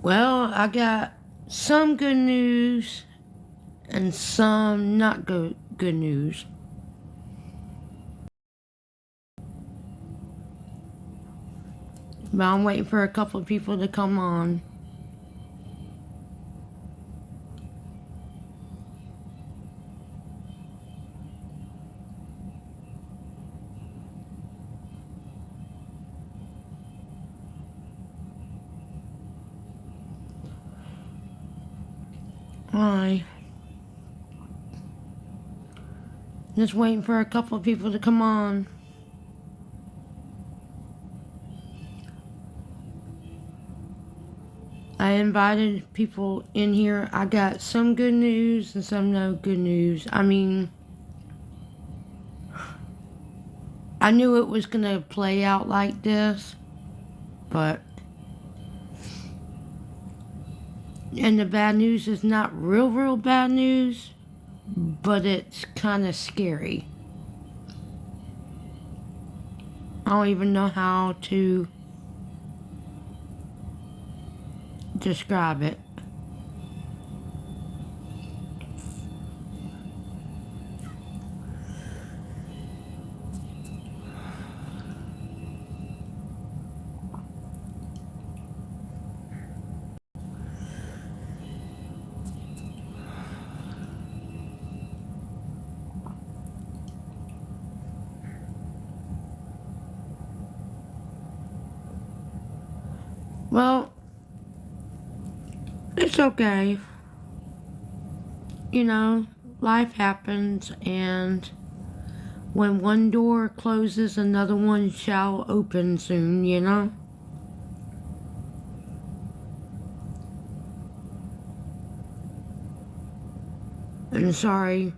Well, I got some good news and some not good news. But I'm waiting for a couple of people to come on. Hi. Just waiting for a couple of people to come on. I invited people in here. I got some good news and some no good news. I mean, I knew it was going to play out like this, but... And the bad news is not real bad news, but it's kind of scary. I don't even know how to describe it. Well, it's okay. You know, life happens, and when one door closes, another one shall open soon, you know? And sorry,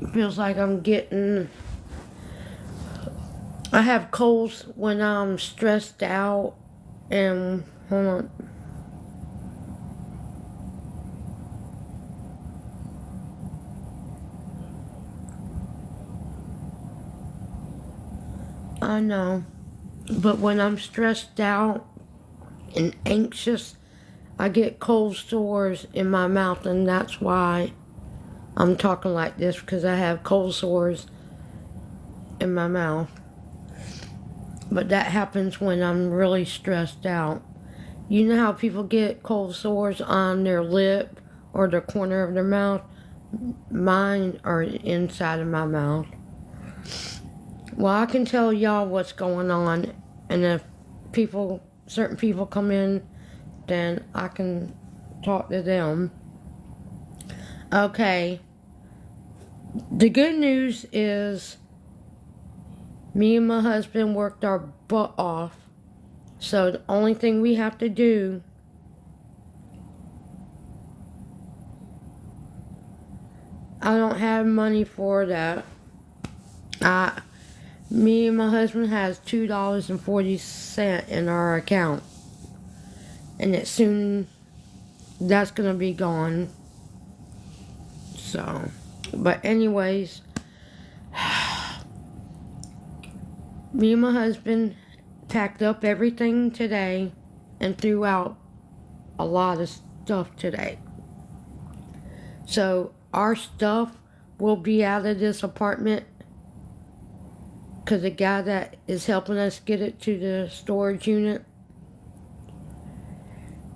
it feels like I have colds when I'm stressed out, and hold on. I know, but when I'm stressed out and anxious, I get cold sores in my mouth, and that's why I'm talking like this, because I have cold sores in my mouth. But that happens when I'm really stressed out. You know how people get cold sores on their lip or the corner of their mouth? Mine are inside of my mouth. Well, I can tell y'all what's going on, and if certain people come in, then I can talk to them. Okay. The good news is me and my husband worked our butt off. So the only thing we have to do I don't have money for that. Me and my husband has $2.40 in our account. And that's gonna be gone. So, but anyways, me and my husband packed up everything today and threw out a lot of stuff today. So our stuff will be out of this apartment because the guy that is helping us get it to the storage unit,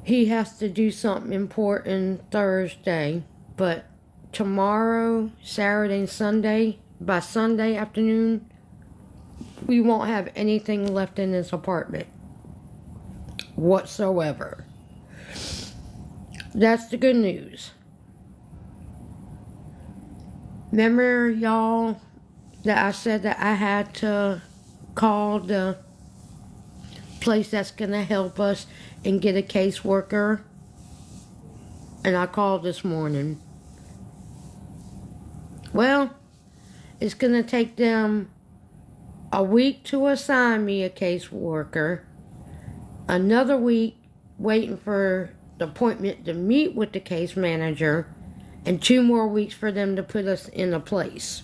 he has to do something important Thursday. But tomorrow, Saturday, and Sunday, by Sunday afternoon, we won't have anything left in this apartment whatsoever. That's the good news. Remember, y'all, that I said that I had to call the place that's going to help us and get a caseworker? And I called this morning. Well, it's going to take them a week to assign me a caseworker, another week waiting for the appointment to meet with the case manager, and 2 more weeks for them to put us in a place.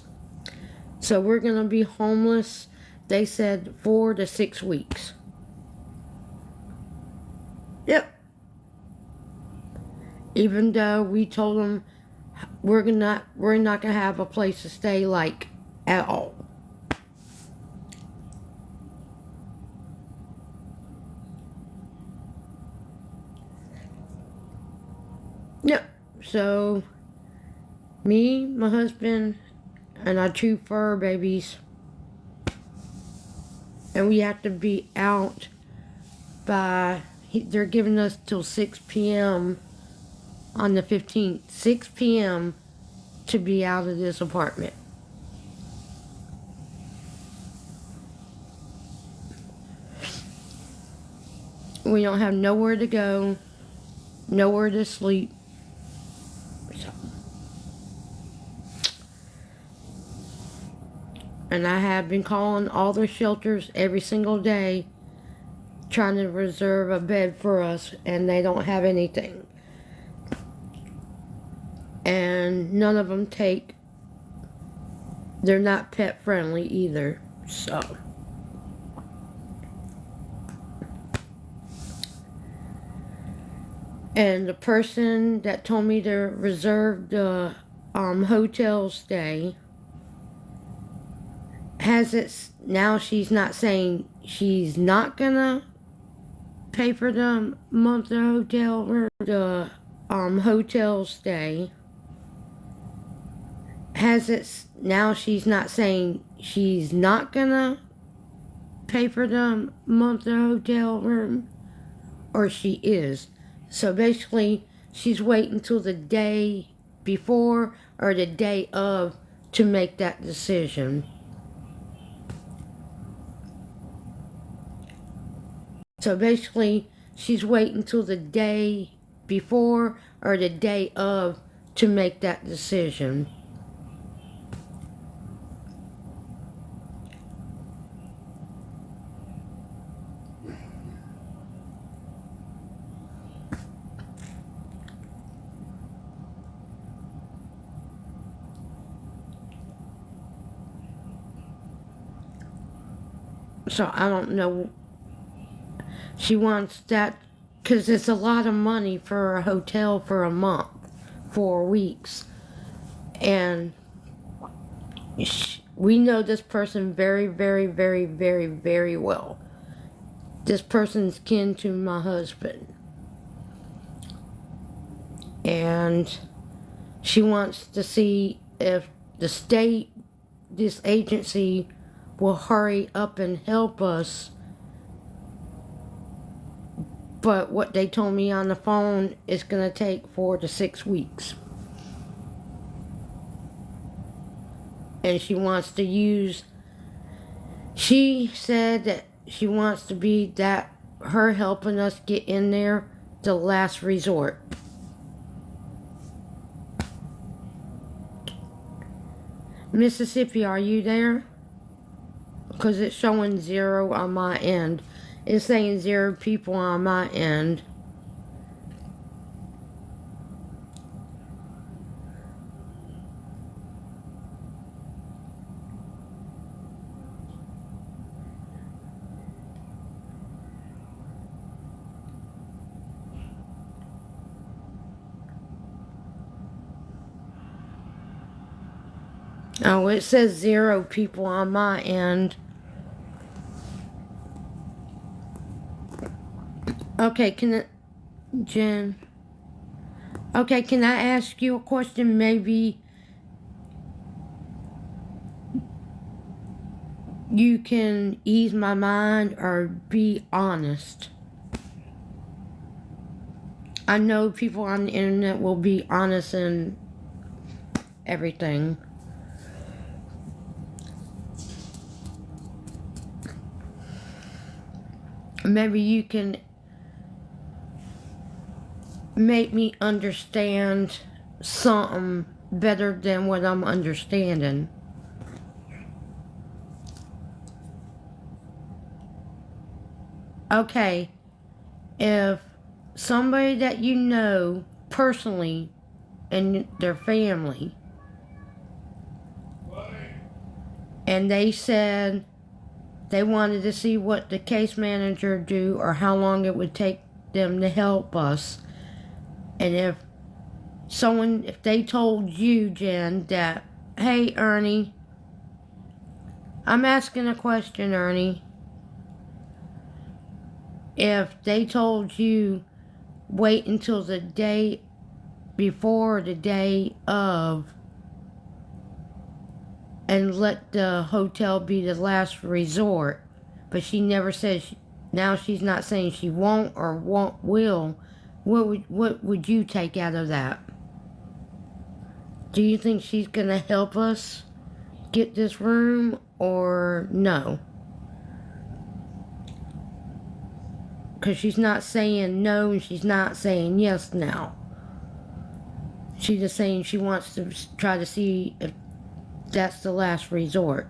So we're going to be homeless, they said, 4 to 6 weeks. Yep. even though we told them we're not gonna have a place to stay, like, at all. No. So me, my husband, and our 2 fur babies, and we have to be out by, they're giving us till 6 p.m. on the 15th, 6 p.m. to be out of this apartment. We don't have nowhere to go, nowhere to sleep. And I have been calling all the shelters every single day trying to reserve a bed for us, and they don't have anything. And none of them take, they're not pet friendly either, so. And the person that told me to reserve the hotel stay has it, now she's not saying she's not gonna pay for the month of hotel or the hotel stay. Has it, now she's not saying she's not gonna pay for the month of hotel room, or she is. So basically, she's waiting until the day before or the day of to make that decision. So basically, she's waiting until the day before or the day of to make that decision. So I don't know. She wants that because it's a lot of money for a hotel for a month, 4 weeks. And we know this person very, very, very, very, very well. This person's kin to my husband. And she wants to see if the state, this agency, will hurry up and help us. But what they told me on the phone is going to take 4 to 6 weeks. And she wants to use, she said that she wants to be that, her helping us get in there, the last resort. Mississippi, are you there? Because it's showing 0 on my end. It's saying 0 people on my end. Oh, it says 0 people on my end. Okay, Jen. Okay, can I ask you a question? Maybe you can ease my mind or be honest. I know people on the internet will be honest in everything. Maybe you can make me understand something better than what I'm understanding. Okay, if somebody that you know personally and their family, and they said they wanted to see what the case manager do or how long it would take them to help us, and if if they told you, Jen, that, hey, Ernie, I'm asking a question, Ernie. If they told you, wait until the day before the day of and let the hotel be the last resort, but she never says, now she's not saying she won't or will, what would you take out of that? Do you think she's gonna help us get this room or no? Because she's not saying no and she's not saying yes now. She's just saying she wants to try to see if that's the last resort.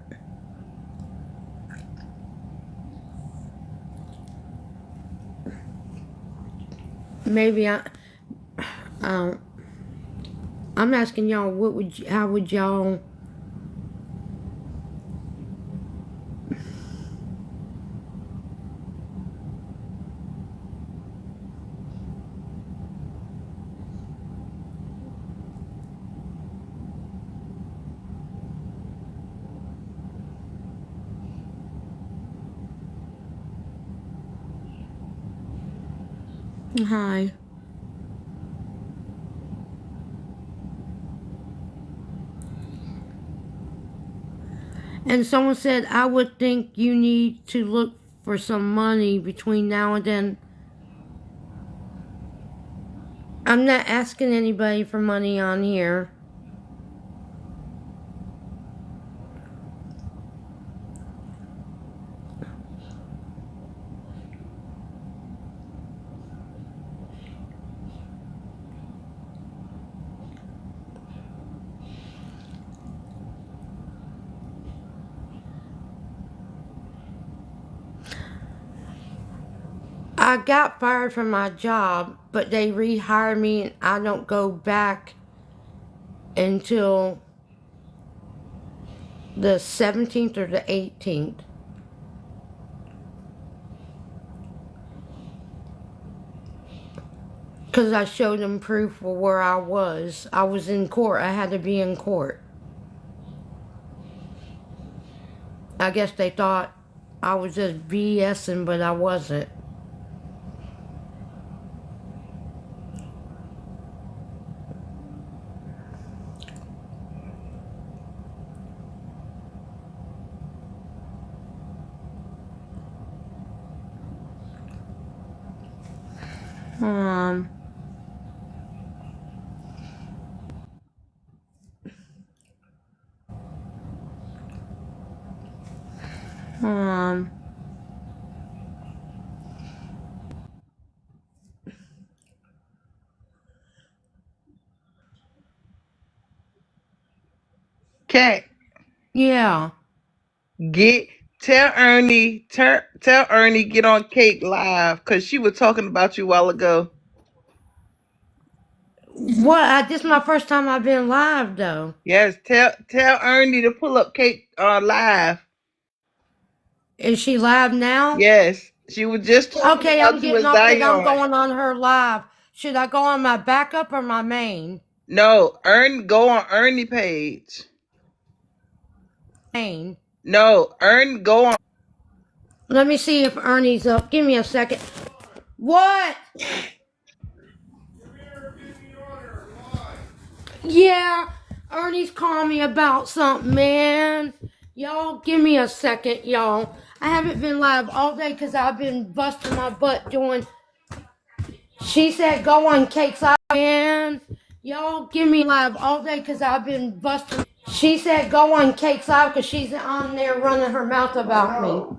Maybe I'm asking y'all, how would y'all? Hi. And someone said, I would think you need to look for some money between now and then. I'm not asking anybody for money on here. I got fired from my job, but they rehired me and I don't go back until the 17th or the 18th. Because I showed them proof of where I was. I was in court. I had to be in court. I guess they thought I was just BSing, but I wasn't. Um, um, Cat, yeah. tell Ernie, tell Ernie get on Cake Live because she was talking about you a while ago. What? This is my first time I've been live, though. Yes, tell Ernie to pull up Cake Live. Is she live now? Yes, she was just talking Okay, I'm about you getting with off because I'm Zion. going on her live. Should I go on my backup or my main? No, go on Ernie page. Main. No, go on. Let me see if Ernie's up. Give me a second. What? Yeah, Ernie's calling me about something, man. Y'all, give me a second, y'all. I haven't been live all day because I've been busting my butt doing. She said go on Cake's Live, man. Y'all, give me live all day because I've been busting. She said go on Cake's Live because she's on there running her mouth about me.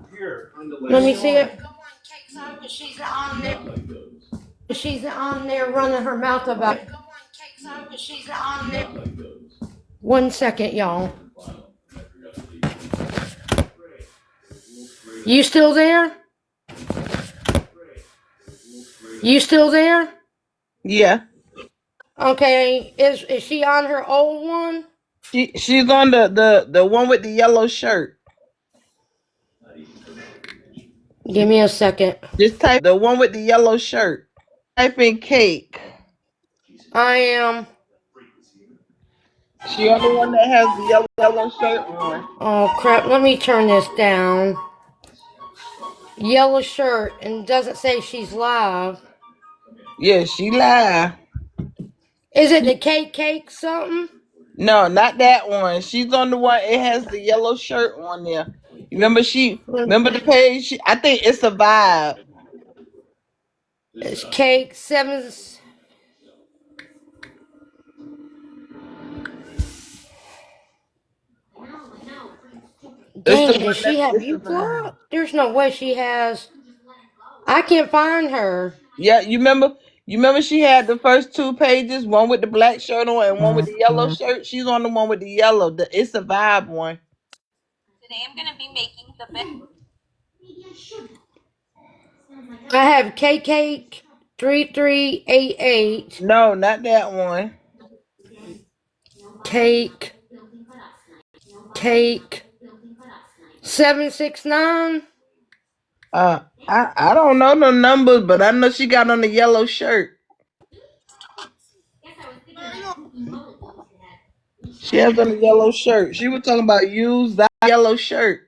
Let me see it. Go on Cake's Live because she's on there. She's on there running her mouth about it. Go on Cake's Live because she's on there. 1 second, y'all. You still there? You still there? Yeah, Okay. Is she on her old one? she's on the one with the yellow shirt. Give me a second. Just type the one with the yellow shirt. Type in Cake. I am. She on the one that has the yellow shirt on. Oh crap, let me turn this down. Yellow shirt, and doesn't say she's live. Yeah, she live. Is it the cake something? No, not that one. She's on the one. It has the yellow shirt on there. Remember remember the page? I think it's a vibe. It's cake 7. It's the Dang, does one she have it's you a vibe. blocked? There's no way she has. I can't find her. Yeah, you remember? You remember she had the first two pages, one with the black shirt on and one with the yellow shirt. She's on the one with the yellow. It's a vibe one. Today I'm going to be making the best. I have Cake 3388. No, not that one. Cake 769. I don't know the numbers, but I know she got on the yellow shirt. She has on the yellow shirt. She was talking about use that yellow shirt.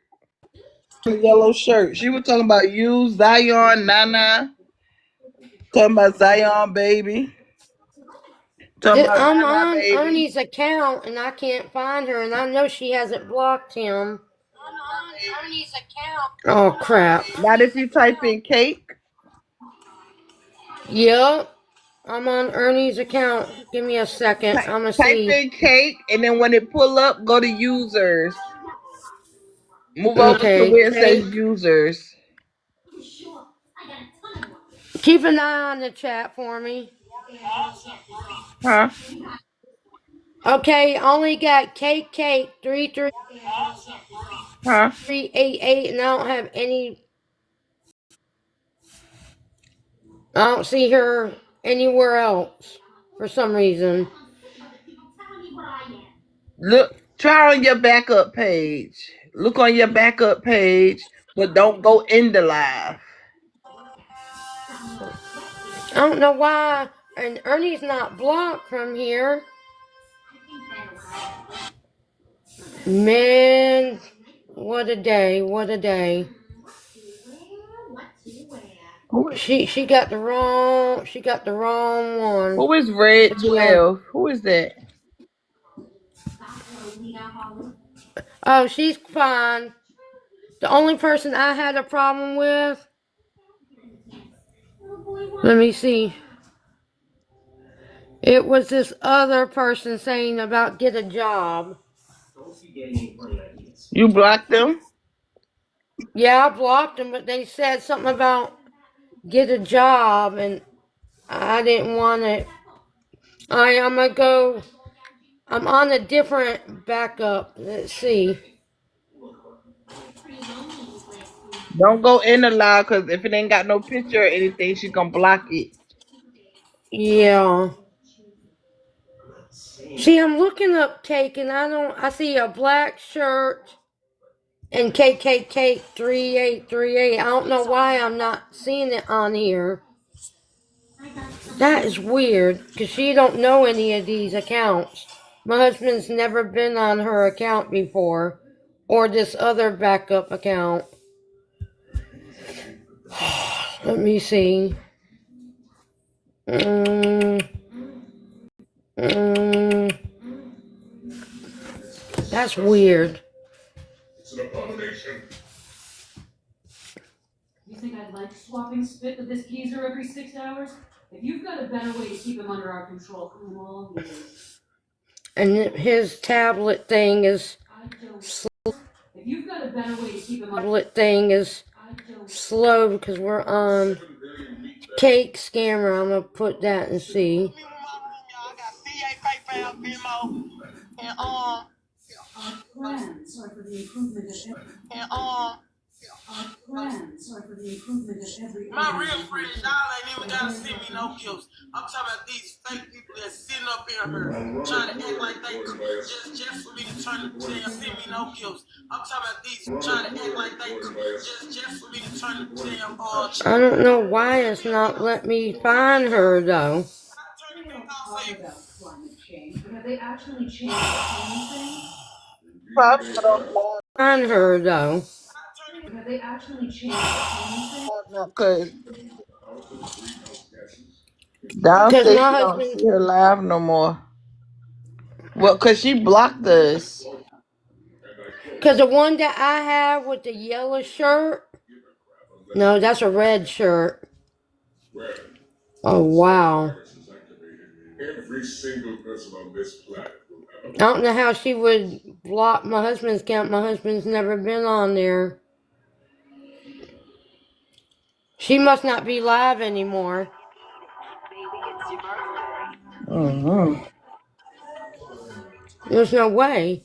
The yellow shirt. She was talking about use Zion Nana. Talking about Zion baby. Talking about I'm Nana on baby. Ernie's account and I can't find her, and I know she hasn't blocked him. I'm on Ernie's account. Oh crap. Not if you type in cake. Yep. I'm on Ernie's account. Give me a second. I'm gonna Type see. in cake, and then when it pull up, go to users. Move over to where it says users. Keep an eye on the chat for me. Huh? Okay, only got Cake 3388, Huh? and I don't have any. I don't see her anywhere else for some reason. Look, try on your backup page. Look on your backup page, but don't go in the live. I don't know why. And Ernie's not blocked from here. Man, what a day! What a day! She got the wrong. She got the wrong one. Who is Red 12? Who is that? Oh, she's fine. The only person I had a problem with. Let me see. It was this other person saying about get a job. You blocked them? Yeah, I blocked them, but they said something about get a job, and I didn't want it. Alright, I'm gonna go. I'm on a different backup. Let's see. Don't go in the live, because if it ain't got no picture or anything, she gonna block it. Yeah. See, I'm looking up cake, and I see a black shirt and cake 3838. I don't know why I'm not seeing it on here. That is weird, because she don't know any of these accounts. My husband's never been on her account before, or this other backup account. Let me see. That's weird. It's an abomination. You think I'd like swapping spit with this geezer every 6 hours? If you've got a better way to keep him under our control, I'm all yours. And his tablet thing is If you've got a better way to keep him slow because we're on Cake Scammer. I'm gonna put that and see. Our plans are for the improvement of every My real friends, y'all ain't even gotta send me no gifts. I'm talking about these fake people that's sitting up in here trying to act like they just for me to turn the tail, send me no gifts. I'm talking about these trying to act like they just for me to turn the tail. I don't know why it's not letting me find her though. talk about climate change, but have they actually changed anything? Probably not on live. On her though. Have they actually changed anything? No, cause Cause downstairs my she don't husband, see her live no more. Well, cause she blocked us. cause the one that I have with the yellow shirt, no, that's a red shirt. Oh wow. Every single person on this planet will have I don't know how she would block my husband's account. My husband's never been on there. She must not be live anymore. Mm-hmm. There's no way.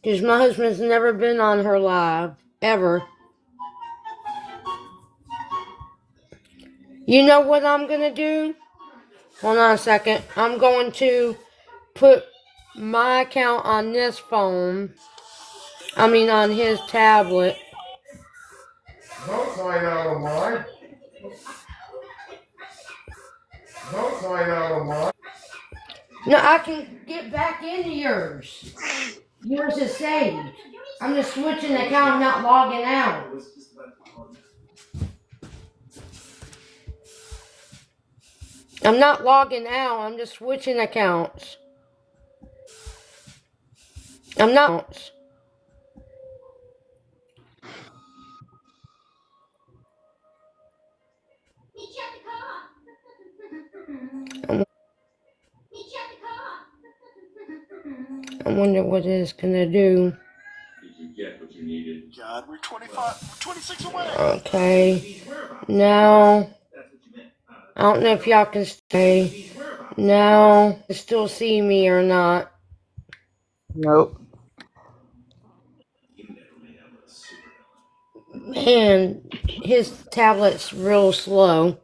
Because my husband's never been on her live. Ever. You know what I'm going to do? Hold on a second. I'm going to put my account on this phone. I mean on his tablet. Don't sign out on mine. Don't sign out on mine. No, I can get back into yours. Yours is saved. I'm just switching the account, not logging out. I'm not logging out. I'm just switching accounts. I'm not. I wonder what it's gonna do. Did you get what you needed? God, we're 26 away. Okay. Now, I don't know if y'all can stay. Now, still see me or not. Nope. Man, his tablet's real slow.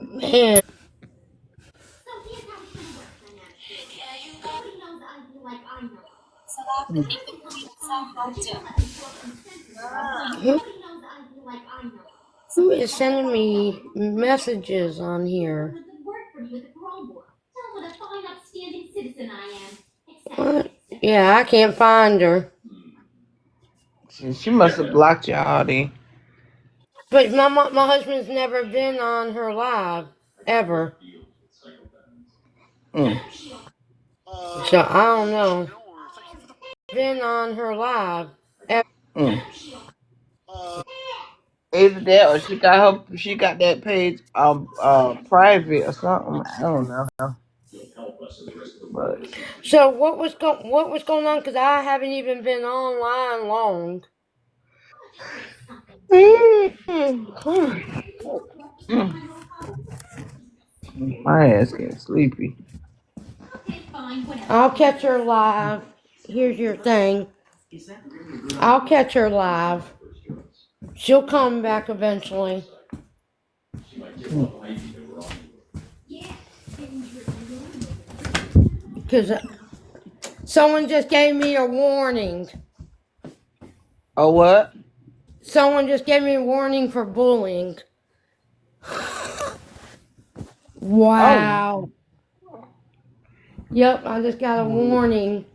Man. Who is sending me messages on here? What? Yeah, I can't find her. She must have blocked y'all then. But my husband's never been on her live. Ever. Mm. So I don't know. Been on her live. Ever. Mm. Either that or she got that page private or something. I don't know. But So what was going on? Because I haven't even been online long. my ass getting sleepy. I'll catch her live. Here's your thing. I'll catch her live. She'll come back eventually. Because someone just gave me a warning. Oh what? Someone just gave me a warning for bullying. Wow. Yep, I just got a warning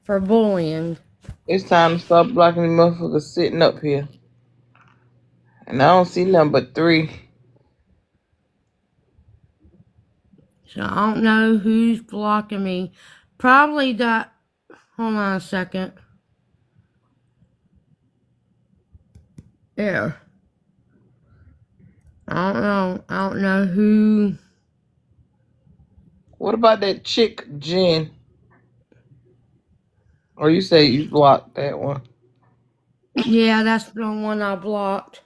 for bullying. It's time to start blocking the motherfuckers sitting up here. And I don't see nothing but 3. So I don't know who's blocking me. Probably that. Hold on a second. There. I don't know. I don't know who. What about that chick, Jen? Or you say you blocked that one? Yeah, that's the one I blocked.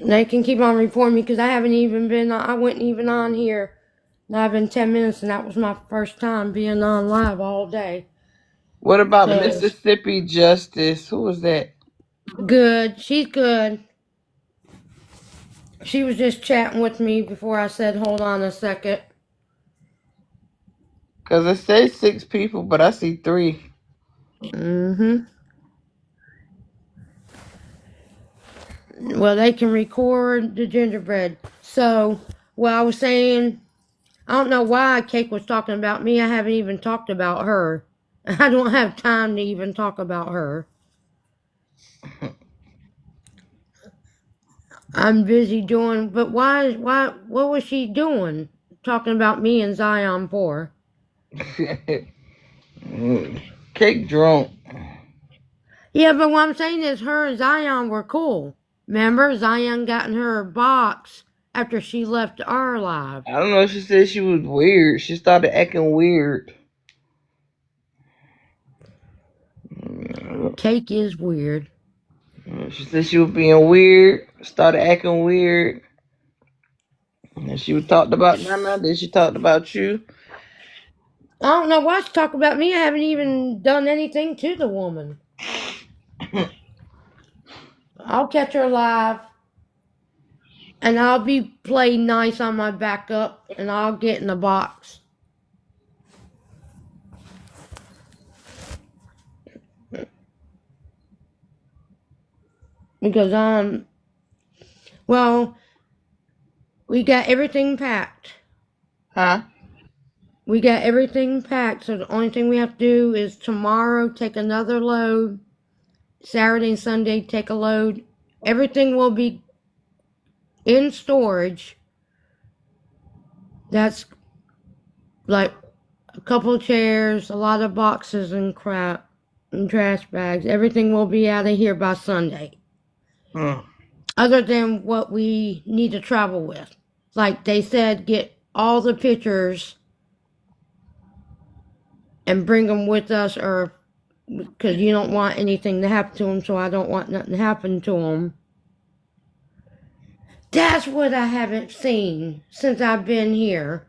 They can keep on reporting me because I haven't even been. I wasn't even on here. Not been 10 minutes, and that was my first time being on live all day. What about So, Mississippi Justice? Who was that? good. She's good. She was just chatting with me before I said, hold on a second. Because it says 6 people, but I see 3. Mm-hmm. Well, they can record the gingerbread. So, I was saying, I don't know why Cake was talking about me. I haven't even talked about her. I don't have time to even talk about her. I'm busy doing, but what was she doing? Talking about me and Zion for? Cake drunk. Yeah, but what I'm saying is her and Zion were cool. Remember, Zion got in her box after she left our live. I don't know. She said she was weird. She started acting weird. Cake is weird. She said she was being weird. Started acting weird. And she was talked about Nana. Then she talked about you. I don't know why she talk about me. I haven't even done anything to the woman. I'll catch her live, and I'll be playing nice on my backup, and I'll get in the box. Because well, we got everything packed. Huh? We got everything packed, so the only thing we have to do is tomorrow take another load. Saturday and Sunday take a load. Everything will be in storage. That's like a couple of chairs, a lot of boxes and crap, and trash bags. Everything will be out of here by Sunday. Other than what we need to travel with. Like they said, get all the pictures and bring them with us, or because you don't want anything to happen to them, so I don't want nothing to happen to them. That's what I haven't seen since I've been here.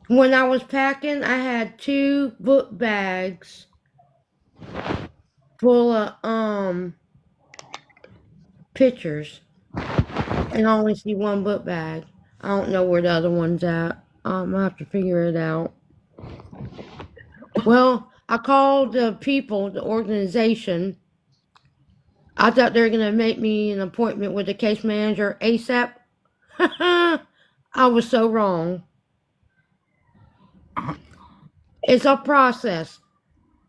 When I was packing, I had 2 book bags full of pictures, and I only see 1 book bag. I don't know where the other one's at. I have to figure it out. Well, I called the people, the organization. I thought they were gonna make me an appointment with the case manager ASAP. I was so wrong. It's a process.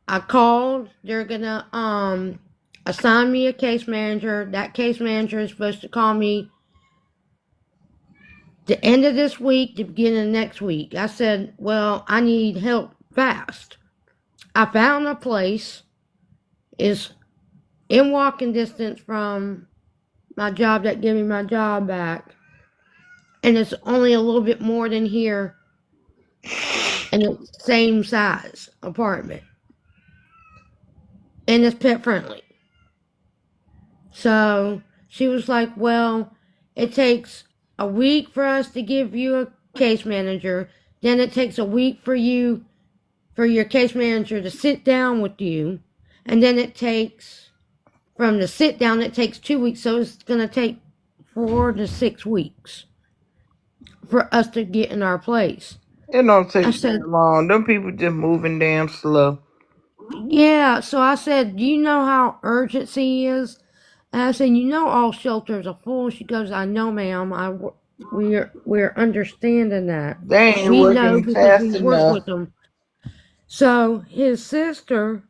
I called. They're gonna assign me a case manager. That case manager is supposed to call me the end of this week, the beginning of next week. I said, well, I need help fast. I found a place. It's in walking distance from my job that gave me my job back. And it's only a little bit more than here. And it's the same size apartment. And it's pet friendly. So she was like, well, it takes a week for us to give you a case manager. Then it takes a week for your case manager to sit down with you. And then it takes, from the sit down, it takes 2 weeks. So it's going to take 4 to 6 weeks for us to get in our place. It don't take I said, that long. Them people just moving damn slow. yeah. So I said, do you know how urgency is? And I said, you know, all shelters are full. She goes, I know, ma'am. We're understanding that. They ain't We know working because fast we work enough. with them. So his sister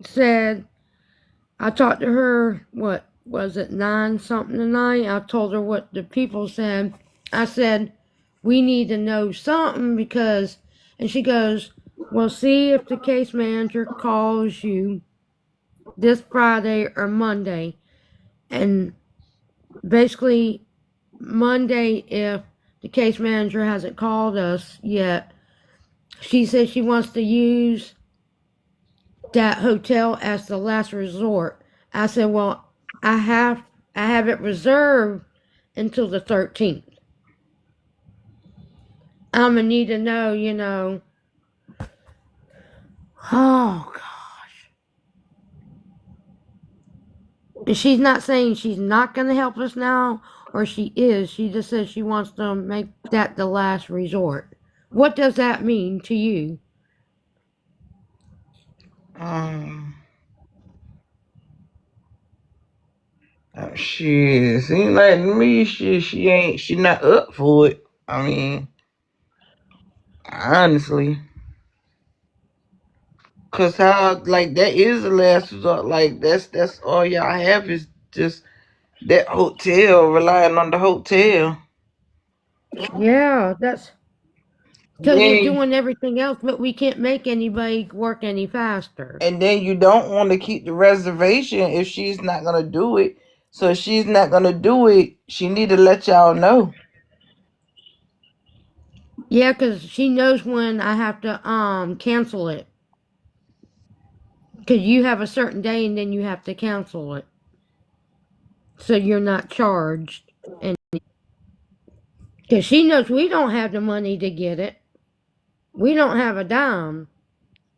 said, I talked to her, what was it, 9 something tonight? I told her what the people said. I said, we need to know something because, and she goes, well, see if the case manager calls you this Friday or Monday. And basically, Monday, if the case manager hasn't called us yet, she says she wants to use that hotel as the last resort. I said, well, I have it reserved until the 13th. I'm gonna need to know, you know. Oh gosh. And she's not saying she's not gonna help us now, or she is. She just says she wants to make that the last resort. What does that mean to you? Shit, seems like to me, she not up for it. I mean, honestly, cause how like that is the last resort. Like that's all y'all have is just that hotel, relying on the hotel. Yeah, that's because you're Then doing everything else, but we can't make anybody work any faster. and then you don't want to keep the reservation if she's not gonna do it. So if she's not gonna do it, she need to let y'all know. Yeah, because she knows when I have to cancel it. Because you have a certain day and then you have to cancel it, so you're not charged. And because she knows we don't have the money to get it, we don't have a dime.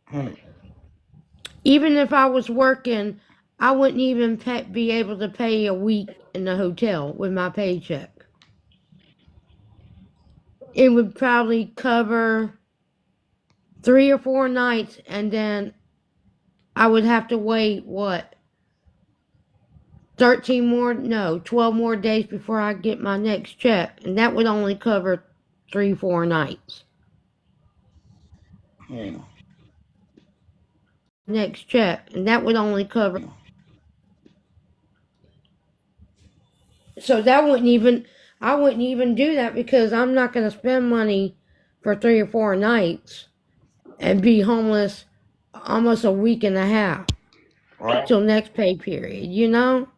Hmm. Even if I was working, I wouldn't even be able to pay a week in the hotel with my paycheck. It would probably cover 3 or 4 nights, and then I would have to wait, what, 12 more days before I get my next check. And that would only cover 3, 4 nights. Hmm. Next check, and that would only cover. So that wouldn't even, I wouldn't even do that because I'm not going to spend money for 3 or 4 nights and be homeless almost a week and a half Right. till next pay period, you know?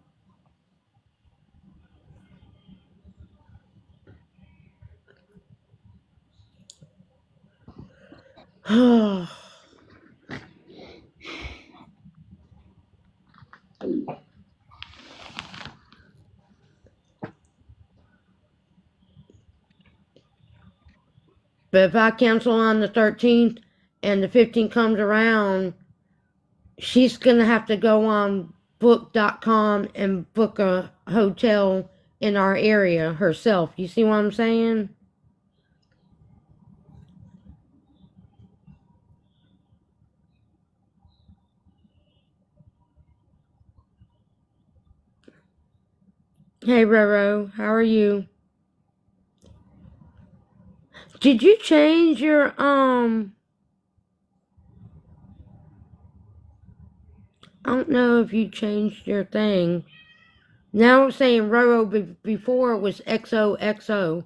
But if I cancel on the 13th and the 15th comes around, she's going to have to go on book.com and book a hotel in our area herself. You see what I'm saying? Hey, Roro, how are you? Did you change your, I don't know if you changed your thing. Now I'm saying Roro, before it was XOXO.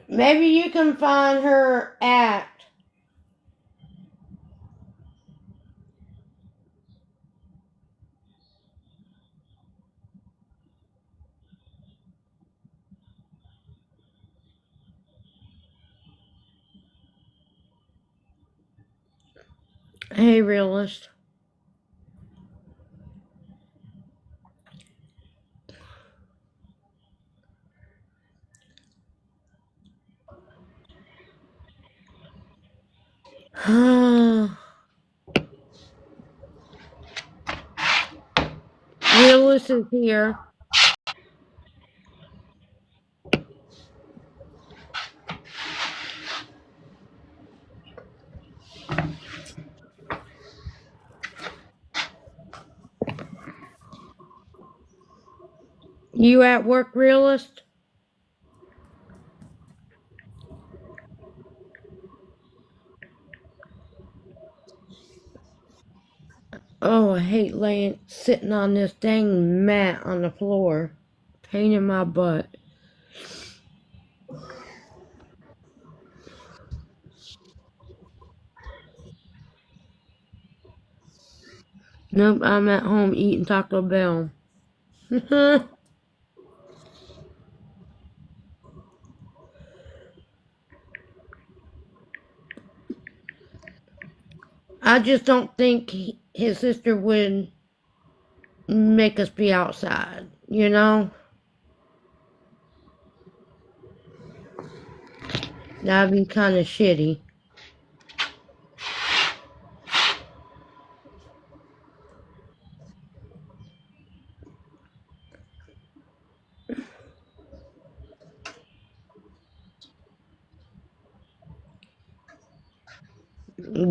Maybe you can find her at. Hey, realist. Realist is here. You at work, realist? Oh, I hate sitting on this dang mat on the floor. Pain in my butt. Nope, I'm at home eating Taco Bell. I just don't think his sister would make us be outside, you know? That'd be kind of shitty.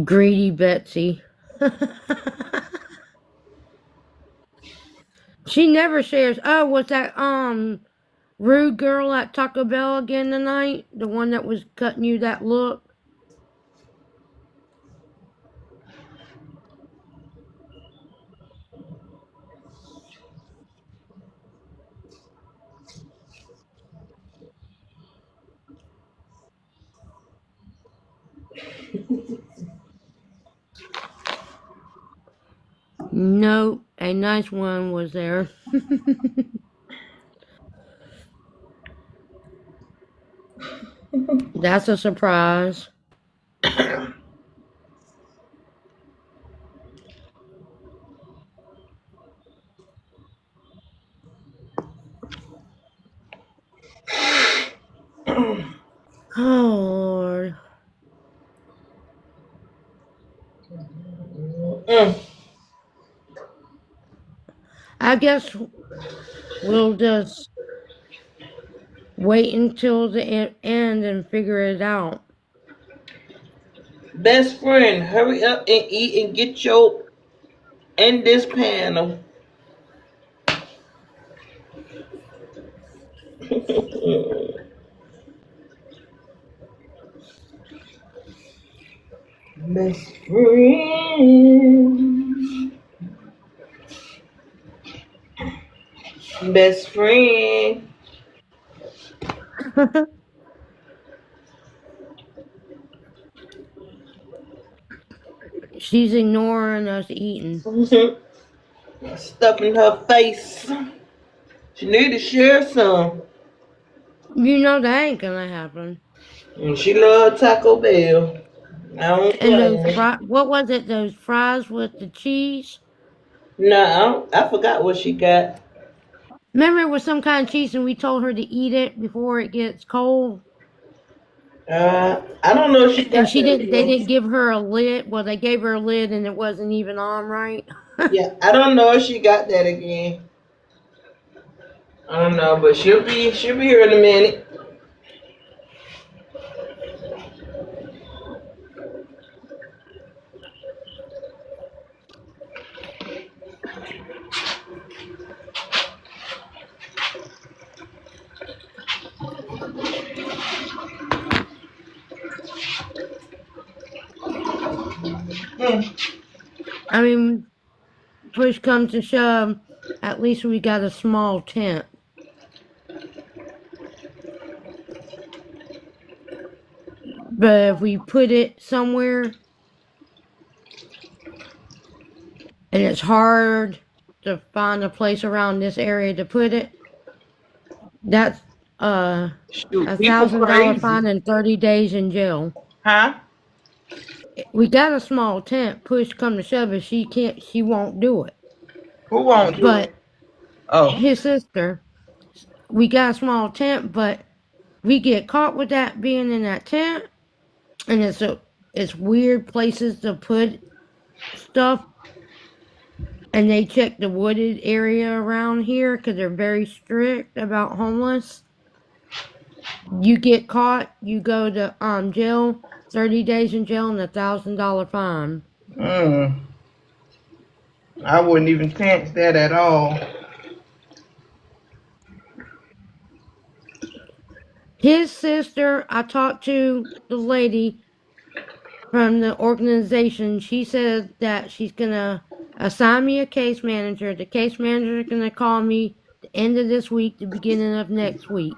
Greedy Betsy. She never shares. Oh, was that rude girl at Taco Bell again tonight? The one that was cutting you that look? Nope, a nice one was there. That's a surprise. Oh, Lord. Mm. I guess we'll just wait until the end and figure it out. Best friend, hurry up and eat and get your in this panel. Best friend. Best friend. She's ignoring us eating. Stuff in her face. She need to share some. You know that ain't gonna happen. And she love Taco Bell. I don't And blame those her. what was it? Those fries with the cheese? No, I forgot what she got. Remember, it was some kind of cheese, and we told her to eat it before it gets cold. I don't know if she And got she that didn't. They again. didn't give her a lid. Well, they gave her a lid, and it wasn't even on right. Yeah, I don't know if she got that again. I don't know, but she'll be here in a minute. Mm. I mean, push comes to shove, at least we got a small tent. But if we put it somewhere and it's hard to find a place around this area to put it, that's Shoot, people $1,000 crazy. fine and 30 days in jail. Huh? We got a small tent. Push come to shove, but she won't do it. Who won't do But it? Oh. his sister, we got a small tent, but we get caught with that being in that tent, and it's weird places to put stuff, and they check the wooded area around here because they're very strict about homeless. You get caught, you go to jail, 30 days in jail, and $1,000 fine. I wouldn't even chance that at all. His sister, I talked to the lady from the organization. She said that she's gonna assign me a case manager. The case manager is gonna call me the end of this week, the beginning of next week.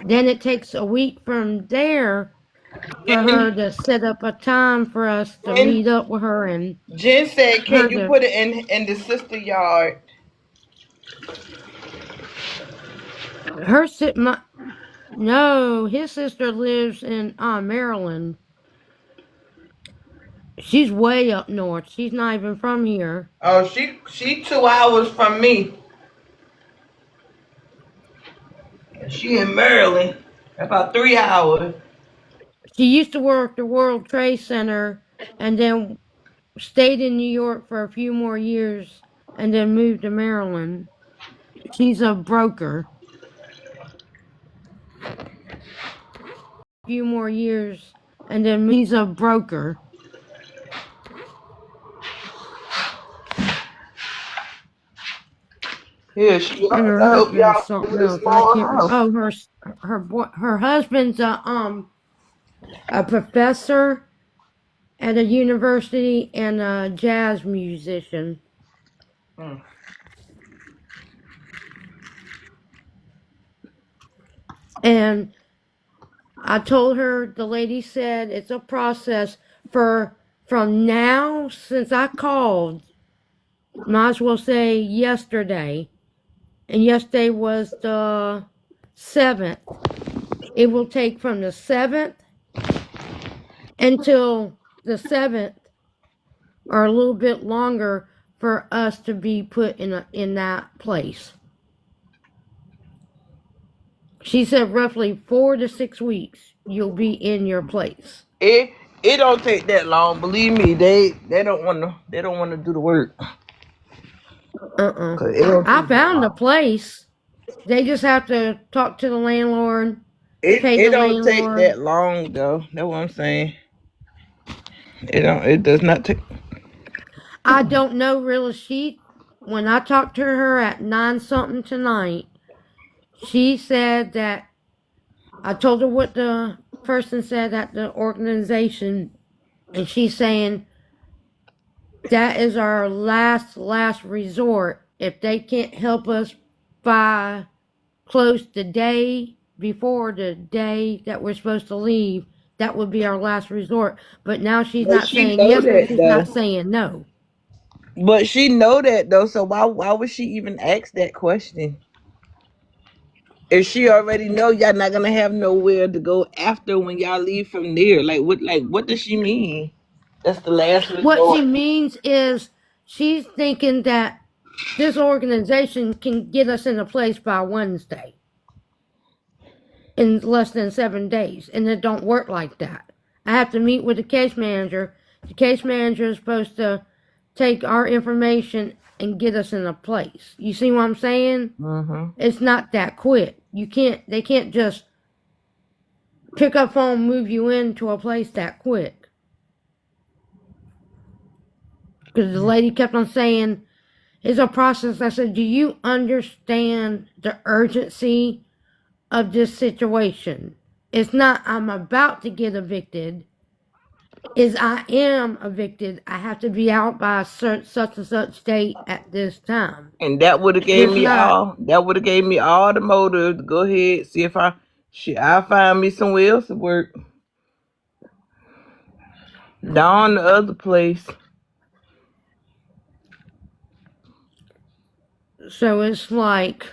Then it takes a week from there for her And, to set up a time for us to and meet up with her and Jen said, her "Can you to put it in the sister yard?" her sit my no, his sister lives in Maryland. She's way up north. She's not even from here. Oh, she 2 hours from me. She in Maryland. About 3 hours. She used to work at the World Trade Center and then stayed in New York for a few more years and then moved to Maryland. She's a broker. Few more years and then he's a broker. Yeah, she And ought her to help husband's y'all something with a else. I small can't. house. Oh, her husband's a professor at a university and a jazz musician. Mm. And I told her, the lady said it's a process for from now, since I called, might as well say yesterday, and yesterday was the 7th. It will take from the 7th until the 7th, or a little bit longer, for us to be put in that place. She said roughly 4 to 6 weeks you'll be in your place. It don't take that long. Believe me, they don't wanna do the work. 'Cause it don't I take that found a long. place. They just have to talk to the landlord, pay It the don't take landlord. that long though. That's what I'm saying. It does not take. I don't know really. When I talked to her at 9 something tonight, she said that I told her what the person said at the organization, and she's saying that is our last resort. If they can't help us by close the day before the day that we're supposed to leave, that would be our last resort. But now she's But not she saying know yes, but that she's not though. saying no. But she know that though. So why would she even ask that question? If she already know y'all not gonna have nowhere to go after when y'all leave from there, what does she mean? That's the last What she resort. means is she's thinking that this organization can get us in a place by Wednesday in less than 7 days, and it don't work like that. I have to meet with the case manager. The case manager is supposed to take our information and get us in a place. You see what I'm saying? Mm-hmm. It's not that quick. They can't just pick up phone, move you into a place that quick. Because the lady kept on saying, it's a process. I said, do you understand the urgency of this situation? It's not, I'm about to get evicted. Is I am evicted. I have to be out by such and such date at this time. And that would have gave It's me not. all. That would have gave me all the motive to go ahead see if I find me somewhere else to work down the other place. So it's like,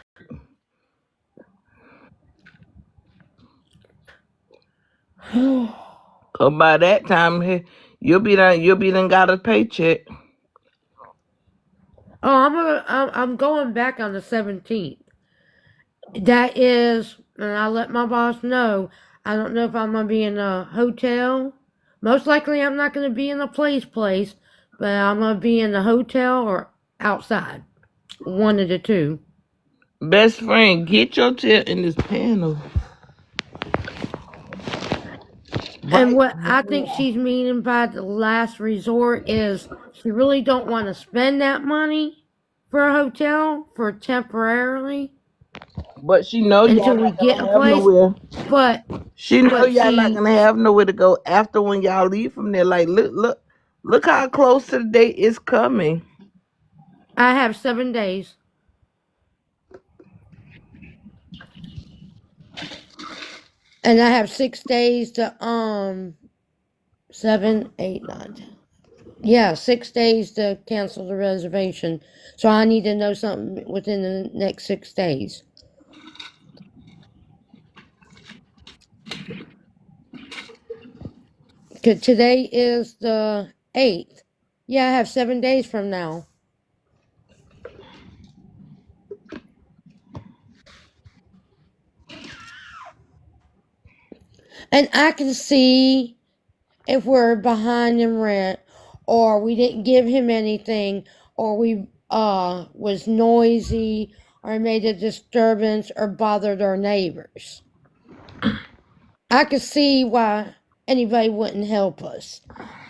Cause by that time, you'll be done got a paycheck. I'm going back on the 17th. That is, and I let my boss know. I don't know if I'm gonna be in a hotel. Most likely, I'm not gonna be in a place, but I'm gonna be in a hotel or outside. One of the two. Best friend, get your tail in this panel. And Right. what I think she's meaning by the last resort is she really don't want to spend that money for a hotel for temporarily But she know y'all until we not get gonna a have place. nowhere. But She know but y'all not see, gonna have nowhere to go after when y'all leave from there. Like look how close to the date it's coming. I have 7 days. And I have 6 days to 7, 8, 9, 10. Yeah, 6 days to cancel the reservation. So I need to know something within the next 6 days. Cause today is the 8th. Yeah, I have 7 days from now. And I can see if we're behind in rent, or we didn't give him anything, or we was noisy, or made a disturbance, or bothered our neighbors. I could see why anybody wouldn't help us.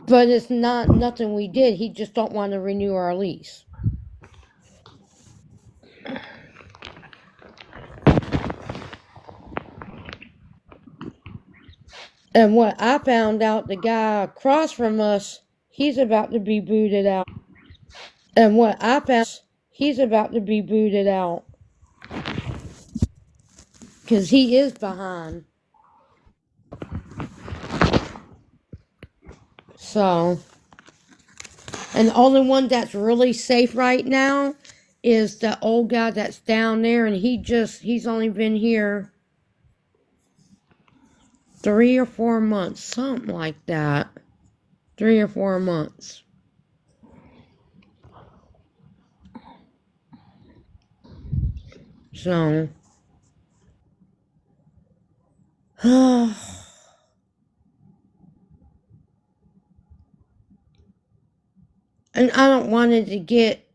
But it's not nothing we did. He just don't want to renew our lease. And what I found out, the guy across from us, he's about to be booted out. And what I found, he's about to be booted out. Because he is behind. So, and the only one that's really safe right now is the old guy that's down there, and he's only been here 3 or 4 months, something like that. 3 or 4 months. So, and I don't want it to get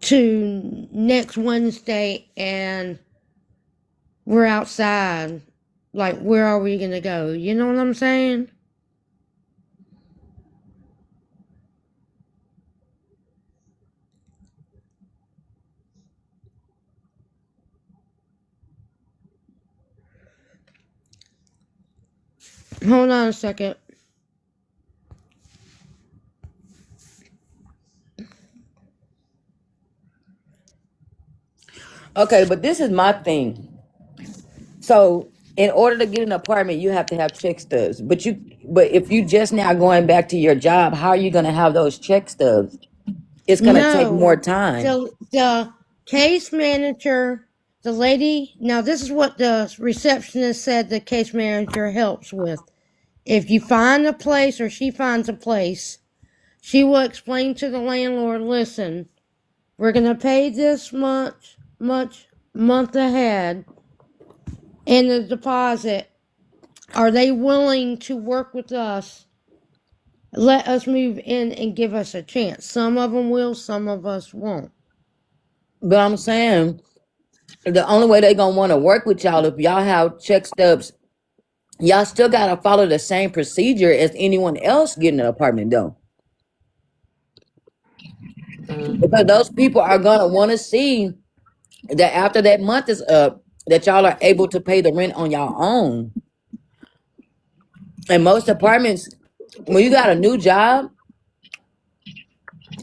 to next Wednesday and we're outside. Like, where are we gonna go? You know what I'm saying? Hold on a second. Okay, but this is my thing. So in order to get an apartment, you have to have check stubs. But if you just now going back to your job, how are you gonna have those check stubs? It's gonna take more No, time. the case manager, the lady. Now, this is what the receptionist said. The case manager helps with. If you find a place, or she finds a place, she will explain to the landlord, listen, we're going to pay this much month ahead in the deposit. Are they willing to work with us? Let us move in and give us a chance. Some of them will, some of us won't. But I'm saying the only way they gonna want to work with y'all if y'all have check stubs, y'all still gotta follow the same procedure as anyone else getting an apartment though. Because those people are gonna want to see that after that month is up, that y'all are able to pay the rent on your own. And most apartments, when you got a new job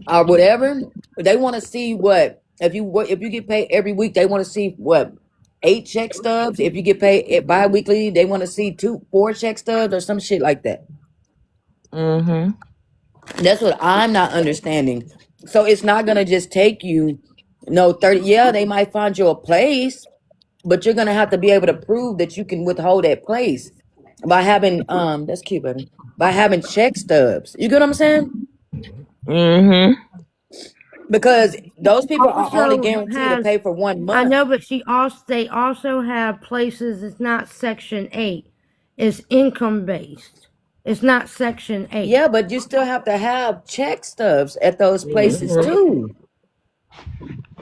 or whatever, they want to see what if you get paid every week, they want to see what 8 check stubs. If you get paid bi-weekly, they want to see 4 check stubs or some shit like that. That's what I'm not understanding. So it's not gonna just take you 30. Yeah, they might find you a place, but you're gonna have to be able to prove that you can withhold that place by having that's cute, baby. By having check stubs. You get what I'm saying? Because those people are only Also guaranteed to has, pay for 1 I month. know, but they also have places, it's not Section 8. It's income based. It's not Section 8. Yeah, but you still have to have check stubs at those places too.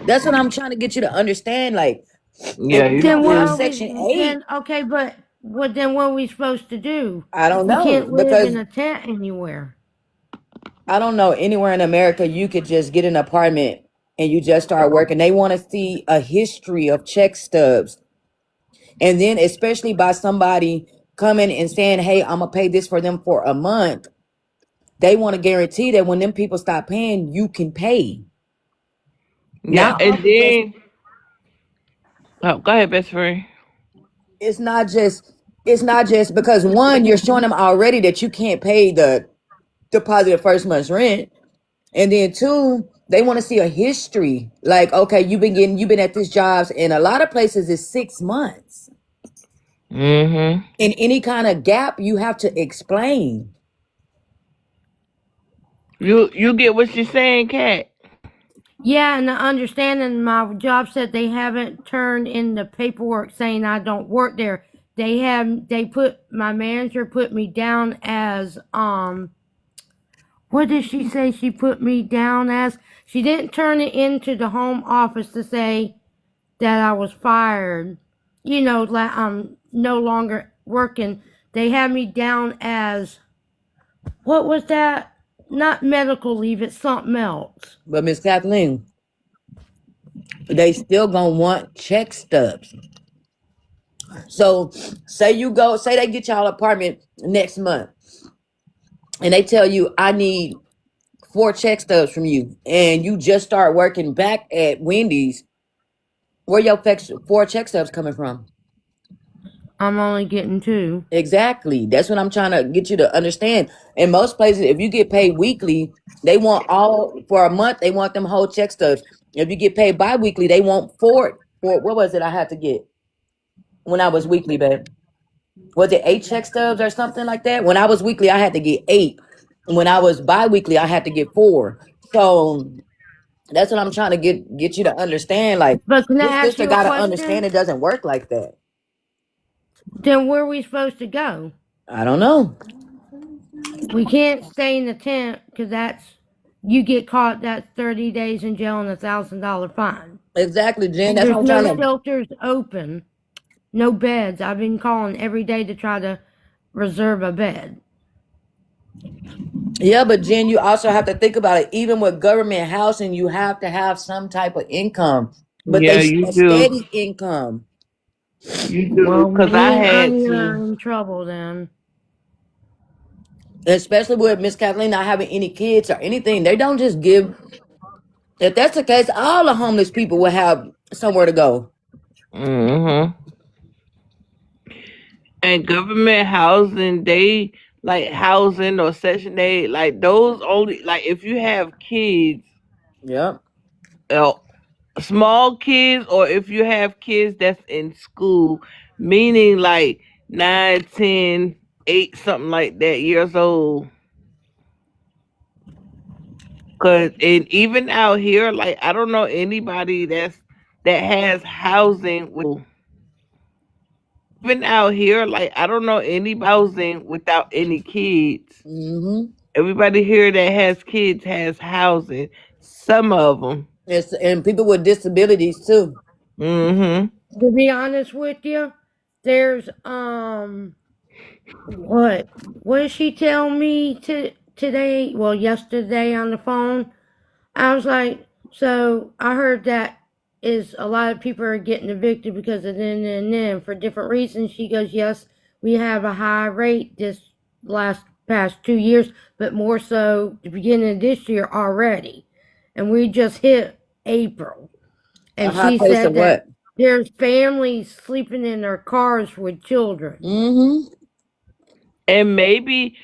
That's what I'm trying to get you to understand. Like, Yeah, you Then what have are Section we 8. then? Okay, but what are we supposed to do? I don't We know can't live because in a tent anywhere. I don't know anywhere in America you could just get an apartment and you just start working. They want to see a history of check stubs. And then especially by somebody coming and saying, hey, I'm gonna pay this for them for a month. They want to guarantee that when them people stop paying, you can pay. Yeah, Not and all because then go ahead, best friend. it's not just because one, you're showing them already that you can't pay the deposit of first month's rent. And then two, they want to see a history. Like, okay, you've been at this job, and a lot of places is 6 months. In any kind of gap, you have to explain. You get what she's saying, Kat? Yeah, and the understanding my job said they haven't turned in the paperwork saying I don't work there. My manager put me down as what did she say she put me down as? She didn't turn it into the home office to say that I was fired. You know, like I'm no longer working. They had me down as, what was that? Not medical leave, it's something else. But Miss Kathleen, they still gonna want check stubs. So say they get y'all apartment next month, and they tell you I need 4 check stubs from you, and you just start working back at Wendy's. Where your 4 check stubs coming from? I'm only getting 2. Exactly. That's what I'm trying to get you to understand. In most places, if you get paid weekly, they want all for a month. They want them whole check stubs. If you get paid bi-weekly, they want 4. What was it I had to get when I was weekly, babe? Was it 8 check stubs or something like that? When I was weekly, I had to get 8. When I was bi-weekly, I had to get 4. So that's what I'm trying to get you to understand. Like, But can I this ask sister you a gotta question? understand it doesn't work like that. Then where are we supposed to go? I don't know. We can't stay in the tent because you get caught. That's 30 days in jail and $1,000 fine. Exactly, Jen. That's what There's I'm no trying to. shelters open, no beds. I've been calling every day to try to reserve a bed. Yeah, but Jen, you also have to think about it. Even with government housing, you have to have some type of income, but Yeah, they you a do. steady income. You do. Well, Because me I and had Anya to. are in trouble then. Especially with Miss Kathleen not having any kids or anything, they don't just give. If that's the case, all the homeless people will have somewhere to go. Mm-hmm. And government housing, they like housing or Section 8, like those only, like if you have kids, Yep. uh, small kids, or if you have kids that's in school, meaning like 9, 10, 8, something like that years old. Cause and even out here, like I don't know anybody that has housing with even out here, like I don't know anybody housing without any kids. Mm-hmm. Everybody here that has kids has housing. Some of them. And people with disabilities too. Mm-hmm. To be honest with you, there's what did she tell me today? Well, yesterday on the phone. I was like, so I heard that is a lot of people are getting evicted because of then for different reasons. She goes, yes, we have a high rate this past 2 years, but more so the beginning of this year already, and we just hit April. A And high she pace of said that what? there's families sleeping in their cars with children. Mm-hmm. And maybe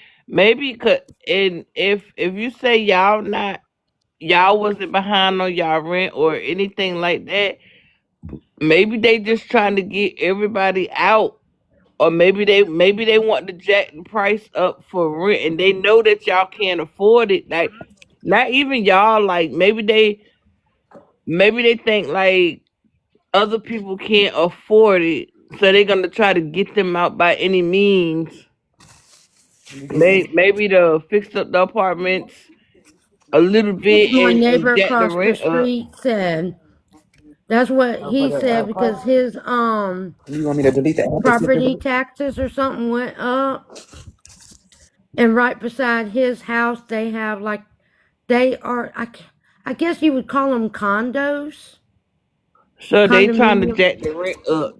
could and if you say y'all wasn't behind on y'all rent or anything like that, maybe they just trying to get everybody out. Or maybe they want to jack the price up for rent and they know that y'all can't afford it. Like not even y'all, like maybe they think like other people can't afford it, so they're gonna try to get them out by any means. Maybe to fix up the apartments a little bit My and neighbor jack the across the rent up. street said that's what Oh, for he the said part. because his You want me to delete the app and slip property it? taxes or something went up, and right beside his house they have like they are I guess you would call them condos, So they trying to condominium, jack the rent up.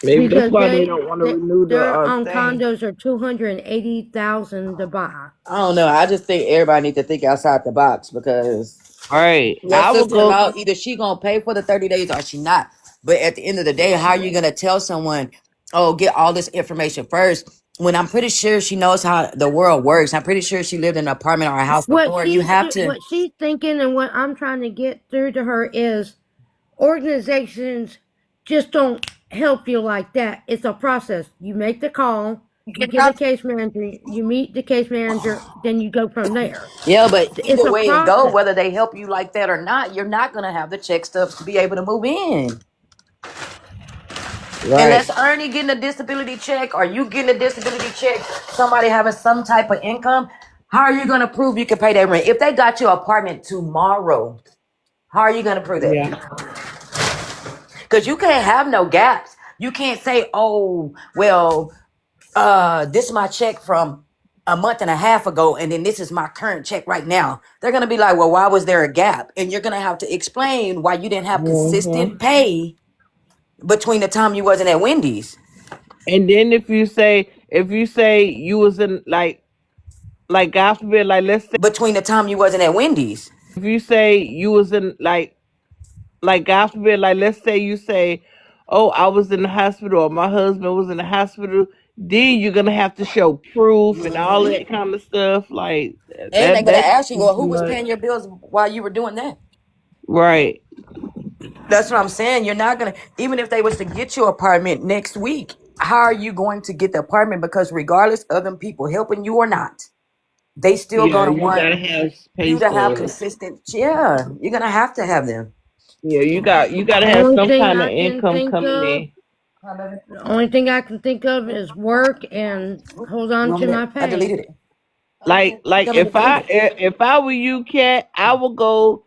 Maybe that's because why they don't want to renew the their thing. condos are 280,000 to buy. I don't know. I just think everybody needs to think outside the box because All right, your I will go. sister-in-law, either she gonna pay for the 30 days or she not. But at the end of the day, how are you gonna tell someone, oh, get all this information first? When I'm pretty sure she knows how the world works. I'm pretty sure she lived in an apartment or a house before. You have to. What she's thinking and what I'm trying to get through to her is organizations just don't help you like that. It's a process. You make the call, you get a case manager, you meet the case manager, then you go from there. Yeah, but It's either a way it go, process. whether they help you like that or not, you're not gonna have the check stubs to be able to move in. Right. Unless Ernie getting a disability check or you getting a disability check, somebody having some type of income, how are you gonna prove you can pay that rent? If they got your apartment tomorrow, how are you gonna prove that? Yeah. Because you can't have no gaps. You can't say, oh, well, this is my check from a month and a half ago, and then this is my current check right now. They're gonna be like, well, why was there a gap? And you're gonna have to explain why you didn't have Mm-hmm. consistent pay between the time you wasn't at Wendy's. And then if you say you was in like God forbid, like let's say Between the time you wasn't at Wendy's. if you say you was in like God forbid, like let's say you say, oh, I was in the hospital or my husband was in the hospital, then you're gonna have to show proof and all that kind of stuff. Like And they're gonna that's ask you, too well, who was much. paying your bills while you were doing that? Right. That's what I'm saying. You're not gonna, even if they was to get you an apartment next week, how are you going to get the apartment? Because regardless of them people helping you or not, they still Yeah, gonna you want gotta have you space to have for it. consistent. Yeah, you're gonna have to have them. Yeah, you gotta have Only some thing kind of I can income think coming of, in. the only thing I can think of is work and hold You on want to me my to? I pay. deleted it. Like Tell me to delete it. if I were you, Cat, I will go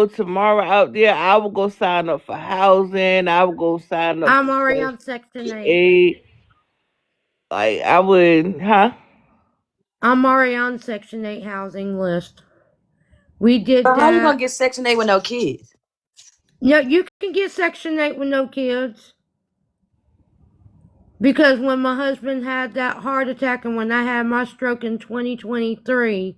tomorrow out there. I will go sign up for housing. I will go sign up I'm for already Section on Section 8. 8. Like I would, huh? I'm already on Section 8 housing list. We did But how you gonna that. get Section 8 with no kids? No, you can get Section 8 with no kids. Because when my husband had that heart attack and when I had my stroke in 2023,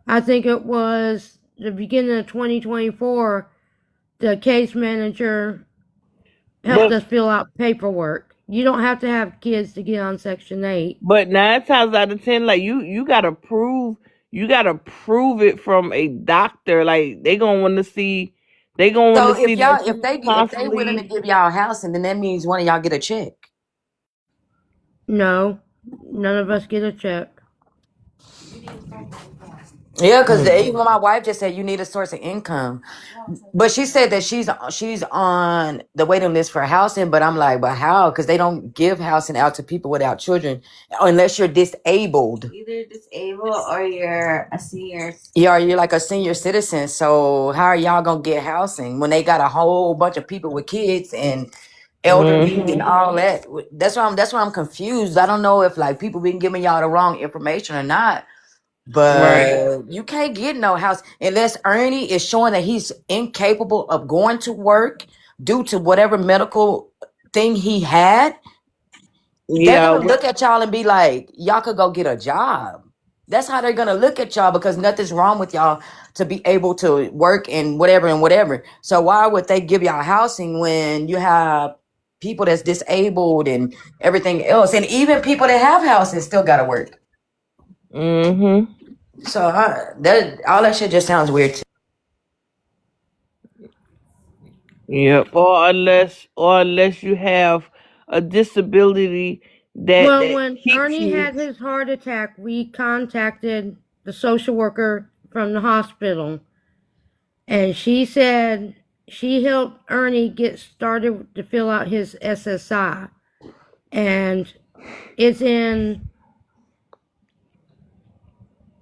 I think it was the beginning of 2024, the case manager helped But us fill out paperwork. You don't have to have kids to get on Section 8. but 9 times out of 10, like you gotta prove it from a doctor. Like they gonna want So to see that if you they willing to constantly. give y'all a house, and then that means one of y'all get a check. No, none of us get a check. Yeah, because Mm. even my wife just said you need a source of income, but she said that she's on the waiting list for housing. But I'm like, but how? Because they don't give housing out to people without children unless you're disabled. Either disabled or you're a senior. Yeah, or you're like a senior citizen. So how are y'all gonna get housing when they got a whole bunch of people with kids and elderly and Hmm. all that? That's why I'm confused. I don't know if like people been giving y'all the wrong information or not. Right. But you can't get no house unless Ernie is showing that he's incapable of going to work due to whatever medical thing he had. They're Yeah. gonna look at y'all and be like, y'all could go get a job. That's how they're gonna look at y'all because nothing's wrong with y'all to be able to work and whatever and whatever. So why would they give y'all housing when you have people that's disabled and everything else, and even people that have houses still gotta work? Hmm. So that all that shit just sounds weird to Yep. Or unless you have a disability Well, that when keeps Ernie you. had his heart attack, we contacted the social worker from the hospital, and she said she helped Ernie get started to fill out his SSI. And it's in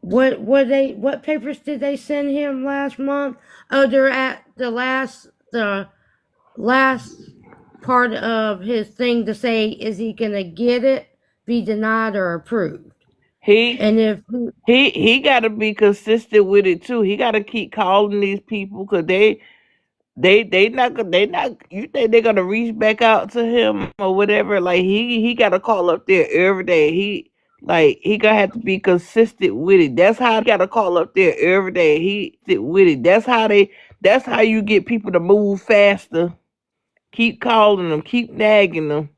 what papers did they send him last month? Oh, they're at the last part of his thing to say, is he gonna get it, be denied, or approved? He And if he got to be consistent with it too. He got to keep calling these people because they not. You think they're gonna reach back out to him or whatever? Like he got to call up there every day. He gonna have to be consistent with it. That's how he got to call up there every day. He sit with it. That's how you get people to move faster. Keep calling them. Keep nagging them.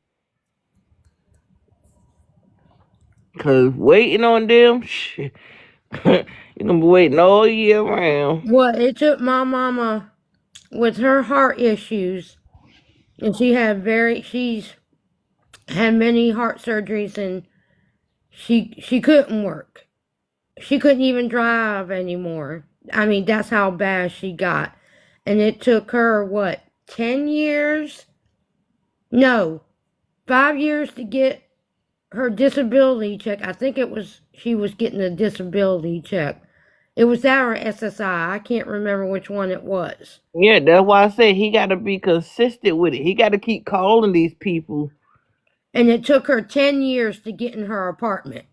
Cause waiting on them, shit, you're gonna be waiting all year round. what it took my mama with her heart issues, and she's had many heart surgeries, and she couldn't work. She couldn't even drive anymore. I mean, that's how bad she got. And it took her, what, 10 years? No, 5 years to get her disability check. I think she was getting a disability check. It was that or SSI. I can't remember which one it was. Yeah, that's why I say he got to be consistent with it. He got to keep calling these people. And it took her 10 years to get in her apartment.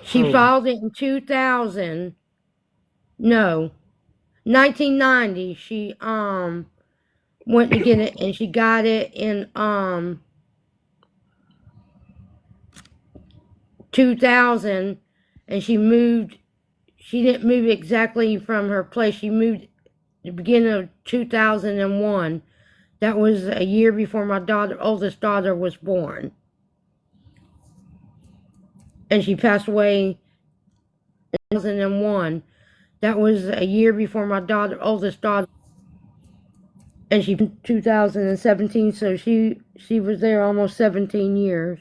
She Hmm. filed it in 2000. No, 1990. She went to get it, and she got it in 2000, and she moved. She didn't move exactly from her place. She moved at the beginning of 2001. That was a year before my oldest daughter was born. And she passed away in 2001. That was a year before my oldest daughter, and she 2017. So she was there almost 17 years,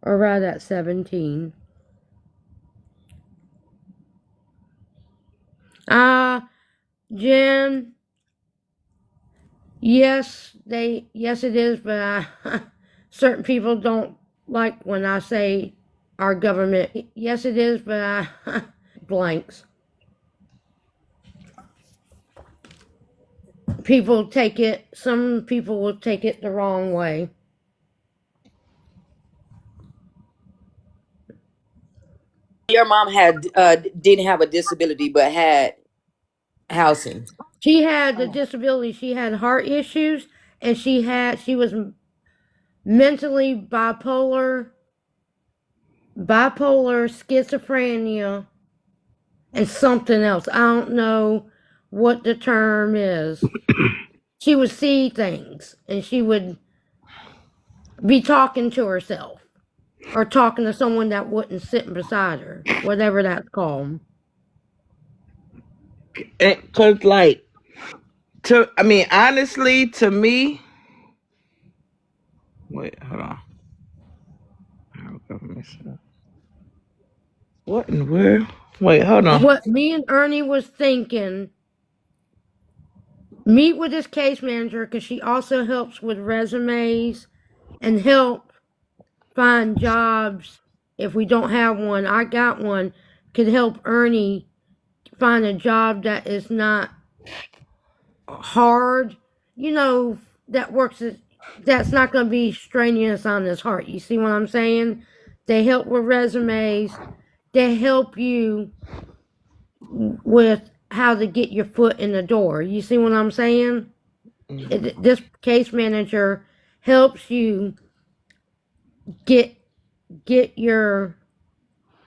or right at 17. Jen, yes, it is, but certain people don't like when I say our government. Yes, it is, but blanks. Some people will take it the wrong way. Your mom had didn't have a disability but had housing. She had the disability. She had heart issues, and she was mentally bipolar, schizophrenia, and something else. I don't know what the term is. She would see things, and she would be talking to herself or talking to someone that wouldn't sit beside her, whatever that's called. Cause honestly, to me, wait, hold on. What in the world? Wait, hold on. What me and Ernie was thinking, meet with this case manager, because she also helps with resumes and help find jobs if we don't have one. I got one, could help Ernie find a job that is not hard, that's not going to be strenuous on his heart. You see what I'm saying? They help with resumes. They help you with how to get your foot in the door. You see what I'm saying? This case manager helps you get your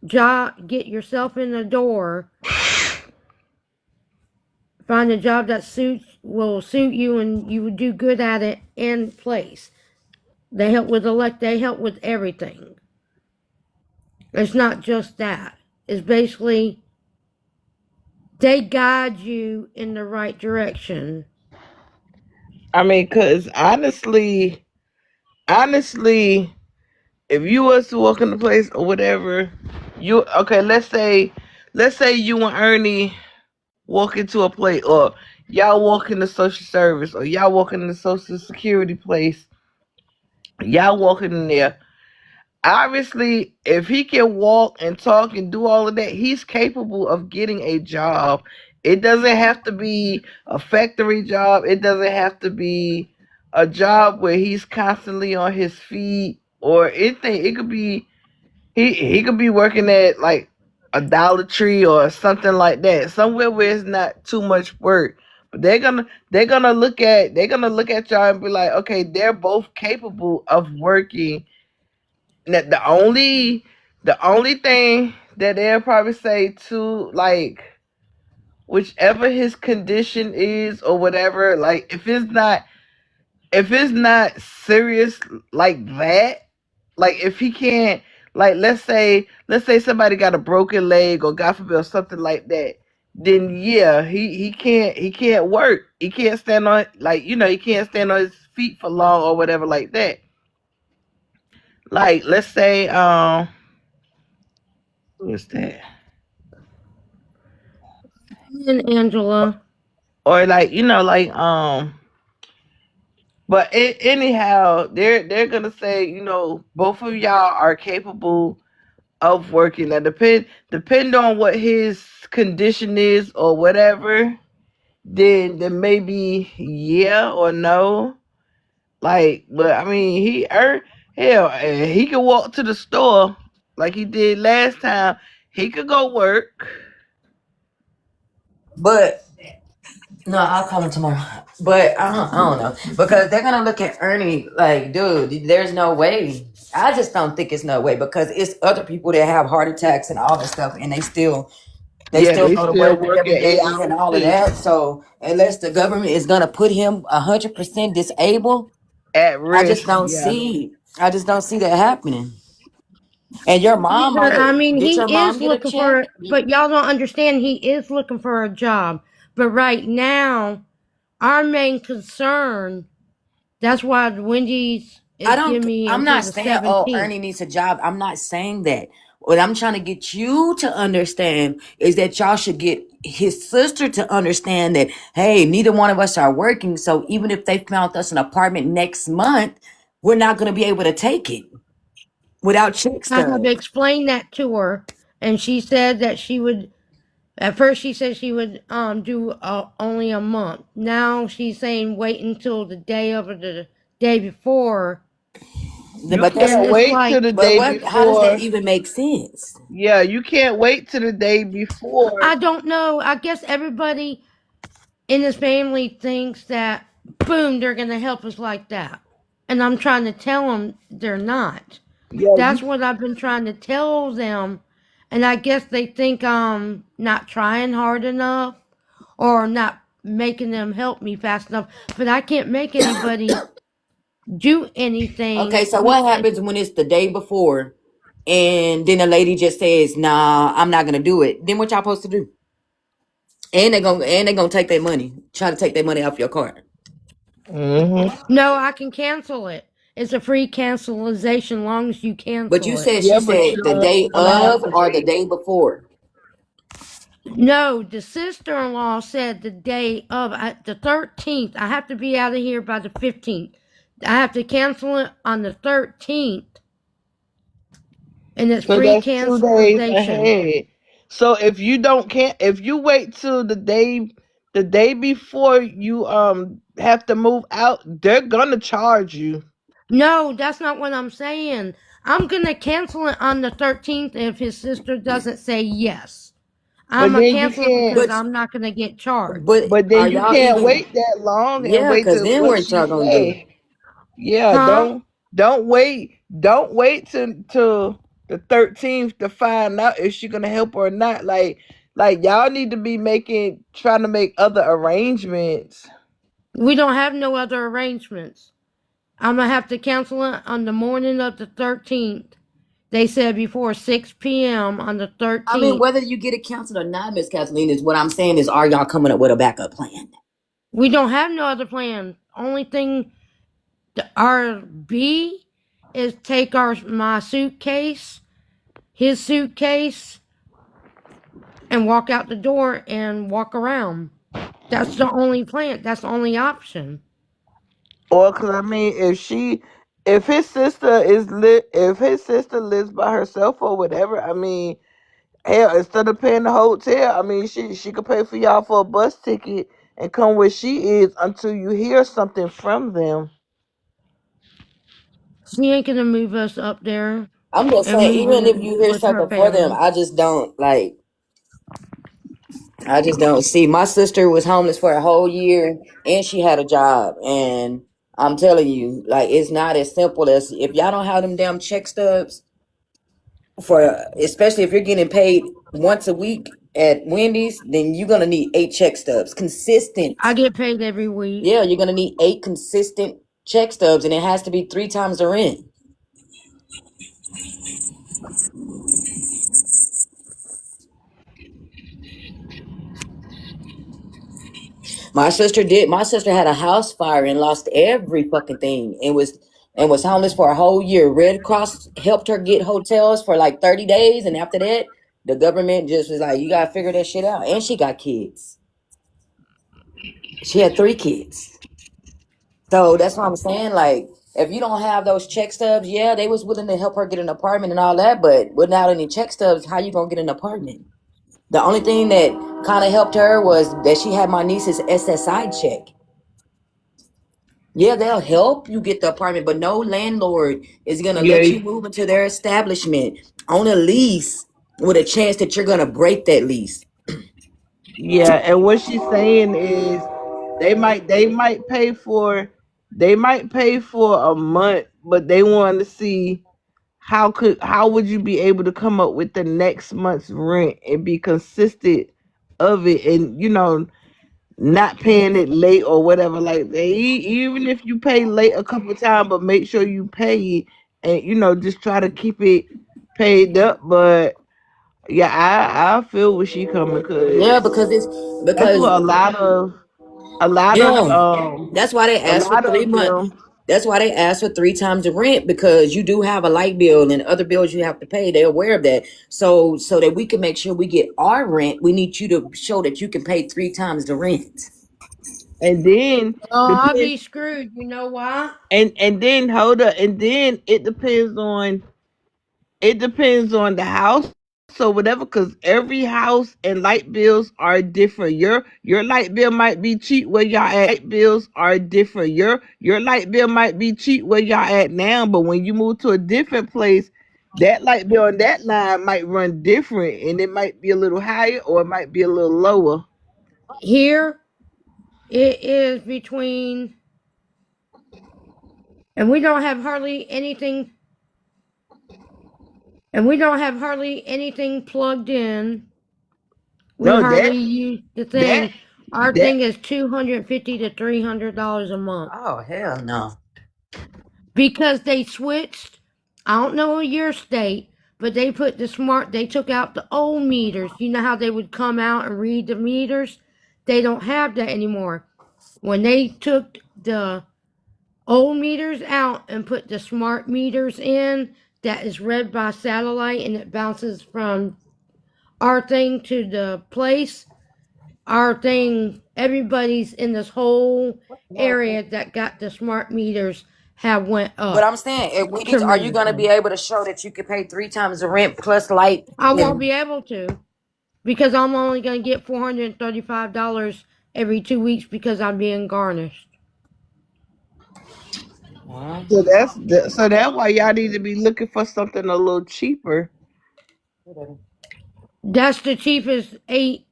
job, get yourself in the door, find a job that will suit you, and you would do good at it in place. They help with everything. It's not just that. It's basically they guide you in the right direction. Cause honestly, if you was to walk in the place or whatever, let's say you and Ernie walk into a place, or y'all walk in the social service, or y'all walk in the social security place, y'all walking in there. Obviously, if he can walk and talk and do all of that, he's capable of getting a job. It doesn't have to be a factory job. It doesn't have to be a job where he's constantly on his feet or anything. It could be he could be working at like a Dollar Tree or something like that, somewhere where it's not too much work. But they're gonna look at y'all and be like, okay, they're both capable of working. That the only thing that they'll probably say to, like, whichever his condition is or whatever, like if it's not serious like that, like if he can't, like let's say somebody got a broken leg or God forbid or something like that, then yeah, he can't work. He can't stand on, like, he can't stand on his feet for long or whatever like that. Like let's say what's that? And Angela. Or like, but anyhow, they're gonna say, both of y'all are capable of working. Now depend on what his condition is or whatever, then maybe yeah or no. Like, but hell, he could walk to the store like he did last time. He could go work. But No, I'll call him tomorrow. But I don't know. Because they're gonna look at Ernie like, dude, there's no way. I just don't think it's no way because it's other people that have heart attacks and all this stuff and they still Yeah, they go to still work working every day 8 hours and all of too. that. So unless the government is gonna put him 100% disabled, At risk. Yeah. I just don't see that happening. And your mom But might I have, mean, did he your mom is get a looking for. check? But y'all don't understand. He is looking for a job. But right now, our main concern. That's why Wendy's is giving me I'm until not the saying, oh, 17th. Ernie needs a job. I'm not saying that. What I'm trying to get you to understand is that y'all should get his sister to understand that, hey, neither one of us are working. So even if they found us an apartment next month, we're not going to be able to take it without check I have stub. explained that to her, and she said that she would. At first, she said she would do only a month. Now she's saying wait until the day of or the day before, You But that's, and can't it's wait till like the but day what, how does that before. even make sense? Yeah, you can't wait till the day before. I don't know. I guess everybody in this family thinks that boom, they're gonna help us like that, and I'm trying to tell them they're not. Yeah, you That's what I've been trying to tell them, and I guess they think I'm not trying hard enough or not making them help me fast enough. But I can't make anybody do anything. Okay, so what happens when it's the day before and then the lady just says, nah, I'm not going to do it? Then what y'all supposed to do? And they gonna take their money. Try to take their money off your card. No, I can cancel it. It's a free cancellation long as you But you cancel it. said Yeah, she but you said the don't day want to have of to or the wait. day before. No, the sister-in-law said the day of the 13th. I have to be out of here by the 15th. I have to cancel it on the 13th, and it's So free that's 2 days cancellation. ahead. So if you don't can't if you wait till the day before you have to move out, they're gonna charge you. No, that's not what I'm saying. I'm gonna cancel it on the 13th if his sister doesn't say yes. I'm But gonna then you cancel it can't because But I'm not gonna get charged. but but are then you y'all can't even? wait that long and Yeah, wait cause till then what what she y'all gonna do? say. Yeah, Huh? don't wait till the 13th to find out if she's gonna help or not. Like y'all need to be trying to make other arrangements. We don't have no other arrangements. I'm gonna have to cancel it on the morning of the 13th. They said before 6 p.m. on the I mean, 13th. whether you get it canceled or not, Miss Kathleen, is what I'm saying is, are y'all coming up with a backup plan? We don't have no other plan. Only thing our B is take my suitcase, his suitcase, and walk out the door and walk around. That's the only plan. That's the only option. Or cause I mean, if his sister if his sister lives by herself or whatever, I mean, hell, instead of paying the hotel, I mean, she could pay for y'all for a bus ticket and come where she is until you hear something from them. She ain't gonna move us up there I'm just and saying, move even if in you hear with her something for them, family. I just don't like. I just don't see. My sister was homeless for a whole year and she had a job. And I'm telling you, like, it's not as simple as if y'all don't have them damn check stubs for, especially if you're getting paid once a week at Wendy's, then you're going to need 8 check stubs. I Consistent. get paid every week. Yeah, you're going to need 8 consistent check stubs and it has to be 3 times the rent. My sister did. My sister had a house fire and lost every fucking thing and was homeless for a whole year. Red Cross helped her get hotels for like 30 days, and after that, the government just was like, "You gotta figure that shit out." And she got kids. She had 3 kids. So that's what I'm saying. Like, if you don't have those check stubs, yeah, they was willing to help her get an apartment and all that, but without any check stubs, how you gonna get an apartment? The only thing that kind of helped her was that she had my niece's SSI check. Yeah, they'll help you get the apartment, but no landlord is gonna let Yeah, you move into their establishment on a lease with a chance that you're gonna break that lease. yeah. And what she's saying is They might pay for a month, but they want to see how would you be able to come up with the next month's rent and be consistent of it, and not paying it late or whatever like that. Even if you pay late a couple of times, but make sure you pay it, and just try to keep it paid up. But yeah, I feel where she coming, Yeah, because because it's that's because what a lot of yeah, that's why they a asked for lot three of months. them. That's why they asked for three times the rent, because you do have a light bill and other bills you have to pay. They're aware of that. So that we can make sure we get our rent, we need you to show that you can pay three times the rent. And then Oh, I'll depends be screwed. You know why? and then hold up, and then it depends on the house. So whatever, because every house and light bills are different. Your light bill might be cheap where y'all at. Bills are different. Your light bill might be cheap where y'all at now, but when you move to a different place, that light bill on that line might run different, and it might be a little higher or it might be a little lower. Here it is between, and we don't have hardly anything, plugged in. We No, hardly use the that thing. Our that thing is $250 to $300 a month Oh hell no. because they switched. I don't know your state, but they put they took out the old meters. You know how they would come out and read the meters? They don't have that anymore. When they took the old meters out and put the smart meters in, that is read by satellite and it bounces from our thing to the place. Our thing, everybody's in this whole area that got the smart meters have went But I'm up saying, are you gonna be tremendously. able to show that you can pay three times the rent plus light? I won't And be able to because I'm only going to get $435 every 2 weeks because I'm being garnished. well, so that's why y'all need to be looking for something a little cheaper. whatever. That's the cheapest. Eight.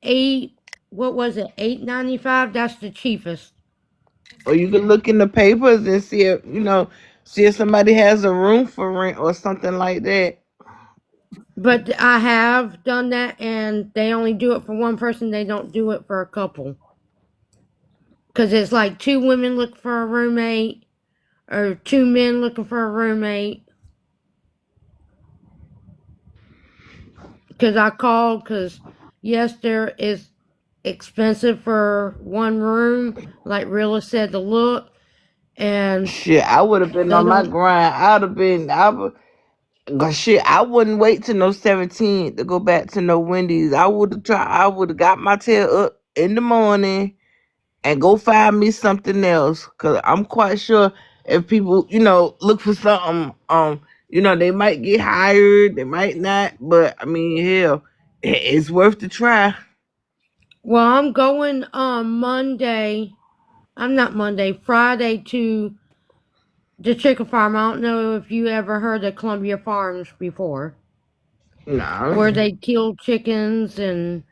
What was it? $8.95. That's the cheapest. Or you can look in the papers and see if somebody has a room for rent or something like that. But I have done that, and they only do it for one person. They don't do it for a couple. Because it's like two women looking for a roommate, or two men looking for a roommate. Because I called, because yes, there is expensive for one room, like Rilla said, to look, and Shit, I would have been they on my don't. grind. I wouldn't wait till no 17 to go back to no Wendy's. I would have got my tail up in the morning and go find me something else. Cause I'm quite sure if people, look for something, they might get hired, they might not, but I mean, hell, it's worth the try. Well, I'm going on Monday. I'm not Monday, Friday to the chicken farm. I don't know if you ever heard of Columbia Farms before, No. where they kill chickens and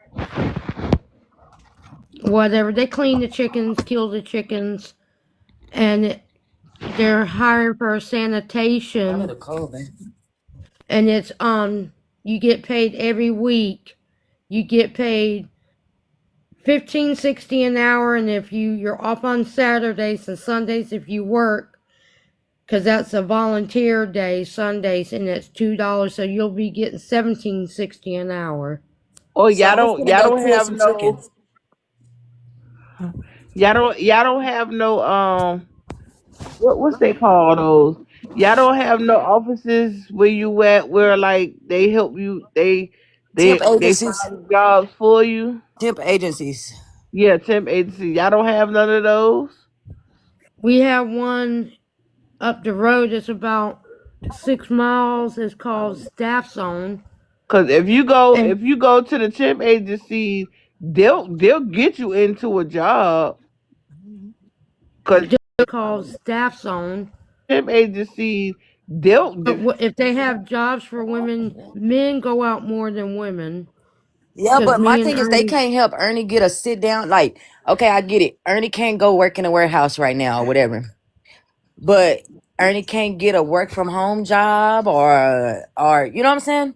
whatever. They clean the chickens, kill the chickens, and they're hiring for Probably sanitation. the cold, man. And it's you get paid every week. You get paid 15.60 an hour, and if you're off on Saturdays and Sundays if you work, because that's a volunteer day, Sundays, and it's $2, so you'll be getting 17.60 an hour. Oh, So y'all I'm don't gonna y'all go don't kill have some no chickens. y'all don't have no what's they call those? Y'all don't have no offices where you at where like they help you, Temp they agencies. find jobs for you. Temp agencies. Yeah, temp agency. Y'all don't have none of those. We have one up the road. It's about 6 miles. It's called Staff Zone, Cause if you go and if you go to the temp agency, they'll get you into a job. Cause called Staff Zone. temp agencies they'll But if they have jobs for women, men go out more than women. Yeah, Cause but my me and thing is they Ernie, can't help Ernie get a sit down. Like, okay, I get it. Ernie can't go work in a warehouse right now or whatever. But Ernie can't get a work from home job or you know what I'm saying?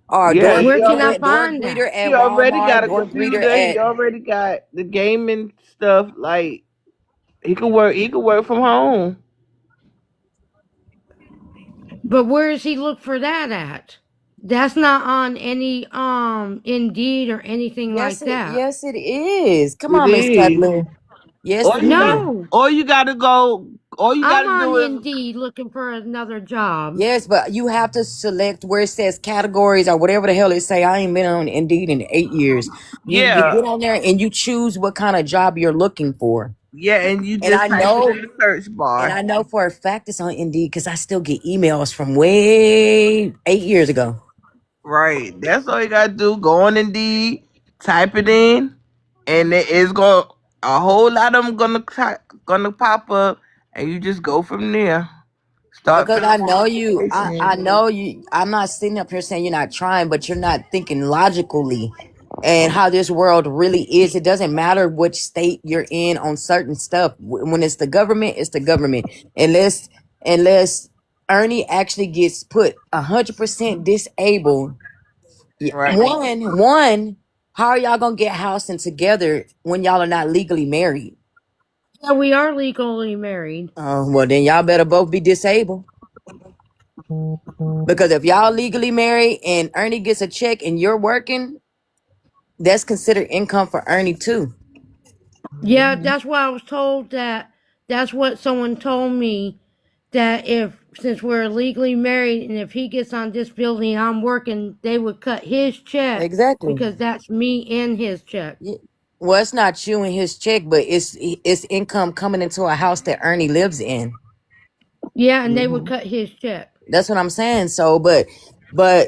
Or Yeah, door where can I door find that? greeter he at already got Walmart, a door greeter computer. He at already got the gaming stuff. Like he could work. He could work from home. But where does he look for that at? That's not on any Indeed or anything like that. yes it is. Come It on, Miss is. Cutler. Yes All it you got. is. No, All you got to go. All you got I'm to on do is. Indeed looking for another job. Yes, but you have to select where it says categories or whatever the hell it say. I ain't been on Indeed in 8 years. You Yeah, get on there and you choose what kind of job you're looking for. yeah, and you And just I type it know in the search and bar. I know for a fact it's on Indeed because I still get emails from way 8 years ago. Right. That's all you got to do. Go on Indeed, type it in, and it is going. A whole lot of them gonna pop up, and you just go from there. Start Because filling I out know the you, I application. know you. I'm not sitting up here saying you're not trying, but you're not thinking logically and how this world really is. It doesn't matter which state you're in on certain stuff. When it's the government. Unless Ernie actually gets put 100% disabled. Right. One, how are y'all gonna get housing together when y'all are not legally married? Yeah, we are legally married. Oh, well, then y'all better both be disabled. Because if y'all legally married and Ernie gets a check and you're working, that's considered income for Ernie too. Yeah, Mhm. that's why I was told that. That's what someone told me, that if, since we're legally married and if he gets on disability and I'm working, they would cut his check Exactly. because that's me in his check. Yeah. Well, it's not you and his check, but it's income coming into a house that Ernie lives in. Yeah, and they would Mhm. cut his check. That's what I'm saying. So, but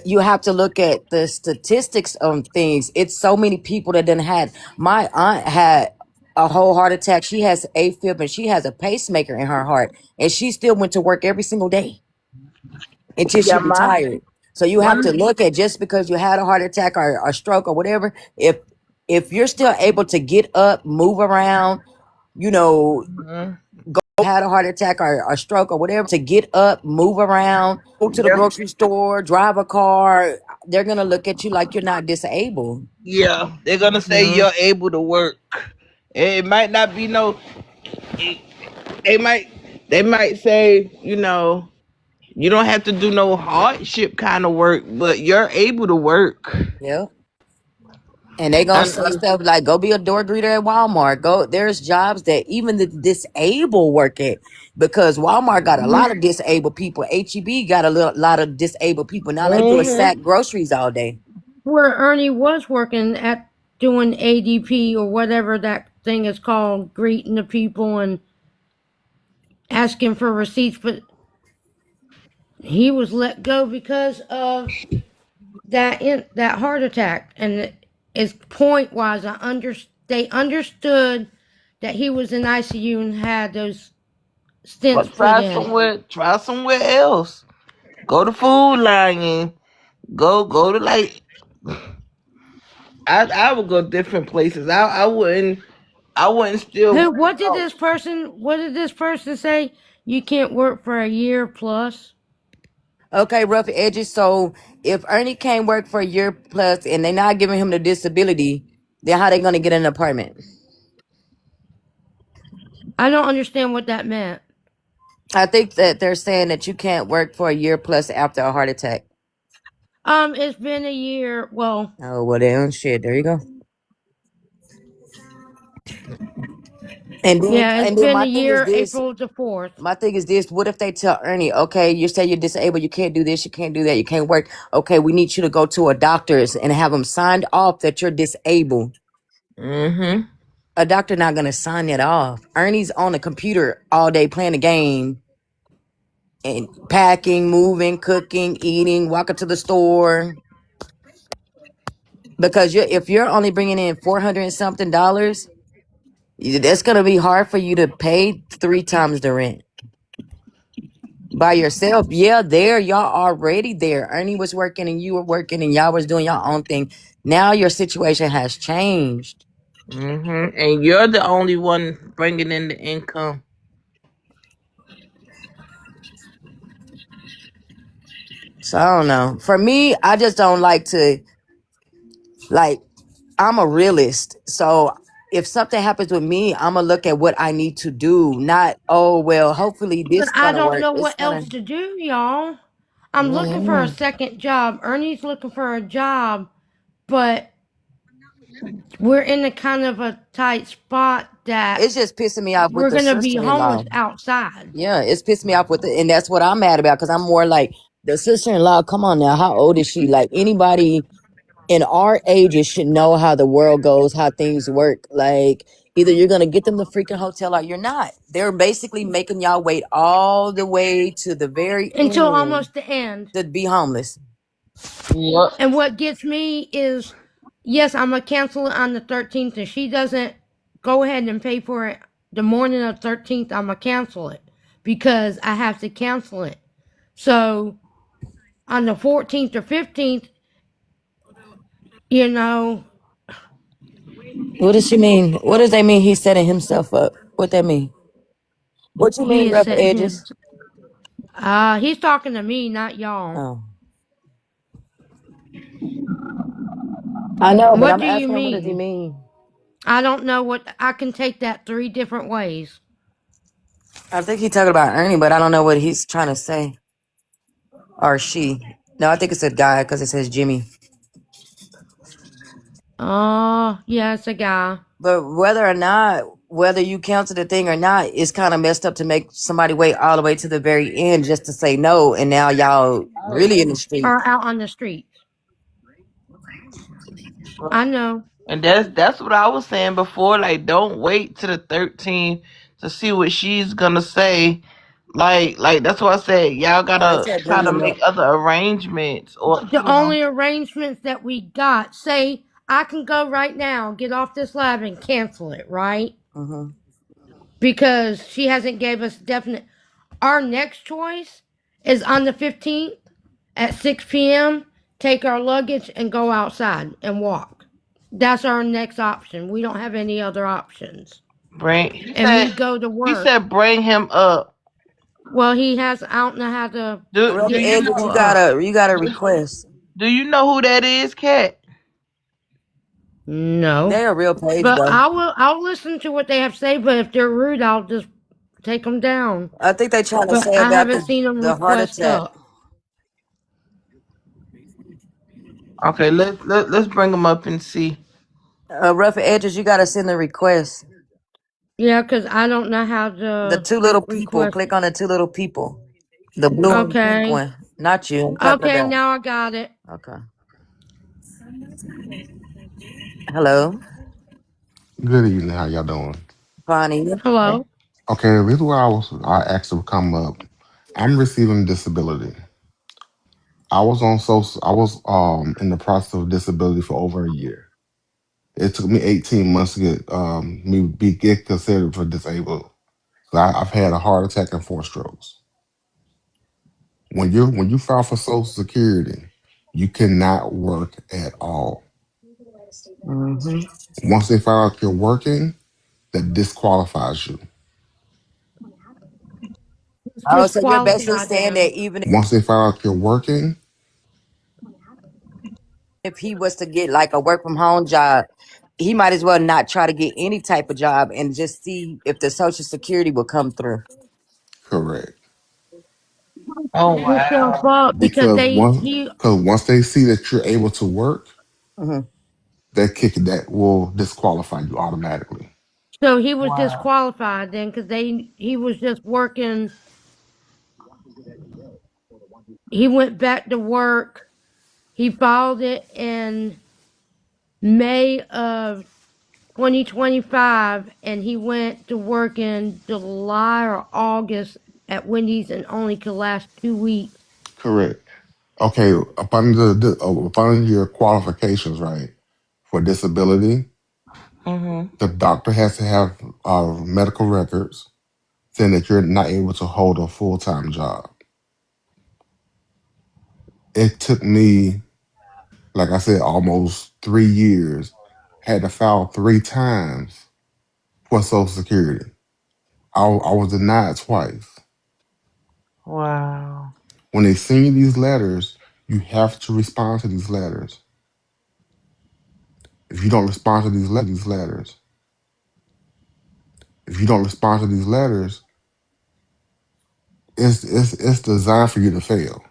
you have to look at the statistics of things. It's so many people that didn't had. My aunt had a whole heart attack. She has AFib and she has a pacemaker in her heart, and she still went to work every single day until she Yeah, my retired. So you have to one. look at just because you had a heart attack or a stroke or whatever. If you're still able to get up, move around, you know, Mhm. had a heart attack or a stroke or whatever, to get up, move around, go to the Yeah, grocery store, drive a car, they're gonna look at you like you're not disabled. yeah. They're gonna say you're able to work. It might not be no. It, they might. They might say, you don't have to do no hardship kind of work, but you're able to work. Yeah. And they gonna And say stuff like, "Go be a door greeter at Walmart." Go. There's jobs that even the disabled work at because Walmart got a lot of disabled people. HEB got a lot of disabled people. Now they do a hmm sack groceries all day. Where Ernie was working at doing ADP or whatever that thing is called, greeting the people and asking for receipts, but he was let go because of that heart attack. And his point was, they understood that he was in ICU and had those but stents put try in. somewhere. Try somewhere else. Go to Food Lion. Go to like. I would go different places. I wouldn't. I wouldn't still Who? work What did out. this person? What did this person say? You can't work for a year plus. Okay, rough edges. So if Ernie can't work for a year plus and they're not giving him the disability, then how they gonna get an apartment? I don't understand what that meant. I think that they're saying that you can't work for a year plus after a heart attack. It's been a year. Well, Oh well, then shit. There you go. And then yeah, it's and then been my a thing is year. this. April the 4th. My thing is this. What if they tell Ernie, okay, you say you're disabled, you can't do this, you can't do that, you can't work. Okay, we need you to go to a doctor's and have them signed off that you're disabled. Mm-hmm. A doctor not gonna sign it off. Ernie's on the computer all day playing a game and packing, moving, cooking, eating, walking to the store. Because if you're only bringing in $400 and something dollars, that's gonna be hard for you to pay 3 times the rent. by yourself. Yeah, there y'all already there. Ernie was working and you were working and y'all was doing your own thing. Now your situation has changed. And you're the only one bringing in the income. So I don't know. For me, I just don't like to like. I'm a realist, so if something happens with me, I'm gonna look at what I need to do. Not oh well, hopefully But this I gonna don't work. know It's what gonna. else to do, y'all. I'm looking for a Mm. second job. Ernie's looking for a job, but we're in a kind of a tight spot that It's just pissing me off with we're the gonna be sister-in-law. homeless outside. Yeah, it's pissed me off with it, and that's what I'm mad about because I'm more like the sister-in-law. Come on now, how old is she? Like anybody in our ages should know how the world goes, how things work. Like either you're gonna get them the freaking hotel or you're not. They're basically making y'all wait all the way to the very Until end almost the end. to be homeless. Yep. And what gets me is, yes, I'm gonna cancel it on the 13th. If she doesn't go ahead and pay for it the morning of 13th, I'm gonna cancel it because I have to cancel it. So on the 14th or 15th, you know, What does she mean? What does that mean? He's setting himself up. What that mean? What you he mean, is rough setting him. edges? He's talking to me, not y'all. Oh, I know, but What I'm do you asking him. What does he mean? mean? I don't know what I can take that 3 different ways. I think he's talking about Ernie, but I don't know what he's trying to say. Or she. No, I think it's a guy because it says Jimmy. Oh, yeah, it's a guy. But whether you cancel the thing or not, it's kind of messed up to make somebody wait all the way to the very end just to say no, and now y'all really in the street. Or out on the streets. I know. And that's what I was saying before. Like, don't wait to the 13th to see what she's gonna say. Like that's what I said. Y'all Oh, they gotta said try bring to him make up. other arrangements, or The only arrangements that we got, say I can go right now, get off this lab and cancel it, right? Mm-hmm. Because she hasn't gave us definite. Our next choice is on the 15th at 6 p.m. Take our luggage and go outside and walk. That's our next option. We don't have any other options. bring. And me go to He work. said bring him up. Well, he has. I don't know how to Do Rough do get you edges, people know up. you gotta request. do you know who that is, Kat? No, They're a real page but though. I'll listen to what they have to say. But if they're rude, I'll just take them down. I think they trying to But say I about haven't seen them the heart request attack. up. Okay, let's bring him up and see. Rough edges, you gotta send a request. Yeah, because I don't know how The to two little people. request. Click on the two little people. The blue and pink Okay. one. Not you. I'm talking Okay, about. now I got it. Okay. Hello, Good evening. How y'all doing? Bonnie. Hello. Okay, the reason why I asked to come up. I'm receiving disability. I was in the process of disability for over a year. It took me 18 months to get considered for disabled. So I've had a heart attack and 4 strokes. When you file for Social Security, you cannot work at all. Mm-hmm. Once they find out you're working, that disqualifies you. Oh, so you're basically Disqualified saying him. that even Once they find out you're working, if he was to get like a work from home job, he might as well not try to get any type of job and just see if the Social Security will come through. correct. Oh Yourself wow. up because Because they once he because once they see that you're able to work, Hmm. that will disqualify you automatically. so he was Wow. disqualified then because he was just working. He went back to work. He filed it in May of 2025, and he went to work in July or August at Wendy's and only could last 2 weeks. Correct. Okay, upon your qualifications, right, for disability, Mhm. the doctor has to have medical records saying that you're not able to hold a full time job. It took me, like I said, almost 3 years. Had to file 3 times for Social Security. I was denied twice. Wow. When they send you these letters, you have to respond to these letters. If you don't respond to these letters, if you don't respond to these letters, it's designed for you to fail.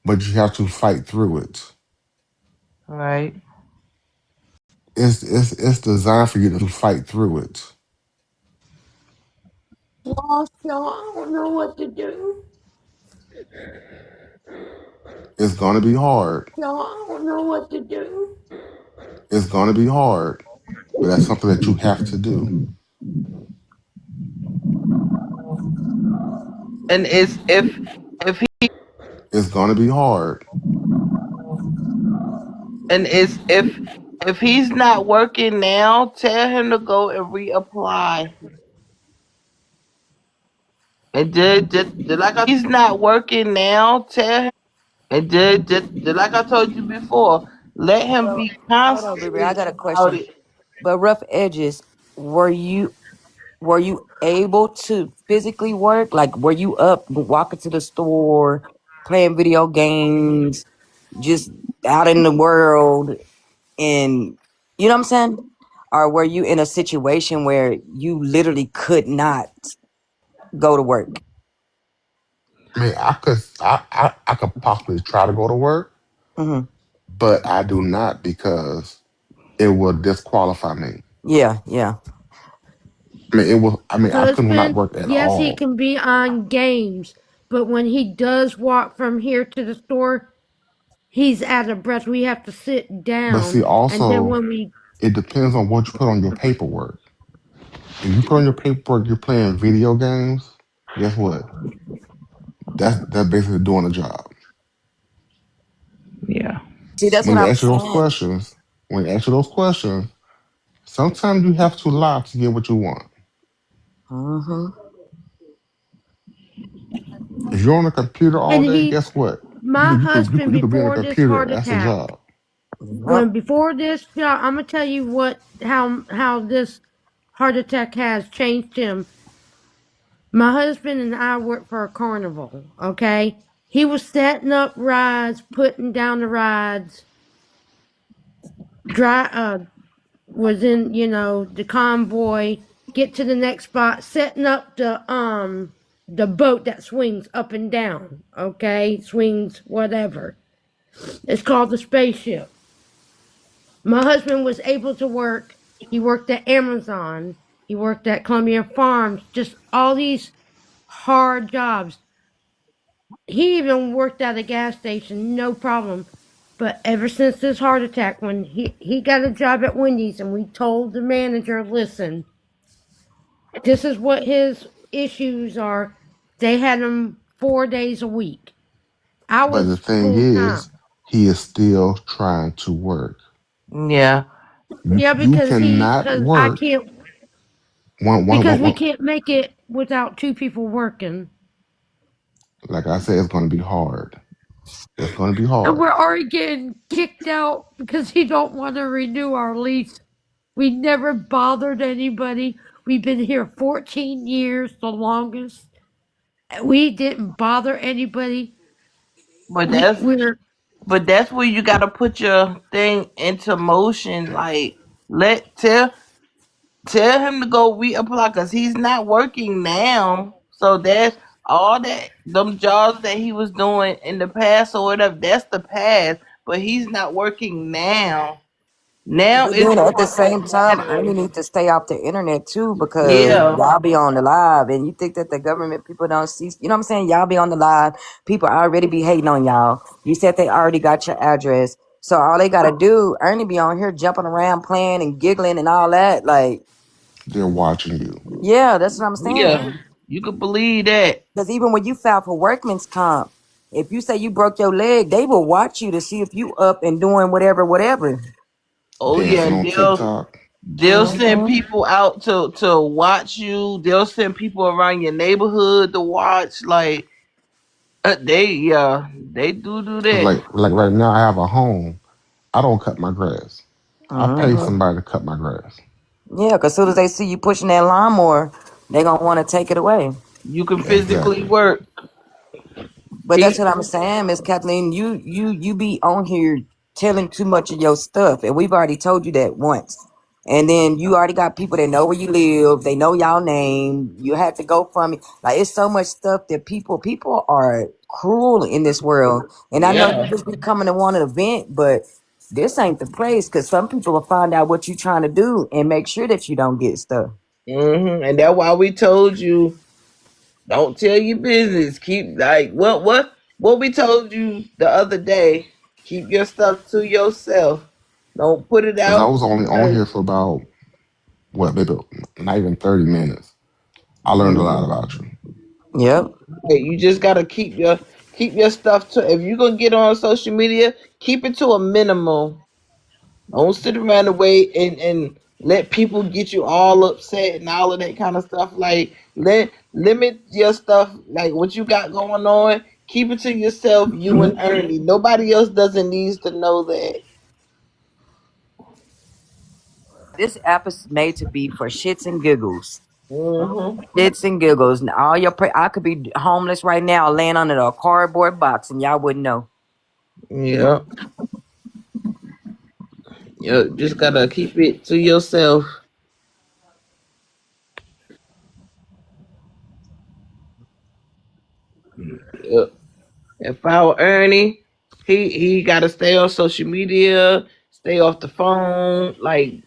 But you have to fight through it. Right. It's designed for you to fight through it. Lost, y'all. I don't know what to do. It's gonna be hard. Y'all, I don't know what to do. It's gonna be hard, but that's something that you have to do. And it's if he It's gonna be hard. and it's if he's not working now, tell him to go and reapply. And just like he's not working now, tell him. And just like I told you before, let him Well, be hold on, baby. I constantly got a about question. it. But rough edges, were you able to physically work? Like, were you up walking to the store, playing video games, just out in the world, and you know what I'm saying? Or were you in a situation where you literally could not go to work? I mean, I could possibly try to go to work, Hmm. but I do not because it will disqualify me. Yeah, yeah. I mean, it will. I mean, I could not Husband, work at yes, he all. can be on games, but when he does walk from here to the store, he's out of breath. We have to sit But see, down, and then also, when we it depends on what you put on your paperwork. If you put on your paperwork you're playing video games, guess what? That's basically doing a job. Yeah. See, that's When what they I'm ask you those saying. questions, when they ask you those questions, sometimes you have to lie to get what you want. Hmm. If you're on a computer all and day, he, guess what? my husband, You could be on a before this computer. heart That's a attack, job. Yep. when before this, yeah, I'm gonna tell you what how this heart attack has changed him. My husband and I worked for a carnival. Okay, he was setting up rides, putting down the rides, dry was in, the convoy, get to the next spot, setting up the boat that swings up and down, okay? Swings whatever. It's called the spaceship. My husband was able to work. He worked at Amazon. He worked at Columbia Farms, just all these hard jobs. He even worked at a gas station, no problem. But ever since this heart attack, when he got a job at Wendy's and we told the manager, listen, this is what his issues are. They had him 4 days a week. I But the was thing full is, time. he is still trying to work. Yeah. Yeah, You cannot because I work can't, one, because we one. can't make it without two people working. Like I said, it's going to be hard. It's going to be And hard. we're already getting kicked out because he don't want to renew our lease. We never bothered anybody. We've been here 14 years, the longest. We didn't bother anybody. But We that's we're but that's where you gotta put your thing into motion. Like let tell him to go reapply because he's not working now. So that's all that them jobs that he was doing in the past or whatever. That's the past. But he's not working now. Now But it's then at the going to same time, Ernie matter. need to stay off the internet too because Yeah. y'all be on the live and you think that the government people don't see. You know what I'm saying? Y'all be on the live. People already be hating on y'all. You said they already got your address. So all they got to do, Ernie be on here jumping around, playing and giggling and all that. Like, They're watching you. yeah, that's what I'm Yeah. saying. You could believe that. Because even when you file for workman's comp, if you say you broke your leg, they will watch you to see if you up and doing whatever, whatever. Oh yeah, Dancing and on TikTok. they'll send Hmm. people out to watch you. They'll send people around your neighborhood to watch. Like They do Cause that. like right now I have a home. I don't cut my grass. I pay Hmm. somebody to cut my grass. Yeah, because as soon as they see you pushing that lawnmower, they gonna want to take it away. You can physically Exactly. work. But that's He, what I'm saying, Miss Kathleen. You be on here telling too much of your stuff, and we've already told you that once. And then you already got people that know where you live. They know y'all name. You had to go from it. Like it's so much stuff that people are cruel in this world. And I know you yeah. just be coming to want an event, but this ain't the place because some people will find out what you trying to do and make sure that you don't get stuff. And that's why we told you don't tell your business. Keep like what we told you the other day. Keep your stuff to yourself. Don't put it Cause I out was only on because here for about what, maybe not even 30 minutes. I learned a lot mhm, about you. Yep. you just gotta keep your stuff to. If you're gonna get on social media, keep it to a minimum. Don't sit around and wait and let people get you all upset and all of that kind of stuff. Like limit your stuff, like what you got going on. Keep it to yourself, you and Ernie. Nobody else doesn't needs to know that. This app is made to be for shits and giggles. Hmm. Shits and giggles. And all your I could be homeless right now, laying under a cardboard box, and y'all wouldn't know. Yeah, yeah. Just gotta keep it to yourself. Yeah. If I were Ernie, he gotta stay on social media, stay off the phone, like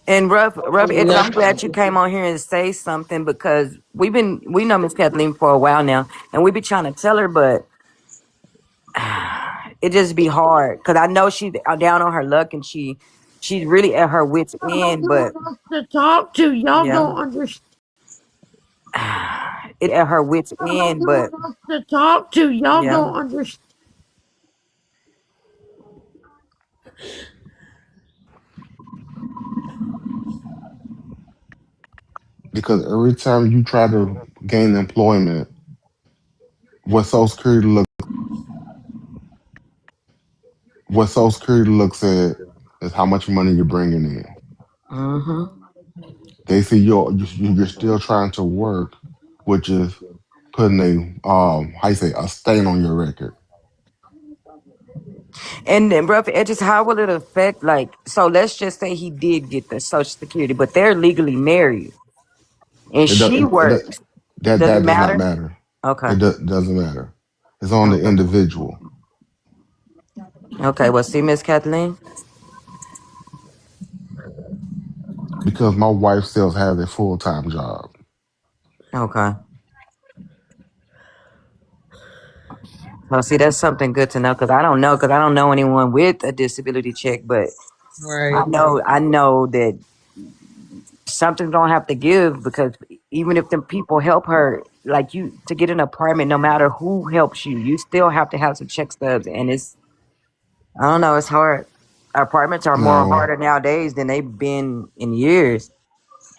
And rough all of edges. I'm that. glad you came on here and say something because we know Miss Kathleen for a while now, and we be trying to tell her, but it just be hard because I know she's down on her luck and she's really at her wits end, but To talk to y'all yeah, don't understand. it at her wits end, but To talk to y'all yeah. don't understand. Because every time you try to gain employment, what Social Security look what Social Security looks at is how much money you're bringing in. Hmm. They see you're still trying to work, which is putting a how you say a stain on your record. And then rough edges, how will it affect like so let's just say he did get the social security, but they're legally married and It, do, she it works. Does it that does not matter? matter. Okay. Doesn't matter. It's on the Okay. individual. Okay. Well see, Miss Kathleen. Because my wife still has a full time job. Okay. Well see, that's something good to know because I don't know anyone with a disability check, but Right. I know that something's gonna have to give because even if the people help her, like you to get an apartment, no matter who helps you, you still have to have some check stubs and it's I don't know. It's hard. Apartments are more Now, harder nowadays than they've been in years.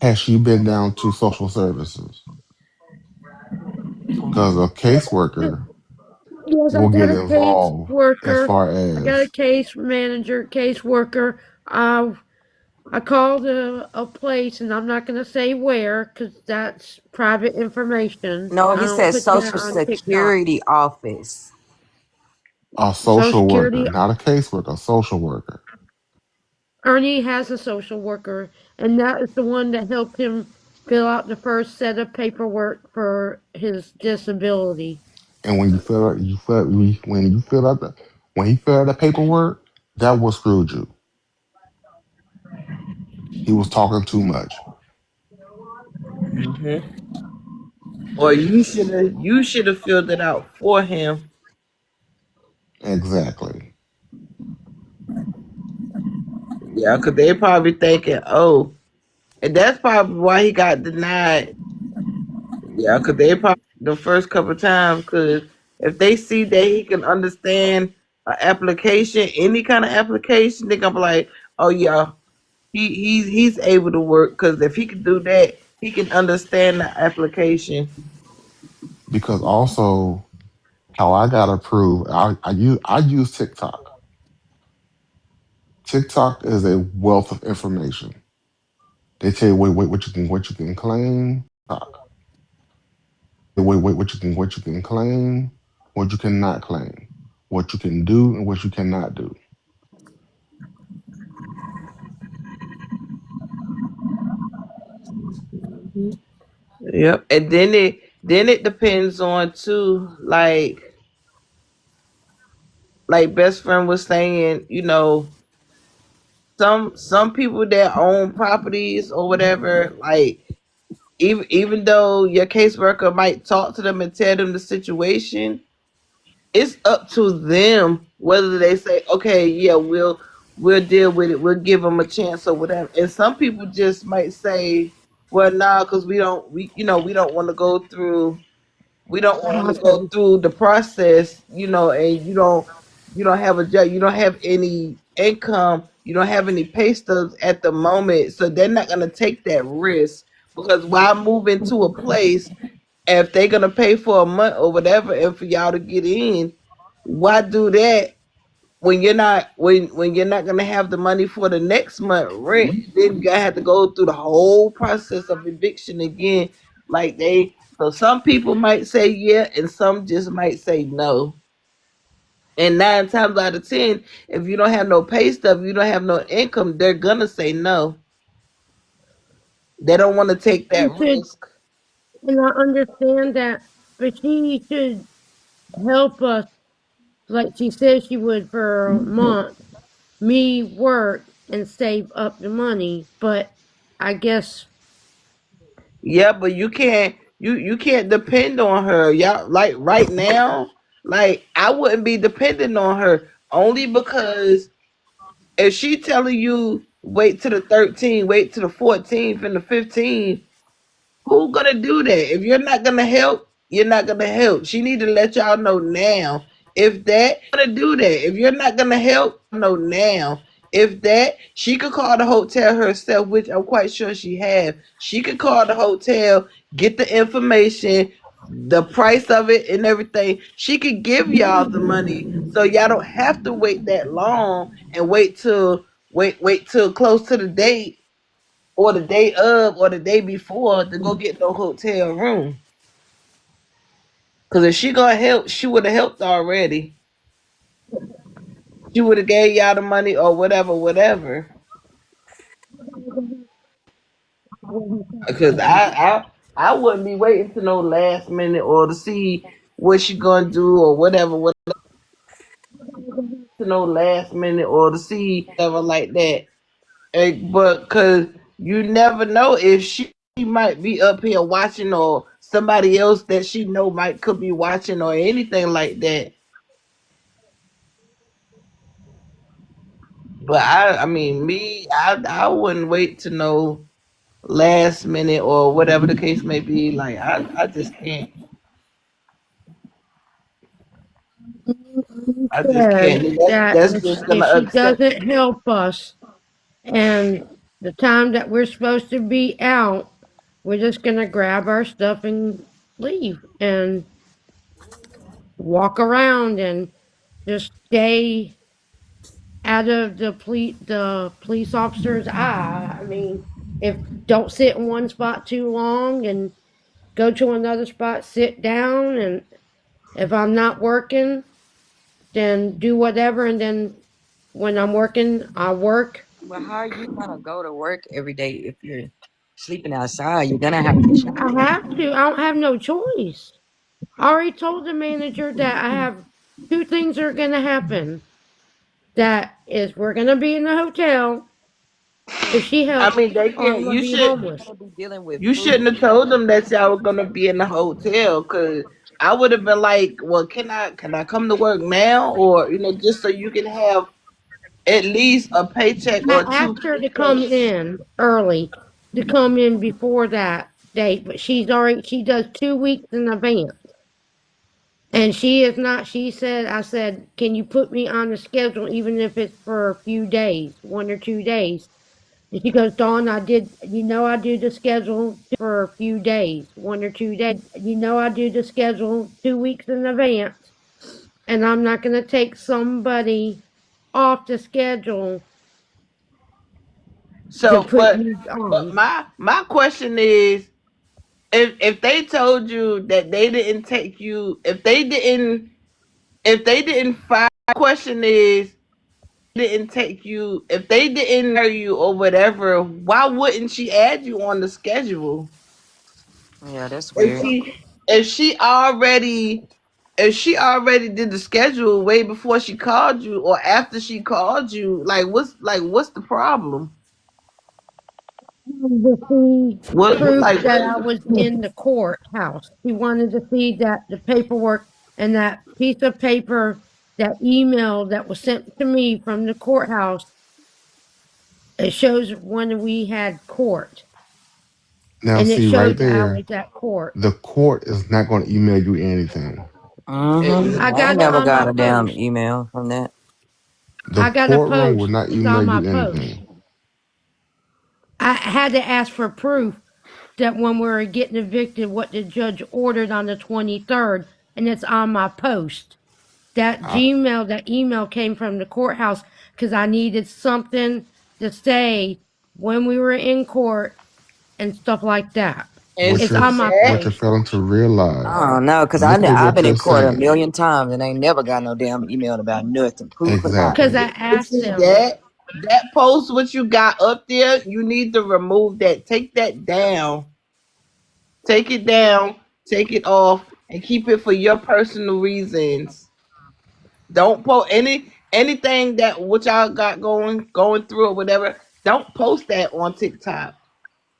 has she been down to social services? Because a caseworker Yes, I will got get a case involved as worker. far I got a as case manager, case worker. I called a place, and I'm not going to say where because that's private information. No, I he don't says put that Social on TikTok. Security office. a Social social worker, Security. not a caseworker, a social worker. Ernie has a social worker, and that is the one that helped him fill out the first set of paperwork for his disability. And when when you fill out the when he filled out the paperwork, that was screwed you. He was talking too much. Hmm. Or you should have filled it out for him. Exactly. Yeah, because they probably thinking, oh, and that's probably why he got denied. Yeah, because they probably the first couple of times. Because if they see that he can understand an application, any kind of application, they gonna be like, oh yeah, he's able to work. Because if he can do that, he can understand the application. Because also How I got approved, I use TikTok. TikTok is a wealth of information. They tell you what you can claim. What you can claim, what you cannot claim, what you can do and what you cannot do. Yep. And then it depends on too, like best friend was saying, some people that own properties or whatever, like even though your caseworker might talk to them and tell them the situation, it's up to them whether they say, okay, yeah, we'll deal with it, we'll give them a chance or whatever. And some people just might say, well, nah, because we don't want to go through the process, and you don't have a job, you don't have any income, you don't have any pay stubs at the moment, so they're not gonna take that risk. Because why move into a place if they're gonna pay for a month or whatever, and for y'all to get in? Why do that when you're not gonna have the money for the next month rent? Then you gotta have to go through the whole process of eviction again. So some people might say yeah, and some just might say no. And 9 times out of 10, if you don't have no pay stuff, you don't have no income, they're gonna say no. They don't want to take that You should, risk. and I understand that, but she should help us like she said she would for a month. Me work and save up the money, but I guess Yeah, but you can't depend on her. Y'all, like right now, like I wouldn't be dependent on her, only because if she telling you wait to the 13th, wait to the 14th and the 15th, who gonna do that? If you're not gonna help, you're not gonna help. She need to let y'all know now. If that gonna do that, if you're not gonna help, know now. If that, she could call the hotel herself, which I'm quite sure she have. She could call the hotel, get the information, the price of it and everything. She could give y'all the money, so y'all don't have to wait that long and wait till close to the date or the day of or the day before to go get no hotel room. Cause if she gonna help, she would have helped already. She would have gave y'all the money or whatever. Cause I wouldn't be waiting to no last minute or to see what she gonna do or whatever to no last minute or to see whatever like that. But cause you never know if she might be up here watching, or somebody else that she know might could be watching or anything like that. But I mean, I wouldn't wait to know last minute or whatever the case may be. Like I just can't. I just can't. said that That's just gonna if she upset. doesn't help us and the time that we're supposed to be out, we're just gonna grab our stuff and leave and walk around and just stay out of the police officer's eye. I mean, if don't sit in one spot too long and go to another spot, sit down, and if I'm not working, then do whatever, and then when I'm working, I work. But how are you gonna go to work every day if you're sleeping outside? You're gonna have to I shower. have to. I don't have no choice. I already told the manager that I have two things are gonna happen. That is, we're gonna be in the hotel if she I helps, mean, they or I'm can't. gonna You be should. You're homeless. gonna be dealing with You food. shouldn't have told them that y'all were gonna be in the hotel. Cause I would have been like, well, can I come to work now, or just so you can have at least a paycheck I or two asked her to come paychecks. in early, to come in before that date, but she does 2 weeks in advance. And she is not, she said, I said, can you put me on the schedule even if it's for a few days, 1 or 2 days? And she goes, Dawn, I do the schedule for a few days, 1 or 2 days. I do the schedule 2 weeks in advance. and I'm not going to take somebody off the schedule to So, put you but on. my question is, if they told you that they didn't take you, if they didn't fire, question is, didn't take you, if they didn't hire you or whatever, why wouldn't she add you on the schedule? Yeah, that's If weird. she already did the schedule way before she called you or after she called you, what's the problem? To see What proof like that what is I was the in the courthouse. He wanted to see that the paperwork and that piece of paper, that email that was sent to me from the courthouse. It shows when we had court, Now, and it see right showed that I there, was at court. the court is not going to email you anything. Mm-hmm. I I ain't got it never on my got a damn post. email from that. The I got a courtroom will post. not It's email on my you post. anything. I had to ask for proof that when we were getting evicted, what the judge ordered on the 23rd, and it's on my post. That I, Gmail, that email came from the courthouse because I needed something to say when we were in court and stuff like that. and what It's you're on my see what you're post. failing to realize. I don't know, cause Look at I've what been you're in court a saying. million times and ain't never got no damn email about nothing, proof or not. Because Exactly. I and asked see him. that post what you got up there, you need to remove that. Take that down. Take it down, take it off, and keep it for your personal reasons. Don't post anything that what y'all got going through or whatever. Don't post that on TikTok.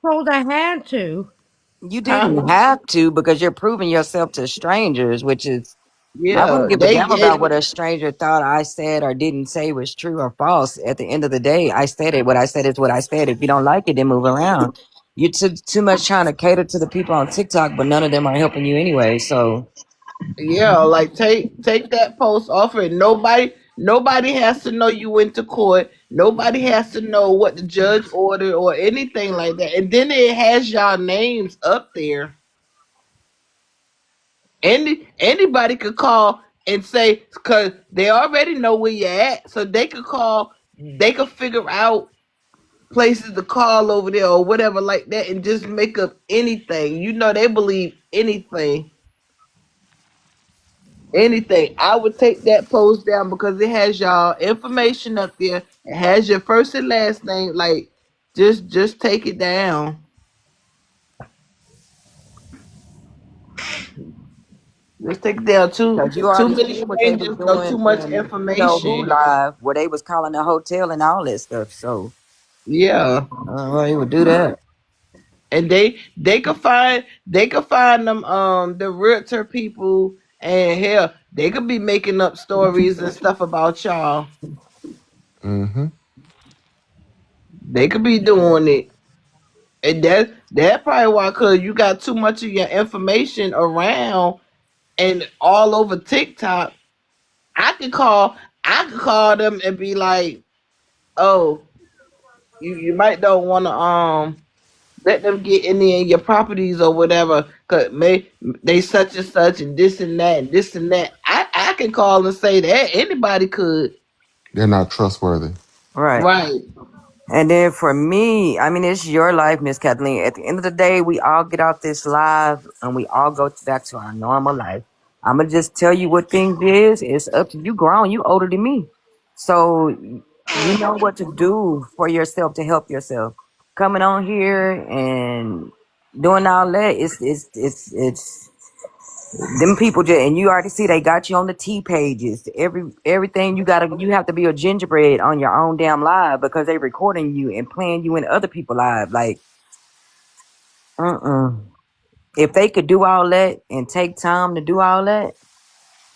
Told I had to. You Huh? didn't have to because you're proving yourself to strangers, which is I Yeah. wouldn't give a damn about what a stranger thought I said or didn't say was true or false. At the end of the day, I said it. What I said is what I said. If you don't like it, then move around. You're too much trying to cater to the people on TikTok, but none of them are helping you anyway. So Yeah, like take that post off it. Nobody has to know you went to court. Nobody has to know what the judge ordered or anything like that. And then it has y'all names up there. Anybody could call and say because they already know where you're at, so they could call. They could figure out places to call over there or whatever like that, and just make up anything. You know, they believe anything. Anything. I would take that post down because it has y'all information up there. It has your first and last name. Like, just take it down. Just take it down. because you Too already many seen what they was strangers know doing too much in you know who information. live, where they was calling the hotel and all that stuff. So Yeah. they would do that. And they could find them the realtor people, and hell they could be making up stories and stuff about y'all. Mm-hmm. They could be doing it. And that probably why, cause you got too much of your information around and all over TikTok. I could call I could call them and be like, oh, you might don't wanna let them get any of your properties or whatever, cause they such and this and that and this and that. I can call and say that anybody could. They're not trustworthy. Right. Right. And then for me, I mean, it's your life, Miss Kathleen. At the end of the day, we all get out this live and we all go back to our normal life. I'm going to just tell you what things is. It's up to you, grown. You older than me. So you know what to do for yourself to help yourself. Coming on here and doing all that, it's them people just, and you already see they got you on the T pages. Everything you have to be a gingerbread on your own damn live because they recording you and playing you in other people live. Like, uh-uh. If they could do all that and take time to do all that,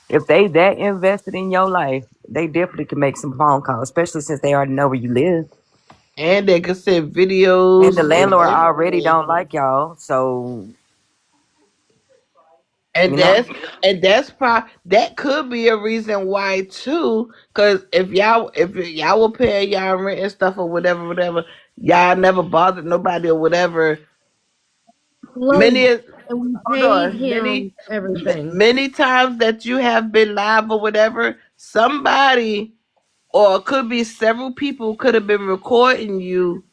if they that invested in your life, they definitely could make some phone calls, especially since they already know where you live. And they can send And the videos and landlord already everything. don't like y'all, so And you know. that could be a reason why too. Cause if y'all were paying y'all rent and stuff or whatever, y'all never bothered nobody or whatever. late, Many, and we hold paid on, him everything. many times that you have been live or whatever, somebody or it could be several people could have been recording you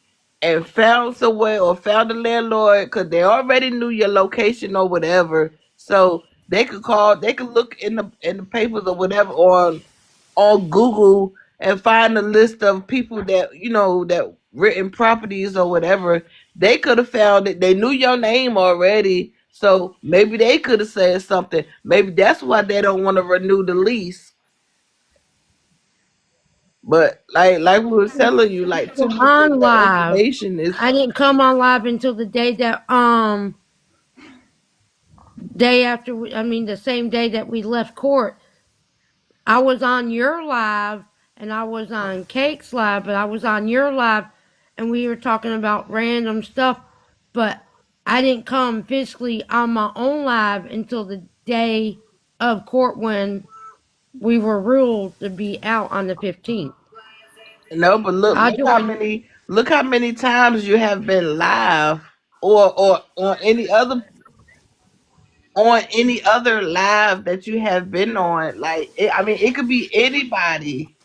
and found some way or found the landlord because they already knew your location or whatever. So they could call, they could look in the papers or whatever or on Google and find a list of people that that written properties or whatever. They could have found it. They knew your name already. So maybe they could have said something. Maybe that's why they don't want to renew the lease. But like we were telling you, like too much of On the live. information is I didn't come on live until the day that day after the same day that we left court. I was on your live and I was on Cake's live, but I was on your live and we were talking about random stuff, but I didn't come physically on my own live until the day of court when we were ruled to be out on the 15th. no. But look, I joined. look how many times you have been live or on any other live that you have been on. Like I mean, it could be anybody.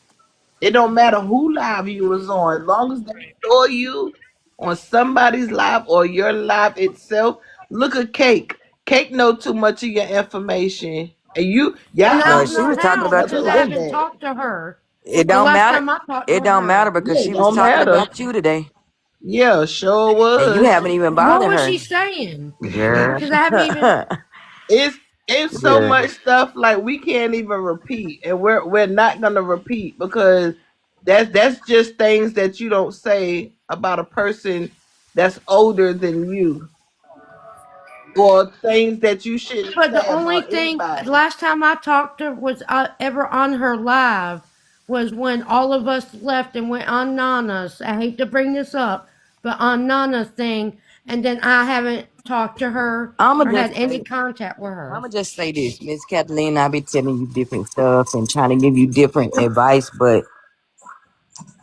It don't matter who live you was on, as long as they saw you on somebody's live or your live itself. Look at Cake. Cake know too much of your information, and And y'all I No, don't don't she know know was talking now each about other you because I like today. haven't that. talked to her. It The don't last matter. time I talked to It don't matter her. because Yeah, she it was don't talking matter. about you today, Yeah, sure and you was. haven't even What bothered was her, she saying? girl. Because I haven't even. It's it's so Yeah. much stuff like we can't even repeat, and we're not gonna repeat because that's just things that you don't say about a person that's older than you, or things that you shouldn't But the say only about thing, anybody. last time I talked to her was ever on her live was when all of us left and went on Nana's. I hate to bring this up, but on Nana's thing, and then I haven't talked to her I'ma or had just any say, contact with her. I'ma just say this, Miss Kathleen. I be telling you different stuff and trying to give you different advice, but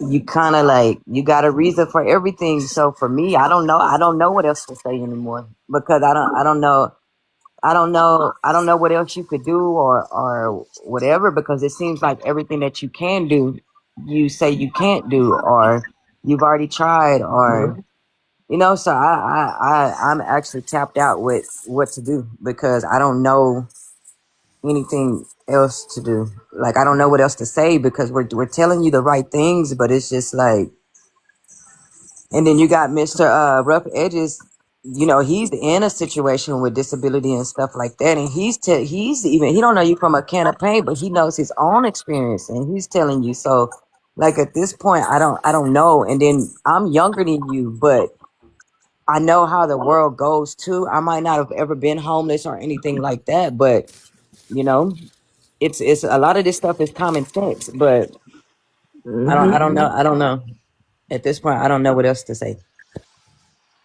you kind of like you got a reason for everything. So for me, I don't know what else to say anymore because I don't know what else you could do or whatever because it seems like everything that you can do, you say you can't do or you've already tried or so I'm actually tapped out with what to do because I don't know anything else to do. Like I don't know what else to say because we're telling you the right things, but it's just like and then you got Mr. Rough Edges. He's in a situation with disability and stuff like that, and he's even he don't know you from a can of paint, but he knows his own experience, and he's telling you. So, like at this point, I don't know. And then I'm younger than you, but I know how the world goes too. I might not have ever been homeless or anything like that, but you know, it's a lot of this stuff is common sense. But I don't know. I don't know. At this point, I don't know what else to say.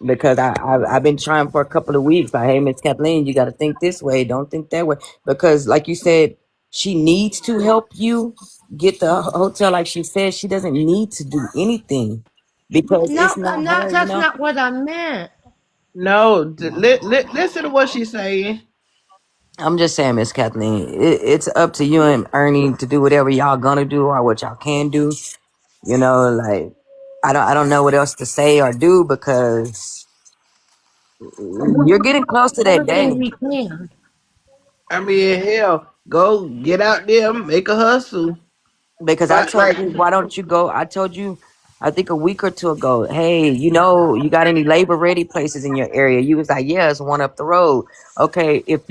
Because I've been trying for a couple of weeks. Like, hey, Miss Kathleen, you got to think this way. Don't think that way. Because, like you said, she needs to help you get the hotel. Like she said, she doesn't need to do anything because No, it's not no, her. that's not what I meant. No, listen to what she's saying. I'm just saying, Miss Kathleen, it's up to you and Ernie to do whatever y'all gonna do or what y'all can do. Like I don't know what else to say or do because you're getting close to that day. Everything we can. I mean, hell, go get out there, make a hustle. Because I told Like you, why don't you go? I told you, I think a week or two ago, hey, you got any labor ready places in your area? You was like, yeah, it's one up the road. Okay, if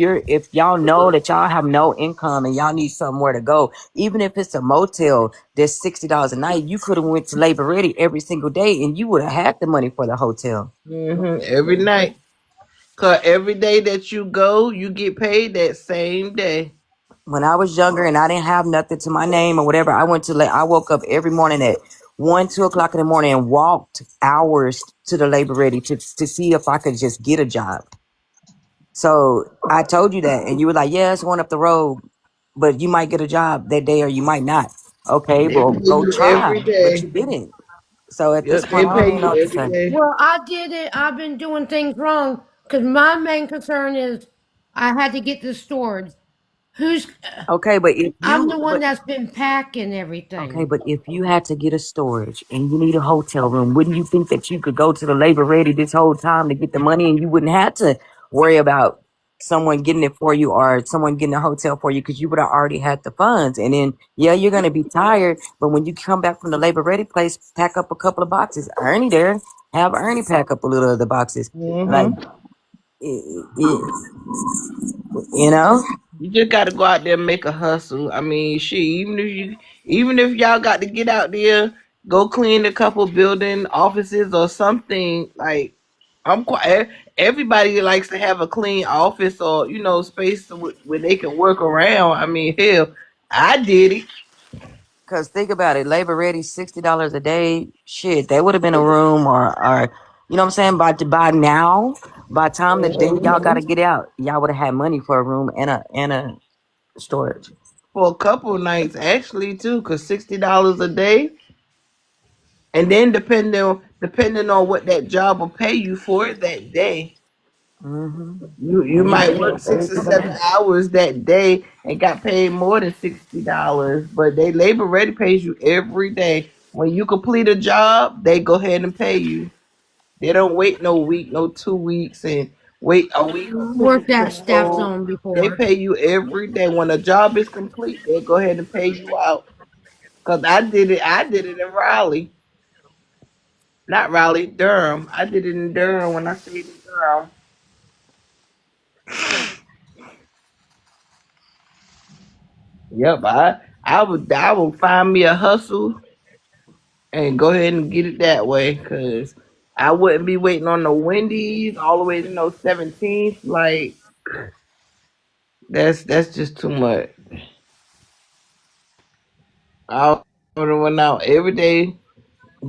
y'all know that y'all have no income and y'all need somewhere to go, even if it's a motel that's $60 a night, you could have went to labor ready every single day and you would have had the money for the hotel. every night. Cause every day that you go, you get paid that same day. When I was younger and I didn't have nothing to my name or whatever, I woke up every morning at 1, 2 o'clock in the morning and walked hours to the labor ready to see if I could just get a job. So I told you that and you were like, yeah, it's one up the road, but you might get a job that day or you might not. Okay, They well pay go you try, every but you day. didn't. So at this Yep, they point, I pay don't know you what to every say. day. Well, I did it. I've been doing things wrong Because my main concern is I had to get the storage. Who's? Okay, but if I'm you the one but that's been packing okay, everything. but if you had to get a storage and you need a hotel room, wouldn't you think that you could go to the labor ready this whole time to get the money and you wouldn't have to worry about someone getting it for you or someone getting a hotel for you because you would have already had the funds. And then yeah, you're gonna be tired, but when you come back from the labor ready place, pack up a couple of boxes. Ernie there, have Ernie pack up a little of the boxes. Like Hmm. you know? You just got to go out there and make a hustle. I mean, shit. Even if y'all got to get out there, go clean a couple building offices or something. Like, I'm quite. Everybody likes to have a clean office or space where they can work around. I mean, hell, I did it. Cause think about it, labor ready, $60 a day. Shit, that would have been a room or you know what I'm saying? By now, by the time the day y'all Mhm. gotta get out, y'all would have had money for a room and a storage. For a couple nights, actually, too, because $60 a day, and then depending on what that job will pay you for it that day. Mm-hmm. You And you might get work paid six or every other seven day. hours that day and got paid more than $60, but they labor ready pays you every day. When you complete a job, they go ahead and pay you. They don't wait no week, no 2 weeks, and wait a week or two Worked weeks in that a staff row. zone They before. pay you every day. When a job is complete, they go ahead and pay you out. Cause I did it. I did it in Raleigh, not Raleigh, Durham. I did it in Durham when I stayed in Durham. Yep, I would find me a hustle and go ahead and get it that way, cause I wouldn't be waiting on the Wendy's all the way to 17th. Like that's just too much. I would have went out every day,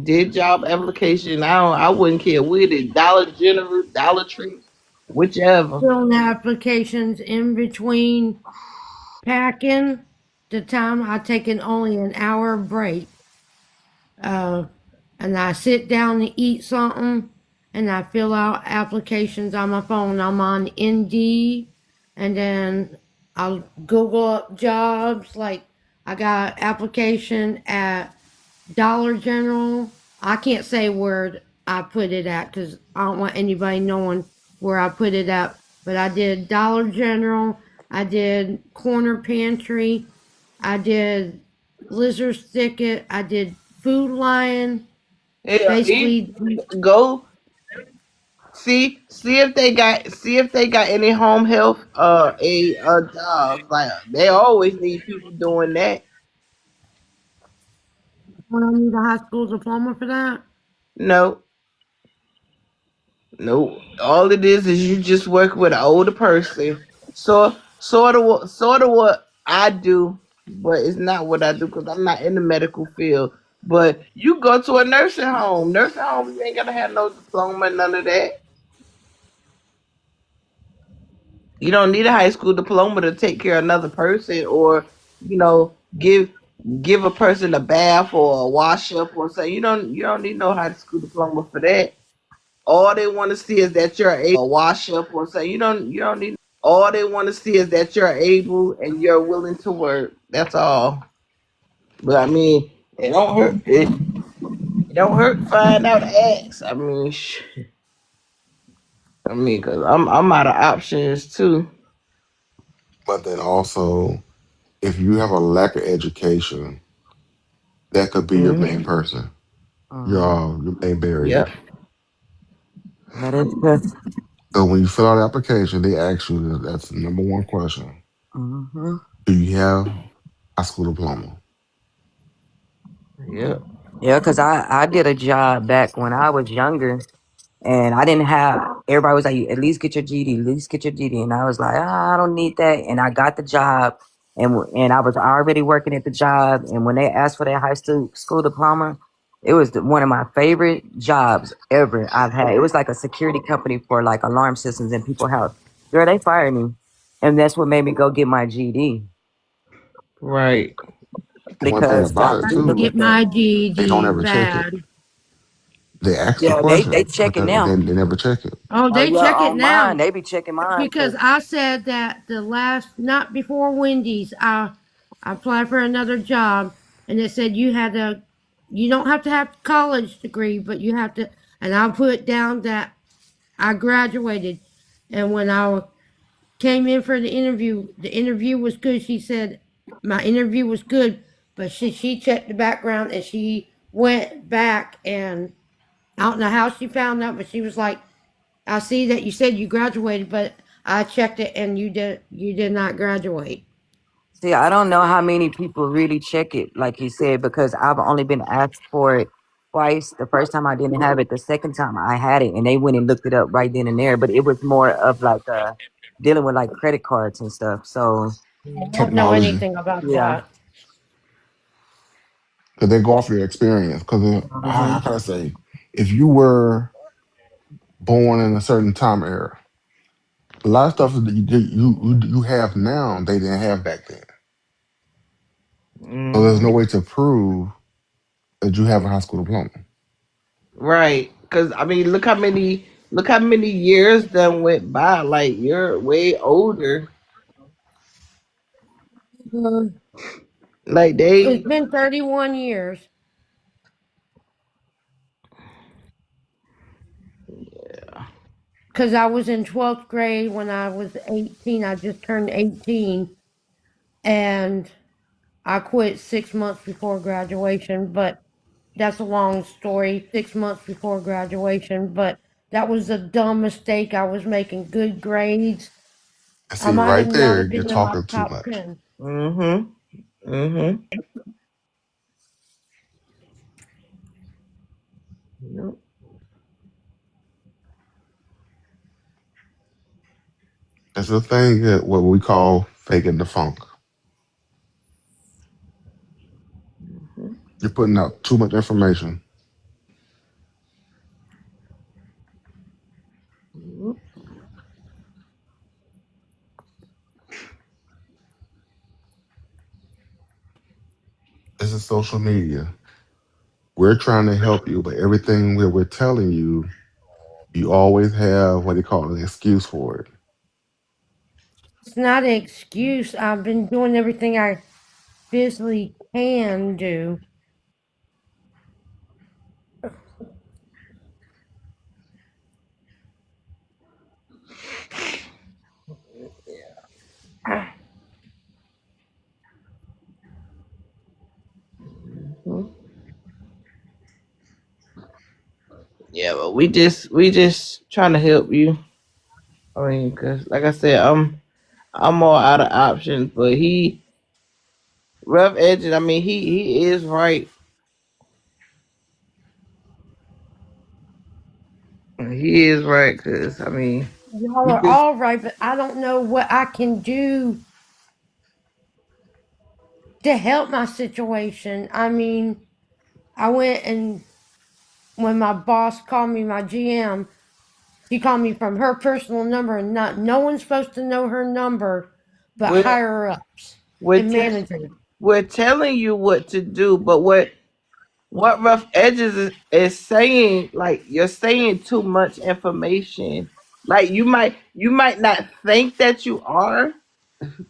did job application. I wouldn't care with it. Dollar General, Dollar Tree, whichever. Filling applications in between packing. The time I taken only an hour break. Uh, and I sit down to eat something and I fill out applications on my phone. I'm on Indeed and then I'll Google up jobs. Like I got application at Dollar General. I can't say where I put it at because I don't want anybody knowing where I put it at. But I did Dollar General. I did Corner Pantry. I did Lizard's Thicket. I did Food Lion. Yeah, Basically, go see if they got any home health a jobs. Like they always need people doing that. when I need a high school diploma for that. No, no. All it is you just work with an older person. So sort of what I do, but it's not what I do because I'm not in the medical field. But you go to a nursing home. Nursing home, you ain't gotta have no diploma, none of that. You don't need a high school diploma to take care of another person or, give a person a bath or a wash up or something. You don't need no high school diploma for that. All they want to see is that you're able and you're willing to work. That's all. But I mean, it don't hurt to find out X. I mean, cause I'm out of options too. But then also, if you have a lack of education, that could be your main Hmm. person, Mm-hmm. your main barrier. Yep. That is just So when you fill out the application, they ask you that's the number one question: mm-hmm. Do you have high school diploma? Yep. Yeah, because I did a job back when I was younger. And I didn't have, everybody was like, at least get your GD, at least get your GD. And I was like, I don't need that. And I got the job and I was already working at the job. And when they asked for that high school diploma, it was one of my favorite jobs ever I've had. It was like a security company for like alarm systems in people's house. Girl, they fired me. And that's what made me go get my GD Right. One thing because I about it I need to couldn't too, with get that. my they don't GED ever check it. bad. They ask the Yeah, they question, but check it now. they never check it. Oh, Oh they yeah, check it on mine, now they be checking mine because because I said that the last, not before Wendy's, I applied for another job and it said you don't have to have a college degree, but you have to, and I put down that I graduated. And when I came in for the interview was good. She said my interview was good, but she checked the background and she went back and I don't know how she found that, but she was like, I see that you said you graduated, but I checked it and you did not graduate. see, I don't know how many people really check it, like you said, because I've only been asked for it twice. The first time I didn't have it, the second time I had it, and they went and looked it up right then and there. But it was more of like dealing with like credit cards and stuff. So I don't know Technology, anything about yeah. that. because they go off your experience. Because how Hmm. can I say, if you were born in a certain time era, a lot of stuff that you have now they didn't have back then. So there's Hmm. no way to prove that you have a high school diploma. Right. Cause I mean, look how many years that went by. Like you're way older. Like It's they. been 31 years because I was in 12th grade when I was 18. I just turned 18 and I quit 6 months before graduation, but that's a long story. 6 months before graduation, but that was a dumb mistake. I was making good grades. And I see, might have right not there, have you're been in my talking too top much. 10. Mm-hmm. Mm-hmm. Yep. It's a thing that what we call faking the funk. You're putting out too much information. Yep. This is social media. We're trying to help you, but everything we're telling you, you always have what they call an excuse for it. It's not an excuse. I've been doing everything I physically can do. Yeah, but we just trying to help you. I mean, cause like I said, I'm all out of options. But rough edges. I mean, he is right. He is right. Cause I mean, Y'all you are just all right, but I don't know what I can do to help my situation. I mean, I went and when my boss called me, my GM, she called me from her personal number, and not no one's supposed to know her number, but we're higher ups we're and te- managers. we're telling you what to do. But what rough edges is saying, like you're saying too much information. Like you might not think that you are,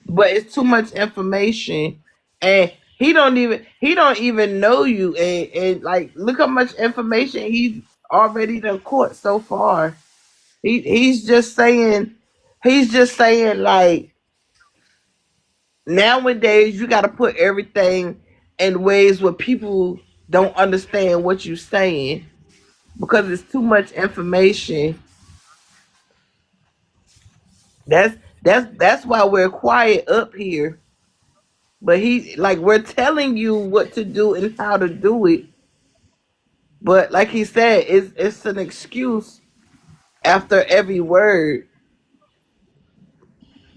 but it's too much information, and he don't even know you, and like look how much information he's already done caught so far. He's just saying like nowadays you got to put everything in ways where people don't understand what you're saying because it's too much information. That's why we're quiet up here. But he like we're telling you what to do and how to do it. But like he said, it's an excuse after every word.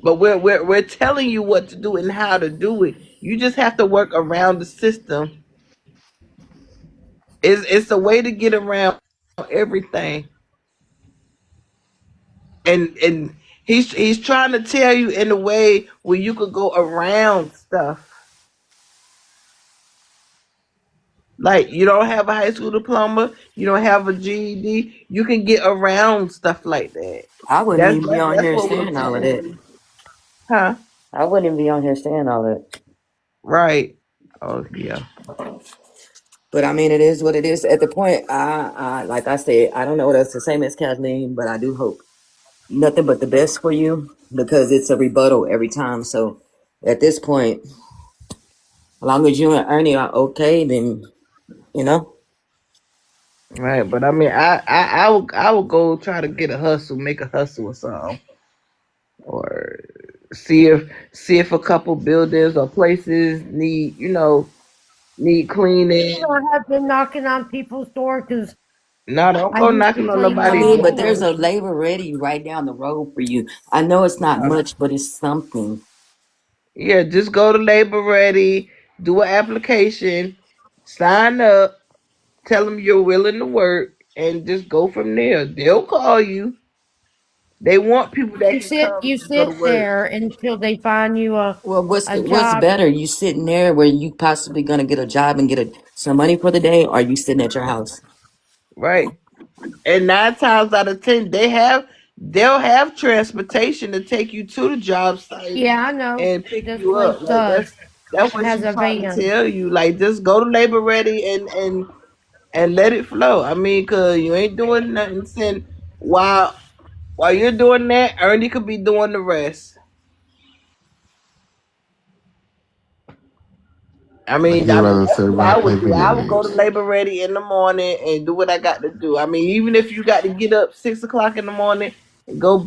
But we're telling you what to do and how to do it. You just have to work around the system. It's a way to get around everything. And he's trying to tell you in a way where you could go around stuff. Like you don't have a high school diploma, you don't have a GED, you can get around stuff like that. I wouldn't That's even be that's, on that's here what we're saying all of telling that. you, huh? I wouldn't even be on here saying all that. Right. Oh yeah. But I mean, it is what it is. At the point, like I said, I don't know what else to say, Miss Kathleen, but I do hope nothing but the best for you because it's a rebuttal every time. So at this point, as long as you and Ernie are okay, then you know. Right. But I mean, I will go try to get a hustle, make a hustle or something, or see if a couple buildings or places need You cleaning. don't have been knocking on people's door because No, don't I go used to knocking on clean I my nobody's mean, mom's but door. there's house. a labor ready right down the road for you. I know it's not Uh, much, but it's something. yeah, just go to Labor Ready, do an application, sign up, tell them you're willing to work, and just go from there. They'll call you. They want people that You can sit come you and go to sit work. there until they find you Well, a what's job. better? You sitting there where you possibly gonna get a job and get some money for the day, or you sitting at your house? Right. And 9 times out of 10, they'll have transportation to take you to the job site Yeah, I know. and pick This you place up. Like that's does. that's It what has she's a trying to van. tell you. Like just go to Labor Ready and let it flow. I mean, cause you ain't doing nothing. Since while you're doing that, Ernie could be doing the rest. I Like mean, he'd I mean rather that's sit what around I and play would do. video I would go to games. Labor Ready in the morning and do what I got to do. I mean, even if you got to get up 6 o'clock in the morning and go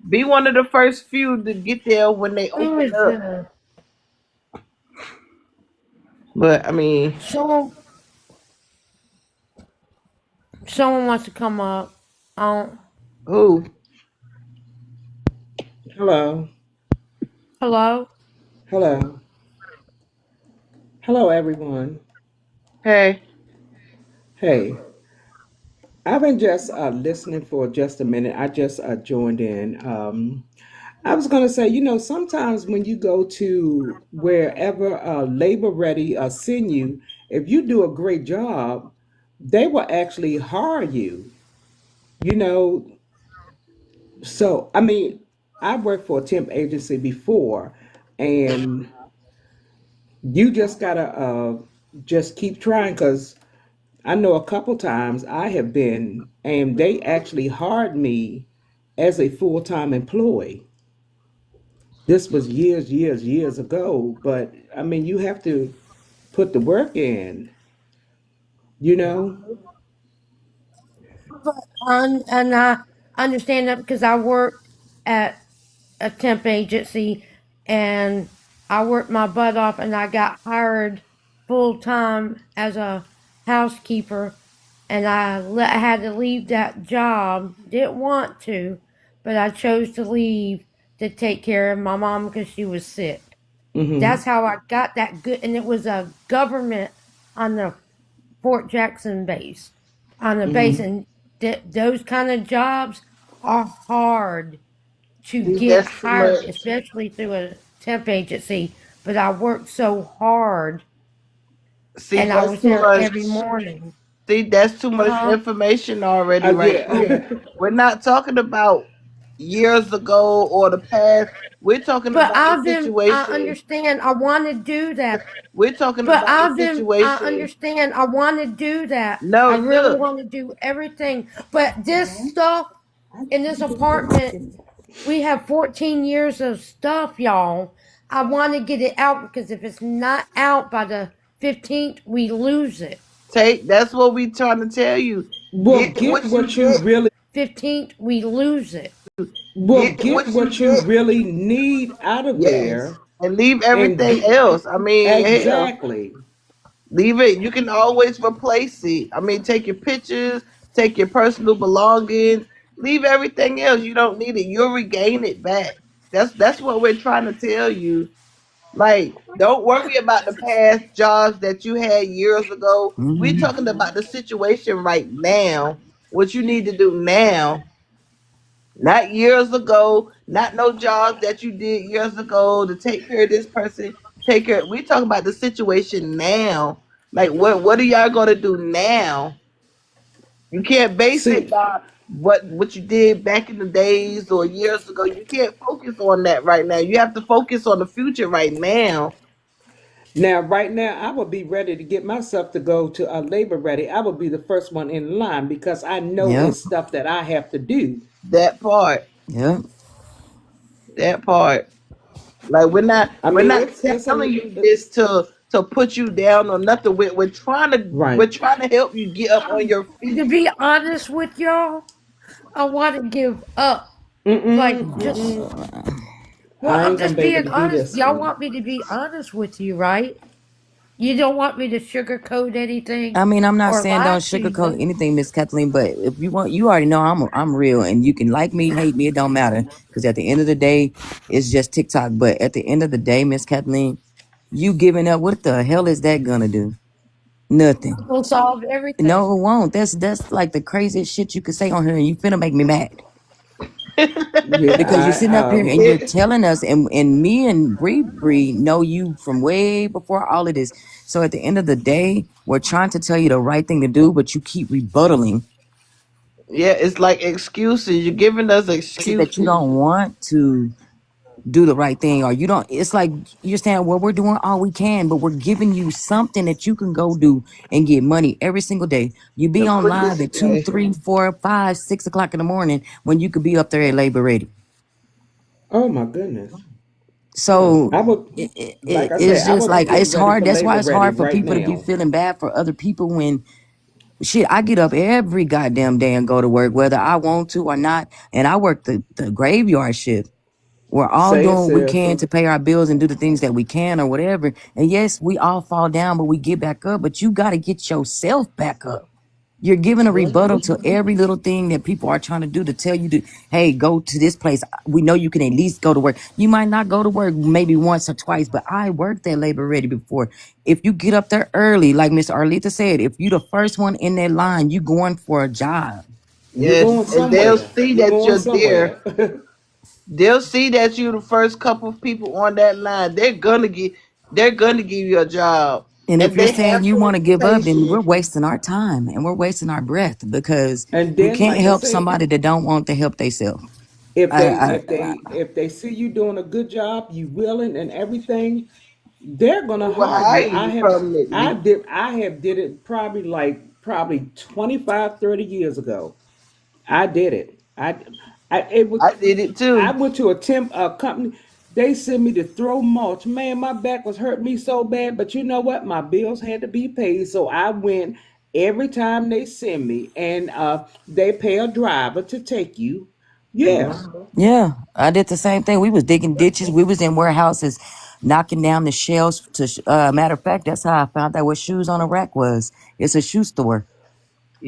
be one of the first few to get there when they Who open is up. But I mean, someone someone wants to come up? Um, who? Hello. hello? Hello. Hello, everyone. Hey, Hey, I've been just listening for just a minute. I just joined in. I was going to say, sometimes when you go to wherever Labor Ready send you, if you do a great job, they will actually hire you. You know, so I mean, I worked for a temp agency before, and you just gotta just keep trying because I know a couple times I have been, and they actually hired me as a full time employee. This was years, years, years ago. But I mean, you have to put the work in, you know? And I understand that because I worked at a temp agency and I worked my butt off and I got hired full time as a housekeeper and I had to leave that job. Didn't want to, but I chose to leave to take care of my mom because she was sick. Mm-hmm. That's how I got that good, and it was a government on the Fort Jackson base, on the base, Mm-hmm. and those kind of jobs are hard to see, get that's too hired, much. especially through a temp agency. But I worked so hard, See, and I that's was too there much. every morning. See, that's too much Huh? information already, right there. Yeah. We're not talking about years ago or the past. We're talking But about the I've been, I situation. understand. I want to do that. We're talking But about the I've been, I situation. understand. I want to do that. No, I really look, want to do everything. But this stuff in this apartment, we have 14 years of stuff, y'all. I want to get it out because if it's not out by the 15th, we lose it. that's what we trying to tell you. Well, Get get what you what you get. really 15th, we lose it. Get get what you what you get. really need out of Yes. there And leave and everything do else. I mean, hell, exactly. leave it. You can always replace it. I mean, take your pictures, take your personal belongings, leave everything else. You don't need it. You'll regain it back. That's what we're trying to tell you. Like, don't worry about the past jobs that you had years ago. We're Hmm. talking about the situation right now. What you need to do now, not years ago, not no jobs that you did years ago to take care of this person. Take care. We talking about the situation now. Like what are y'all gonna do now? You can't base it See, by what you did back in the days or years ago. You can't focus on that right now. You have to focus on the future right now. now, right now, I would be ready to get myself to go to a labor ready. I would be the first one in line because I know Yep. it's stuff that I have to do. That part. Yep. That part. Like I we're mean, not it's telling a you this to put you down or nothing. We're right. trying to help you get up on your To feet. be honest with y'all, I want to give up. Like, just, well, I I'm ain't gonna just be able being to do honest. this. Y'all want me to be honest with you, right? You don't want me to sugarcoat anything I mean, I'm not or saying lie don't to sugarcoat you. anything, Miss Kathleen. But if you want, you already know I'm real, and you can like me, hate me, it don't matter. Because at the end of the day, it's just TikTok. But at the end of the day, Miss Kathleen, you giving up, what the hell is that gonna do? Nothing. It will solve everything. No, it won't. That's like the craziest shit you could say on here, and you finna make me mad. Because you're Yeah, sitting up I here and you're It- telling us, and me and Bree know you from way before all of this. So at the end of the day, we're trying to tell you the right thing to do, but you keep rebuttaling yeah, it's like excuses. You're giving us places that you excuses. don't want to do the right thing, or you don't. It's like you're saying, well, we're doing all we can, but we're giving you something that you can go do and get money every single day. You be To on put live this at 2, away. 3, 4, 5, 6 o'clock in the morning when you could be up there at labor ready. oh my goodness. Yeah, So I would, like I said, it's I just would be like getting it's ready hard. for That's why labor it's ready hard for right people to be now. feeling bad for other people when shit. I get up every goddamn day and go to work, whether I want to or not, and I work the graveyard shift. We're all Say it, doing what we sis. can to pay our bills and do the things that we can or whatever. And yes, we all fall down, but we get back up. But you got to get yourself back up. You're giving a rebuttal to every little thing that people are trying to do to tell you to, hey, go to this place. We know you can at least go to work. You might not go to work maybe once or twice, but I worked at Labor Ready before. If you get up there early, like Miss Arlita said, if you the first one in that line, you going for a job. You Yes, going and they'll somewhere. see You that going you're there. somewhere. They'll see that you're the first couple of people on that line. They're gonna give you a job, And if and you're they saying have you the want to give up, then we're reputation. wasting our time and we're wasting our breath because And you then, can't like I help say, somebody that don't want to help themselves. if I, they I, if they if they see you doing a good job, you willing and everything, they're They gonna will hire you. hire you permanently. I have did it probably 25, 30 years ago. I did it. I it was I did it I too. went to a company. They sent me to throw mulch. Man, my back was hurting me so bad. But you know what? My bills had to be paid, so I went every time they send me, and they pay a driver to take you. Yeah. Mhm. yeah, I did the same thing. We was digging ditches. We was in warehouses, knocking down the shelves. Matter of fact, that's how I found out what shoes on a rack was. It's a shoe store,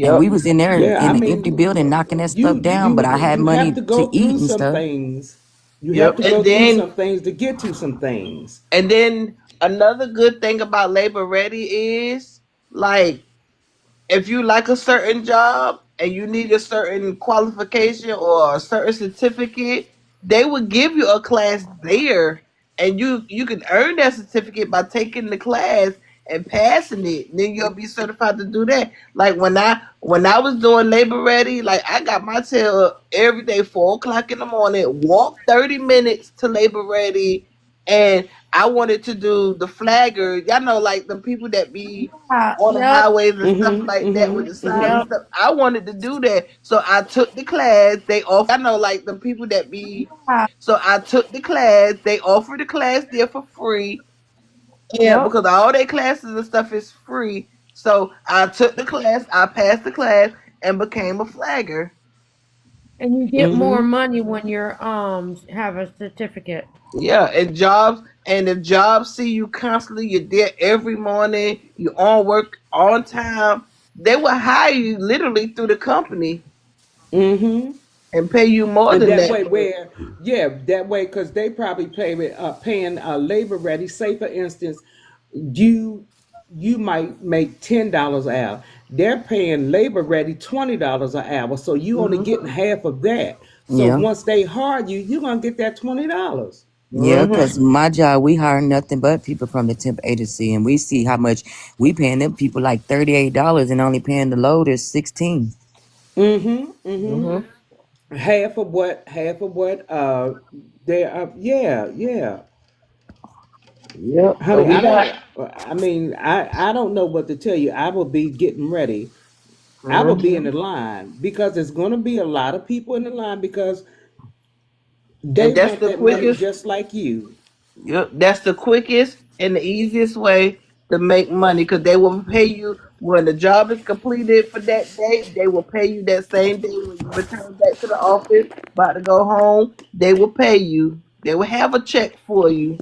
and we Yep. was in there Yeah, I in the empty mean, building knocking that stuff you down. But you I had you have money to to go eat through and some stuff. things. You have Yep. to go through some things to get to some things. And then another good thing about Labor Ready is like if you like a certain job and you need a certain qualification or a certain certificate, they would give you a class there, and you can earn that certificate by taking the class and passing it. Then you'll be certified to do that. Like when I was doing Labor Ready, like I got my tail every day, 4 o'clock in the morning, walk 30 minutes to Labor Ready, and I wanted to do the flagger. Y'all know, like the people that be on the Yep, highways and stuff Mm-hmm. like that with the Mm-hmm. signs and Mm-hmm. yep. stuff. I wanted to do that. So I took the class. They offer, I know, like the people that be. So I took the class. They offered the class there for free. Yeah, Yep. because all their classes and stuff is free. So I took the class. I passed the class and became a flagger. And you get more Mm-hmm. money when you're have a certificate. Yeah, and if jobs see you constantly, you're there every morning, you on work on time, they will hire you literally through the company Mm-hmm. and pay you more And than that that. way, where yeah, that way, because they probably paying labor ready. Say for instance, you you might make $10 an hour. They're paying labor ready $20 an hour, so you only Hmm. getting half of that. So Yeah. once they hire you, you're gonna get that $20. Yeah, Mm-hmm. because my job, we hire nothing but people from the temp agency, and we see how much we paying them people like $38 and only paying the loaders 16. Mm-hmm. Mm-hmm. Mm-hmm. Half of what they are. Yeah, yeah. Yep. So Honey, we I got. don't. I mean, I don't know what to tell you. I will be getting ready. I will be in Mm-hmm. the line because there's going to be a lot of people in the line because they And that's want the that money quickest. just like you. Yep, that's the quickest and the easiest way to make money because they will pay you when the job is completed for that day. They will pay you that same day when you return back to the office, about to go home. They will pay you. They will have a check for you,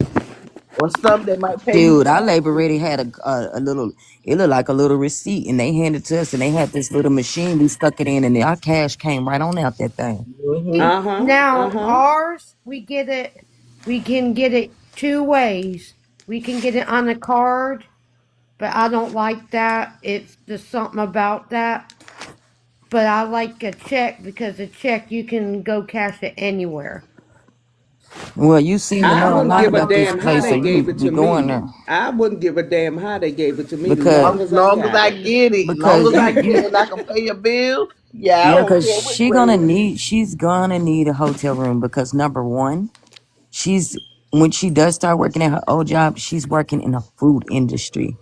or some they might pay you Dude, our labor faster. ready had a little, it looked like a little receipt, and they handed it to us, and they had this little machine. We stuck it in, and our cash came right on out that thing. Hmm. Uh-huh. Now Uh-huh. ours, we can get it two ways. We can get it on a card, but I don't like that. It's just something about that. But I like a check because a check you can go cash it anywhere. Well, you seem to I know a wouldn't lot give a about this damn how place, so they you gave need to it be to going there me. I wouldn't give a damn how they gave it to me because long Long, as I long as got I it. get it, long because as I you get it, you and I can pay your bill. Yeah, I yeah, don't because care which way it is. she's gonna need a hotel room because number one, she's when she does start working at her old job, she's working in the food industry.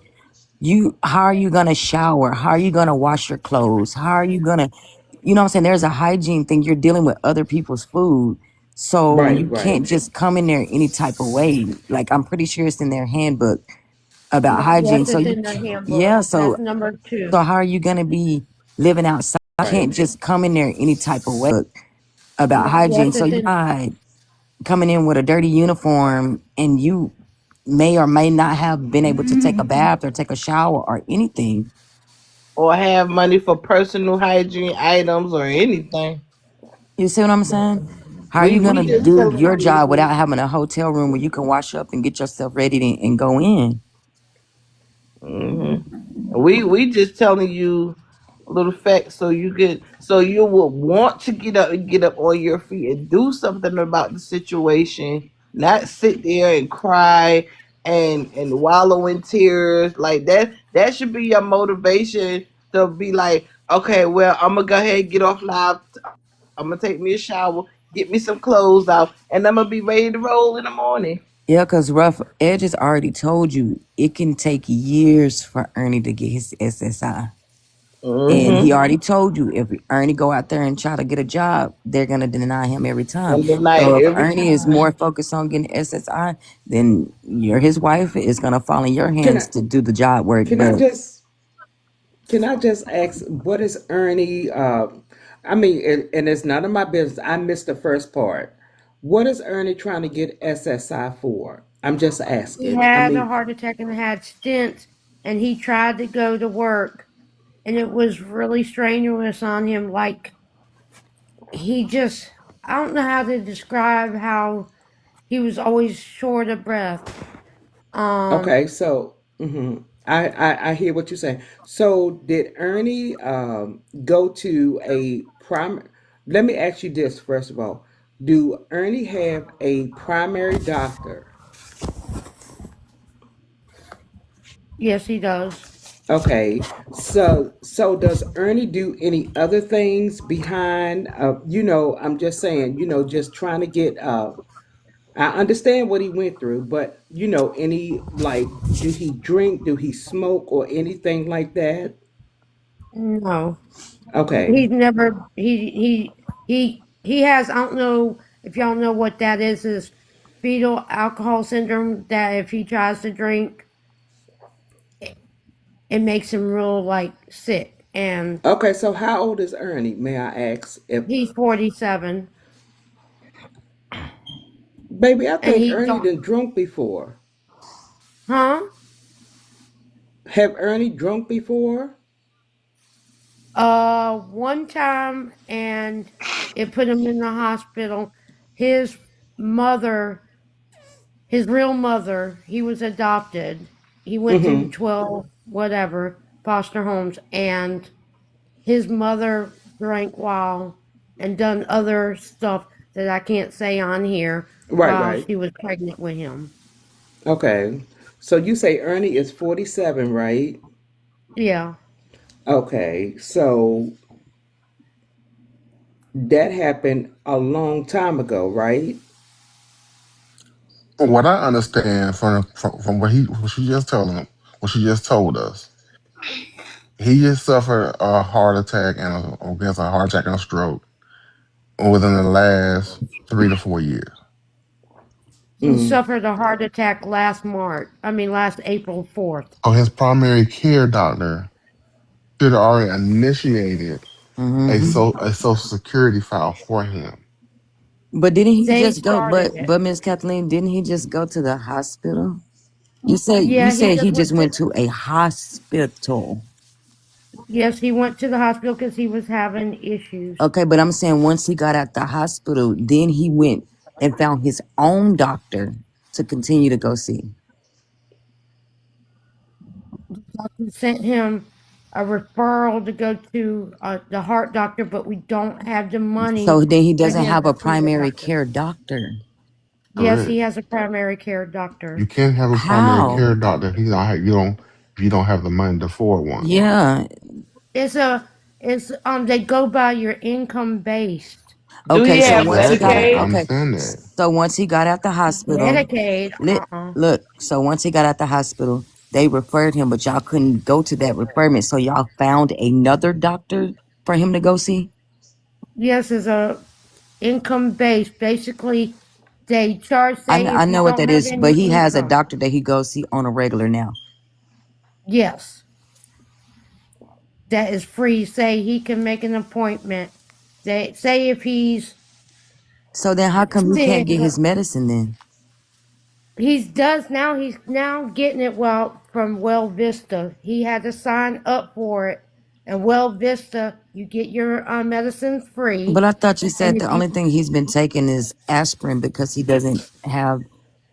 You how are you gonna shower? How are you gonna wash your clothes? How are you gonna, you know what I'm saying? There's a hygiene thing. You're dealing with other people's food. So Right, you right. can't just come in there any type of way. Like I'm pretty sure it's in their handbook about Yes, hygiene. So it's you in the handbook. yeah, That's number so two. how are you gonna be living outside? You Right. can't just come in there any type of way about Yes, hygiene. So it's you in. coming in with a dirty uniform and you may or may not have been able to take a bath or take a shower or anything. Or have money for personal hygiene items or anything. You see what I'm saying? How are you We gonna just do telling your job you. without having a hotel room where you can wash up and get yourself ready and go in? Hmm. We just telling you a little facts so you get so you will want to get up on your feet and do something about the situation, not sit there and cry and wallow in tears like that. That should be your motivation to be like, okay, well, I'm gonna go ahead and get off live. I'm gonna take me a shower, get me some clothes out, and I'm gonna be ready to roll in the morning. Yeah, because Rough Edge has already told you it can take years for Ernie to get his SSI. And he Mm-hmm. already told you if Ernie go out there and try to get a job, they're gonna deny him every time. And the night So if every Ernie is time. more focused on getting SSI, then you're his wife is gonna fall in your Can hands I to do the job work. can I But just can I just ask what is Ernie I mean and it's none of my business. I missed the first part. What is Ernie trying to get SSI for? I'm just He asking. I had a mean, heart attack and had stents, and he tried to go to work, and it was really strenuous on him. Like he just, I don't know how to describe how he was always short of breath. Um, okay, so I hear what you're saying. So did Ernie go to a prime? Let me ask you this first of all. Do Ernie have a primary doctor? yes, he does. Okay, so does Ernie do any other things behind? I'm just saying, just trying to get. I understand what he went through, but any like, do he drink? Do he smoke or anything like that? No, Okay. he's never. He has. I don't know if y'all know what that is fetal alcohol syndrome. That if he tries to drink, it makes him real like sick, and Okay, so how old is Ernie? May I ask? If he's 47, baby, I and think he Ernie don't. done drunk before. Huh? Have Ernie drunk before? One time, and it put him in the hospital. His mother, his real mother, he was adopted. He went through Mm-hmm. 12, whatever, foster homes, and his mother drank while and done other stuff that I can't say on here. Right, while right. she was pregnant with him. Okay. So you say Ernie is 47, right? Yeah. Okay. So that happened a long time ago, right? From what I understand from what she just told him, what she just told us, he just suffered a heart attack and I guess a heart attack and a stroke within the last 3 to 4 years. He Mm. suffered a heart attack last April 4th. So his primary care doctor should have already initiated Hmm. a social security file for him. But didn't he They just go? started But it. Miss Kathleen, didn't he just go to the hospital? You Yeah, he said he just just went to, went to a hospital. yes, he went to the hospital because he was having issues. Okay, but I'm saying once he got out the hospital, then he went and found his own doctor to continue to go see. We sent him a referral to go to the heart doctor, but we don't have the money So then he for doesn't him have to a see the primary doctor. care doctor. Yes, he Correct. has a primary care You doctor. can't have a primary How? care doctor if you don't have the money to afford one. Yeah. It's they go by your income based. Do he Okay, so have once he got out, I Medicaid? okay, understand that. so once he got out the hospital, Medicaid, look, so once he got out the hospital, they referred him, but y'all couldn't go to that referment, so y'all found another doctor for him to go see. yes, is a income based. Basically, they charge, say I if you know what don't that have is, but any he has a income. doctor that he goes see on a regular now. Yes, that is free. Say he can make an appointment. They say if he's So then, how come he can't sick, get his medicine then? he's now getting it from Well Vista. He had to sign up for it. And Well Vista, you get your medicine free. But I thought you And said if the you only thing he's been taking is aspirin because he doesn't have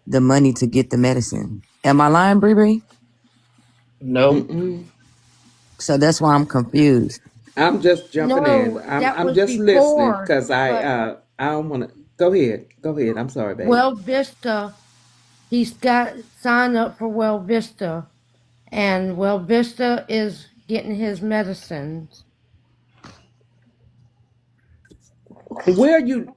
the money to get the medicine. Am I lying, Bree Bree? Nope. Mm-mm. So that's why I'm confused. I'm just jumping in. no, that I'm was just listening before. because But I don't want to. Go ahead. Go ahead. I'm sorry, babe. Well Vista, he's got signed up for Well Vista, and Well Vista is getting his medicines. Where you,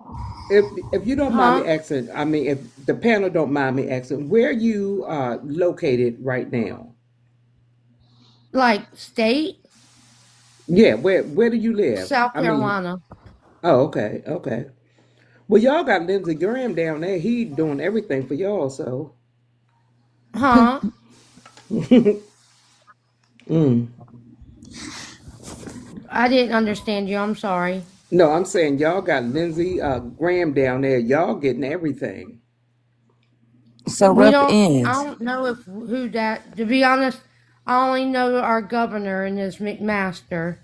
if you don't mind me Huh? asking, I mean, if the panel don't mind me asking, where you located right now? Like state, Yeah, where do you live? South I mean, Carolina. oh, okay, okay. Well, y'all got Lindsey Graham down there. He doing everything for y'all, so. Huh? Mm. I didn't understand you. I'm sorry. No, I'm saying y'all got Lindsey Graham down there. Y'all getting everything. So We rough don't. I ends. don't know if who that. To be honest, I only know our governor and his McMaster.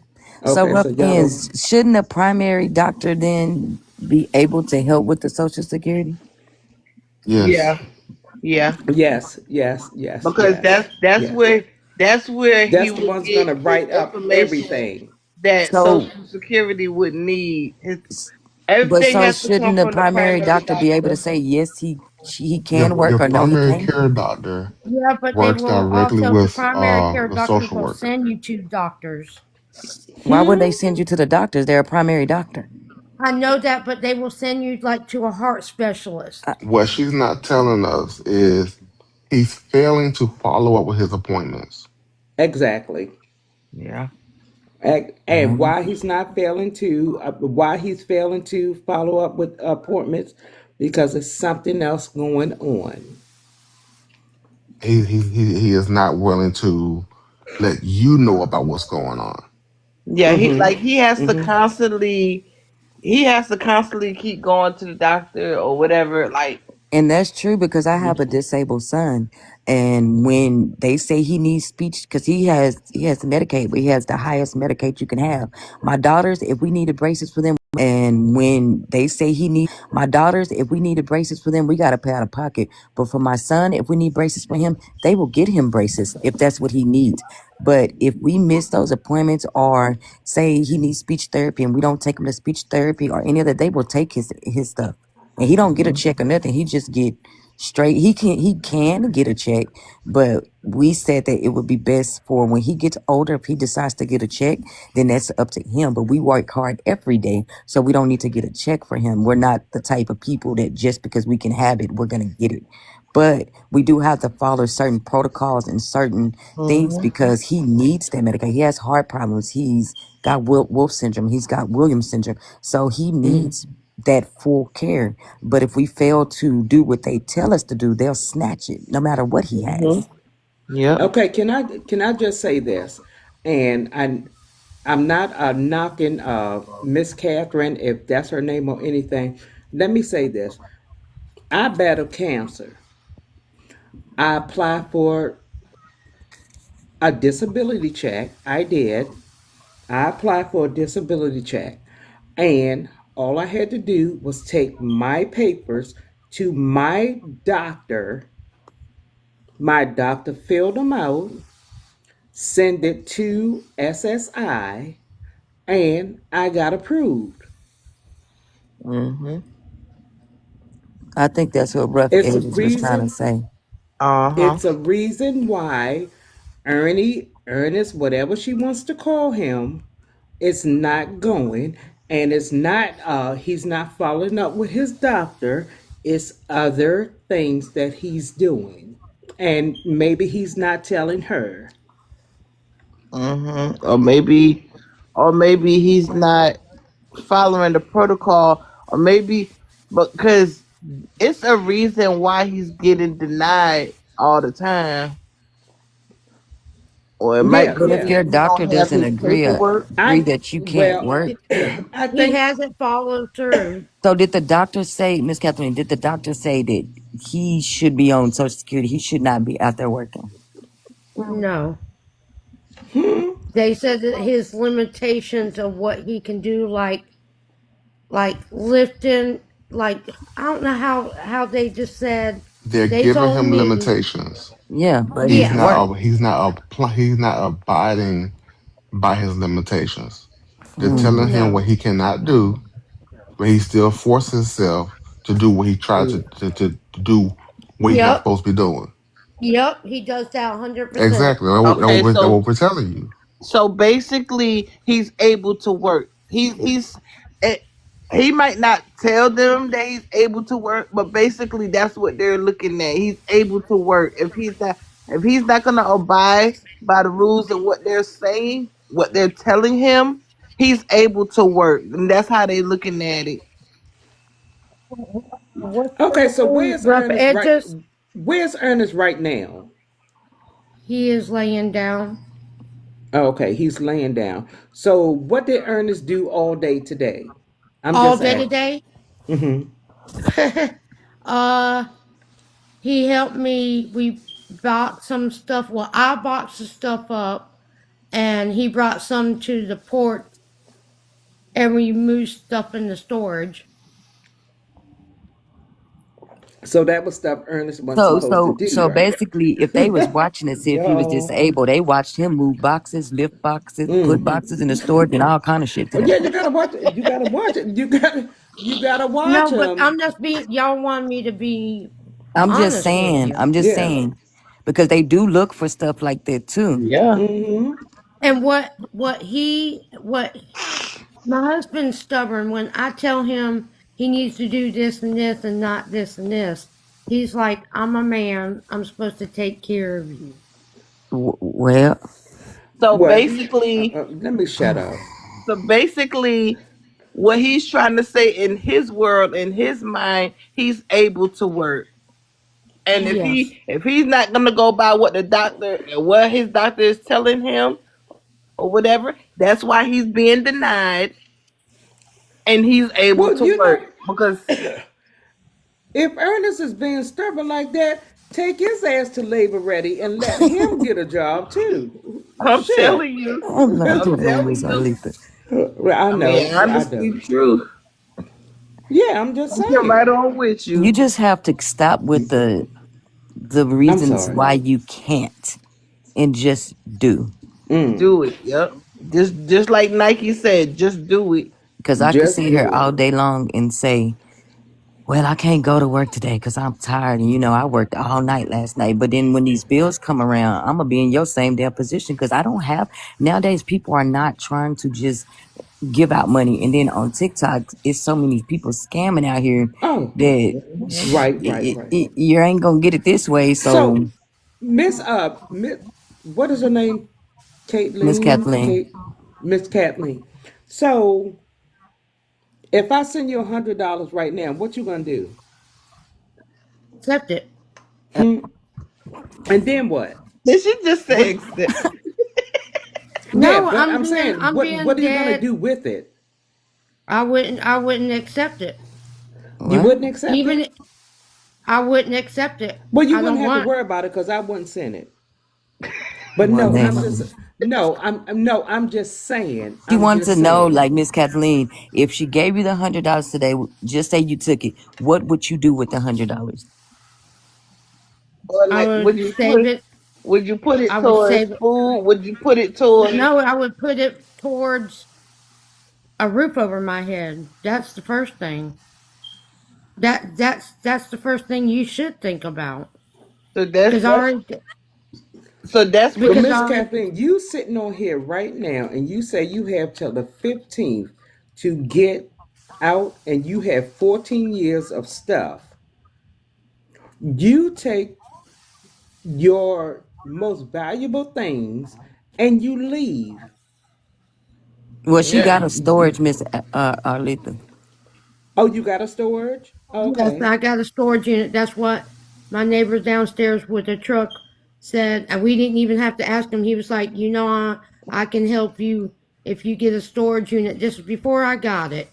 So Okay, so rough y'all don't. ends. Shouldn't a primary doctor then be able to help with the Social Security? Yes. Yeah, yeah. Yes, yes, yes, Because yes, yes. that's where he That's the would one's get gonna his write up information everything. that So, Social Security would need. but Everything so has to come shouldn't the from the primary primary doctor be able to doctor. say yes, he can work Your or no, he primary can't? care doctor Yeah, but they works will directly also. The with primary care the doctors social will worker. send you to doctors. Why would they Hmm. send you to the doctors? They're a primary doctor. I know that, but they will send you like to a heart specialist. What she's not telling us is he's failing to follow up with his appointments. Exactly. Yeah. And why he's failing to follow up with appointments because there's something else going on. He is not willing to let you know about what's going on. Yeah, he has to Mm-hmm. constantly keep going to the doctor or whatever. Like, And that's true because I have a disabled son, and when they say he needs speech, because he has Medicaid, but he has the highest Medicaid you can have. My daughters, if we needed braces for them, and when they say my daughters, if we needed braces for them, we got to pay out of pocket. But for my son, if we need braces for him, they will get him braces if that's what he needs. But if we miss those appointments, or say he needs speech therapy and we don't take him to speech therapy or any of that, they will take his stuff and he don't get a check or nothing. He just get straight. He can get a check, but we said that it would be best for when he gets older. If he decides to get a check, then that's up to him. But we work hard every day, so we don't need to get a check for him. We're not the type of people that just because we can have it, we're gonna get it. But we do have to follow certain protocols and certain things Mm-hmm. because he needs that medication. He has heart problems. He's got Wolf syndrome. He's got Williams syndrome. So he Mm. needs that full care. But if we fail to do what they tell us to do, they'll snatch it no matter what he has. Mm-hmm. Yep. Okay, can I just say this? And I'm not knocking Miss Catherine if that's her name or anything. Let me say this: I battled cancer. I applied for a disability check. I did. I applied for a disability check, and all I had to do was take my papers to my doctor. My doctor filled them out, send it to SSI, and I got approved. Mm-hmm. I think that's what Rough It's a Edges was trying to reason. say. Uh-huh. It's a reason why Ernest, whatever she wants to call him, it's not going, and it's not. He's not following up with his doctor. It's other things that he's doing, and maybe he's not telling her. Mm-hmm. Or maybe he's not following the protocol, or maybe because it's a reason why he's getting denied all the time. Or it might Yeah, But be if yeah. your because he doctor don't have doesn't his paperwork. agree I that you can't well, work, I He think hasn't followed through. so did the doctor say, Miss Catherine, did the doctor say that he should be on Social Security? He should not be out there working. No. hmm, They said that his limitations of what he can do, like lifting, like I don't know how they just said. They're They giving told him me, limitations. Yeah, but he He's can yes, work. not. He's not abiding by his limitations. They're telling Mm. him no, what he cannot do, but he still forces himself to do what he tried mm. to do what he's not yep, supposed to be doing. yep, he does that 100%. Exactly. Okay, That's so what we're telling you. basically he's able to work. He's eh, he might not tell them that he's able to work, but basically that's what they're looking at. He's able to work. If he's not gonna abide by the rules and what they're saying, what they're telling him, he's able to work. And that's how they're looking at it. What's Okay, your so name? Rough Edges. Where's Ernest right now? He is laying down Oh, okay, he's laying down. So what did Ernest do all day today? I'm all just day asking. today. Hmm. uh, he helped me. We bought some stuff. Well, I boxed the stuff up, and he brought some to the port, and we moved stuff into storage. So that was stuff Ernest wasn't So supposed to so do, so right? basically, if they was watching to see if he was Yo. disabled, they watched him move boxes, lift boxes, put Mm. boxes in the storage, and all kind of shit Oh today. yeah, you gotta watch it. You gotta watch it. You gotta watch No, but him. I'm just being. Y'all want me to be I'm just honest with saying. you. I'm just Yeah. saying because they do look for stuff like that too. Yeah. Hmm. And what my husband's stubborn. When I tell him he needs to do this and this and not this and this, he's like, I'm a man. I'm supposed to take care of you. Well, So What? basically, Let me shut up. so basically, what he's trying to say in his world, in his mind, he's able to work. And if Yes. he's not gonna go by what his doctor is telling him or whatever, that's why he's being denied, and he's able Well, to work because if Ernest is being stubborn like that, take his ass to labor ready and let him get a job too. I'm Shit. telling you, I'm not I'm doing telling Miss you. Alita. Well, I I mean, know. I honestly, know. true. Yeah, I'm just I'm here right saying. on with You you. just have to stop with the I'm reasons sorry. why you can't and just do. Mm, Do it. Yep. Just like Nike said, just do it. Because I could just sit here do it. all day long and say, well, I can't go to work today because I'm tired. And, I worked all night last night. But then when these bills come around, I'm going to be in your same damn position because I don't have. Nowadays, people are not trying to just give out money. And then on TikTok, it's so many people scamming out here Oh, that right. you ain't going to get it this way. So, So, Miss, what is her name? Miss Kathleen, Miss Kathleen. So, if I send you $100 right now, what you gonna do? Accept it. Hmm? And then what? Did she just What? say exit? Yeah, No, but I'm I'm being saying, I'm what being are you gonna dead. do with it? I wouldn't accept it. You what? wouldn't accept Even it? I wouldn't accept it. Well, you I wouldn't don't have to want. worry about it because I wouldn't send it. But Well, no, then, I'm just no, no, I'm just saying. she I'm wanted to just know, saying. like Miss Kathleen, if she gave you the $100 today, just say you took it, what would you do with the $100? Or I like, would save it. would you put it I would towards save it. food? Would you put it towards? No, I would put it towards a roof over my head. That's the first thing. That's the first thing you should think about. So that's Because I already so that's But what because Miss I already Kathleen, you sitting on here right now, and you say you have till the 15th to get out, and you have 14 years of stuff. You take your most valuable things and you leave. Well, she yeah. got a storage, Miss Arletha. Oh, you got a storage? yes, Okay. I got a storage unit. That's what my neighbors downstairs with the truck said, and we didn't even have to ask him. He was like, I can help you if you get a storage unit. Just before I got it,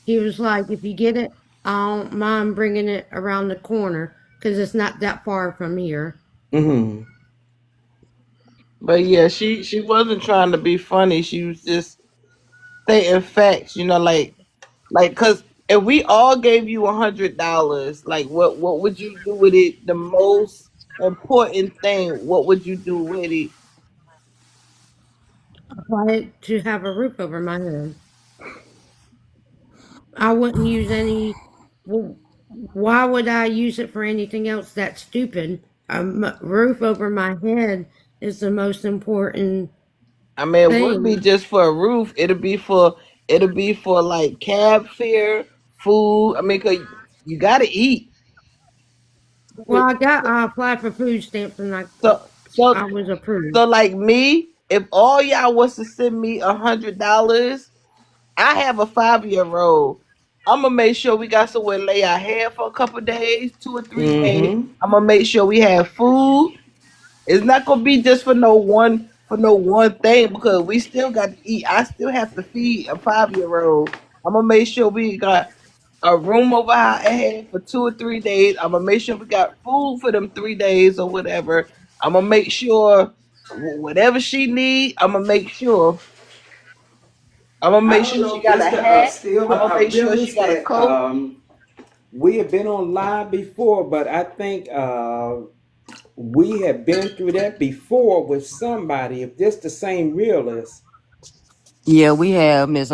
he was like, if you get it, I don't mind bringing it around the corner because it's not that far from here. Mm-hmm. But yeah, she wasn't trying to be funny. She was just stating facts. Cause if we all gave you $100, like what would you do with it? The most important thing, what would you do with it? Apply it to have a roof over my head. I wouldn't use any. Well, why would I use it for anything else that's stupid? Roof over my head is the most important I mean, it would be thing. just for a roof. It'll be for like cab fare, food. I mean, cause you gotta eat. Well, I applied for food stamps and So so I was approved. so like me, if all y'all was to send me $100, I have a 5-year-old. I'm gonna make sure we got somewhere to lay our head for a couple days, 2 or 3 days. Mm-hmm. I'm gonna make sure we have food. It's not gonna be just for no one thing because we still got to eat. I still have to feed a 5-year-old. I'm gonna make sure we got a room over our head for 2 or 3 days. I'm gonna make sure we got food for them 3 days or whatever. I'm gonna make sure whatever she need. I'm gonna I make don't sure know she if got this a the hat. still I'm gonna make sure she Phyllis got a that coat. we have been on live before, but I think we have been through that before with somebody. If this the same realist, Yeah, we have Miss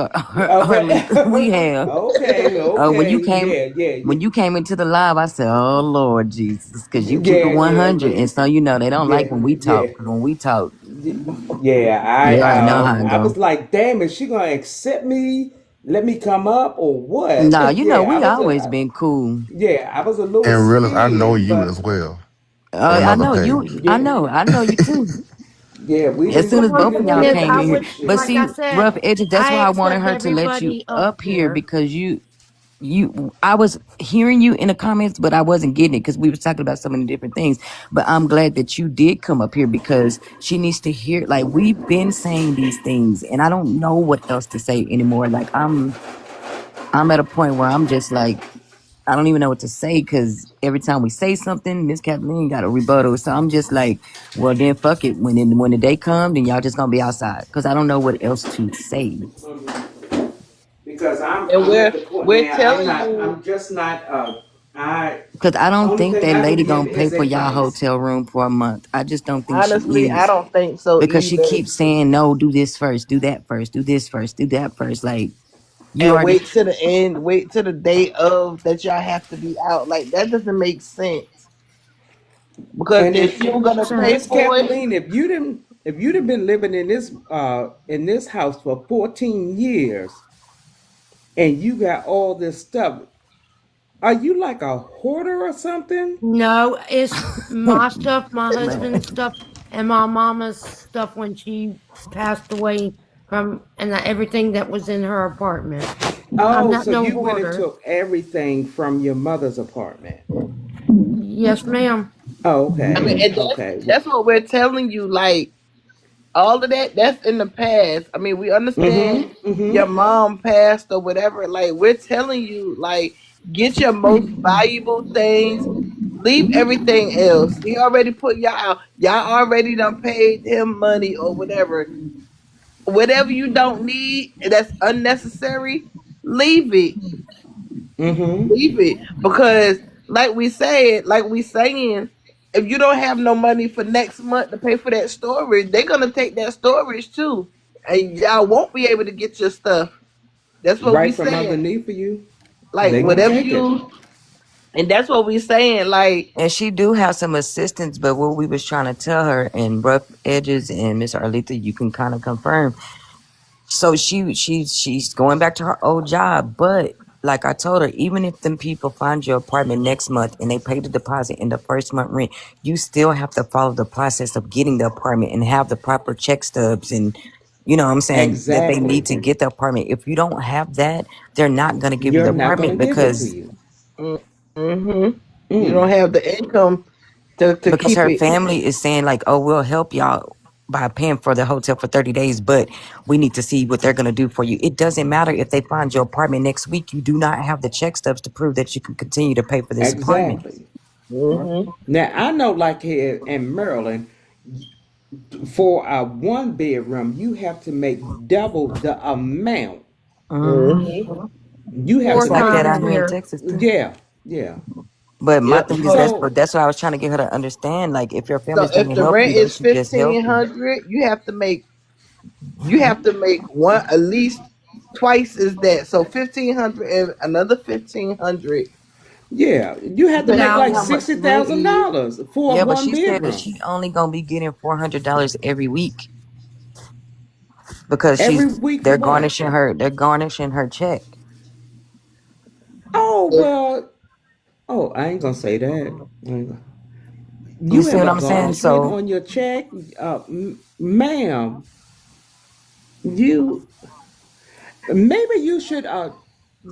okay, Arletha. We have. okay, When you okay, came, when you came into the live, I said, "Oh Lord Jesus," because you keep it one hundred, and so they don't like when we yeah. talk. 'Cause when we talk, Yeah, you already know how it I was go. like, damn, is she gonna accept me? Let me come up or what? Nah, Yeah, we always been cool. I was a little And realize I know scared, you but as well on I another know page. you. I yeah, know. I know you too. yeah, As soon as Well, both the of thing y'all is, came I in here, would, but relationship. like I see, said, rough edges. That's I why I wanted accept her to let you everybody up up here here. because I was hearing you in the comments, but I wasn't getting it because we was talking about so many different things. But I'm glad that you did come up here because she needs to hear. Like we've been saying these things, and I don't know what else to say anymore. Like I'm at a point where I'm just like I don't even know what to say because every time we say something, Miss Kathleen got a rebuttal. So I'm just like, well then fuck it. When the day comes, then y'all just gonna be outside because I don't know what else to say. Because And I'm at we're the point we're now. telling you. I'm just not. I Cause I don't only think thing that I can lady give gonna pay is for y'all advice. hotel room for a month. I just don't think she Honestly, I is. don't think so Because she either. keeps saying no, do this first, do that first, do this first, do that first. Like You and already wait to the end, wait to the day of that y'all have to be out. Like that doesn't make sense. Because And if you're gonna pay Miss for it, Kathleen, if you'd have been living in this house for 14 years and you got all this stuff, are you like a hoarder or something? No, it's my stuff, my man. husband's stuff, and my mama's stuff when she passed away from, and everything that was in her apartment. I'm Oh, not so no you went and hoarder. took everything from your mother's apartment. Yes, ma'am. Oh, I mean, okay. and Okay. that's what we're telling you. Like all of that, that's in the past. I mean, we understand Mm-hmm. Mm-hmm. your mom passed or whatever. Like we're telling you, like get your most valuable things. Leave everything else. He already put y'all out. Y'all already done paid him money or whatever. Whatever you don't need that's unnecessary, leave it. Mm-hmm. Leave it. Because like we saying, if you don't have no money for next month to pay for that storage, they're gonna take that storage too. And y'all won't be able to get your stuff. That's what we Right from saying. underneath of you. Like They gonna whatever take it. you and that's what we saying. Like And she do have some assistance, but what we was trying to tell her, and Rough Edges and Miss Arlita, you can kind of confirm. So she's going back to her old job, but like I told her, even if them people find your apartment next month and they pay the deposit in the first month rent, you still have to follow the process of getting the apartment and have the proper check stubs and you know what I'm saying that they need Exactly. to get the apartment. If you don't have that, they're not gonna give you You're the not gonna apartment give it to because you. mm-hmm. You don't Mm. have the income to because keep her it. family is saying like, oh, we'll help y'all by paying for the hotel for 30 days, but we need to see what they're going to do for you. It doesn't matter if they find your apartment next week. You do not have the check stubs to prove that you can continue to pay for this apartment. Exactly. Mm-hmm. Now I know, like here in Maryland, for a one bedroom, you have to make double the amount. Hmm. Mm-hmm. You have Four It's to like make that it. times out here in here. Texas too. Yeah, yeah. But my Yep. thing is that's So, that's what I was trying to get her to understand. Like if your So family's going if to the help you, rent they is should just help you. 1,500, you have to make one at least twice as that. So 1,500 and another 1,500, yeah, you have to depending make on like how Thousand. much the rent is. $60,000 for a Yeah, but one she said that bedroom she only gonna be getting $400 every week because every she's week for what? they're garnishing her check. Oh If well. Oh, I ain't gonna say that. You You see have what a I'm saying? garnishment So on your check, ma'am. You maybe you should.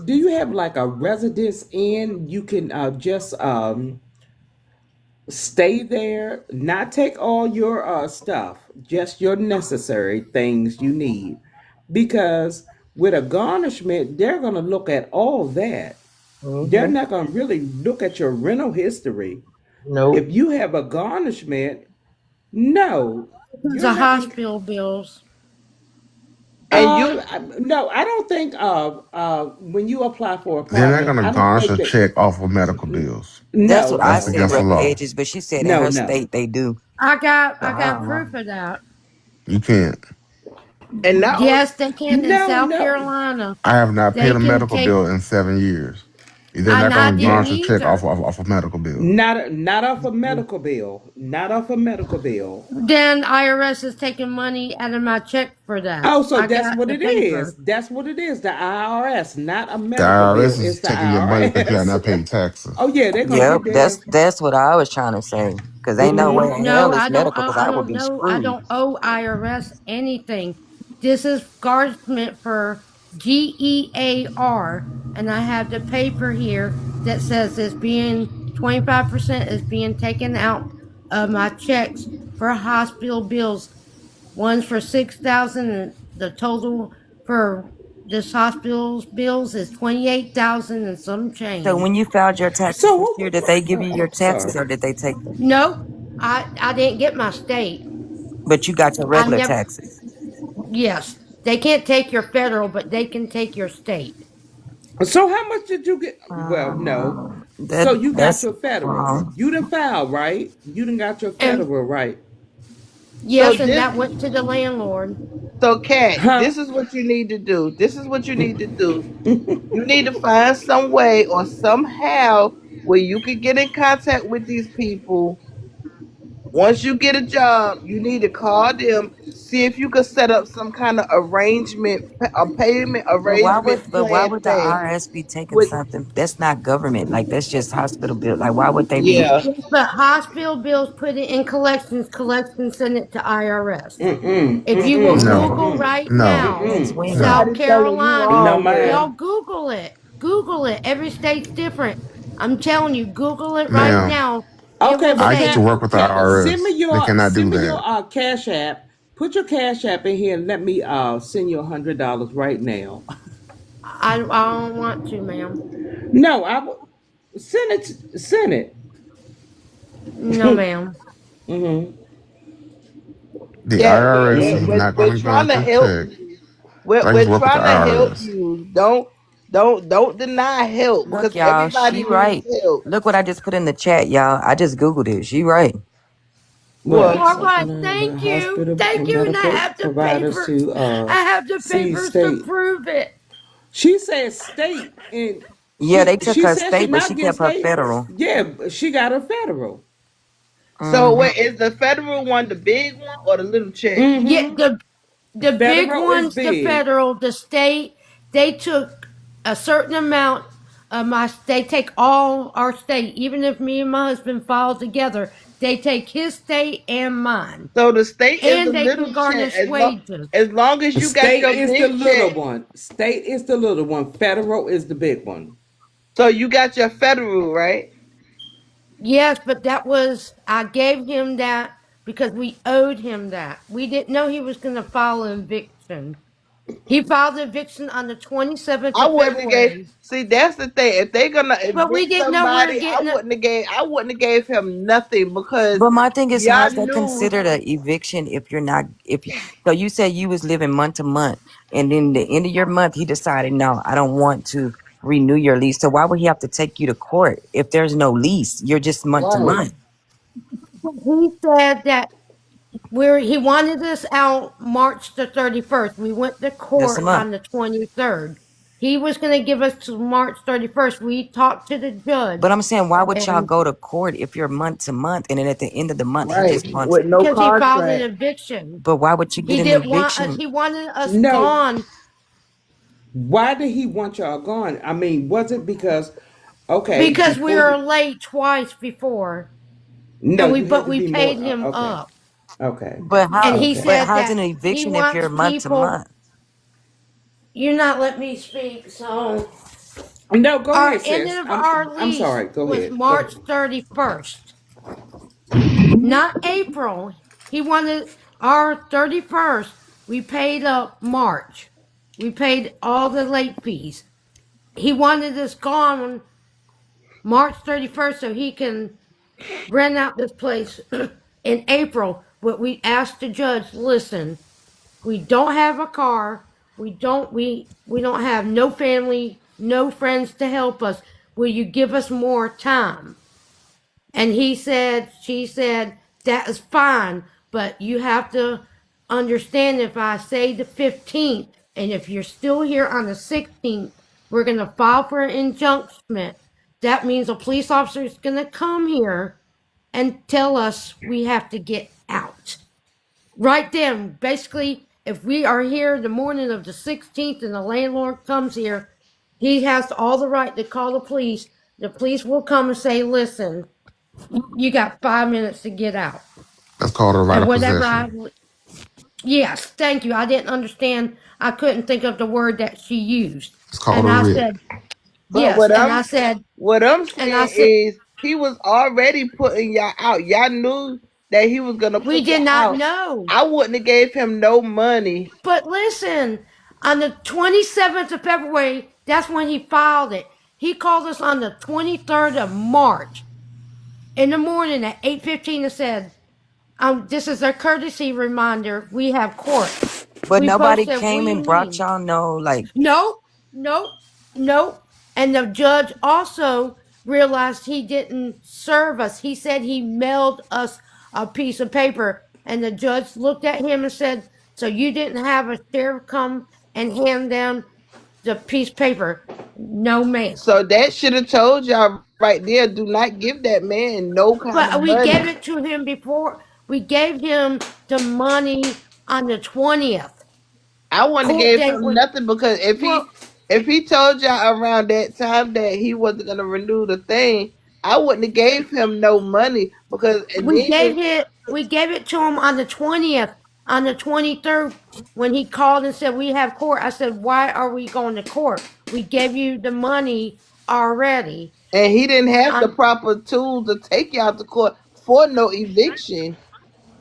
Do you have like a residence in? You can just stay there, not take all your stuff, just your necessary things you need. Because with a garnishment, they're going to look at all that. They're mm-hmm. not going to really look at your rental history. Nope. If you have a garnishment, no, you're The not going to. hospital bills. And you No, I don't think when you apply for They're not apartment, gonna I don't garnish think a that. check off of medical bills. that's No, what I That's no, said, against the rough no, law. edges, but she said in no, her no. state they do. I got So I I got don't know. proof of that. You can't. and not only Yes, they can in No, South no. Carolina. I have not paid They a can medical take, bill in 7 years. They're and not I gonna didn't garnish a check off either. off a medical bill. Not off a medical bill. Not off a medical bill. Then IRS is taking money out of my check for that. Oh, so I that's got what the it is. paper. That's what it is. The IRS, not a The medical bill. IRS It's is the taking your money because you have IRS. not paid taxes. Oh yeah, they're gonna Yep, get theirs. that's what I was trying to say. Cause ain't no way Mm-hmm. in No, hell it's medical. Cause I I would don't be know. I screwed. don't owe IRS anything. This is garnishment for GEAR, and I have the paper here that says it's being 25% is being taken out of my checks for hospital bills. One's for 6,000, and the total for this hospital's bills is 28,000 and some So change. when you filed your taxes this year, So, did they give you your taxes sorry. or did they take them? Nope, I didn't get my state. But you got your I regular never. taxes. Yes, they can't take your federal, but they can take your state. So how much did you get? Well, no. That So you got that's your federal. wrong. You didn't file, right? You didn't got your And federal, right? So Yes, and this that went to the landlord. so Kat, Huh? this is what you need to do. This is what you need to do. You need to find some way or somehow where you can get in contact with these people. Once you get a job, you need to call them, see if you could set up some kind of arrangement, a payment arrangement But why plan would the thing IRS be taking with, something? That's not government. Like that's just hospital bill. Like why would they be? yeah. Yes, but hospital bills put it in collections. Collections send it to IRS. Mm-mm. If you will Mm-mm. No, Google Mm-mm. right no, now, Since Mm-mm. when? no. South Somebody telling you Carolina, No, wrong, y'all man. ma'am. Google it. Google it. Every state's different. I'm telling you, Google it right Ma'am, now. It Okay, will but I used to say, work with the Send me IRS. They your cannot do that. Cash App. Put your Cash App in here and let me send you $100 right now. I don't want to, ma'am. No, I will send it. Send it. No, ma'am. Mm-hmm. The Yeah, IRS is we're, not we're going to trying grant to your help check. you. So I used We're to work with the trying to help IRS. you. Don't deny help Look, because y'all, everybody she needs right. help. Look what I just put in the chat, y'all. I just Googled it. She right. What? Well, All South right, Carolina thank you. hospital Thank and you. And I medical have the providers papers. to I have the see papers to state. prove it. She said state, and Yeah, they took she her said she state, but she not getting kept her state. federal. Yeah, but she got her federal. so Hmm. wait, is the federal one the big one or the little check? Yeah, Mm-hmm. the big Federal is ones, the big. federal, the state, they took a certain amount of my. They take all our state. Even if me and my husband file together, they take his state and mine, So the state is the and they can little check garnish wages. as long as you got State your is the big little check. one. State is the little one. Federal is the big one. So you got your federal, right? Yes, but that was I gave him that because we owed him that. We didn't know he was going to file an eviction. He filed the eviction on the 27th I of wouldn't have gave. February, See, that's the thing. If they gonna but we evict didn't know we were somebody, getting it. I wouldn't have gave him nothing because But my thing is, y'all how's that knew. considered a eviction if you're not if you, so you said you was living month to month, and then the end of your month he decided no, I don't want to renew your lease. So why would he have to take you to court if there's no lease? You're just month to Right. month. He said that he wanted us out March the 31st. We went to That's a court month. on the 23rd. He was going to give us to March 31st. We talked to the But judge, I'm saying, why would y'all and go to court if you're month to month, and then at the end of the month he Right. just wants? With no because he filed an contract. eviction. But why would you get He an didn't want us. eviction? He wanted us No. gone Why did he want y'all gone? I mean, was it because okay, because we before were you late twice before, no, and you had but to we be more paid him okay. up. Okay. And he Okay. But said how's an that he eviction if wants you're month to people. month? You're not letting me speak. So No, go our ahead, ending sis. of our I'm lease sorry. Go was ahead. Go March ahead. 31st, not April. He wanted our 31st. We paid up March. We paid all the late fees. He wanted us gone March 31st so he can rent out this place in April. But we asked the judge, listen, we don't have a car. We don't have no family, no friends to help us. Will you give us more time? And she said, that is fine, but you have to understand if I say the 15th, and if you're still here on the 16th, we're going to file for an injunction. That means a police officer is going to come here and tell us we have to get out. Right then, basically, if we are here the morning of the 16th and the landlord comes here, he has all the right to call the police. The police will come and say, listen, you got 5 minutes to get out. That's called a right And of whatever possession. yes, thank you. I didn't understand. I couldn't think of the word that she used. It's called And a I writ. said, But yes. what I'm And I saying said, is he was already putting y'all out. Y'all knew that he was gonna we put y'all did not out. know. I wouldn't have gave him no money. But listen, on the 27th of February, that's when he filed it. He called us on the 23rd of March in the morning at 8:15 and said, this is a courtesy reminder. We have court. But We both nobody said, what came do you and brought mean? y'all no like. Nope, nope, nope. And the judge also realized he didn't serve us. He said he mailed us a piece of paper And the judge looked at him and said, "So you didn't have a sheriff come and hand them the piece of paper?" "No, ma'am." So that should have told y'all right there. Do not give that man no kind of But we money. gave it to him before. We gave him the money on the 20th. I wouldn't have Court gave date him was, nothing because well, if he told y'all around that time that he wasn't gonna renew the thing, I wouldn't have gave him no money because and then we gave it to him on the 20th. On the 23rd, when he called and said, "We have court," I said, "Why are we going to court? We gave you the money already." and he didn't have the On proper tools to take y'all to court for no eviction.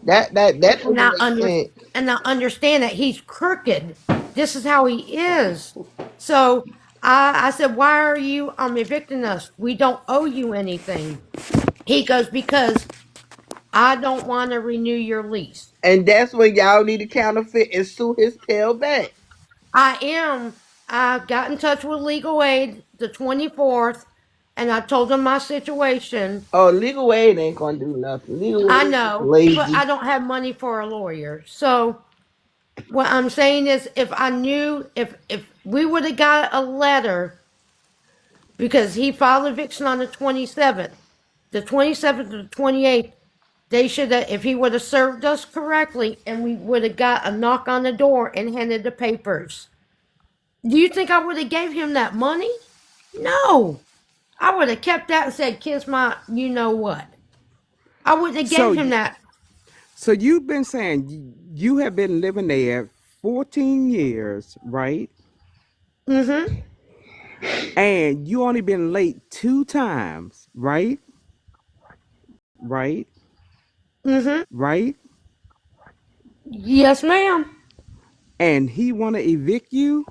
That and doesn't make sense. I understand that he's crooked. This is how he is. So I said, "Why are you evicting us? We don't owe you anything." He goes, "Because I don't want to renew your lease." And that's when y'all need to counterfeit and sue his tail back. I am. I got in touch with legal aid the 24th, and I told them my situation. Oh, legal aid ain't gonna do nothing. Legal I aid is know, but lazy. I don't have money for a lawyer. So what I'm saying is, if I knew, if we would have got a letter, because he filed eviction on the 27th, the 27th or the 28th, they should have, if he would have served us correctly, and we would have got a knock on the door and handed the papers. Do you think I would have gave him that money? No. I would have kept that and said, "Kiss my, you know what." I wouldn't have So gave him that. so you've been saying you have been living there 14 years, right? Mm-hmm. And you only been late 2 times, right? Right? Mm-hmm. Right? Yes, ma'am. And he want to evict you?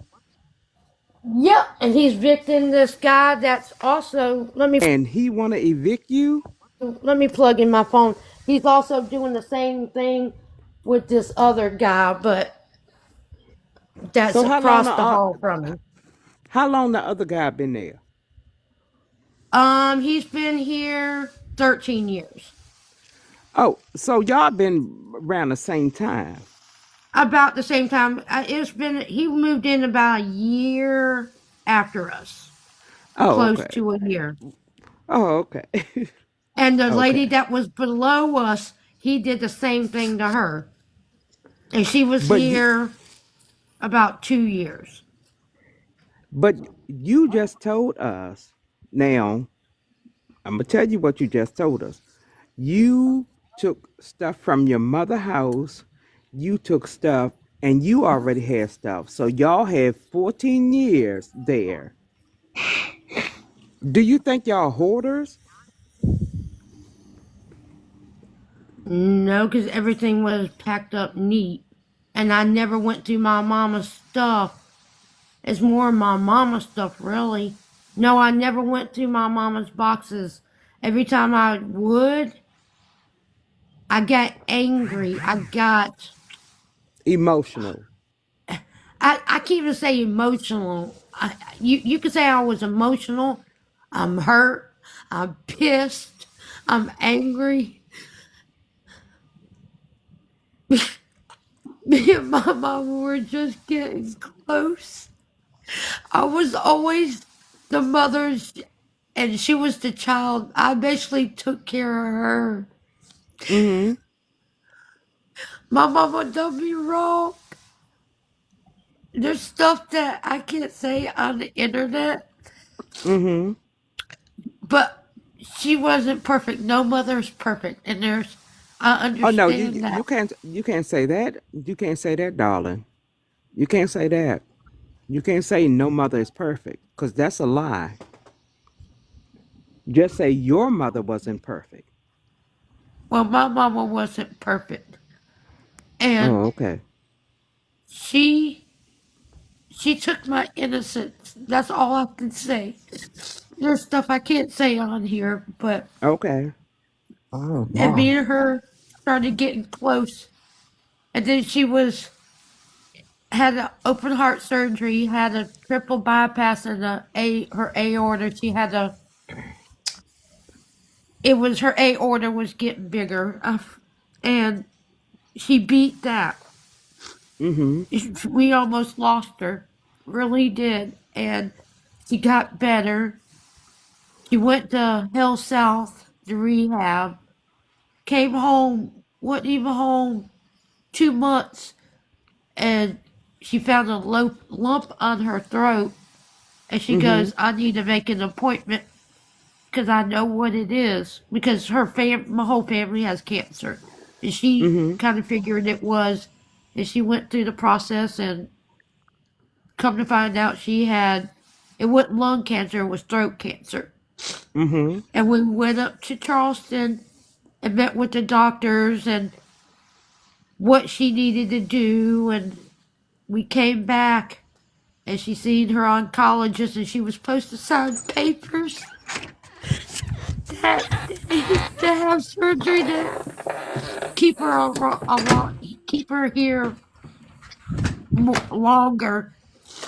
Yep. And he's victim this guy that's also And he want to evict you? let me plug in my phone. He's also doing the same thing with this other guy, but that's So across the hall from him. how long the other guy been there? He's been here 13 years. Oh, so y'all been around the same time. About the same time. He moved in about a year after us. Oh, Close okay. to a year. Oh, okay. And the lady Okay. that was below us, he did the same thing to her. And she was But you here about 2 years. but you just told us now, I'm gonna tell you what you just told us. You took stuff from your mother house, you took stuff and you already had stuff. So y'all had 14 years there. Do you think y'all hoarders? No, because everything was packed up neat. And I never went through my mama's stuff. It's more my mama's stuff, really. No, I never went through my mama's boxes. Every time I would, I got angry. Emotional. I can't even say emotional. You could say I was emotional. I'm hurt. I'm pissed. I'm angry. Me and my mama were just getting close. I was always the mother's, and she was the child. I basically took care of her. Mm-hmm. My mama done me wrong. There's stuff that I can't say on the internet, Mm-hmm. but she wasn't perfect. No mother's perfect, and I Oh no, understand that. you can't say that. You can't say that, darling. You can't say that. You can't say no mother is perfect, because that's a lie. Just say your mother wasn't perfect. Well, my mama wasn't perfect, and Oh, okay. she she took my innocence. That's all I can say. There's stuff I can't say on here, but Okay. Oh and my. me and her started getting close, and then she was had an open heart surgery, had a triple bypass, and her aorta. She had a it was her aorta was getting bigger, and she beat that. Mm-hmm. We almost lost her, really did, and she got better. She went to Hell South to rehab, came home, wasn't even home 2 months, and she found a lump on her throat, and she Mm-hmm. goes, I need to make an appointment because I know what it is, because my whole family has cancer, and she Mm-hmm. kind of figured it was, and she went through the process, and come to find out it wasn't lung cancer, it was throat cancer. Mm-hmm. And we went up to Charleston and met with the doctors and what she needed to do, and we came back and she seen her oncologist and she was supposed to sign papers that to have surgery to keep her keep her here longer.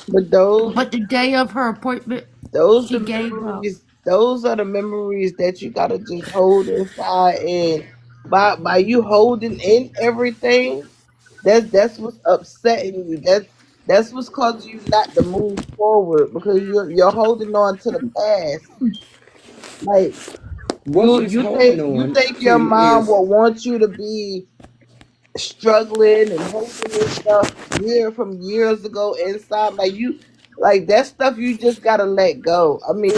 But those But the day of her appointment, those she the gave up. memories. Those are the memories that you gotta just hold inside, and by you holding in everything, that's what's upsetting you. That's what's causing you not to move forward because you're holding on to the past. Like What she's holding you on think your to mom is will want you to be struggling and holding this stuff from years ago inside. Like that stuff you just gotta let go. I mean,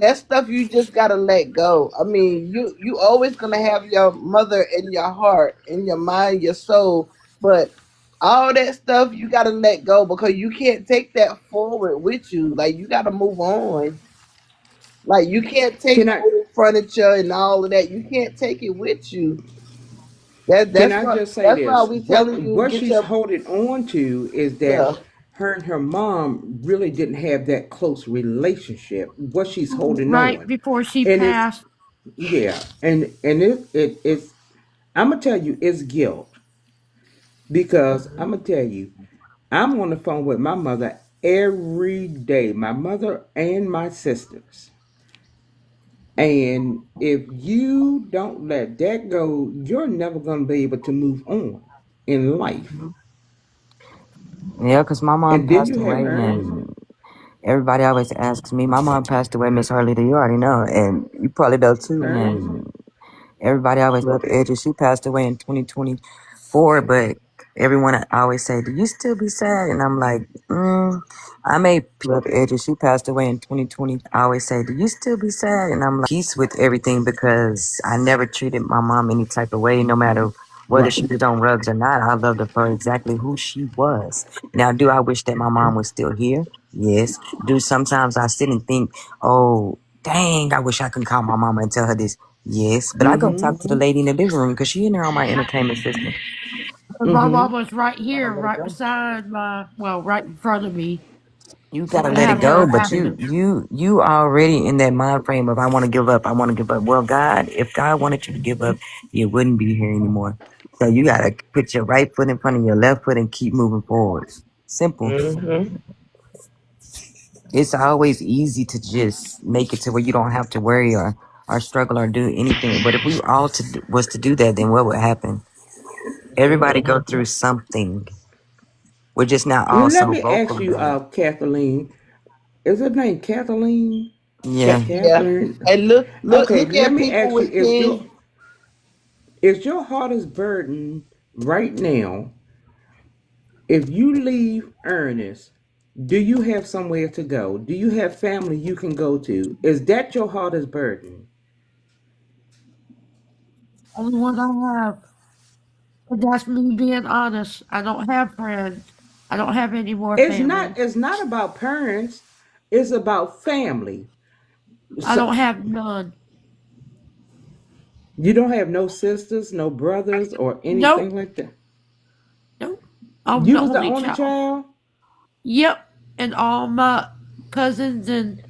that stuff you just gotta let go. I mean, you always gonna have your mother in your heart, in your mind, your soul, but all that stuff you gotta let go because you can't take that forward with you. Like you gotta move on. Like you can't take can I old furniture and all of that. You can't take it with you. can I just say That's why this? we telling you What get she's your holding on to is that yeah. her and her mom really didn't have that close relationship. What she's holding Right on. before she And it's passed. yeah, and it's I'm gonna tell you it's guilt because I'm gonna tell you I'm on the phone with my mother every day, my mother and my sisters. And if you don't let that go, you're never going to be able to move on in life. Yeah, because my mom And then passed you have away, Ernest. and everybody always asks me. My mom passed away, Miss Harley. You already know, and you probably know too. Ernest. And everybody always loved Edgy. She passed away in 2024, but everyone always say, "Do you still be sad?" And I'm like, I may love Edgy. She passed away in 2020. I always say, "Do you still be sad?" And I'm like, peace with everything because I never treated my mom any type of way, no matter whether Right. she was on drugs or not. I loved her for exactly who she was. Now, do I wish that my mom was still here? Yes. Do sometimes I sit and think, oh, dang, I wish I could call my mama and tell her this. Yes, but I go Mm-hmm. talk to the lady in the living room because she in there on my entertainment system. My Mm-hmm. mom was right here, right beside right in front of me. You gotta I let it have go, her but having you already in that mind frame of I want to give up. I want to give up. Well, God, if God wanted you to give up, you wouldn't be here anymore. So you gotta put your right foot in front of your left foot and keep moving forward. Simple. Mm-hmm. It's always easy to just make it to where you don't have to worry or struggle or do anything. But if we all was to do that, then what would happen? Everybody Mm-hmm. go through something. We're just not all Let so me ask vocal you, about it. Kathleen. Is her name Kathleen? Yeah. Yeah. Catherine? And Okay, look let at me people ask you, with kids. is your hardest burden right now, if you leave Ernest, do you have somewhere to go? Do you have family you can go to? Is that your hardest burden? only one I have. And that's me being honest. I don't have friends. I don't have any more family. It's not about parents, it's about family. I So don't have none. you don't have no sisters, no brothers, or anything Nope. like that. Nope. I'm You the was the only only child. child? Yep. And all my cousins and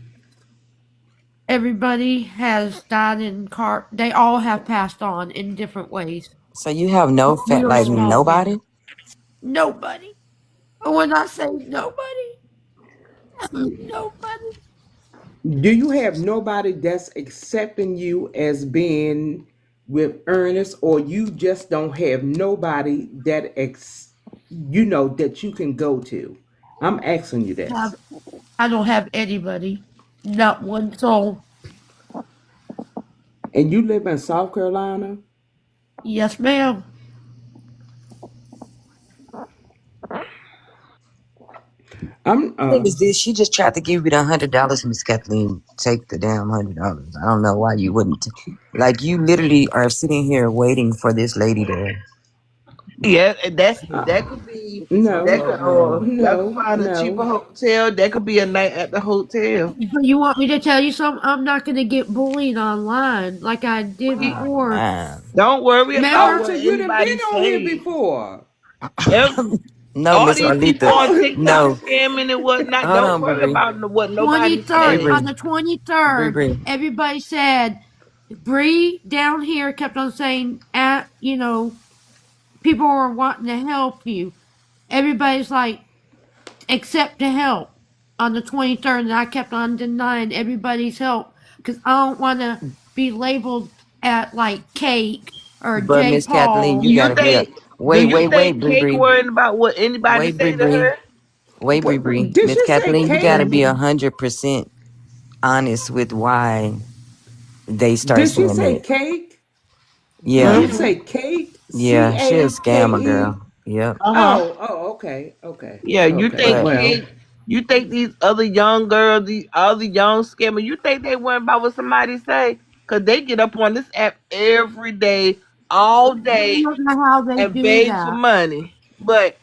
everybody has died in car. They all have passed on in different ways. So you have no We are a like small nobody? family. Nobody. And when I say nobody, I mean nobody. Do you have nobody that's accepting you as being with Ernest, or you just don't have nobody that that you can go to? I'm asking you Have, this. I don't have anybody. Not one soul. And you live in South Carolina? Yes, ma'am. I'm Thing is this, she just tried to give you the $100, Miss Kathleen. Take the damn $100. I don't know why you wouldn't. Like, you literally are sitting here waiting for this lady to. Yeah, and uh, that could be no, y'all could no, find a cheaper no. hotel. That could be a night at the hotel. But you want me to tell you something? I'm not going to get bullied online like I did We Oh, before. man. don't worry about Oh, Remember? so what you done been anybody on here says. before? Ev- No, All Miss these people Arlita. on Oh, TikTok No. scamming and whatnot. Hold Don't on, worry Bree. about what nobody 23rd, says. on Bree. the Bree. 23rd, Bree. everybody said, Bree down here kept on saying, people are wanting to help you. Everybody's like, accept the help on the 23rd, and I kept on denying everybody's help because I don't want to be labeled at like Cake or But J. Miss Kathleen, Do Paul. you you gotta be a think? Do wait, you wait, wait, think Bree Cake Bree. worried about what anybody Wait, Bree say to Bree. her? Wait, Bree what, Bree. did Miss she say Kathleen, you gotta cake? be 100% honest with why they start Did she saying say that. cake? Did Yeah. she Hmm? say Kate? Yeah. She a scammer, CAKE? girl. Yep. Uh-huh. Oh, okay, okay, Yeah, you okay. think But Well, Kate, you think these other young girls, these other young scammers, you think they worry about what somebody say? Cause they get up on this app every day, all I day, don't know how they and do beg for that. money. But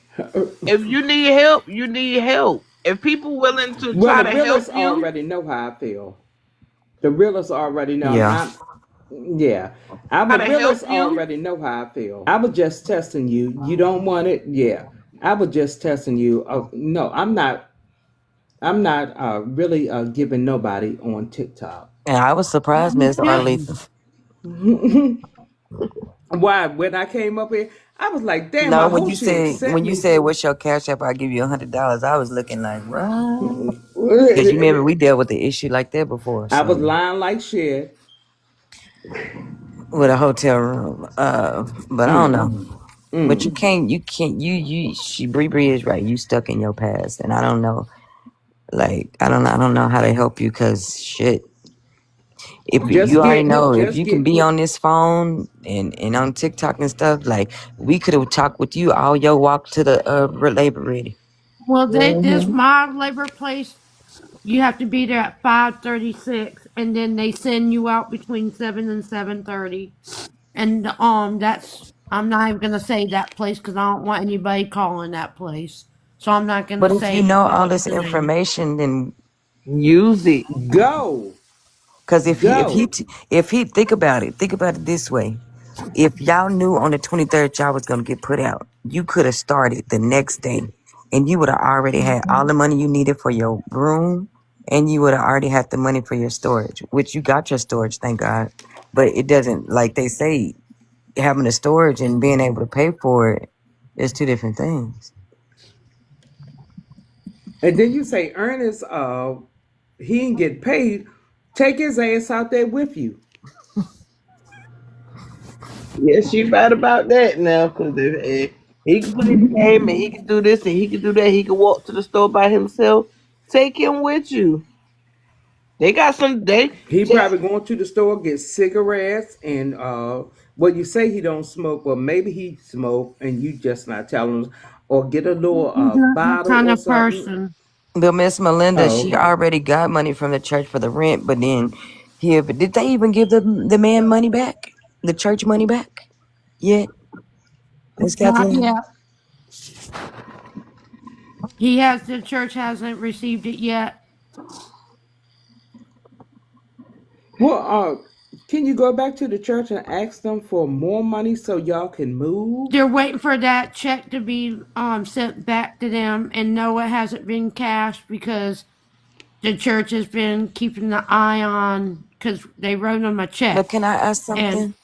if you need help, you need help. If people willing to well, try the to help realists you, already know how I feel. The realists already know. yeah. Yeah. The try to help realists you, already know how I feel. I was just testing you. You don't want it? Yeah. I was just testing you. No, I'm not. I'm not really giving nobody on TikTok. And I was surprised, You Miss shouldn't. Arlita. Why? When I came up here, I was like, "Damn! No, I hope she accept when you me." said what's your cash app, I give you $100. I was looking like, what? Because you remember we dealt with the issue like that before, I was so lying like shit. with a hotel room. But I don't Mm, know. But mm. she Bree Bree is right. You stuck in your past, and I don't know. Like I don't know how to help you because shit. If you already know, if Just you can get be with. on this phone and on TikTok and stuff, like we could have talked with you all your walk to the labor ready. Well, this hmm my labor place. You have to be there at 5:36, and then they send you out between 7 and 7:30. And that's I'm not even gonna say that place because I don't want anybody calling that place. So I'm not gonna But if you say know all this the name. information, then use it. Go, because go. if he think about it this way. If y'all knew on the 23rd y'all was gonna get put out, you could have started the next day, and you would have already had all the money you needed for your room, and you would have already had the money for your storage, which you got your storage, thank God. But it doesn't like they say having a storage and being able to pay for it is two different things. And then you say Ernest, he didn't get paid. Take his ass out there with you. Yes, she right about that now. Cause if he can play the game and he can do this and he can do that, he can walk to the store by himself. Take him with you. They got some. He probably going to the store get cigarettes and well, you say he don't smoke, but maybe he smoke and you just not telling him, or get a little He's not that bottle kind or of something. person. But Miss Melinda, Oh, she okay. already got money from the church for the rent, but then here, but did they even give the man money back? The church money back? Yet, Miss Not Kathleen? yet. The church hasn't received it yet. Well, can you go back to the church and ask them for more money so y'all can move? They're waiting for that check to be sent back to them, and no, it hasn't been cashed because the church has been keeping the eye on because they wrote them a But check. can I ask And something?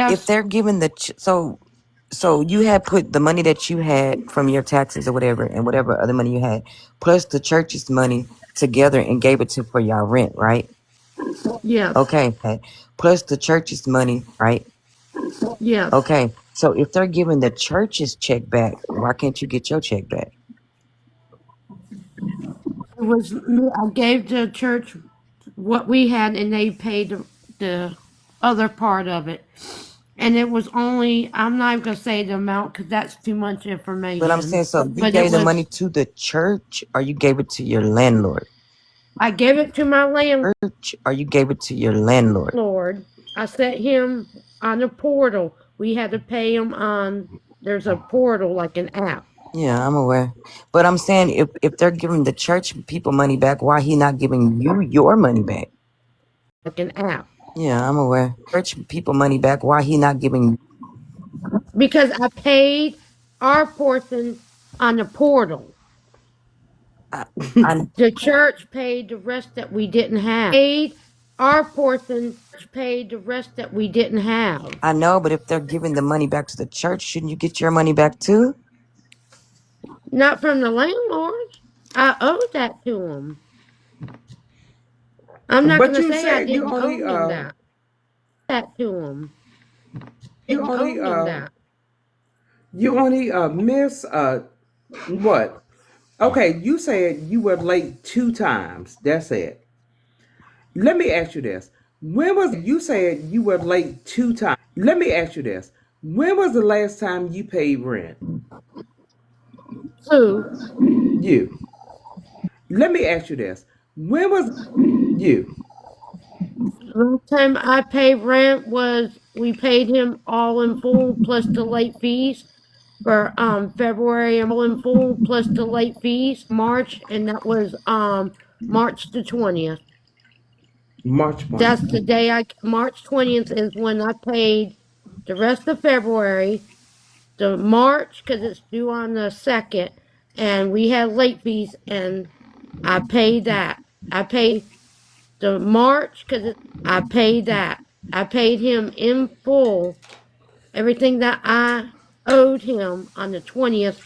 If yes, they're giving so you had put the money that you had from your taxes or whatever, and whatever other money you had, plus the church's money together and gave it to for y'all rent, right? Yes. Okay. Plus the church's money, right? Yes. Okay. So if they're giving the church's check back, why can't you get your check back? It was me. I gave the church what we had, and they paid the other part of it. And it was only, I'm not even going to say the amount because that's too much But I'm information. saying, so you But it gave the money was, to the church or you gave it to your landlord? I gave it to my Church or you gave it to your landlord? landlord. I set him on the portal. We had to pay him on, there's a portal, like an app, Yeah, I'm aware. But I'm saying if they're giving the church people money back, why he not giving you your money back? like an app. Yeah, I'm aware. Church people money back, why he not giving Because I paid our portion on the portal. I, I The church paid the rest that we didn't have. Paid our portion, paid the rest that we didn't have. I know, but if they're giving the money back to the church, shouldn't you get your money back too? Not from the landlord. I owed that to him. I'm not But going to you say I said you didn't only owe him that. That to him. you Didn't only owe him that. you only miss what? Okay, you said you were late 2 times. That's it. Let me ask you this. When was you said you were late 2 times? Let me ask you this. When was the last time you paid rent? Who? You. Let me ask you this. When was you? The last time I paid rent was we paid him all in full plus the late fees for February and all in full plus the late fees March, and that was March the 20th. March 1. That's the day March 20th is when I paid the rest of February, the March because it's due on the 2nd, and we had late fees, and I paid that. I paid the March because I paid that. I paid him in full everything that I owed him on the 20th,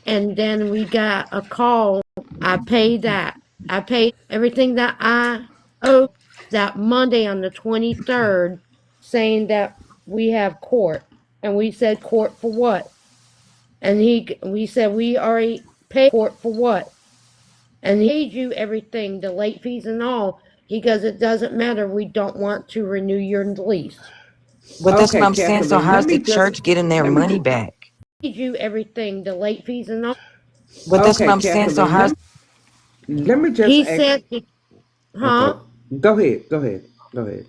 and then we got a call. I paid that. I paid everything that I owed that Monday on the 23rd, saying that we have court. And we said, court for what? And we said, we already paid court for what? And he paid you everything, the late fees and all. He goes, it doesn't matter. We don't want to renew your lease. But that's what Okay, I'm saying. So Kathleen, let how's the me just church getting their let me money just back? Paid you everything, the late fees and all. But that's what Okay, I'm saying. So Kathleen, how's let me just He ask. said, Okay. huh? Go ahead. Go ahead. Go ahead.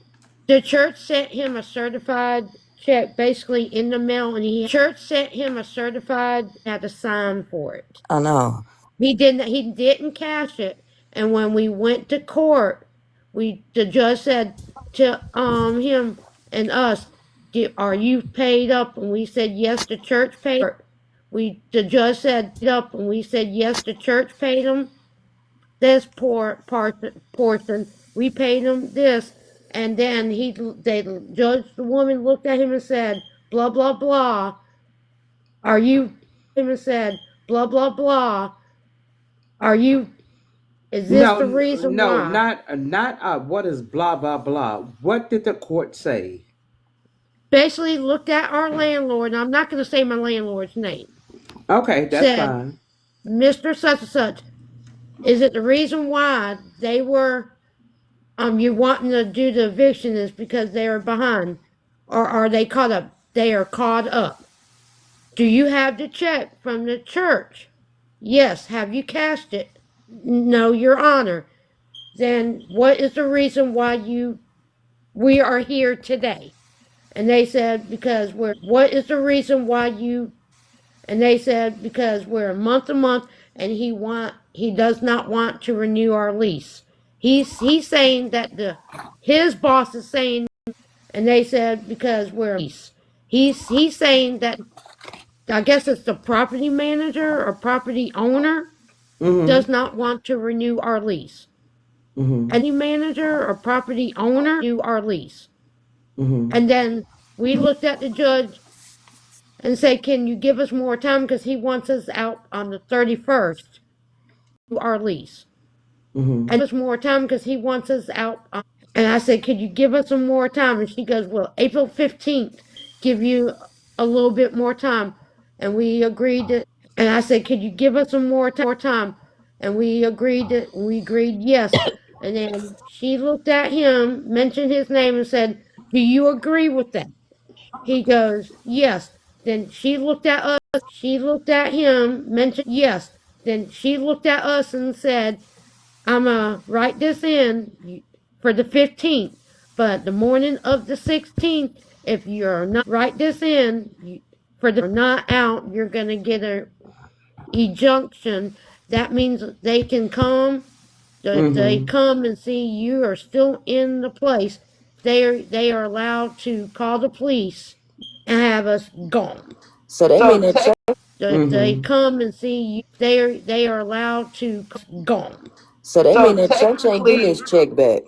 The church sent him a certified check basically in the mail, and church sent him a certified, had to sign for it. I know. He didn't cash it. And when we went to court, the judge said to him and us, are you paid up? And we said yes, the church paid. The judge said up, and we said yes, the church paid him this portion. We paid him this, and then the judge, the woman looked at him and said, blah blah blah. Are you? Him and said, blah blah blah. Are you? Is this No, the reason no, why? not what is blah blah blah. What did the court say? Basically, looked at our landlord, and I'm not going to say my landlord's name. Okay, that's Said, fine. Mr. Such and Such, is it the reason why they were you wanting to do the eviction is because they are behind, or are they caught up? They are caught up. Do you have the check from the church? Yes. Have you cashed it? No, Your Honor. Then what is the reason why we are here today? And they said, because what is the reason why and they said, because we're a month to month, and he does not want to renew our lease. He's saying that his boss is saying, and they said, because we're a lease. He's saying that, I guess it's the property manager or property owner Mm-hmm. does not want to renew our lease. Mm-hmm. And the manager or property owner renew our lease. Mm-hmm. And then we looked at the judge and said, can you give us more time because he wants us out on the 31st, our lease. Mm-hmm. And give us more time because he wants us out. And I said, could you give us some more time? And she goes, well, April 15th, give you a little bit more time. And we agreed that, and I said, could you give us some more time? And we agreed yes. And then she looked at him, mentioned his name, and said, do you agree with that? He goes, yes. Then she looked at him, mentioned yes. Then she looked at us and said, I'm gonna write this in for the 15th, but the morning of the 16th, if you're not write this in for the not out, you're gonna get a injunction. That means they can come. If they Mm-hmm. come and see you are still in the place, they are allowed to call the police and have us gone. So they mean So that tech, church. If they Mm-hmm. come and see you, they are allowed to gone. So they so mean that church ain't getting technically, his check back.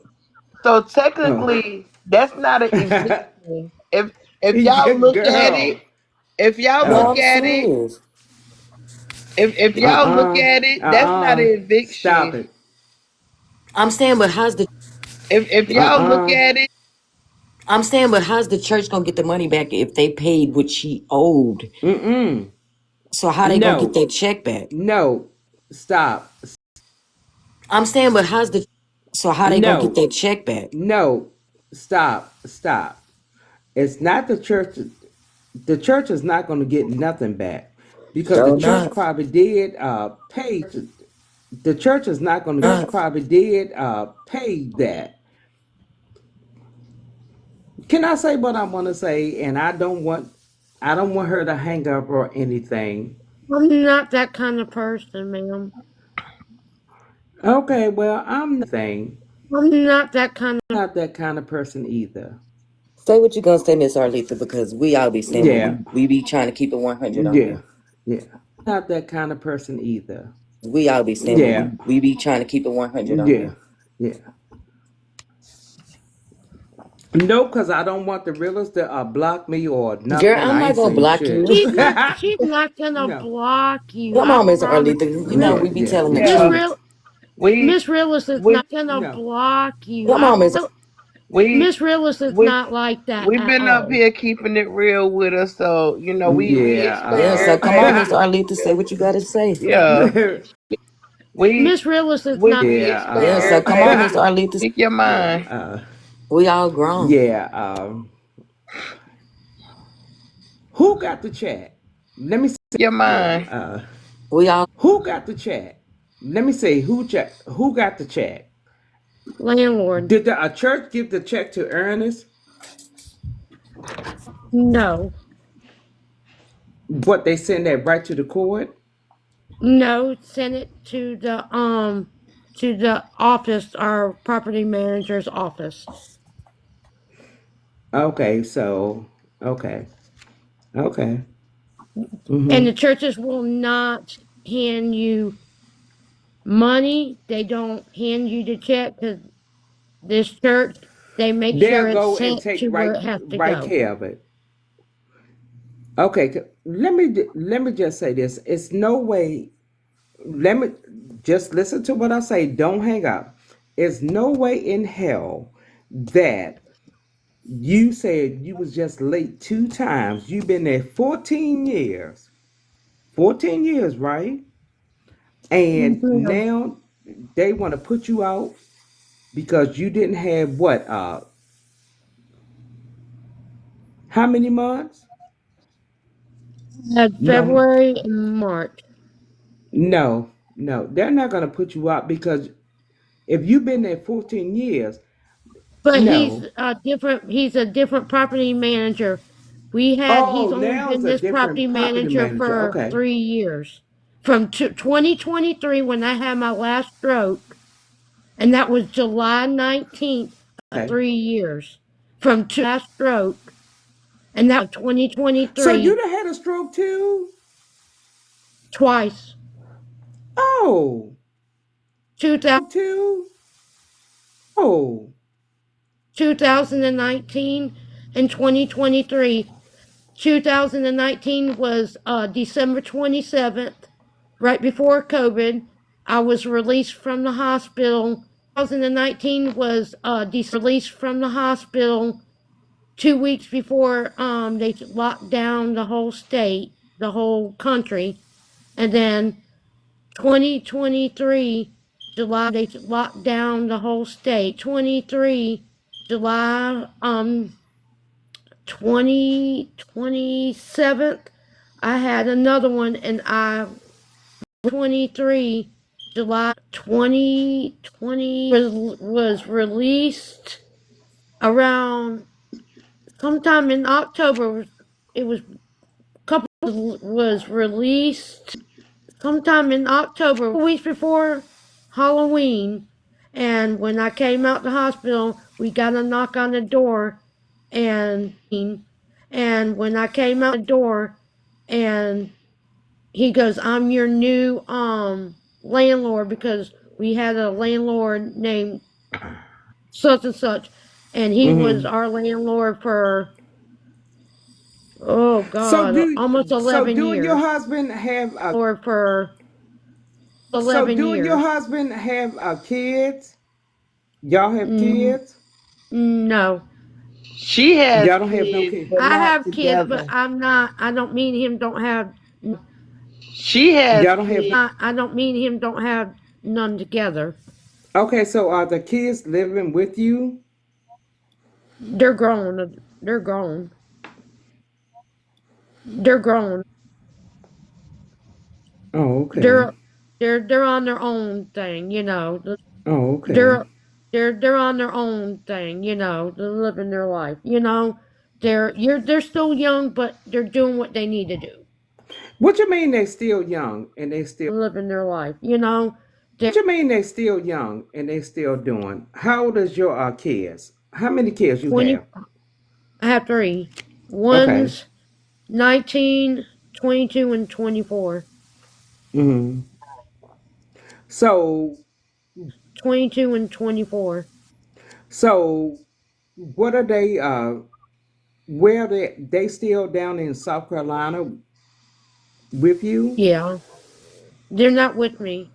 so Oh. technically, that's not an eviction. If y'all look at it, Girl. if y'all No, look Oh. I'm at it, serious. if y'all look Uh-uh. at it, that's not Uh-uh. an Stop eviction. it. I'm saying, but how's the If y'all look Uh-uh. at it, I'm saying, but how's the church gonna get the money back if they paid what she owed? Mm-mm. So how they gonna get No. that check back? No. Stop. I'm saying, but how's the so how they gonna get No. that check back? No. Stop. Stop. It's not the church. The church is not going to get nothing back because the Sure church not. probably did pay. The church is not going to Not. probably did pay that. Can I say what I want to say? And I don't want her to hang up or anything. I'm not that kind of person, ma'am. Okay, well, I'm not that kind of. not that kind of person either. Say what you gonna say, Miss Arletha, because we all be saying what Yeah, we be trying to keep it 100 on yeah, here. yeah. Not that kind of person either. We all be saying what Yeah, we be trying to keep it 100 on yeah, here. yeah. No, because I don't want the realers to block me or Girl, nothing. I'm I not ain't gonna saying block shit. you. She's not gonna No. block you. Come I on, Miss promise. Arletha. You know Yeah, we be yeah, telling the yeah. Miss yeah, truth. Real we Miss Realist is we not gonna No. block you. Come I on, Miss. we Miss Realist is we not like that we've at been up all. here keeping it real with us, so we expect Yeah, so come everybody on, to Miss Yeah. Arletha. Say what you gotta say. yeah. We Miss Realist is we not. we yeah. expect Yeah, so come on, everybody Miss to Arletha. speak your Yeah. mind. We all grown. Yeah. Who got the chat? Let me see. Your Yeah. mind. We all Who got the chat? Let me see. Who got the chat? Landlord. Did a church give the check to Ernest? No. What they send that right to the court? No, send it to the office, our property manager's office. Okay. So. Okay. Okay. And Mm-hmm. the churches will not hand you money. They don't hand you the check because this church, they make They'll sure it's go and sent take to where it has to right go. care of it. Okay. Let me just say this. It's no way. Let me just listen to what I say. Don't hang up. It's no way in hell that you said you was just late 2 times. You've been there 14 years. 14 years, right? And Yeah. now they want to put you out because you didn't have what? How many months? Had No, February and March. no. They're not going to put you out because if you've been there 14 years, But no. he's a different property manager. He's Oh, only now it's been a this different property property manager manager. for Okay. 3 years. From 2023 when I had my last stroke, and that was July 19th, Okay. 3 years. From last stroke, and that was So you 2023, done had a stroke too? twice. Oh, 2000, too? Oh, 2019 and 2023. 2019 was December 27th, right before COVID. I was released from the hospital 2019 was released from the hospital 2 weeks before they locked down the whole state, the whole country, and then 2023 July they locked down the whole state. 23 July 27th I had another one, and I 23 July 2020 was released around sometime in October. It was couple was released sometime in October, weeks before Halloween. And when I came out the hospital, we got a knock on the door, and when I came out the door, and he goes, "I'm your new landlord," because we had a landlord named such and such, and he was our landlord for So almost 11 do your years. husband have Or for so 11 do your years. husband have kids? Y'all have Mm, kids? no. She has Y'all don't have no kids, kids. but I not have kids, but together. I don't mean him don't have, She has Y'all don't have kids. I don't mean him don't have none together. Okay, so are the kids living with you? They're grown. They're grown. They're grown. Oh, okay. They're they're on their own thing, you know. Oh, okay. They're on their own thing, you know. They're living their life, you know. They're still young, but they're doing what they need to do. What you mean they still young and they still Living their life, you know. What you mean they still young and they still doing? How old is your kids? How many kids you 20 have? I have three. Okay. One's 19, 22, and 24. Mm-hmm. So 22 and 24. so what are they where they still down in South Carolina with you? Yeah. They're not with me.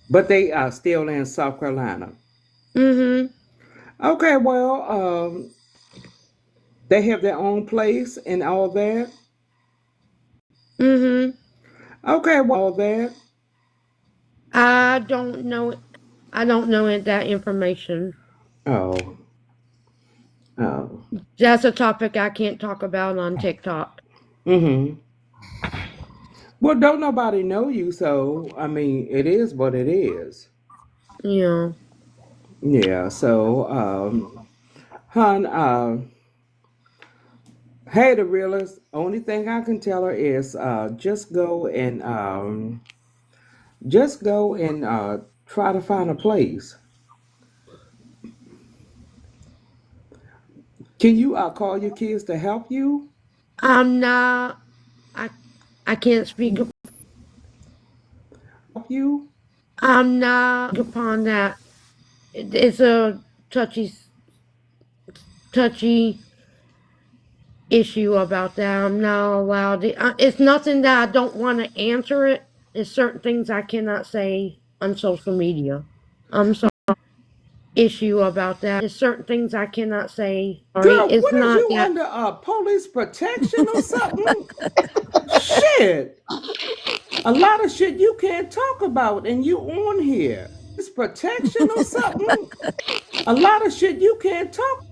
But they are still in South Carolina. Mm-hmm. Okay, well, they have their own place and all that. Mm-hmm. Okay, well, I don't know. I don't know that information. oh, oh, That's a topic I can't talk about on TikTok. mm-hmm. Well, don't nobody know you, so I mean, it is what it is. Yeah. Yeah. So, hon, hey, the realist. Only thing I can tell her is, just go and try to find a place. Can you call your kids to help you? I'm not. I I can't speak. Help you? I'm not upon that. It's a touchy issue about that. I'm not allowed to. It's nothing that I don't want to answer it. It's certain things I cannot say on social media. I'm sorry. Issue about that. It's certain things I cannot say. Sorry, Girl, it's what is not you that. under police protection or something? Shit. A lot of shit you can't talk about and you on here. It's protection or something? A lot of shit you can't talk.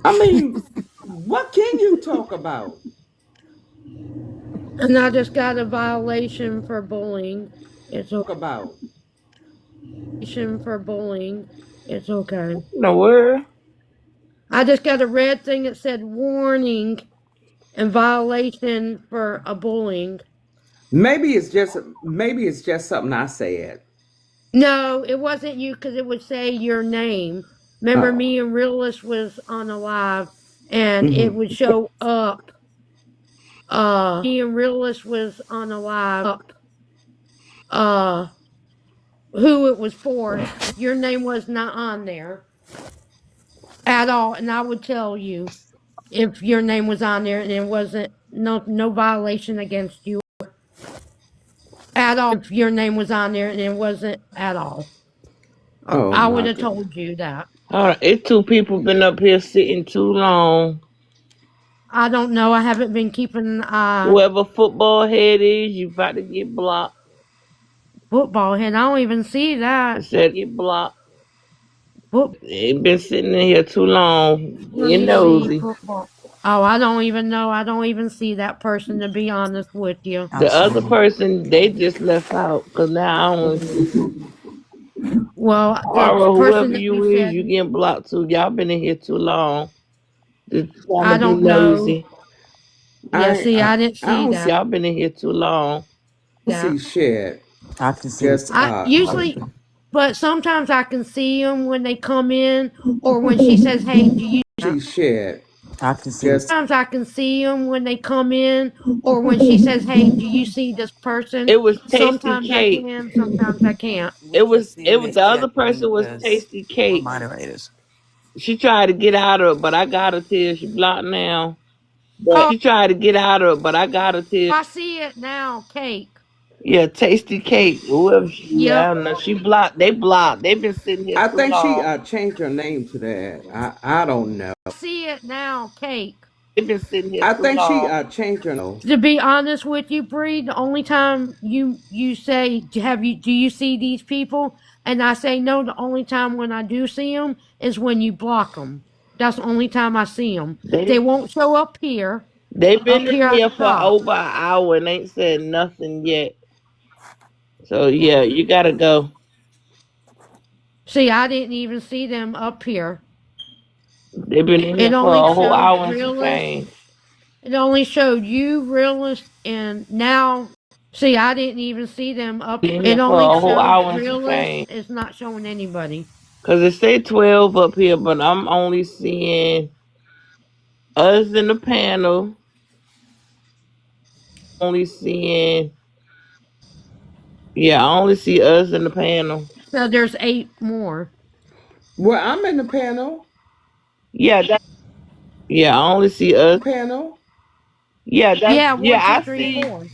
I mean, what can you talk about? And I just got a violation for bullying. It's okay. About. For bullying. It's okay. No word. I just got a red thing that said warning and violation for a bullying. Maybe it's just something I said. No, it wasn't you, because it would say your name. Remember, Oh. me and Realist was on a live, and it Mm-hmm. would show up. Me and Realist was on a live. Uh, who it was for. Your name was not on there at all, and I would tell you if your name was on there and it wasn't no violation against you at all. If your name was on there and it wasn't at all, Oh I would my have goodness. told you that. All right, it's two people been up here sitting too long. I don't know. I haven't been keeping Whoever football head is, you about to get blocked. football head. I don't even see I that. said get blocked. Foot. Ain't been sitting in here too long. Let You me see nosy. football. Oh, I don't even know. I don't even see that person, to be honest with you. The other person, they just left out because now I don't see. Well, the Or person whoever that you you is, you said, getting blocked too. Y'all been in here too long. Just trying to I be don't know. nosy. Yeah, I see, I, I didn't I see don't that. Y'all been in here too long. That see shit. I can see. Just I usually, but sometimes I can see them when they come in, or when she says, "Hey, do you?" see shit. I can see. Just Sometimes I can see them when they come in, or when she says, "Hey, do you see this person?" It was Tasty Sometimes I Cake. can, sometimes I can't. It was the other person was Tasty Cake. She tried to get out of it, but I got her till she blocked now. But Oh, she tried to get out of it, but I got her till I see it now. Cake. yeah, Tasty Cake. Whoever she, I Yep. don't know. She blocked. They blocked. They've been sitting here I too think she long. changed her name to that. I don't know. I see it now. Cake. They've been sitting here I too think she long. changed her name. To be honest with you, Bree, the only time you say, do you see these people?" And I say no. The only time when I do see them is when you block them. That's the only time I see them. They They won't show up here. they've been Up in here at here the for top. over an hour and ain't said nothing yet. So yeah, you gotta go. See, I didn't even see them up here. They've been in It here for only a whole showed hour and some realist. change. It only showed you, realist, and now. See, I didn't even see them up. Been in It here for only a whole showed hour and some realist. change. It's not showing anybody. Cause it say 12 up here, but I'm only seeing us in the panel. Only seeing yeah, I only see us in the panel. So there's 8 more. Well, I'm in the panel. Yeah, yeah, I only see us. Panel. Yeah, Yeah, yeah, one, two, I three, see four.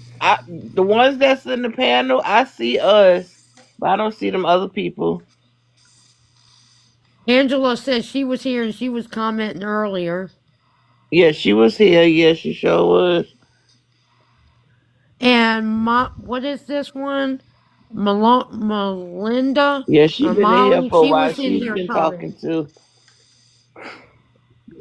the ones that's in the panel, I see us, but I don't see them other people. Angela says she was here and she was commenting earlier. Yeah, she was here. Yeah, she sure was. And what is this one? Melinda Yeah, she or been in here Molly? for a She while. was in She's here been commenting. talking too.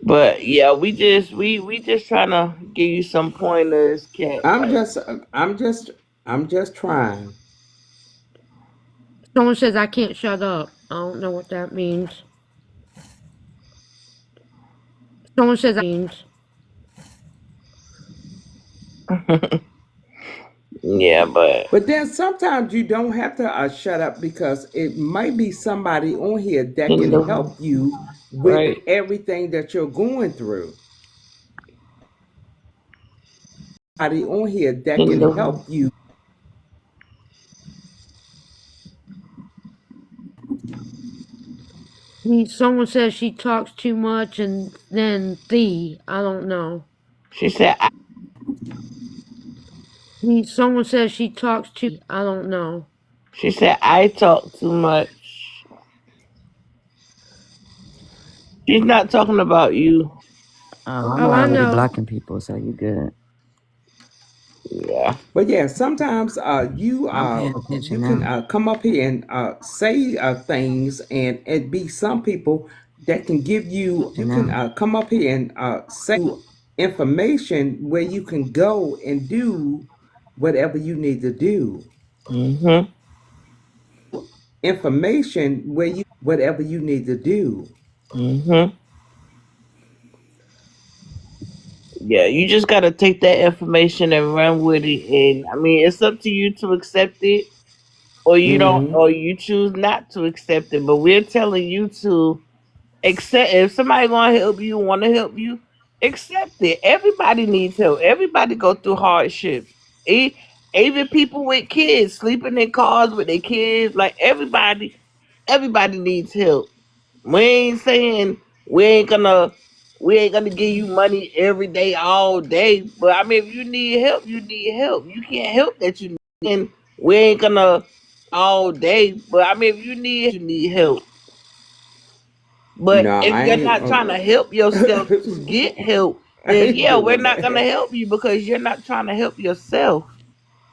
But yeah, we just trying to give you some pointers, cat. I'm Like just I'm just I'm just trying. Someone says I can't shut up. I don't know what that means. Someone says means. yeah, but But then sometimes you don't have to shut up because it might be somebody on here that can Kingdom, help you with right? everything that you're going through. Somebody on here that can Kingdom. help you. Someone says she talks too much and then I don't know. She said Someone says she talks too. I don't know. I talk too much. She's not talking about you. I'm Oh, I already know. blocking people, so you good. Yeah. But yeah, sometimes I'm paying you attention can now. come up here and say things, and it be some people that can give you. You Attention can now. come up here and say information where you can go and do whatever you need to do. Mhm. Information where you whatever you need to do. Mhm. Yeah, you just gotta take that information and run with it. And I mean, it's up to you to accept it, or you don't, Hmm. or you choose not to accept it. But we're telling you to accept. If somebody want to help you, want to help you, accept it. Everybody needs help. Everybody go through hardships. E- Even people with kids sleeping in cars with their kids, like everybody needs help. We ain't saying we ain't gonna give you money every day, all day. But I mean, if you need help, you need help. You can't help that you need. And We ain't gonna all day, but I mean, if you need help. No, But if I you're ain't. not trying to help yourself to get help, I then ain't yeah, we're doing not gonna that. help you because you're not trying to help yourself.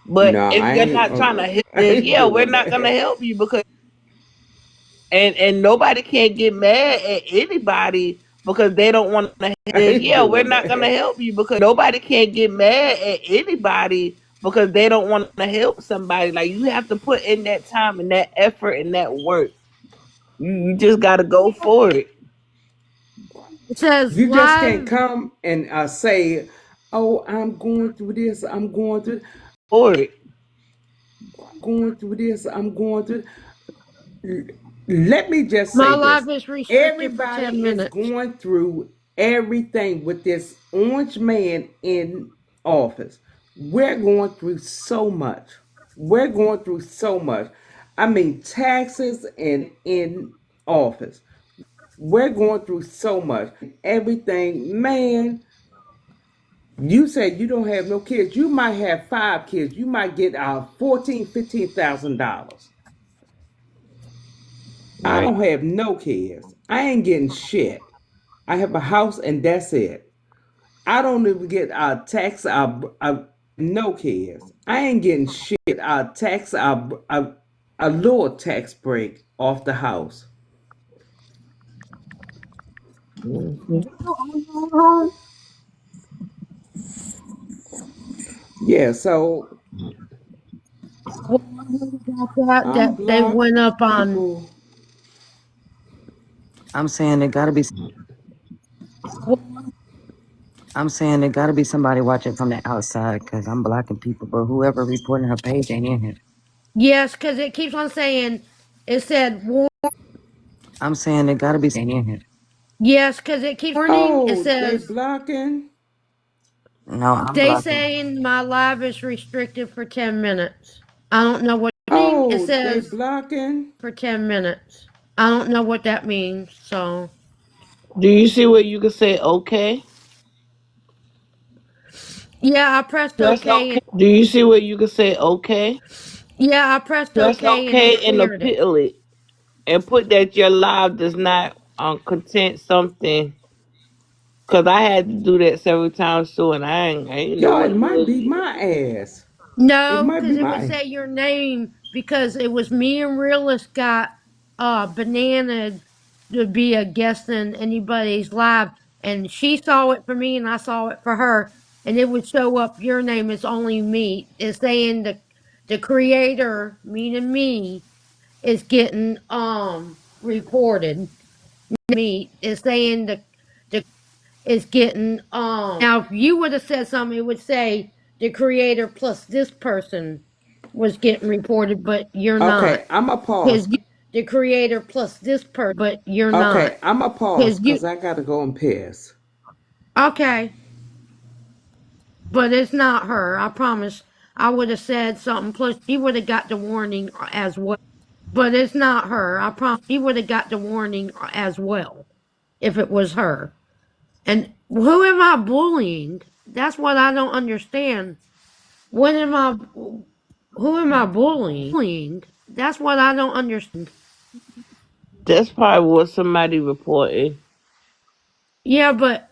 But No, if I you're ain't. not trying to help, I then ain't yeah, we're doing not gonna that. help you because and nobody can't get mad at anybody because they don't want to. I Then ain't yeah, we're doing not gonna that. help you because nobody can't get mad at anybody because they don't want to help somebody. Like you have to put in that time and that effort and that work. You just gotta go for it. It says You just can't live. come and say, "Oh, I'm going through this. I'm going through, For it. going through this. I'm going through." Let me just My say live this: is restricted for everybody 10 is minutes. going through everything with this orange man in office. We're going through so much. We're going through so much. I mean, taxes and in office. We're going through so much. Everything, man. You said you don't have no kids. You might have 5 kids. You might get $14,000, $15,000. I Right. don't have no kids. I ain't getting shit. I have a house and that's it. I don't even get a tax. No kids. I ain't getting shit. A tax. A little tax break off the house. Mhm. Yeah. So Well, I heard about I'm that they blocked went up on. people. I'm saying there gotta be. I'm saying there gotta be somebody watching from the outside because I'm blocking people. But whoever reporting her page ain't in here. Yes, because it keeps on saying, it said, I'm saying there gotta be ain't in here. yes, because it keeps warning. It Oh, they says, blocking. No, I'm they blocking. saying my live is restricted for 10 minutes. I don't know what it Oh, they says blocking. for 10 minutes. I don't know what that means. So, Do you see where you can say okay? yeah, I pressed okay. And, Do you see where you can say okay? yeah, I pressed Press okay and it okay and cleared it. appeal it, and put that your live does not content something. Cause I had to do that several times too, and I ain't know Y'all, what it it might was be either. my ass. It No, might be because it would my. say your name because it was me and Realist got Banana to be a guest in anybody's live, and she saw it for me and I saw it for her, and it would show up your name is only me. It's saying the creator, meaning me, is getting reported. Me is saying the is getting now if you would have said something it would say the creator plus this person was getting reported but you're not Okay, I'm a pause. because you the creator plus this person but you're not Okay, I'm a pause because you because I gotta go and piss. okay but it's not her. I promise. I would have said something plus she would have got the warning as well, but it's not her. I promise she would have got the warning as well if it was her. And who am I bullying? That's what I don't understand. What am I? Who am I bullying? That's what I don't understand. That's probably what somebody reported. Yeah, but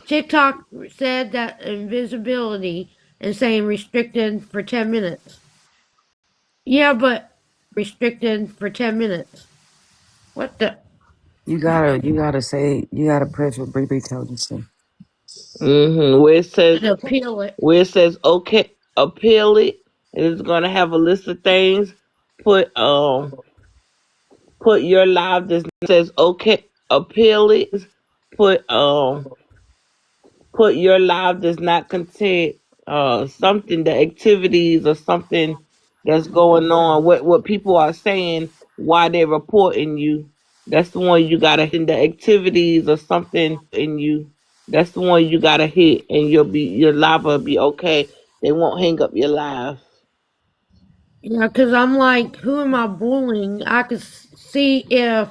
TikTok said that invisibility and saying restricted for 10 minutes. Yeah, but restricted for 10 minutes. What the? You gotta press what Bree tells you to. To appeal it. Where it says okay, appeal it, and it's gonna have a list of things. Put put your live that says okay, appeal it. Put put your live does not contain something, the activities or something that's going on, what people are saying, why they're reporting you. That's the one you gotta hit. The activities or something in you. That's the one you gotta hit, and your live will be okay. They won't hang up your live. Yeah, because I'm like, who am I bullying? I could see if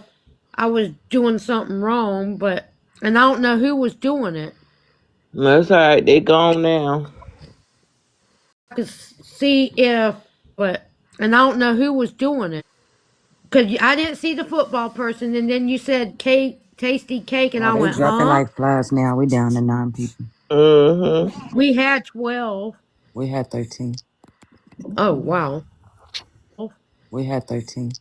I was doing something wrong, but, and I don't know who was doing it. That's all right. They gone now. I could see if, but and I don't know who was doing it. Because I didn't see the football person, and then you said cake, tasty cake, and Oh, I they went, dropping huh? like flies now. We down to 9 people. Mm-hmm. We had 12. We had 13. Oh, wow. We had 13.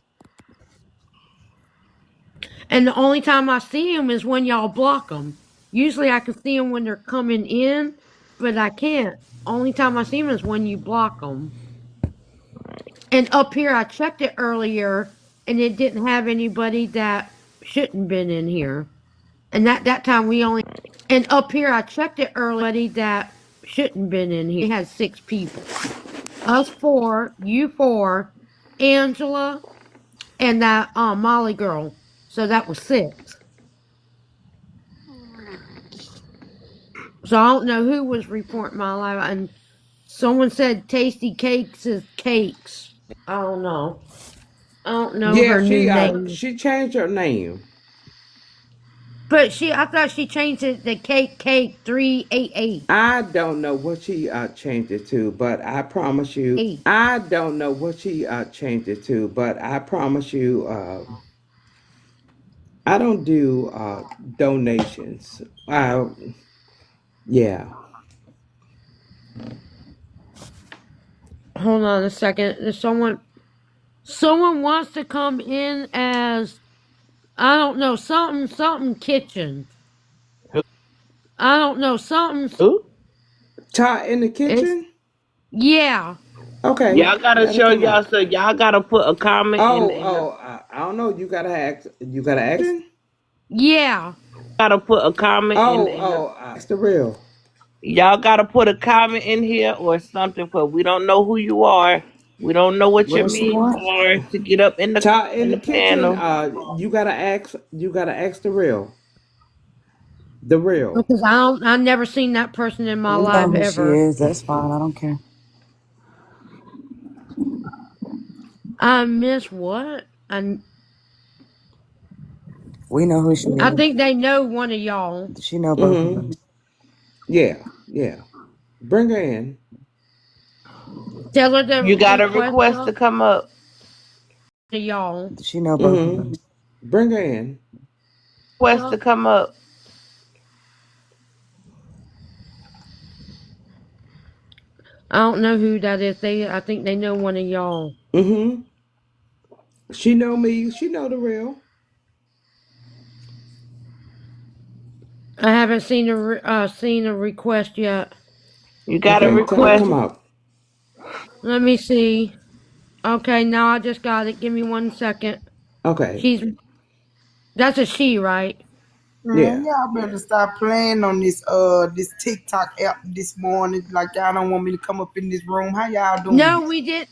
And the only time I see them is when y'all block them. Usually I can see them when they're coming in, but I can't. Only time I see them is when you block them. And up here, I checked it earlier, and it didn't have anybody that shouldn't been in here. And that time we only. And up here, I checked it earlier, that shouldn't been in here. We had 6 people. Us 4, you 4, Angela, and that Molly girl. So that was 6. So I don't know who was reporting my live, and someone said Tasty Cakes is cakes. I don't know. I don't know Yeah, her new name. she changed her name. But I thought she changed it to Cake 388. I don't know what she changed it to, but I promise you, I don't know what she changed it to, but I promise you, I don't do donations. Yeah. Hold on a second. There's someone wants to come in as, I don't know, something kitchen. I don't know, something. Ooh. Tot in the It's, kitchen? yeah. Okay. Y'all gotta That'll show come y'all, up. so y'all gotta put a comment I don't know. You gotta ask. Yeah. gotta put a comment That's the real. y'all gotta put a comment in here or something, for we don't know who you are. We don't know what What your does she means want? are to get up in Tot in the the kitchen. panel. You gotta ask. You gotta ask the real. The real. Because I never seen that person in my We know life who she ever. is. That's fine. I don't care. I miss what? I We know who she I is. think they know one of y'all. She know both of Mm-hmm. us. Yeah. Bring her in. Tell her to You got a request request to up come up. to y'all. She know both of Mm-hmm. us. Bring her in. Request to come up. I don't know who that is. I think they know one of y'all. Mm-hmm. She know me. She know the real. I haven't seen a request yet. You got a Okay, tell her request. come up. Let me see. Okay, now I just got it. Give me 1 second. Okay. That's a she, right? Yeah. Man, y'all better stop playing on this TikTok app this morning. Like y'all don't want me to come up in this room. How y'all doing? No, we did.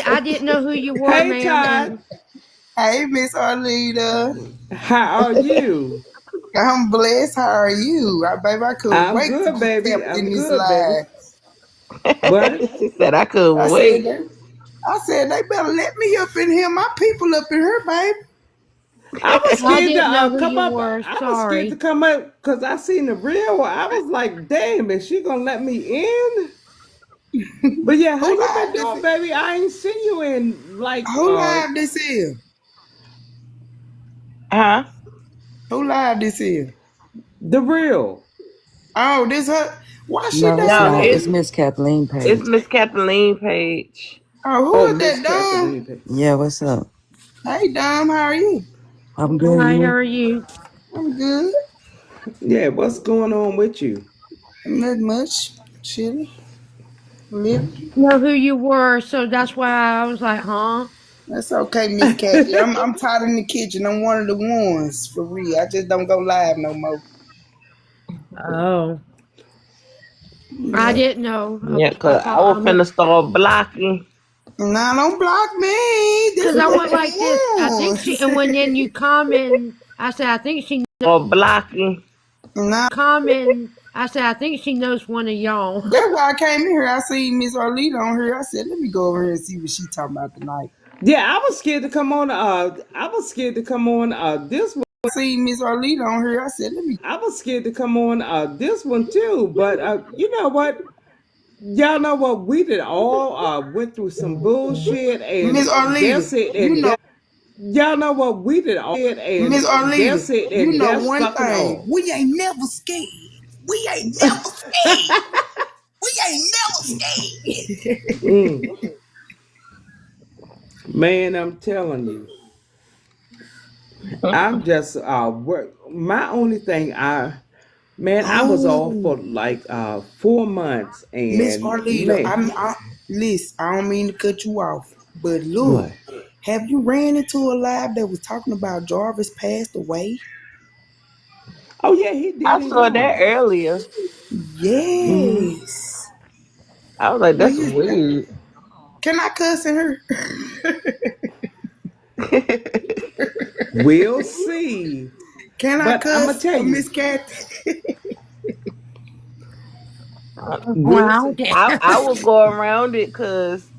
I didn't know who you were, Hey ma'am. Todd. And Hey, Miss Arlita. How are you? I'm blessed. How are you? Baby, I couldn't I'm wait to good, get baby. tapped I'm in this good, baby. live. What? She said I couldn't I said wait. that. I said they better let me up in here. My people up in here, baby. I was I scared to didn't know who come you up. were. I was scared to Sorry. come up because I seen the real one. I was like, damn, is she gonna let me in? But yeah, how Who you been live this? doing, baby? I ain't seen you in like Who live this is? Huh? Who live this is? the real. Oh, this her. Why she No, it's No, down not. there? It's Miss Kathleen it's Page. Miss Kathleen Page. Oh, Oh, who is Miss that, Dom? Kathleen. Yeah, what's up? Hey, Dom, how are you? I'm good. Hi, how You? are you? I'm good. Yeah, what's going on with you? Not much. Chilling. Living. Know who you were, so that's why I was like, huh? That's okay, Miss Kathy. I'm tired in the kitchen. I'm one of the ones for real. I just don't go live no more. Oh, I Yeah. didn't know. Yeah, I cause I thought was finna start blocking. Nah, don't block me. This because I one went of like this. I the think she, and when then you comment, I said, I think she Or blocking. Nah, comment. I said, I think she knows one of y'all. that's why I came in here. I seen Miss Arlita on here. I said, let me go over here and see what she talking about tonight. Yeah, I was scared to come on. This one. I seen Miss Arlita on here. I said, let me. I was scared to come on this one too. But you know what? y'all know what? We did all went through some bullshit, Miss and Arlita, that's it. you And know, y'all know what? We did all it, and Miss Arlita, that's it. you And know that's one fucking thing. all. We ain't never scared. We ain't never scared. We ain't never scared. Mm. Man, I'm telling you, I'm just work. My only thing, I was off Oh, for like 4 months, Miss and Arlita, man, listen, I don't mean to cut you off, but look, what? have you ran into a live that was talking about Jarvis passed away? Oh yeah, he did I and saw that gone. earlier. Hmm. Yes. I was like, Well, that's weird. can I cuss in her? We'll see. Can I But I'm gonna cuss, tell you, Miss Kathy? we'll Wow. see. I will go around it because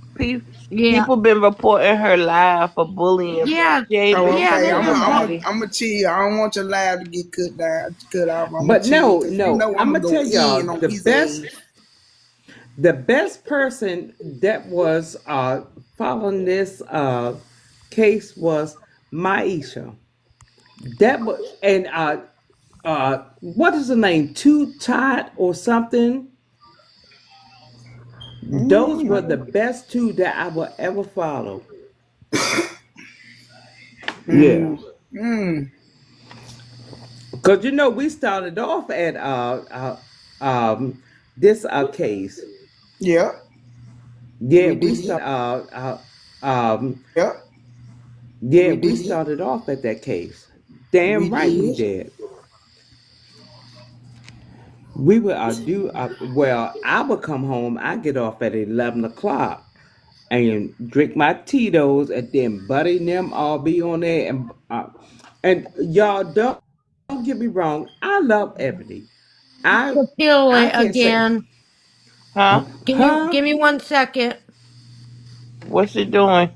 Yeah. people been reporting her live for bullying, but Yeah. she ain't Oh, been Yeah. okay. telling There's a nobody. I'm a chill. I don't want your live to get cut down, cut off. I'm a But chill no, because you no, know I'm I'm gonna gonna go tell in y'all on his ass. the best person that was following this case was Maisha. That was and what is the name? Two Tot or something. Those were the best two that I will ever follow. Yeah. Mm, mm. Because we started off at this case. Yep, Yeah, we we did. start Yep, yeah, we we did. started off at that case. We Damn right we did. did. We would do well. I would come home. I get off at 11 o'clock and drink my Tito's, and then Buddy and them all be on there, and y'all don't get me wrong. I love Ebony. I Feel I it can't say, again. Huh? huh? Give me 1 second. What's she doing?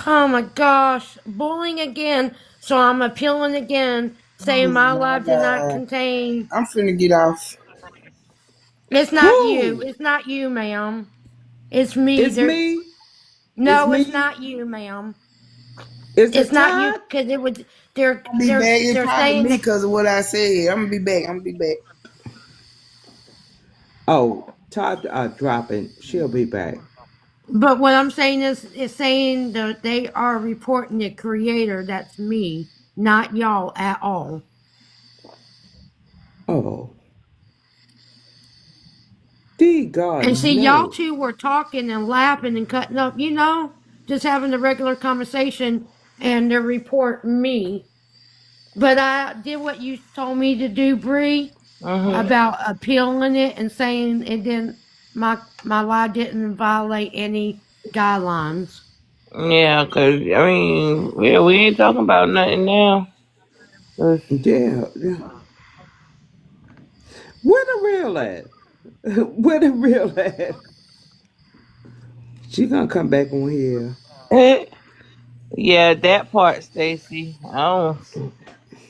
Oh my gosh. Bullying again. So I'm appealing again, saying Oh my my life did not God. contain. I'm finna get off. It's not you. Who? It's not you, ma'am. It's me. It's me. It's No, it's me. not you, ma'am. Is It's it not you Todd? because it was. They're I'll be they're back. It's they're probably saying me that. because of what I said. I'm gonna be back. I'm gonna be back. Oh, Todd dropping. She'll be back. But what I'm saying is saying that they are reporting the creator. That's me, not y'all at all. Oh, dear God, And see, y'all no. two were talking and laughing and cutting up, just having a regular conversation, and they're reporting me. But I did what you told me to do, Bree, Mm-hmm. about appealing it and saying it didn't. My lie didn't violate any guidelines. Yeah, cause I mean, we ain't talking about nothing now. 'Cause Yeah, yeah. Where the real at? Where the real at? She gonna come back on here. yeah, that part, Stacy. Oh,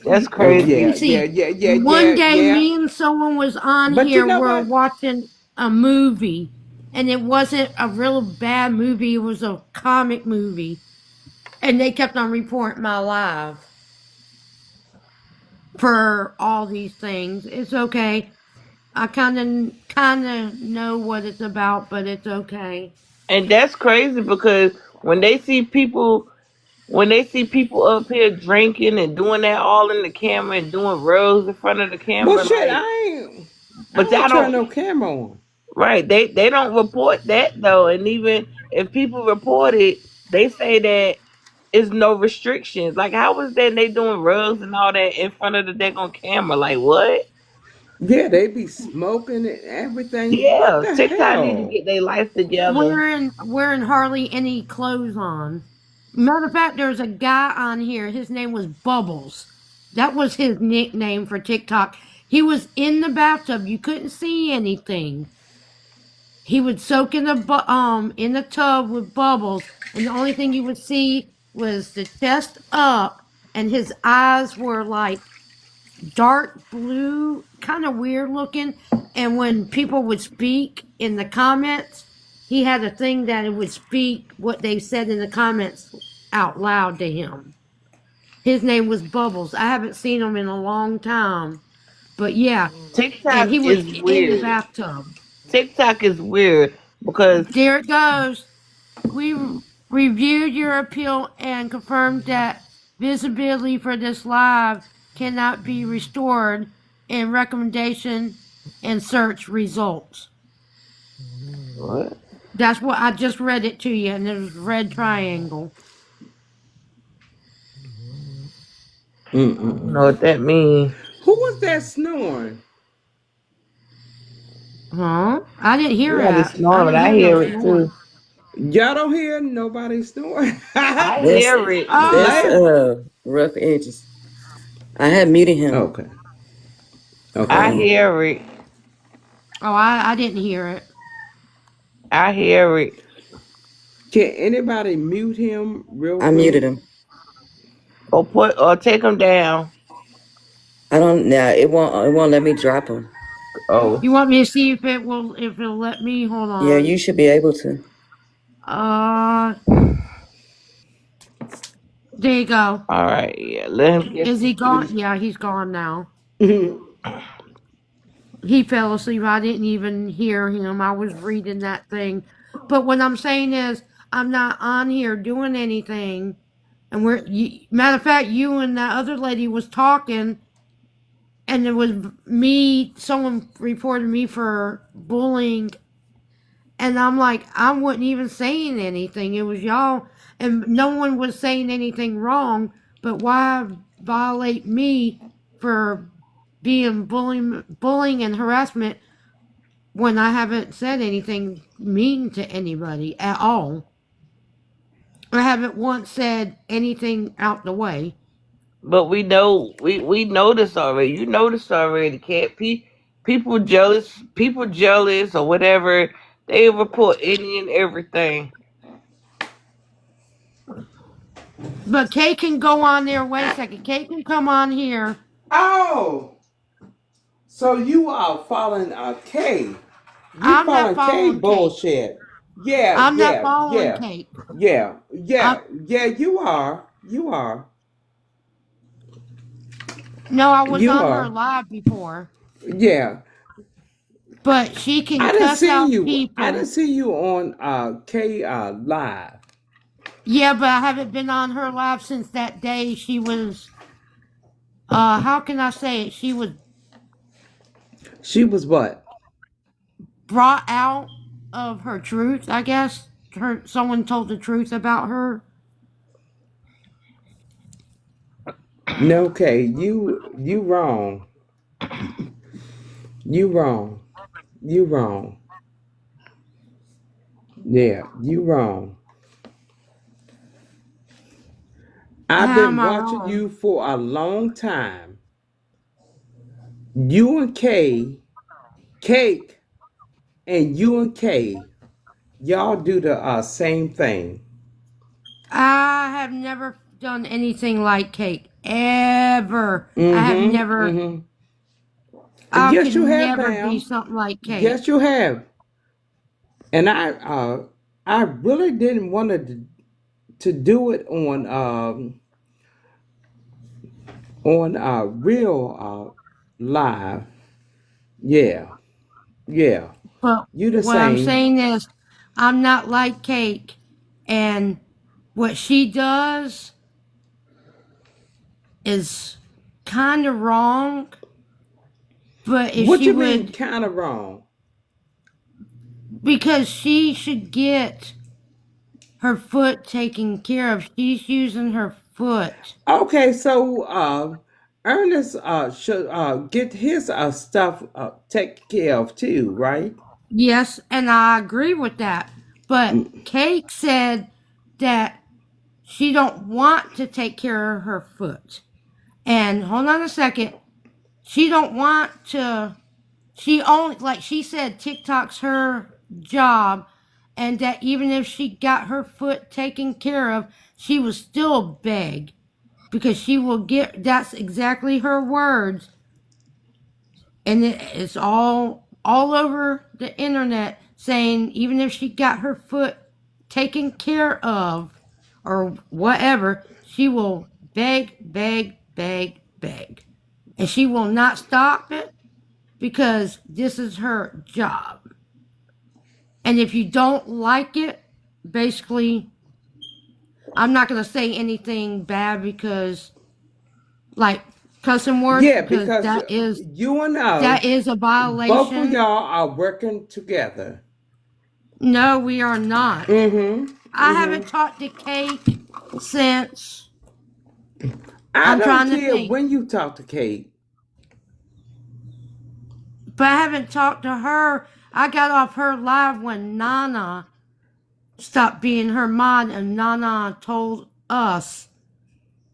that's You crazy. see, one Yeah, day yeah. me and someone was on But you here, know we're what? watching a movie, and it wasn't a real bad movie, it was a comic movie. And they kept on reporting my live for all these things. It's okay. I kinda know what it's about, but it's okay. And that's crazy because when they see people when they see people up here drinking and doing that all in the camera and doing rows in front of the Well, camera, shit, like, I but don't y'all turn don't, no camera on. right? They don't report that though, and even if people report it, they say that it's no restrictions. Like, how was that they doing rugs and all that in front of the deck on camera? Like, what? Yeah, they be smoking and everything. What Yeah, the TikTok need to hell? get their life together. Wearing hardly any clothes on. Matter of fact, there's a guy on here. His name was Bubbles. That was his nickname for TikTok. He was in the bathtub. You couldn't see anything. He would soak in the tub with bubbles, and the only thing you would see was the chest up, and his eyes were like dark blue, kind of weird looking, And when people would speak in the comments, he had a thing that it would speak what they said in the comments out loud to him. His name was Bubbles. I haven't seen him in a long time. But yeah, and he TikTok was is in the weird. bathtub. TikTok is weird because There it goes. We reviewed your appeal and confirmed that visibility for this live cannot be restored in recommendation and search results. what? That's what I just read it to you, and there's a red triangle. I don't know what that means. Who was that snoring? Huh? I didn't hear Yeah, that. it's I snoring, but didn't I hear no hear it snoring. too. Y'all don't hear nobody snoring. I That's hear it. that's Oh, rough edges. I had muted him. Okay. I Okay. hear it. I didn't hear it. I hear it. Can anybody mute him real I muted quick? him. Or take them down. I don't now. It won't let me drop him. Oh, You want me to see if it'll let me? Hold Yeah, on. you should be able to. Uh, there you go. all right. Yeah, let him get. Is he gone? Yeah, he's gone now. Mhm. He fell asleep. I didn't even hear him. I was reading that thing. But what I'm saying is, I'm not on here doing anything. And matter of fact, you and that other lady was talking, and it was me. Someone reported me for bullying, and I'm like, I wasn't even saying anything. It was y'all, and no one was saying anything wrong. But why violate me for being bullying and harassment when I haven't said anything mean to anybody at all? I haven't once said anything out the way. But we noticed already. You noticed already. Can't people jealous? People jealous or whatever. They report any and everything. But Kay can go on there. Wait a second. Kay can come on here. Oh, so you are following K. You I'm not following K following Kate. bullshit. Yeah, I'm not yeah, following yeah, Kate. yeah, I, yeah, yeah. You are. You are. no, I was You on her are. live before. Yeah. But she can I didn't cuss see out you. I didn't people. see you on K live. Yeah, but I haven't been on her live since that day she was, how can I say it? She was She was what? brought out of her truth, I guess. Someone told the truth about her. No, K. You wrong. You wrong. You wrong. Yeah, you wrong. I've How am been I watching wrong? you for a long time. You and K, Cake, and you and K, y'all do the same thing. I have never done anything like Kate. Ever. I have Mm-hmm. never. Mm-hmm. I could Yes, you have, never be Pam. something like Kate. Yes, you have. And I really didn't want to do it on real live. Yeah, yeah. But You the what I'm same. saying is, I'm not like Kate. And what she does is kind of wrong. But if What she you mean, would, kind of wrong? because she should get her foot taken care of. She's using her foot. Okay, so Ernest should get his stuff taken care of too, right? Yes, and I agree with that. But Kate said that she don't want to take care of her foot. And hold on a second. She don't want to. She only, like she said, TikTok's her job, and that even if she got her foot taken care of, she will still beg because she will get. That's exactly her words, and it's all all over the internet saying even if she got her foot taken care of or whatever, she will beg, beg, beg, beg. And she will not stop it because this is her job. And if you don't like it, basically, I'm not going to say anything bad because, like, cussing words, Yeah, because because you and that is a both of violation. y'all are working together. No, we are not. Mm-hmm. I haven't talked to Kate since. I I'm don't trying to care think. when you talk to Kate. But I haven't talked to her. I got off her live when Nana stopped being her mod, and Nana told us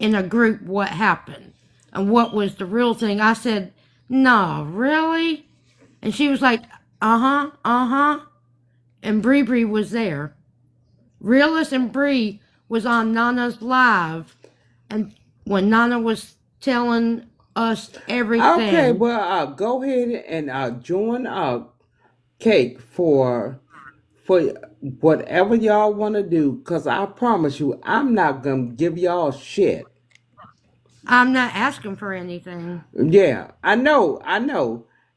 in a group what happened and what was the real thing. I said, no, really? And she was like, uh-huh. And Bree was there. Realist and Bree was on Nana's live, and when Nana was telling us everything. Okay, well, go ahead and join Kate for whatever y'all want to do, because I promise you, I'm not going to give y'all shit. I'm not asking for anything. Yeah, I know.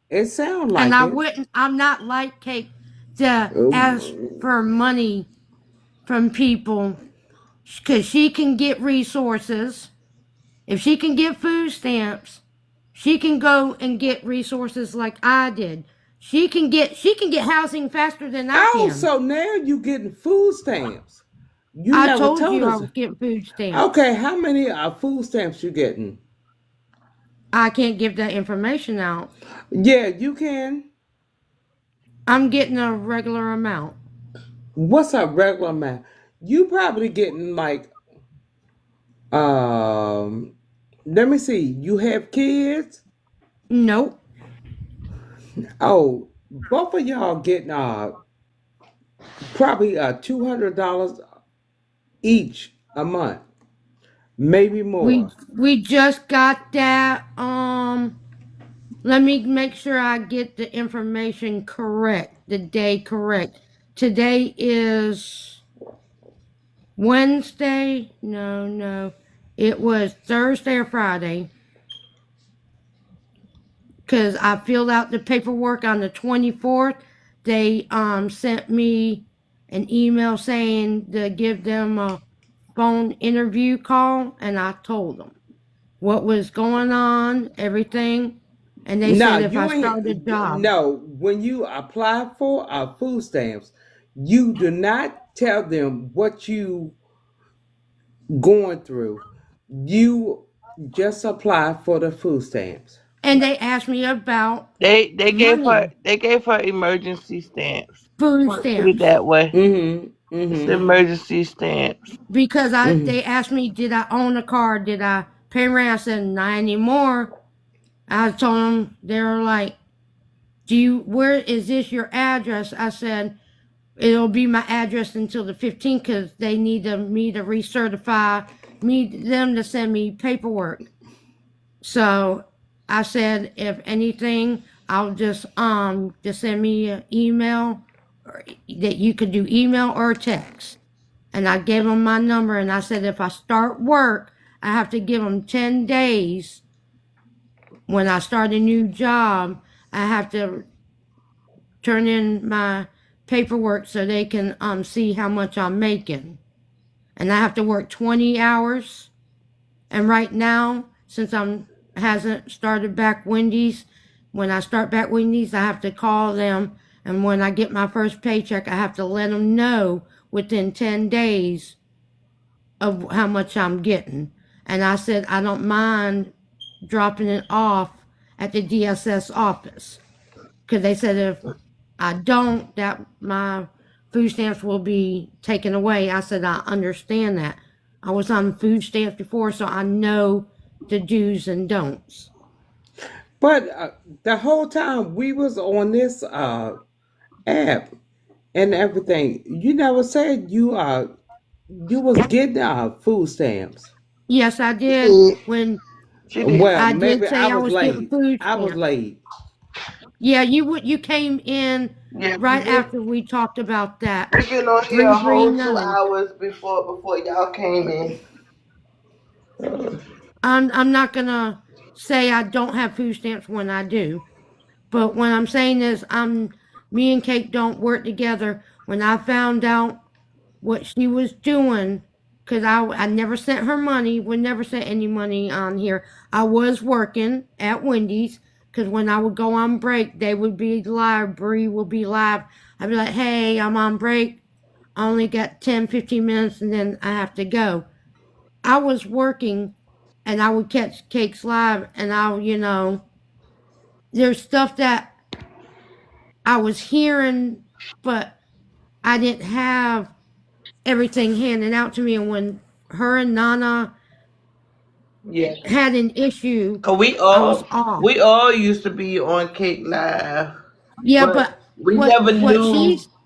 It sounds like And I'm not like Kate to ask for money from people because she can get resources. If she can get food stamps, she can go and get resources like I did. She can get housing faster than I Oh, can. so now you getting food stamps. You I never told told you I us. was getting food stamps. Okay, how many food stamps you getting? I can't give that information out. Yeah, you can. I'm getting a regular amount. What's a regular amount? You probably getting like let me see. You have kids? Nope. Oh, both of y'all getting probably $200 each a month, maybe more. We just got that. Let me make sure I get the information correct, the day correct. Today is Wednesday. No. It was Thursday or Friday. Because I filled out the paperwork on the 24th. They sent me an email saying to give them a phone interview call, and I told them what was going on, everything. And they No, said if I you started a ain't. job. No, when you apply for food stamps, you do not tell them what you going through. You just apply for the food stamps. And they asked me about They money, gave her emergency stamps. food Put it stamps. that way. Mm-hmm. It's Mm-hmm. emergency stamps. Because Mm-hmm. they asked me, did I own a car? Did I pay rent? I said, not anymore. I told them, they were like, where is this your address? I said, it'll be my address until the 15th because they need me to recertify them to send me paperwork. So I said, if anything, I'll just send me an email that you could do email or text. And I gave them my number and I said, if I start work, I have to give them 10 days. When I start a new job, I have to turn in my paperwork so they can see how much I'm making. And I have to work 20 hours. And right now, since hasn't started back Wendy's, when I start back Wendy's, I have to call them. And when I get my first paycheck, I have to let them know within 10 days of how much I'm getting. And I said, I don't mind dropping it off at the DSS office. Because they said if I don't, that my food stamps will be taken away. I said, I understand that. I was on food stamps before, so I know the do's and don'ts. But the whole time we was on this app and everything, you never said you was getting food stamps. Yes, I did. When She did. Well, I maybe did I say I was was getting late. food I was stamps. late. Yeah, you came in Yeah, right after we talked about that. we been on here Bree a Bree whole two Nunny. hours before y'all came in. I'm not gonna say I don't have food stamps when I do, but what I'm saying is me and Kate don't work together. When I found out what she was doing, because I never sent her money, would never send any money on here. I was working at Wendy's, because when I would go on break, they would be live, Bree would be live. I'd be like, hey, I'm on break. I only got 10, 15 minutes and then I have to go. I was working and I would catch Cakes live and there's stuff that I was hearing, but I didn't have everything handed out to me. And when her and Nana Yeah, had an issue, cause I was off. we all used to be on Cake Live, Yeah, but but what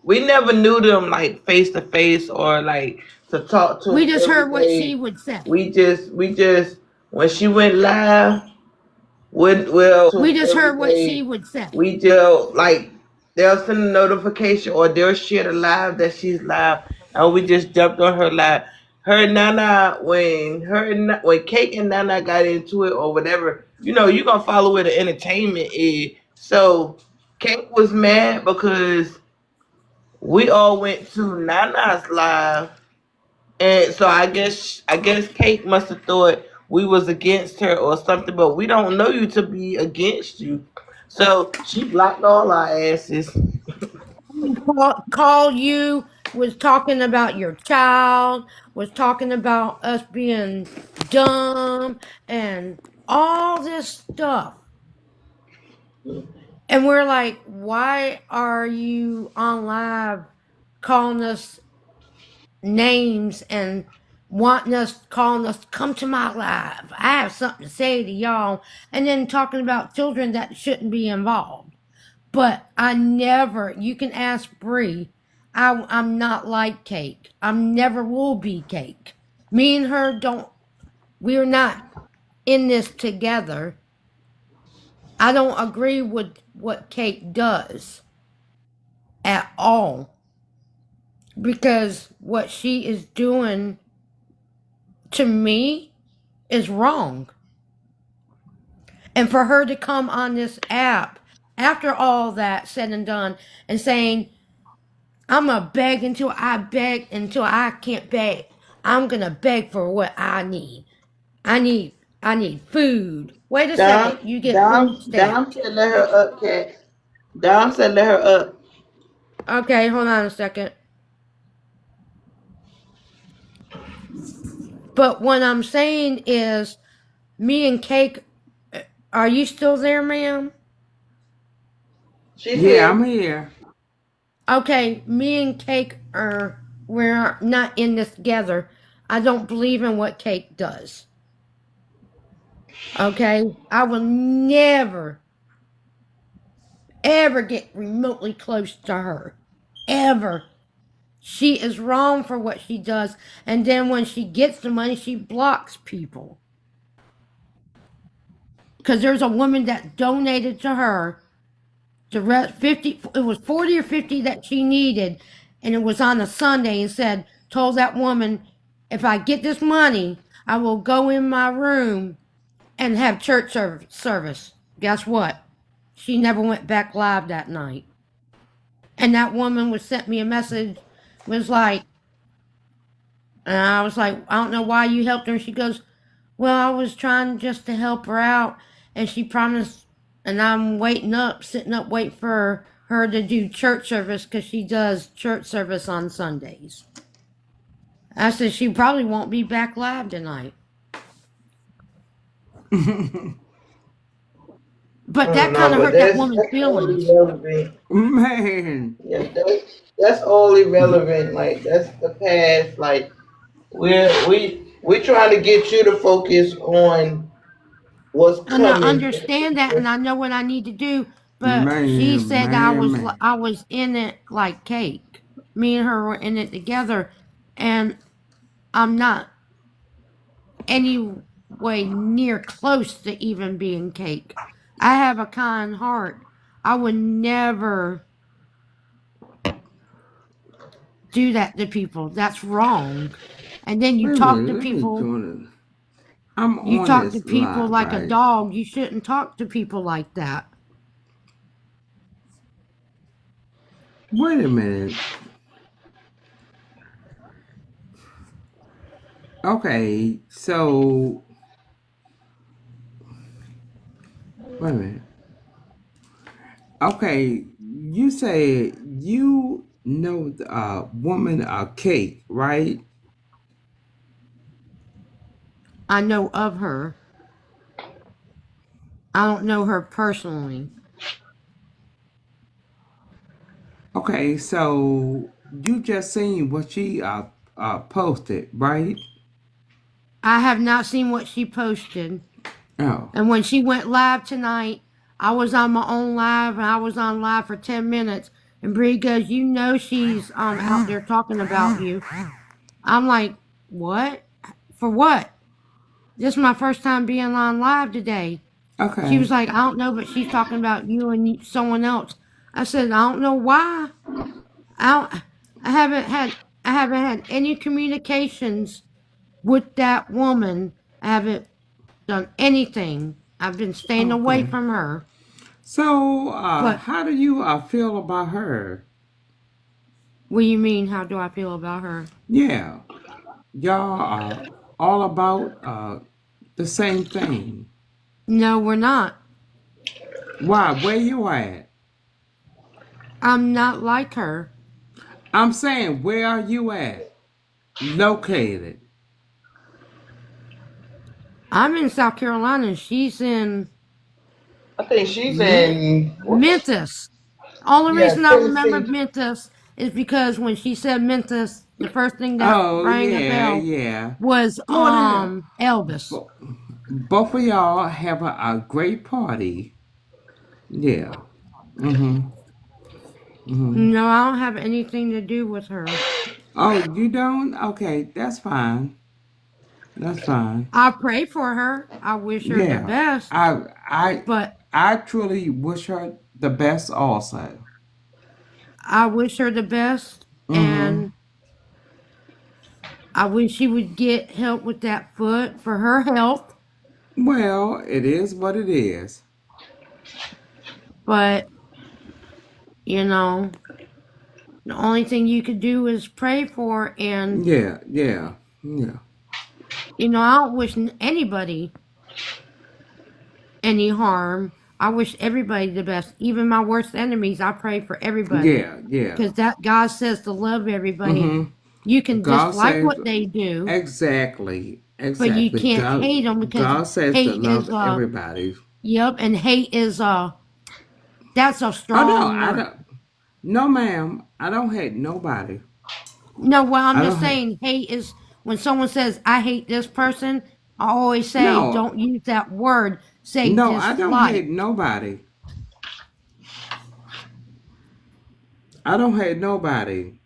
we never knew them like face to face or like to talk to we them just every heard what day. she would say. We just when she went live, We just heard what she would say. like they'll send a notification or they'll share the live that she's live, and we just jumped on her live. Her and Nana when Kate and Nana got into it or whatever, you gonna follow where the entertainment is. So Kate was mad because we all went to Nana's live, and so I guess Kate must have thought we was against her or something, but we don't know you to be against you. So she blocked all our asses. Call you, was talking about your child, was talking about us being dumb and all this stuff. And we're like, why are you on live calling us names and calling us, come to my live? I have something to say to y'all. And then talking about children that shouldn't be involved. But I never, you can ask Bree, I'm not like Cake. I never will be Cake. Me and her we're not in this together. I don't agree with what Cake does at all. Because what she is doing to me is wrong. And for her to come on this app after all that said and done and saying, I'm gonna beg until I can't beg. I'm gonna beg for what I need. I need food. Wait a second, Dom, you get food Dom, stamps. Dom said let her up, Cat. Dom said let her up. Okay, hold on a second. But what I'm saying is, me and Cake, are you still there, ma'am? She's Yeah, here. I'm here. Okay, me and Cake we're not in this together. I don't believe in what Cake does. Okay? I will never, ever get remotely close to her. Ever. She is wrong for what she does. And then when she gets the money, she blocks people. Because there's a woman that donated to her the rest 50, it was 40 or 50 that she needed, and it was on a Sunday, and told that woman, if I get this money, I will go in my room and have church service. Guess what? She never went back live that night. And that woman was sent me a message, was like, and I was like, I don't know why you helped her. And she goes, well, I was trying just to help her out, and she promised, and I'm sitting up, waiting for her to do church service because she does church service on Sundays. I said she probably won't be back live tonight. But that kind No, of but hurt that that's woman's all feelings. irrelevant. Man. Yeah, that's all irrelevant. Like that's the past. Like we're trying to get you to focus on what's And I coming. understand that, and I know what I need to do. But she Man, said man, man. I was in it like Cake. Me and her were in it together, and I'm not any way near close to even being Cake. I have a kind heart. I would never do that to people. That's wrong. And then you Wait a talk minute, to let me people. join it. I'm You on talk to this people live, like a right? dog. You shouldn't talk to people like that. Wait a minute. Okay, so wait a minute. Okay, you say you know the woman Kate, right? I know of her. I don't know her personally. Okay, so you just seen what she posted, right? I have not seen what she posted. Oh, And when she went live tonight, I was on my own live and I was on live for 10 minutes. And Bree goes, you know she's out there talking about you. I'm like, what? For what? This is my first time being on live today. She okay, was like, I don't know, but she's talking about you and someone else. I said, I don't know why. I don't, I haven't had any communications with that woman. I haven't done anything. I've been staying away okay. from her. So, But how do you feel about her? what do you mean? How do I feel about her? Yeah, y'all are all about the same thing. No, we're not. Why? Where you at? I'm not like her. I'm saying, where are you at? Located. I'm in South Carolina. She's in I think she's in Memphis. Only yeah, reason I remember Tennessee. Memphis is because when she said Memphis, the first thing that Oh, rang a yeah, bell yeah. was Go there. Elvis. Both of y'all have a great party. Yeah. Mm-hmm. Mm-hmm. No, I don't have anything to do with her. Oh, you don't? Okay, that's fine. That's fine. I pray for her. I wish her the Yeah. best. I I But I truly wish her the best also. I wish her the best, Mm-hmm. and I wish she would get help with that foot for her health. Well, it is what it is. But, you know, the only thing you could do is pray for her. And, Yeah, yeah, yeah. I don't wish anybody any harm. I wish everybody the best. Even my worst enemies, I pray for everybody. Yeah, yeah. Because that God says to love everybody. Mm-hmm. You can God dislike says what they do, exactly, but you exactly. can't hate them because God says to hate is love everybody. yep, and hate is that's a Oh no, strong I word. don't. No, ma'am, I don't hate nobody. No, well, I'm I just don't hate. saying hate is when someone says I hate this person. I always say No, don't use that word. Say no, I don't dislike. hate nobody. I don't hate nobody.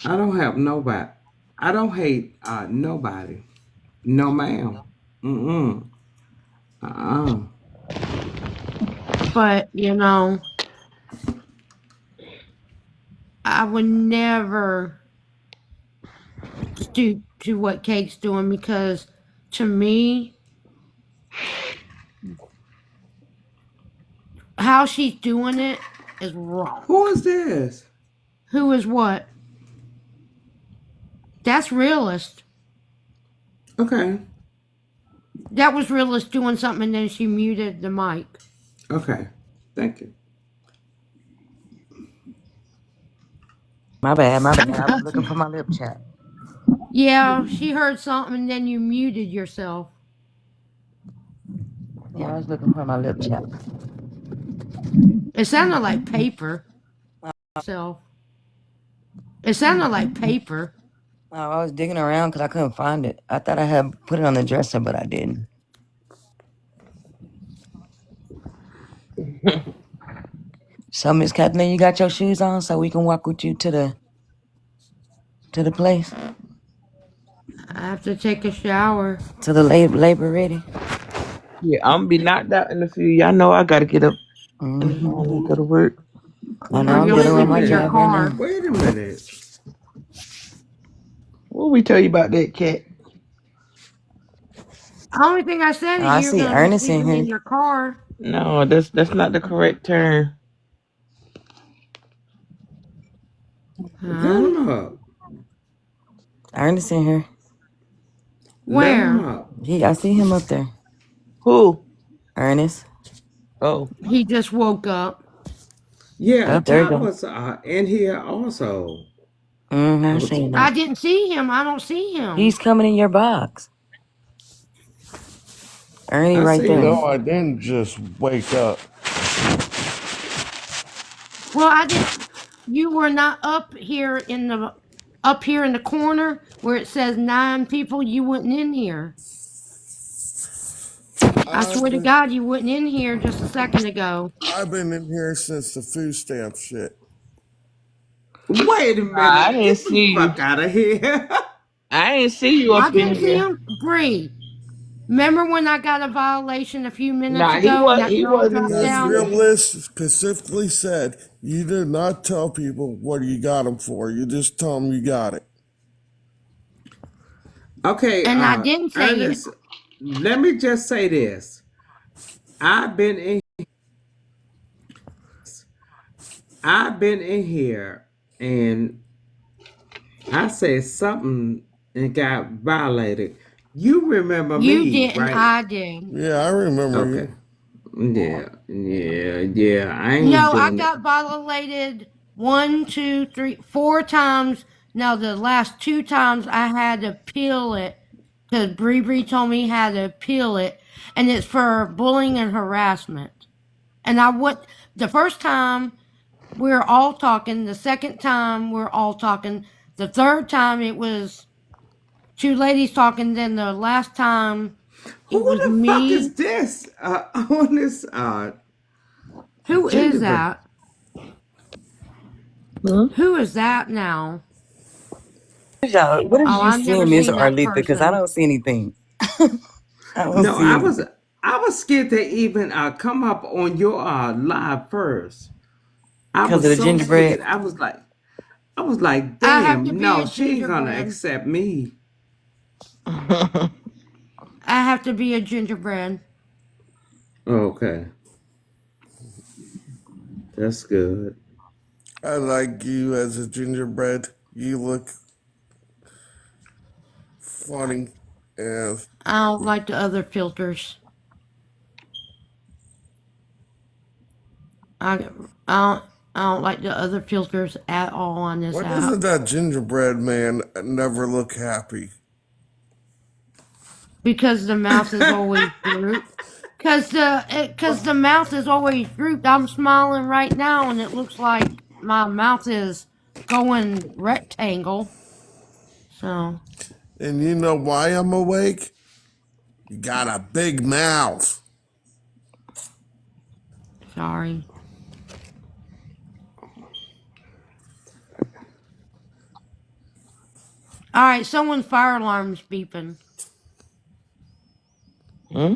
I don't have nobody. I don't hate nobody. No, ma'am. Mm-mm. Uh-uh. But I would never stoop to what Kate's doing because to me, how she's doing it is wrong. Who is this? Who is what? That's realist. Okay. That was realist doing something and then she muted the mic. Okay. Thank you. My bad, my bad. I was looking for my lip chat. Yeah, she heard something and then you muted yourself. Yeah, I was looking for my lip chat. It sounded like paper. So it sounded like paper. Oh, I was digging around because I couldn't find it. I thought I had put it on the dresser, but I didn't. So, Miss Kathleen, you got your shoes on so we can walk with you to the place, I have to take a shower. to the labor ready. Yeah, I'm gonna be knocked out in a few. Y'all know I gotta get up in the Mm-hmm. morning and go to work. I Or know I'm you'll Wait dealing a with sleep my in your minute. job right car. now. Wait a minute. What we tell you about that cat? The only thing I said Oh, is I you're see gonna be Ernest in sleeping in here. your car. No, that's not the correct term. Let Huh? him up. Ernest in here. Let him Where? up. I see him up there. Who? Ernest. Oh, He just woke up. Yeah, Oh, there you Ty go. was in here also. I I was, seen I it. didn't see him. I don't see him. He's coming in your box. Ernie I right see there. No, him. I didn't just wake up. Well, I didn't. You were not up here in the corner where it says 9 people. You went in here. I I've swear to been God, you went in here just a second ago. I've been in here since the food stamp shit. Wait a nah, I minute. didn't Get the see you. fuck out of here. I ain't see you I up in didn't see here. him. Bree, remember when I got a violation a few minutes Nah, he ago and was that he girl wasn't dropped Because in down? your here. list specifically said you did not tell people what you got them for. You just tell them you got it. Okay, And I didn't say it. Ernest, let me just say this. I've been in I've been in here and I said something and got violated. You remember You me, didn't. right? I did. Yeah, I remember you. Okay. Yeah. I ain't No, I doing it. got violated 4 times. Now the last 2 times I had to peel it because Bree told me how to peel it, and it's for bullying and harassment. And I went the first time we were all talking. The second time we are all talking. The third time it was 2 ladies talking. Then the last time Who it was the fuck is me. this? On this Who is gingerbread. that? Hmm? Who is that now? Y'all, what did Oh, you I've see, never Miss seen that Arlita? Because I person. don't see anything. I don't No, see anything. I was scared to even come up on your live first. I Because was of the so gingerbread. scared. I was like, I have to damn, be no, a she ain't gonna gingerbread. accept me. I have to be a gingerbread. Okay, that's good. I like you as a gingerbread. You look funny. And I don't like the other filters. I I don't, I don't like the other filters at all on this why doesn't app that gingerbread man never look happy? because the mouth is always drooped. Cause the mouth is always drooped. I'm smiling right now, and it looks like my mouth is going rectangle. So And you know why I'm awake? You got a big mouth. sorry. All right, someone's fire alarm's beeping. Hmm?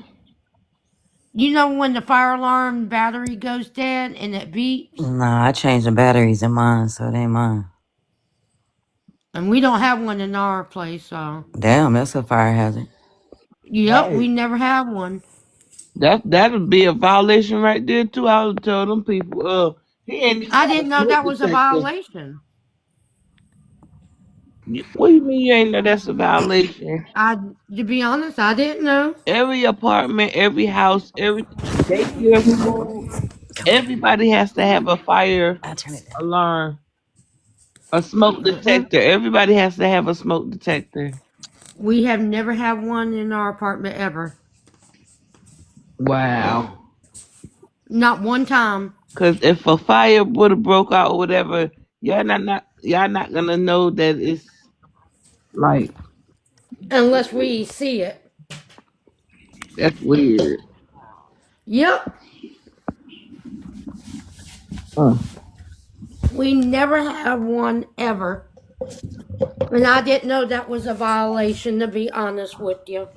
You know when the fire alarm battery goes dead and it beeps? Nah, I changed the batteries in mine, so it ain't mine. And we don't have one in our place, so. Damn, that's a fire hazard. Yep, we Right. never have one. That'll be a violation right there too. I would tell them people, he ain't even I got a didn't know smoke that was a detector. violation. What do you mean you ain't know that's a violation? To be honest, I didn't know. Every apartment, every house, every daycare school, everybody has to have a fire I'll turn it down. alarm, a smoke Mm-mm. detector. Everybody has to have a smoke detector. We have never had one in our apartment ever. Wow. Not one time. Cause if a fire would have broke out or whatever, y'all not gonna know that it's like Unless we see it. that's weird. Yep. Uh, We never have one ever. And I didn't know that was a violation, to be honest with you.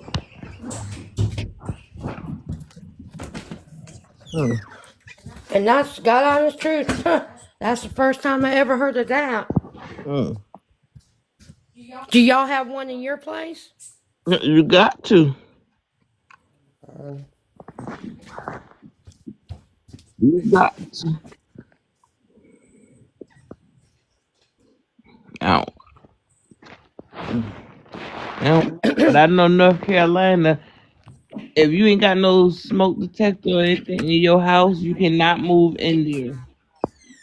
Hmm. And that's God honest truth. That's the first time I ever heard of that. Hmm. Do y'all have one in your place? You got to. You got to. I but I know North Carolina, if you ain't got no smoke detector or anything in your house, you cannot move in there.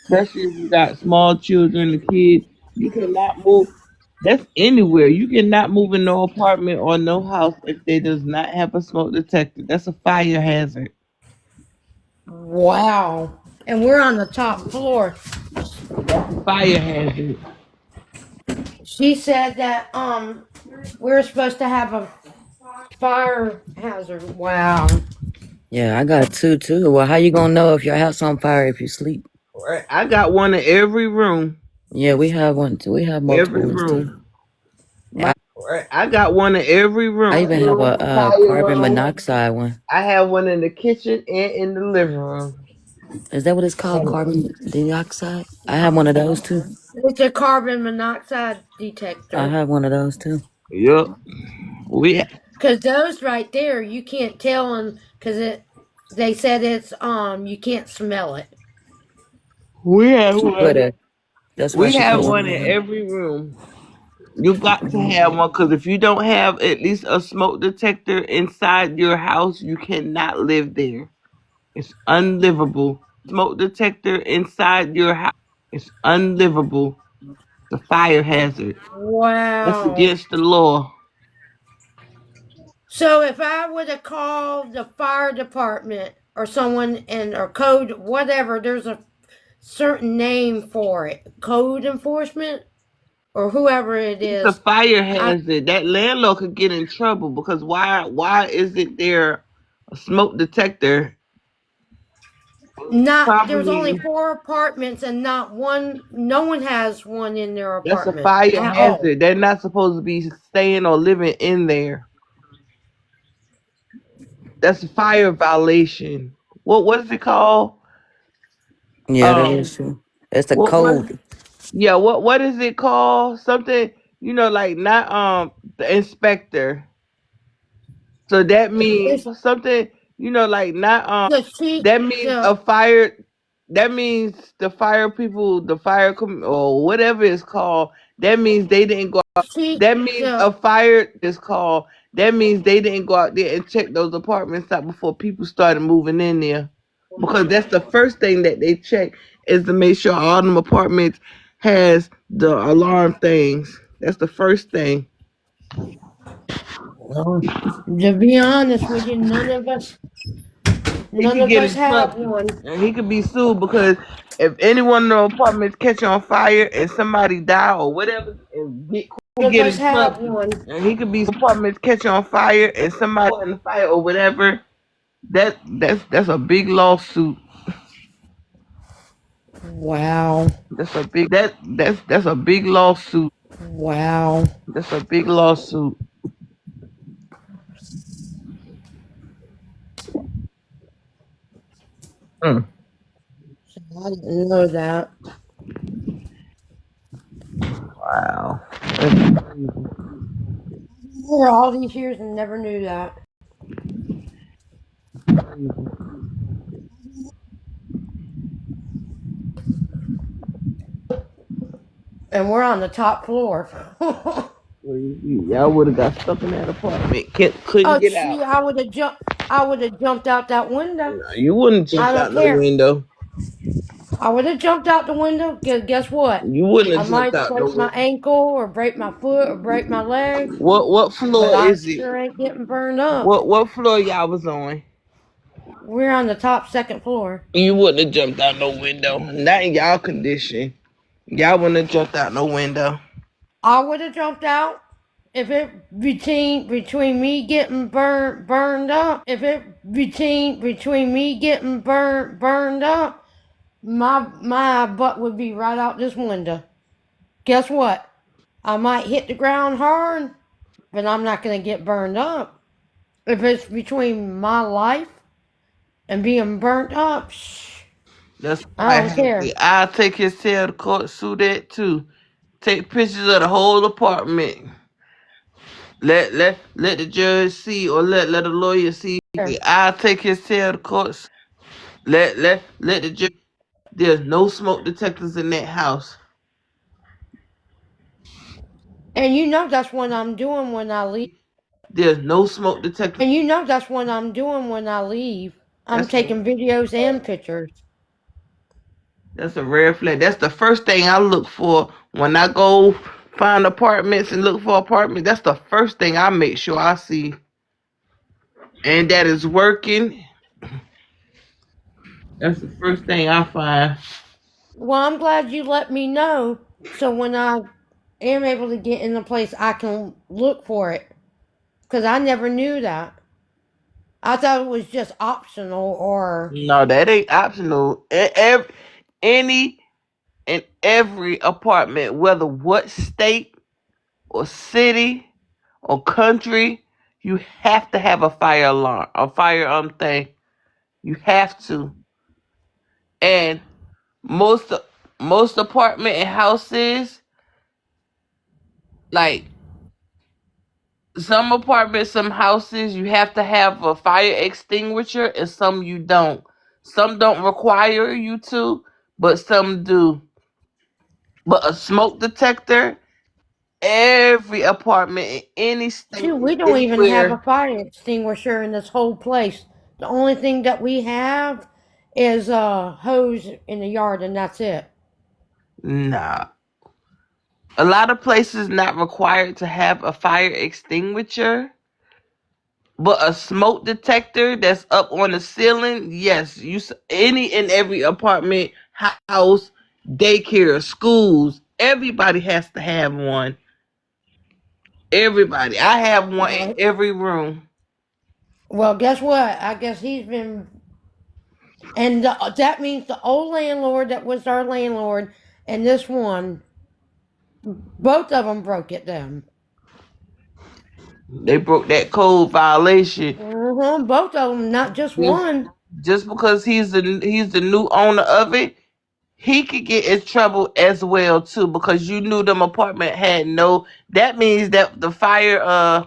Especially if you got small children, the kids, you cannot move. That's anywhere. You cannot move in no apartment or no house if they does not have a smoke detector. That's a fire hazard. Wow. And we're on the top floor. That's a fire hazard. She said that we're supposed to have a fire hazard. Wow. Yeah, I got two too. Well, how you gonna know if your house on fire if you sleep? Right. I got one in every room. Yeah, we have one too. We have multiple Every ones too. room. Right. I got one in every I room. even have Room, a, the fire carbon room. monoxide one. I have one in the kitchen and in the living room. Is that what it's called? Carbon dioxide? I have one of those too. It's a carbon monoxide I detector. have one of those too. Yup. We Because those right there, you can't tell them because they said it's you can't smell it. we have But one. that's why We she have put one one in in there. every room. You got to have one because if you don't have at least a smoke detector inside your house, you cannot live there. It's unlivable. Smoke detector inside your house. It's unlivable. It's a fire hazard. That's Wow. against the law. So if I would have called the fire department or someone or code whatever, there's a certain name for it. Code enforcement or whoever it It's a is. fire I hazard. That landlord could get in trouble because why isn't there a smoke detector? not there's only Probably 4 apartments and not one no one has one in their that's a apartment fire at all. hazard. They're not supposed to be staying or living in there. That's a fire violation. What is it called? Yeah, that is Um, true. It's a what code. yeah, what is it called? Something like not the inspector. So that means It's something like not the chief that means the a fire. That means the fire people, the or whatever it's called. That means they didn't go. chief That means the a fire is called. That means they didn't go out there and check those apartments out before people started moving in there. Because that's the first thing that they check is to make sure all them apartments has the alarm things. That's the first thing. well, to be honest with you, He none could of get us in have trouble. one. And he could be sued because if any one of the apartments catch on fire and somebody die or whatever and None of get us in have trouble. one. And he could be apartments catch on fire and somebody in the fire or whatever. That's a big lawsuit. Wow. That's a big lawsuit. Wow. That's a big lawsuit. Mm. I didn't know that. Wow. That's crazy. For all these years and never knew that. And we're on the top floor. Y'all would have got stuck in that apartment. Couldn't Oh, get gee, out. I would have jumped. I would have jumped out that window. You wouldn't I jump don't out no care. window. I would have jumped out the window. Guess what? You wouldn't I have jumped might out no break my window. ankle or break my foot or break my leg, What but floor I is it? sure ain't getting burned up. What floor y'all was on? We're on the top second floor. You wouldn't have jumped out no window. Not in y'all condition. Y'all wouldn't have jumped out no window. I would have jumped out if it between me getting burned up. If it between me getting burned up, my butt would be right out this window. Guess what? I might hit the ground hard, but I'm not gonna get burned up. If it's between my life and being burnt up. Shh, That's I quite don't happy. care. I'll take his tail to court, sue that too. Take pictures of the whole apartment. Let the judge see, or let a lawyer see. I'll take his tail to court. Let the judge. There's no smoke detectors in that house. And you know that's what I'm doing when I leave. There's no smoke detectors. And you know that's what I'm doing when I leave. I'm That's taking videos and pictures. that's a rare flag. That's the first thing I look for when I go find apartments and look for apartments. That's the first thing I make sure I see, and that is working. That's the first thing I find. Well, I'm glad you let me know, so when I am able to get in the place, I can look for it. Because I never knew that. I thought it was just optional or. No, that ain't optional. Any and every apartment, whether what state or city or country, you have to have a fire alarm, a fire thing. You have to. And most most apartment and houses, like some apartments, some houses, you have to have a fire extinguisher, and some you don't. Some don't require you to, but some do. But a smoke detector, every apartment in any state, Shoot, we don't even have a anywhere. fire extinguisher in this whole place. The only thing that we have is a hose in the yard, and that's it. Nah. A lot of places not required to have a fire extinguisher, but a smoke detector that's up on the ceiling, yes, any and every apartment, house, daycare, schools, everybody has to have one. Everybody. I have one in Well, every room. well, guess what? I guess he's been. And that means the old landlord that was our landlord and this one, both of them broke it then. They broke that code violation. Both of them, not just Just one. just because he's the new owner of it, he could get in trouble as well too, because you knew them apartment had no. That means that the fire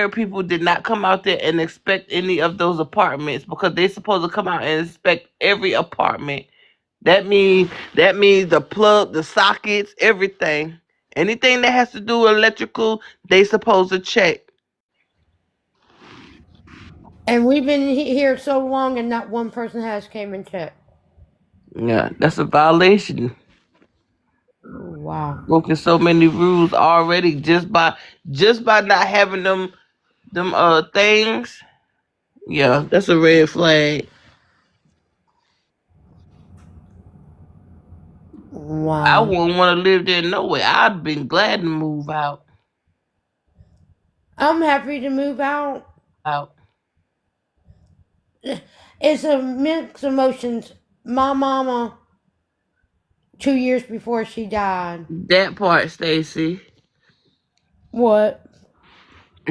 people did not come out there and inspect any of those apartments, because they supposed to come out and inspect every apartment. That means the plug, the sockets, everything. Anything that has to do with electrical, they supposed to check. And we've been here so long, and not one person has came and checked. Yeah, that's a violation. Wow. Broken so many rules already just by not having them things. Yeah, that's a red flag. I Wow. wouldn't want to live there no way. I'd been glad to move out. I'm happy to move out. Out. It's a mixed emotions. My mama, 2 years before she died. That part, Stacy. What?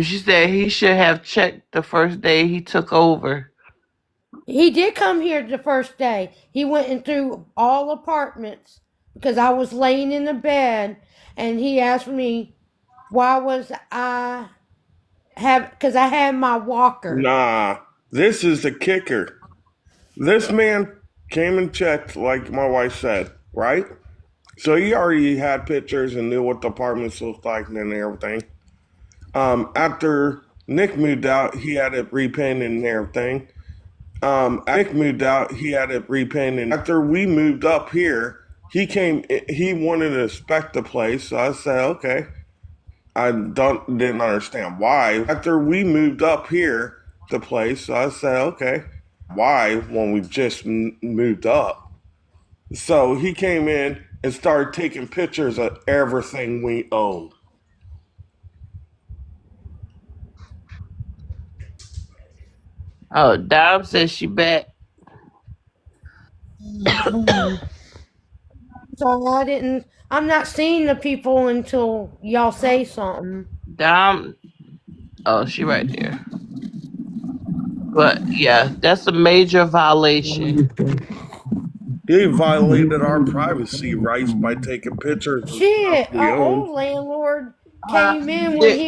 She said he should have checked the first day he took over. He did come here the first day. He went in through all apartments because I was laying in the bed, and he asked me why was I have because I had my walker. Nah, this is the kicker. This man came and checked, like my wife said, right? So he already had pictures and knew what the apartments looked like and everything. After Nick moved out, he had it repainted and everything. After we moved up here, he wanted to inspect the place. So I said, okay. I didn't understand why. After we moved up here, the place, so I said, okay. Why when we just moved up? So he came in and started taking pictures of everything we owned. Oh, Dom says she back. So I didn't. I'm not seeing the people until y'all say something. Dom. Oh, she right there. But yeah, that's a major violation. He violated our privacy rights by taking pictures of stuff Shit, we our owned. old landlord Uh, came in when did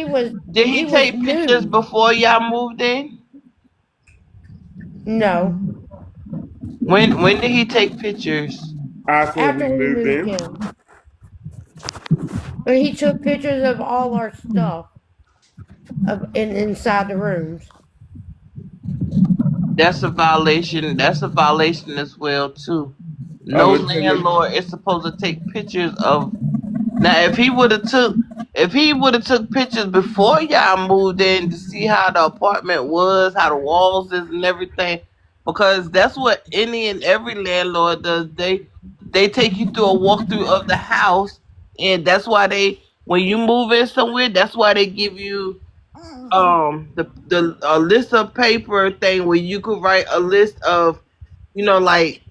did he he was take pictures new. before y'all moved in? No, When did he take pictures? After we after we moved moved in, in. But he took pictures of all our stuff inside the rooms. That's a violation. That's a violation as well too. of No a tenant. landlord is supposed to take pictures of. Now, if he would have took pictures before y'all moved in to see how the apartment was, how the walls is, and everything, because that's what any and every landlord does. They take you through a walkthrough of the house, and that's why when you move in somewhere, that's why they give you the a list of paper thing where you could write a list of, like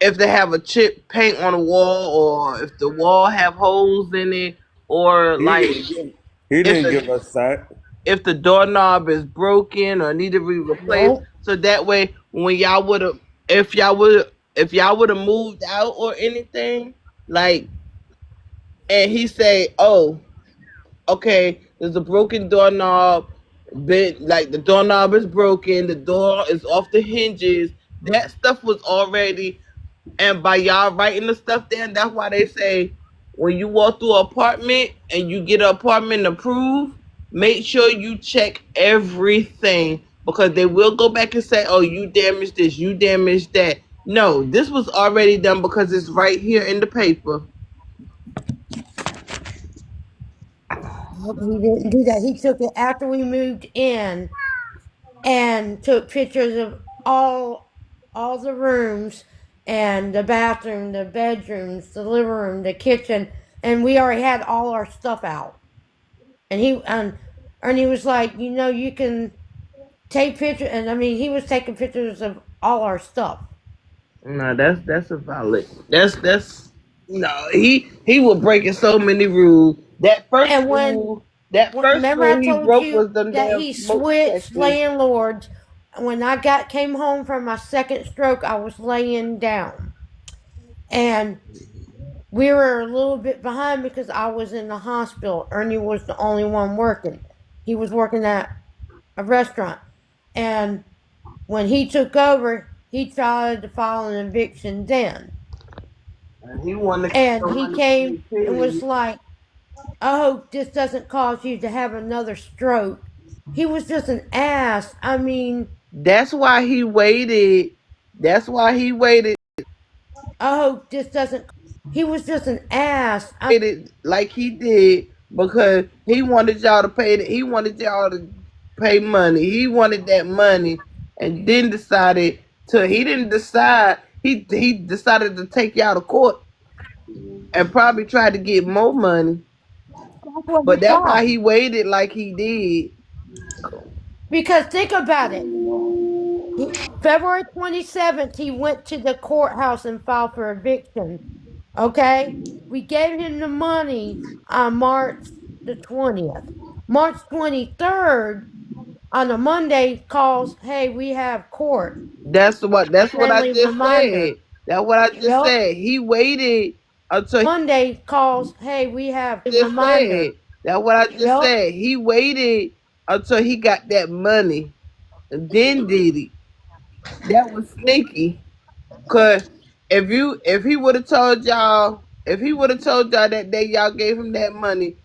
if they have a chip paint on the wall, or if the wall have holes in it, or He like didn't give. He if didn't the give us that. if the doorknob is broken or need to be replaced. Nope. So that way, when y'all would have, if y'all would have moved out or anything, like, and he say, "Oh, okay, there's a broken doorknob. Bit like the doorknob is broken. The door is off the hinges." That stuff was already. And by y'all writing the stuff down, that's why they say when you walk through an apartment and you get an apartment approved, make sure you check everything, because they will go back and say, "Oh, you damaged this, you damaged that." No, this was already done because it's right here in the paper. Nope, he didn't do that. He took it after we moved in and took pictures of all the rooms and the bathroom, the bedrooms, the living room, the kitchen, and we already had all our stuff out. And he was like, you can take pictures, and I mean, he was taking pictures of all our stuff. No, that's a valid. That's no. He was breaking so many rules. That first And rule, that first remember I rule he told broke was you them that damn he smoke switched detectors. landlords. When I came home from my second stroke, I was laying down, and we were a little bit behind because I was in the hospital. Ernie was the only one working. He was working at a restaurant, and when he took over, he tried to file an eviction then. And he wanted to And keep he money came free, and was period. like, "I hope this doesn't cause you to have another stroke." He was just an ass. I mean, That's why he waited. That's why he waited. I hope this doesn't. He was just an ass. Waited like he did because he wanted y'all to pay. He wanted y'all to pay money. He wanted that money, and then decided to. He didn't decide. He decided to take y'all to court and probably tried to get more money. That's what he But that's thought. why he waited like he did. Because think about it. February 27th, he went to the courthouse and filed for eviction. Okay? We gave him the money on March the 20th. March 23rd, on a Monday, calls, "Hey, we have court." That's what I Friendly just said. reminder. That's what I just Yep. said. He waited until he Monday calls, "Hey, we have just reminder." said. That's what I just Yep. said. He waited until he got that money and then did it. That was sneaky. Cause if he would have told y'all that day y'all gave him that money,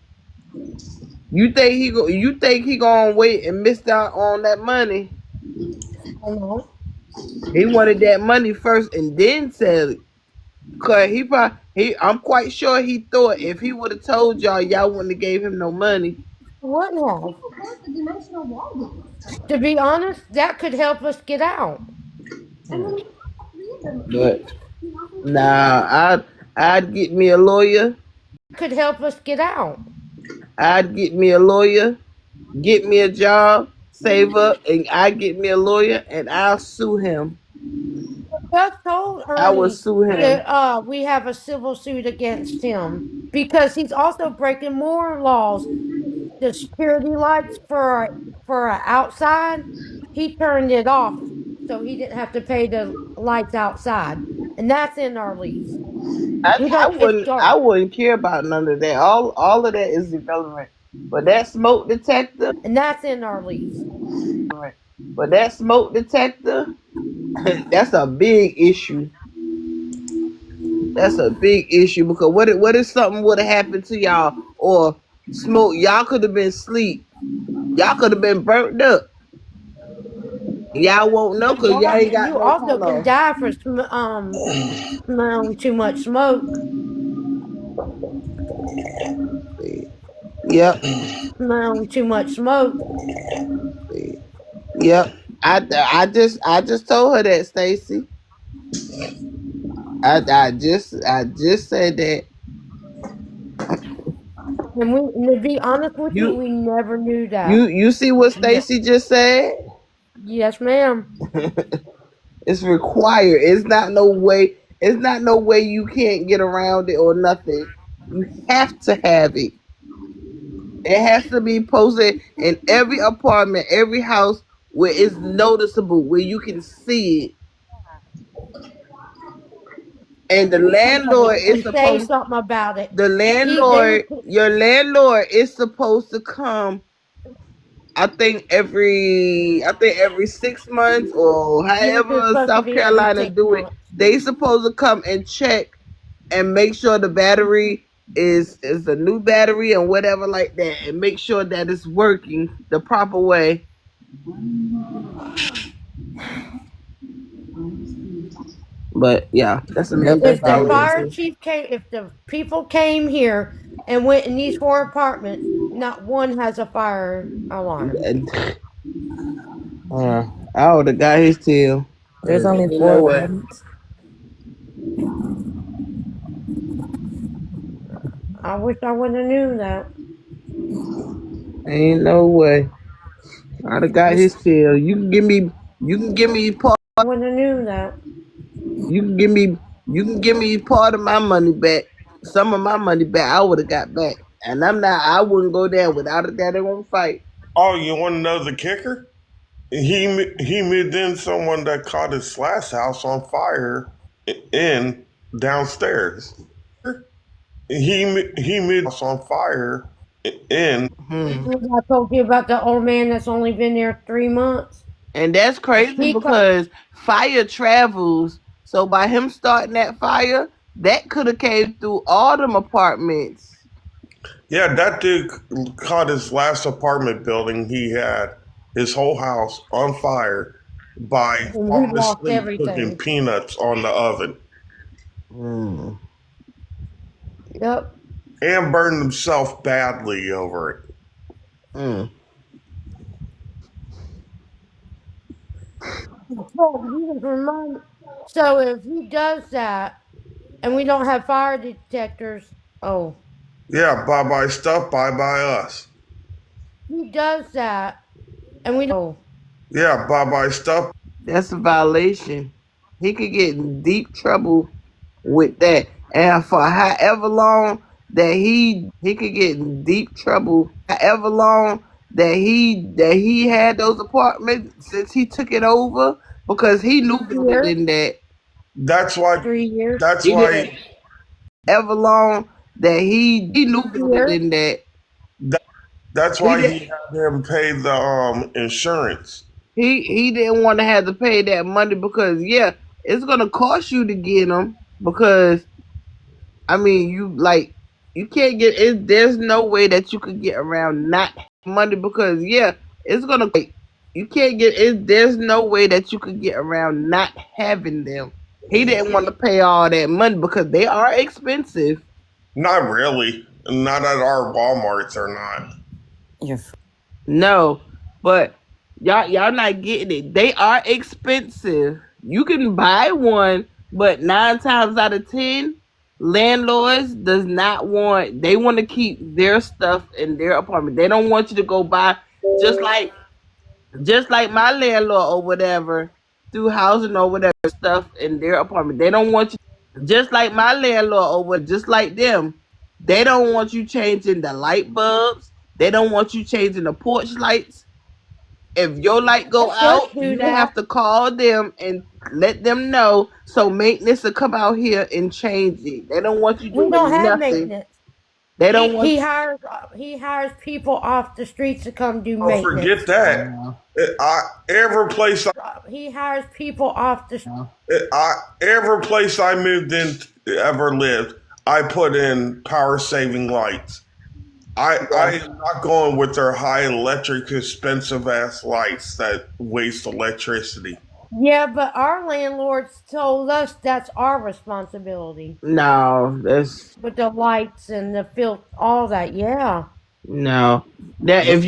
you think he gonna wait and miss out on that money? I know. He wanted that money first and then sell it. Cause I'm quite sure he thought if he would have told y'all wouldn't have gave him no money. Wouldn't have. To be honest, that could help us get out. But nah, I'd get me a lawyer. Could help us get out. I'd get me a lawyer, get me a job, save up, and I get me a lawyer, and I'll sue him. Just told I will Ernie sue him. that we have a civil suit against him because he's also breaking more laws. The security lights for our outside. he turned it off so he didn't have to pay the lights outside. And that's in our lease. We I don't, it's wouldn't I dark. wouldn't care about none of that. All of that is irrelevant. But that smoke detector, And that's in our lease. but that smoke detector, that's a big issue. That's a big issue because what if something would have happened to y'all or smoke? Y'all could have been asleep. Y'all could have been burnt up. Y'all won't know because y'all ain't got You no also kind can of. die for smelling too much smoke. Yep, Smelling too much smoke. yep. I just told her that, Stacy. I just said that. And to be honest with you, You we never knew that. you see what Stacy just said? Yes, ma'am. It's required. It's not no way. It's not no way you can't get around it or nothing. You have to have it. It has to be posted in every apartment, every house where it's noticeable, where you can see it. And the landlord is And say supposed. something about it. The They landlord, would your landlord is supposed to come. I think every 6 months or Yes, it's however supposed to South be every Carolina 6 do it. months. They supposed to come and check and make sure the battery is a new battery and whatever like that, and make sure that it's working the proper way. But yeah, that's a Yep, major that's If the valid violation. fire too. chief came, if the people came here and went in these 4 apartments, not one has a fire alarm. And I would have got his tail. There's only Ain't 4 no way. apartments. I wish I would have knew that. Ain't no way. I'd have got his tail. You can give me part. Would have knew that. You can give me. You can give me part of my money back. Some of my money back. I would have got back. And I'm not. I wouldn't go there without a daggone fight. Oh, you want to know the kicker? He moved in someone that caught his last house on fire in downstairs. He moved house on fire in. Hmm. I told you about the old man that's only been there 3 months. And that's crazy He co- because fire travels. So by him starting that fire, that could have came through all them apartments. Yeah, that dude caught his last apartment building he had, his whole house on fire by and he falling lost asleep cooking everything. peanuts on the oven Hmm. Yep. and burned himself badly over it. Hmm. So if he does that and we don't have fire detectors, oh, Yeah, bye bye stuff, bye bye us. he does that and we don't. Yeah, bye bye stuff. That's a violation. He could get in deep trouble with that. And for however long that he could get in deep trouble, however long that he had those apartments since he took it over, because he knew better Years, than that. That's why. 3 years, That's He didn't why. ever long that he knew better years. than that. That's He why didn't he had him pay the insurance. he didn't want to have to pay that money because yeah, it's gonna cost you to get them because I mean, you can't get it. There's no way that you could get around not money because yeah, it's gonna. You can't get it. There's no way that you could get around not having them. He didn't want to pay all that money because they are expensive. Not really. Not at our Walmarts or not. Yes. No, but y'all not getting it. They are expensive. You can buy one, but 9 times out of 10, landlords does not want. They want to keep their stuff in their apartment. They don't want you to go buy just like my landlord or whatever through housing or whatever stuff in their apartment. They don't want you just like my landlord or what just like them. They don't want you changing the light bulbs. They don't want you changing the porch lights. If your light go Let us out, do you that. have to call them and let them know so maintenance will come out here and change it. They don't want you We don't doing have nothing. maintenance. They don't want. He hires people off the streets to come do Oh, forget maintenance. that. Every place He hires people off the every place I moved in ever lived, I put in power saving lights. I am not going with their high electric, expensive ass lights that waste electricity. Yeah, but our landlords told us that's our responsibility No, that's with the lights and the filth, all that. Yeah. no. Now if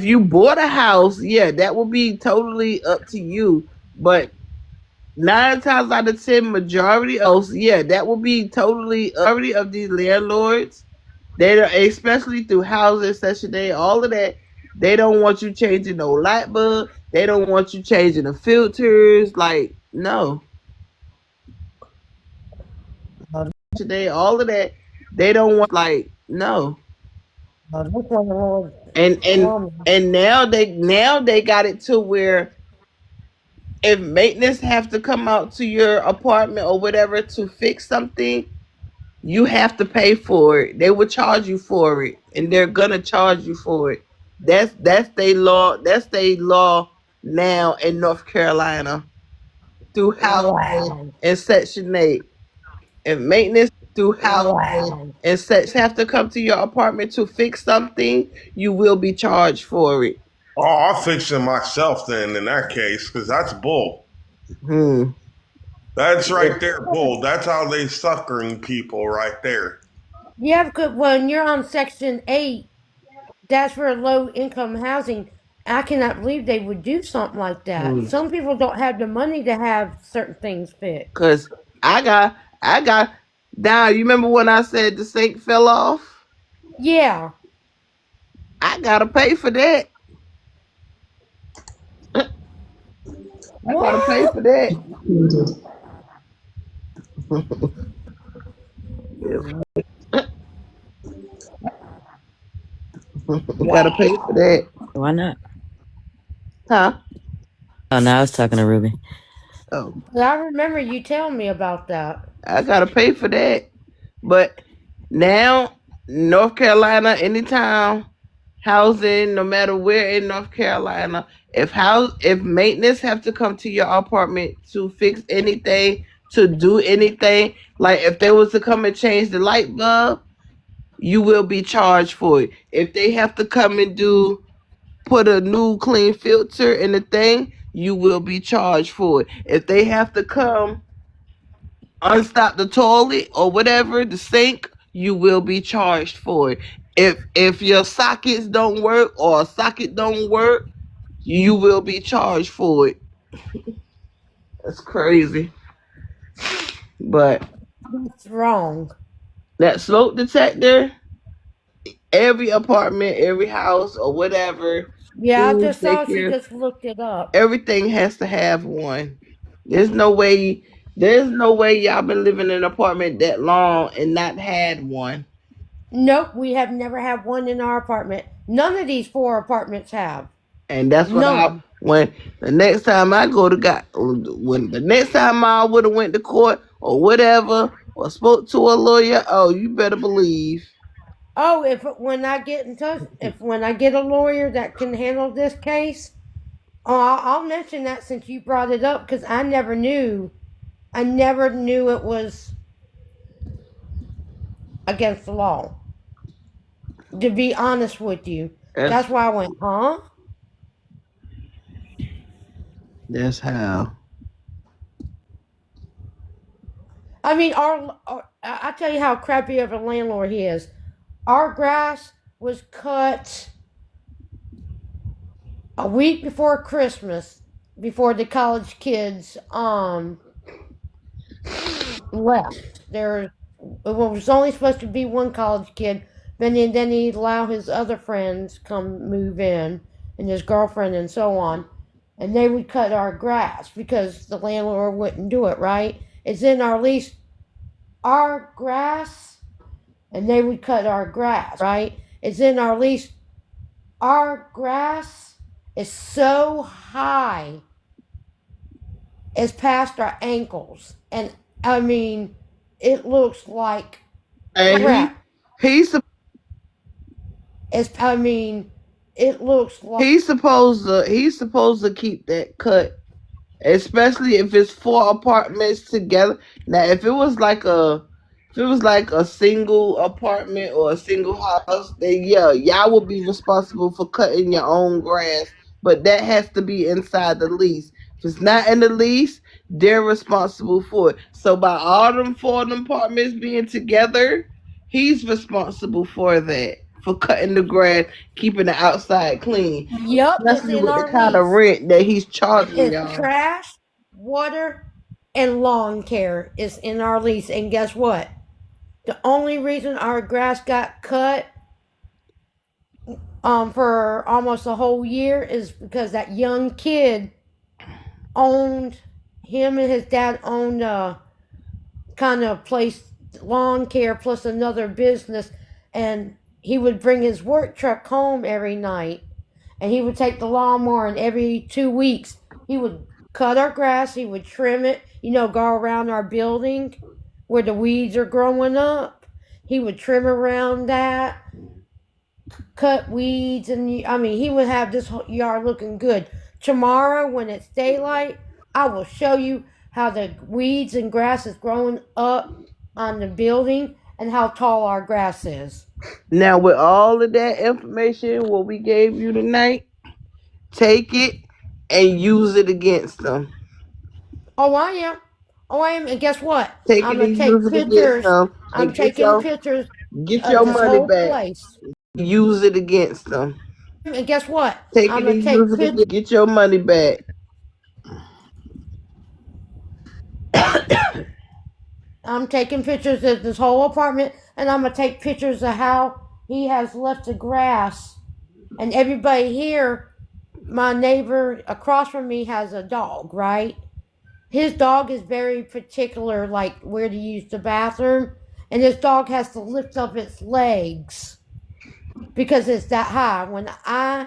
you bought a house, yeah, that would be totally up to you. But 9 times out of 10, majority of yeah, that will be totally of these landlords. They don't, especially through housing section day, all of that. They don't want you changing no light bulb. They don't want you changing the filters. Like no, today all of that. They don't want like no. This landlord And woman. and now they got it to where if maintenance have to come out to your apartment or whatever to fix something, you have to pay for it. They will charge you for it, and they're gonna charge you for it. That's their law. That's their law now in North Carolina through housing Wow. and Section 8. If maintenance through housing Wow. and such have to come to your apartment to fix something, you will be charged for it. Oh, I'll fix it myself then in that case, because that's bull. Hmm. That's right there, bull. That's how they suckering people right there. Yeah, because when you're on Section 8, that's for low income housing. I cannot believe they would do something like that. Hmm. Some people don't have the money to have certain things fixed. Cause I got now. You remember when I said the sink fell off? Yeah. I gotta pay for that. I gotta pay What? for that. Gotta pay for that. Why not? Huh? Oh, no, I was talking to Ruby. Oh, I remember you telling me about that. I gotta pay for that. But now, North Carolina, anytime housing, no matter where in North Carolina, if maintenance have to come to your apartment to fix anything, to do anything, like if they was to come and change the light bulb, you will be charged for it. If they have to come and put a new clean filter in the thing, you will be charged for it. If they have to come unstop the toilet or whatever, the sink, you will be charged for it. If your sockets don't work or a socket don't work, you will be charged for it. That's crazy. But That's wrong. that smoke detector, every apartment, every house or whatever, Yeah, I school, just saw she daycare, just looked it up. everything has to have one. There's no way there's no way y'all been living in an apartment that long and not had one. Nope, we have never had one in our apartment. None of these 4 apartments have. And that's what None. when the next time I go to God, when the next time I would have went to court or whatever or spoke to a lawyer, oh, you better believe. Oh, if when I get in touch, if when I get a lawyer that can handle this case, oh, I'll mention that since you brought it up because I never knew. I never knew it was against the law. To be honest with you, that's why I went, huh? That's how. I mean, I tell you how crappy of a landlord he is. Our grass was cut a week before Christmas, before the college kids left. There was only supposed to be one college kid, then he'd allow his other friends come move in, and his girlfriend and so on, and they would cut our grass because the landlord wouldn't do it. Right? It's in our lease. Our grass, and they would cut our grass. Right? It's in our lease. Our grass, is so high, it's past our ankles. And I mean, it looks like And crap. he's sup- It looks like he's supposed to keep that cut, especially if it's 4 apartments together. Now, if it was like a single apartment or a single house, then yeah, y'all will be responsible for cutting your own grass. But that has to be inside the lease. If it's not in the lease, they're responsible for it. So by all them 4 of them apartments being together, he's responsible for that. For cutting the grass, keeping the outside clean. Yep, it's Especially in with the our kind of lease. rent that he's charging It's y'all. trash, water, and lawn care is in our lease. And guess what? The only reason our grass got cut for almost a whole year is because that young kid owned him and his dad owned a kind of place lawn care plus another business, and he would bring his work truck home every night, and he would take the lawnmower, and every 2 weeks he would cut our grass, he would trim it, go around our building where the weeds are growing up. He would trim around that, cut weeds, and he would have this yard looking good. Tomorrow, when it's daylight, I will show you how the weeds and grass is growing up on the building and how tall our grass is. Now, with all of that information, what we gave you tonight, take it and use it against them. Oh, I am. And guess what? Take I'm it gonna and take use it against pictures. them, I'm and taking pictures get of your this money whole back. place. Use it against them. And guess what? Take I'm it gonna and take use it pictures. again. Get your money back. I'm taking pictures of this whole apartment, and I'm gonna take pictures of how he has left the grass. And everybody here, my neighbor across from me has a dog, right? His dog is very particular, like where to use the bathroom, and his dog has to lift up its legs because it's that high.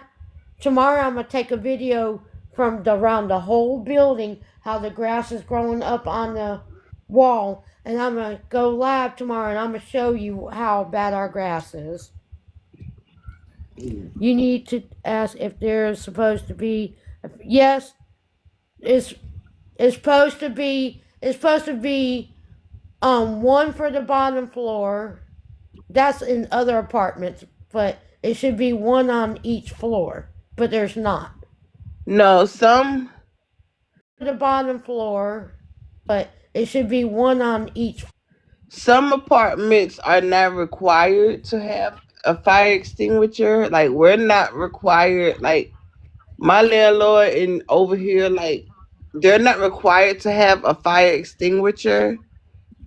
Tomorrow I'm gonna take a video from around the whole building how the grass is growing up on the wall, and I'm gonna go live tomorrow and I'm gonna show you how bad our grass is. You need to ask if there's supposed to be. Yes, it's supposed to be. One for the bottom floor. That's in other apartments, but it should be one on each floor. But there's not. No, some The bottom floor, but it should be one on each. some apartments are not required to have a fire extinguisher. Like we're not required. Like my landlord and over here, like they're not required to have a fire extinguisher.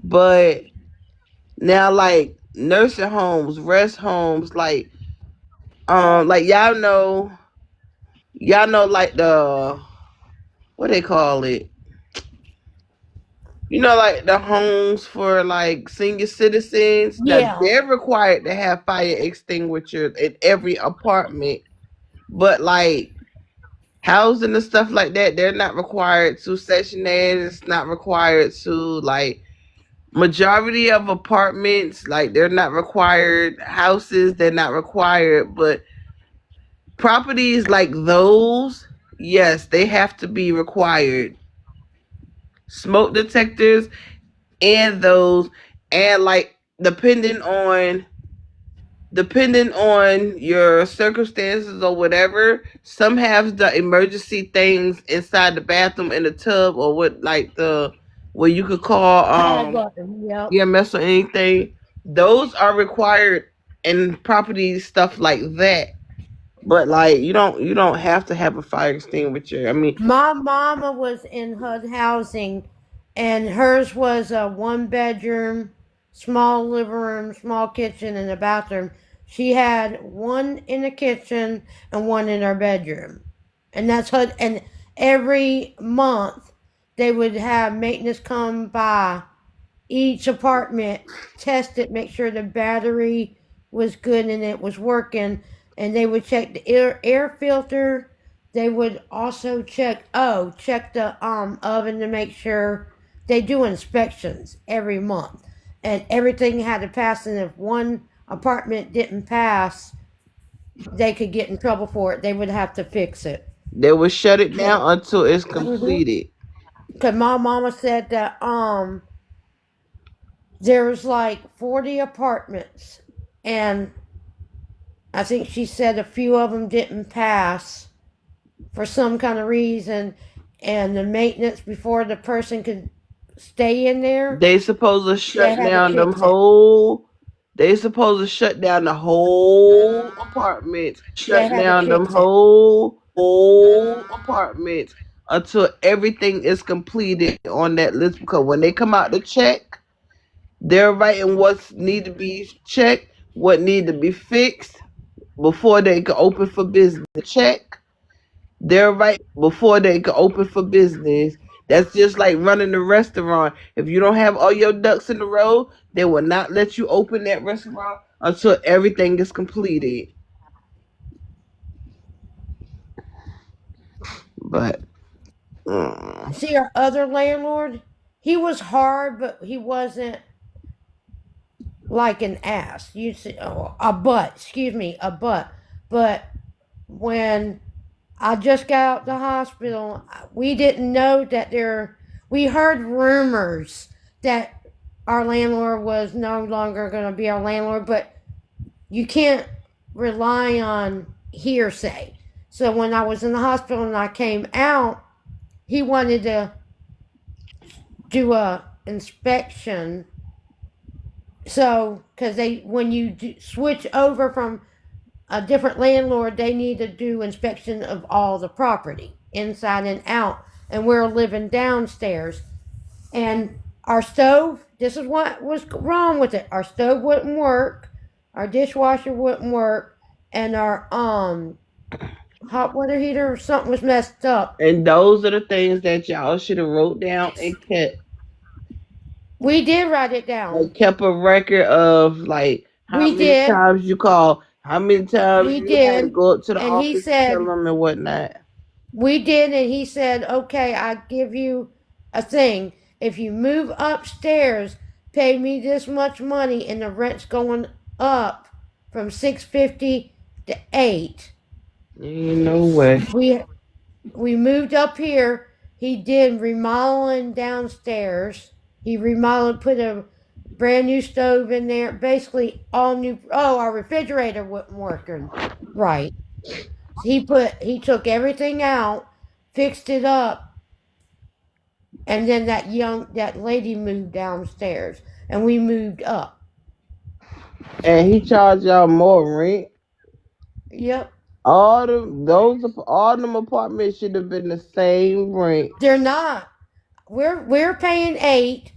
But now, like nursing homes, rest homes, like y'all know, like the what they call it, like the homes for like senior citizens that Yeah. they're required to have fire extinguishers in every apartment. But like housing and stuff like that, they're not required to. Section 8 is not required to. Like majority of apartments, like they're not required. Houses, they're not required. But properties like those, yes, they have to be required. Smoke detectors and those, and like depending on your circumstances or whatever, some have the emergency things inside the bathroom in the tub, or what, like the where you could call Yep. EMS or anything. Those are required in property stuff like that. But like you don't have to have a fire extinguisher. I mean, My mama was in HUD housing, and hers was a 1 bedroom, small living room, small kitchen, and a bathroom. She had one in the kitchen and one in her bedroom. And that's HUD. And every month, they would have maintenance come by each apartment, test it, make sure the battery was good and it was working. And they would check the air filter, they would also check the oven to make sure they do inspections every month, and everything had to pass. And if one apartment didn't pass, they could get in trouble for it. They would have to fix it. They will shut it Cause, down until it's mhm. completed. 'Cause my mama said that there was like 40 apartments, and I think she said a few of them didn't pass for some kind of reason, and the maintenance before the person could stay in there, They supposed to they shut had to down them fix it. whole. They supposed to shut down the whole apartment. They Shut had to down them fix it. whole apartments until everything is completed on that list. Because when they come out to check, they're writing what's need to be checked, what need to be fixed before they can open for business. Check. They're right before they can open for business. That's just like running a restaurant. If you don't have all your ducks in a row, they will not let you open that restaurant until everything is completed. But See, our other landlord, he was hard, but he wasn't like an ass. You see, a butt. Excuse me, a butt. But when I just got out the hospital, we didn't know that there. We heard rumors that our landlord was no longer going to be our landlord, but you can't rely on hearsay. So when I was in the hospital and I came out, he wanted to do a inspection. So because when you switch over from a different landlord, they need to do inspection of all the property inside and out. And we're living downstairs, and our stove. This is what was wrong with it. Our stove wouldn't work. Our dishwasher wouldn't work, and our hot water heater or something was messed up. and those are the things that y'all should have wrote down and kept. We did write it Like down. kept a record of like how We many did. times you call, how many times We you had to did. go up to the And he office and tell said, them and whatnot. we did, and he said, okay, I give you a thing. If you move upstairs, pay me this much money, and the rent's going up from 650 to 8. Ain't no way. We moved up here. He did remodeling downstairs. He remodeled, put a brand new stove in there. Basically, all new. Oh, our refrigerator wasn't working right. He took everything out, fixed it up, and then that lady moved downstairs, and we moved up. And he charged y'all more rent. Yep, All them apartments should have been the same rent. they're not. We're paying 8.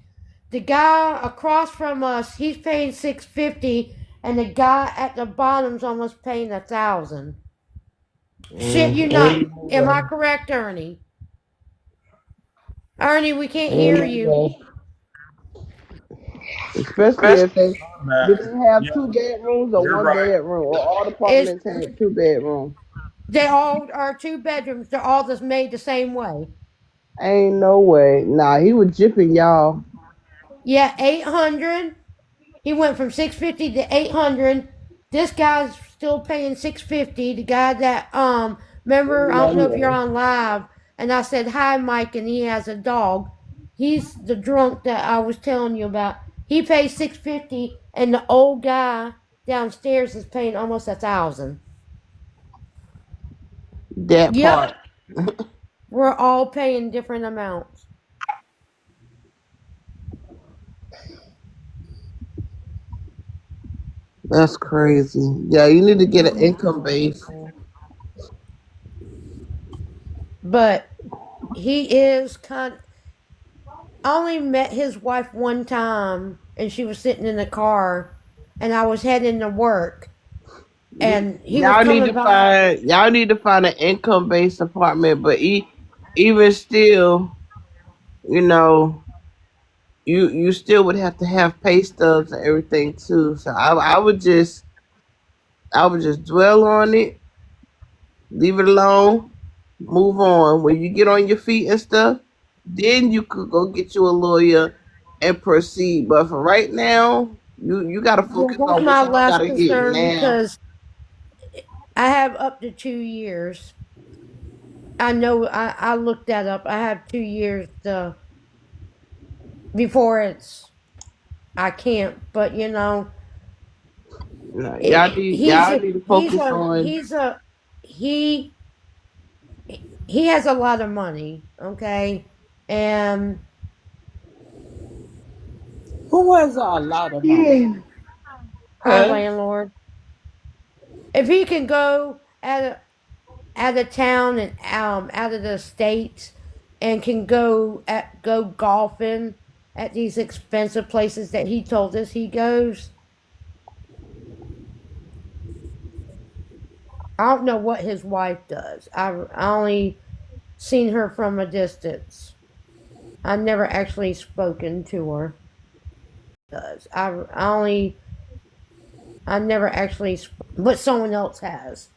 The guy across from us, he's paying 650, and the guy at the bottom's almost paying 1,000. Shit, you not? Ain't no Am I way. correct, Ernie? Ernie, we can't Ain't hear no you. way. Especially if they did they have two bedrooms or one bedroom, or all the It's apartments had two bedrooms. they all are 2 bedrooms. They're all just made the same way. Ain't no way. Nah, he was jipping y'all. Yeah, 800. He went from 650 to 800. This guy's still paying 650. The guy that remember, I don't know if you're on live, and I said hi Mike, and he has a dog. He's the drunk that I was telling you about. He pays 650, and the old guy downstairs is paying almost 1,000. That Yep, part. we're all paying different amounts. That's crazy. Yeah, you need to get an income base. But he is kind. I only met his wife one time, and she was sitting in the car, and I was heading to work, and he was coming by. Y'all need to find an income based apartment, but even still, you know, you still would have to have pay stubs and everything too. So I would just dwell on it, leave it alone, Move on. When you get on your feet and stuff, then you could go get you a lawyer and proceed. But for right now, you gotta Yeah, focus that's on what my you last gotta get concern now. because I have up to 2 years. I know I looked that up. I have 2 years before it's I can't. But No, he's y'all a need to he's focus a on. he's a he he has a lot of money. Okay, and Who has a lot of money? our Huh? landlord, if he can go out of town and out of the states and can go golfing at these expensive places that he told us he goes. I don't know what his wife does. I only seen her from a distance. I've never actually spoken to her. Does I never actually, but someone else has,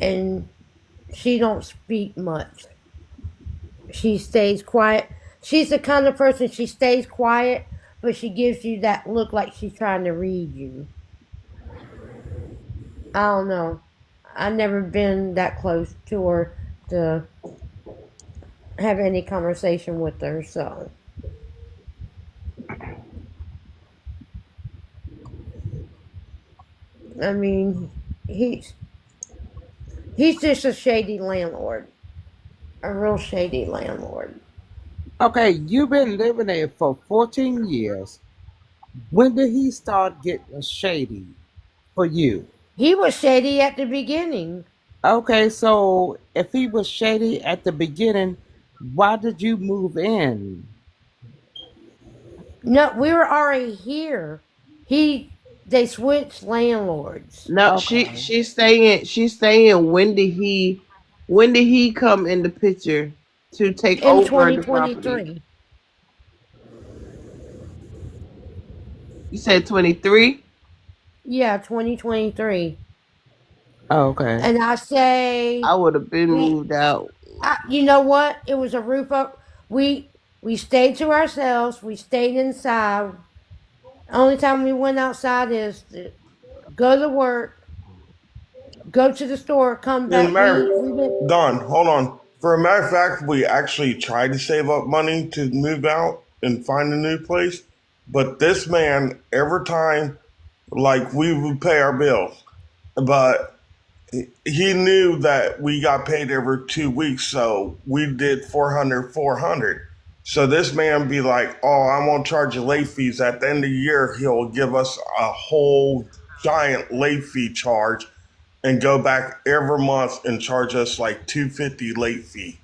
and she don't speak much. She stays quiet. She's the kind of person, she stays quiet, but she gives you that look like she's trying to read you. I don't know. I've never been that close to her to have any conversation with her, so I mean, he's he's just a shady landlord, a real shady landlord. Okay, you've been living there for 14 years. When did he start getting shady for you? He was shady at the beginning. Okay, so if he was shady at the beginning, why did you move in? No, we were already here. He they switched landlords No, Okay. she's saying when did he come in the picture to take in over the property? 2023. You said 23? Yeah, 2023. Okay. And I say I would have been we moved out. you know what? It was a roof up. We stayed to ourselves. We stayed inside. Only time we went outside is to go to work, go to the store, come And back. matter, We went Don, hold on. For a matter of fact, we actually tried to save up money to move out and find a new place. But this man, every time, like we would pay our bills, but he knew that we got paid every 2 weeks, so we did 400, 400. So this man be like, "Oh, I won't charge you late fees." At the end of the year, he'll give us a whole giant late fee charge and go back every month and charge us like 250 late fee.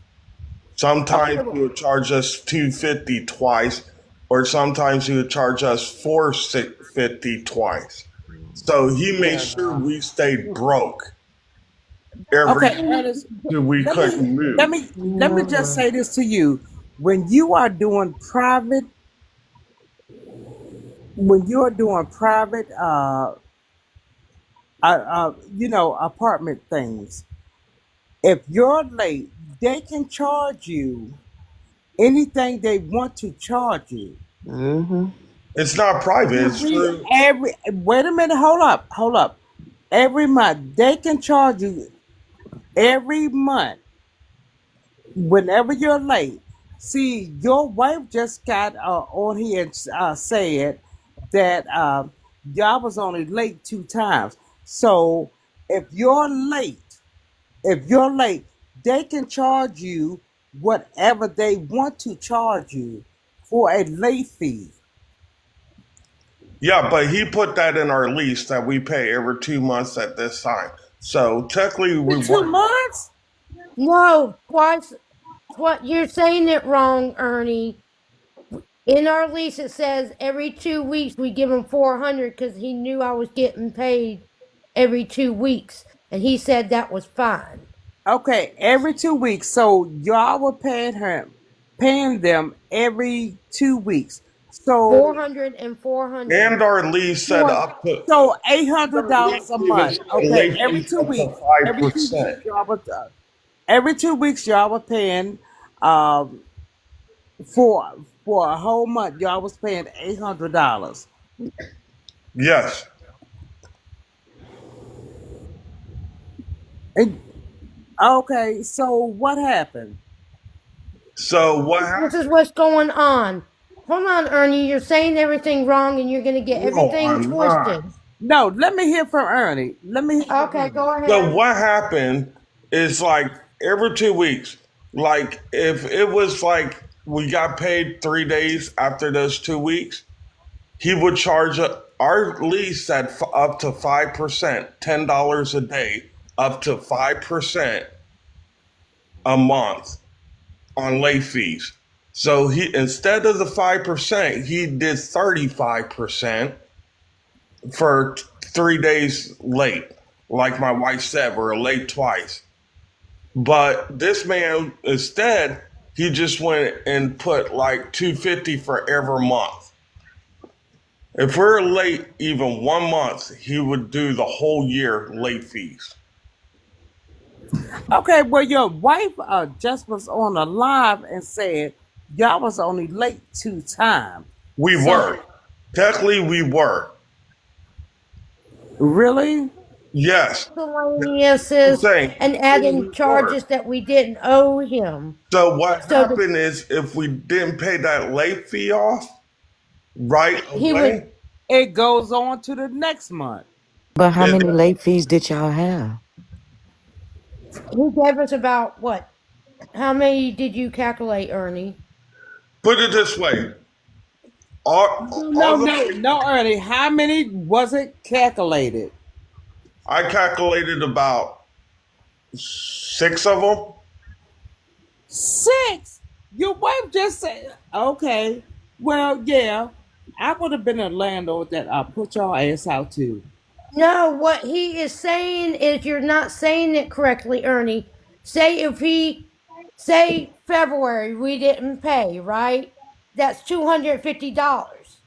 Okay. Sometimes he would charge us 250 twice, or sometimes he would charge us 450 twice. So he made Yeah. sure we stayed broke every Okay, year Ernest, till we let me couldn't let move. me let me just say this to you. When you are doing private, when you're doing private apartment things, if you're late, they can charge you anything they want to charge you. Mm-hmm. It's not private, it's Every through. every wait a minute, hold up. Every month they can charge you every month whenever you're late. See, your wife just got on here and said that y'all was only late 2 times. So if you're late, if you're late, they can charge you whatever they want to charge you for a late fee. Yeah, but he put that in our lease that we pay every 2 months at this time. So technically, we The two weren't. months? no twice. What you're saying it wrong, Ernie. In our lease, it says every 2 weeks we give him 400 because he knew I was getting paid every 2 weeks, and he said that was fine. Okay, every 2 weeks. So y'all were paying them every 2 weeks. So 400 and 400. And our lease said Four. up to. so eight And hundred our lease dollars a even month. said a Okay, late every fees two up to weeks. five Every two percent. weeks, y'all was Every 2 weeks, y'all were paying um, for a whole month. Y'all was paying $800. Yes. And okay, so what happened? So what This happened? is what's going on. Hold on, Ernie. You're saying everything wrong and you're going to get No, everything I'm not. twisted. No, let me hear from Ernie. Let me hear from Okay, Ernie. go So ahead. what happened is like every 2 weeks, like if it was like we got paid 3 days after those 2 weeks, he would charge our lease at up to 5%, $10 a day, up to 5% a month on late fees. So he instead of the 5%, he did 35% for 3 days late. Like my wife said, we're late twice. But this man instead, he just went and put like 250 for every month. If we're late even 1 month, he would do the whole year late fees. Okay, well, your wife just was on a live and said y'all was only late 2 times. We So, were. Technically, we were. really? Yes. I'm Miscellaneous saying and technically adding we were. charges that we didn't owe him. So what So that happened is if we didn't pay that late fee off right he would, away, It goes on to the next month. But how it, many late fees did y'all have? he gave us about what? How many did you calculate, Ernie? put it this way. All No, the no, late, no, Ernie. How many was it calculated? I calculated about 6 of them. Six. Your wife just said, okay. Well, yeah, I would have been a landlord that put y'all ass out too. No, what he is saying is you're not saying it correctly, Ernie. Say if he, say February we didn't pay, right? That's $250.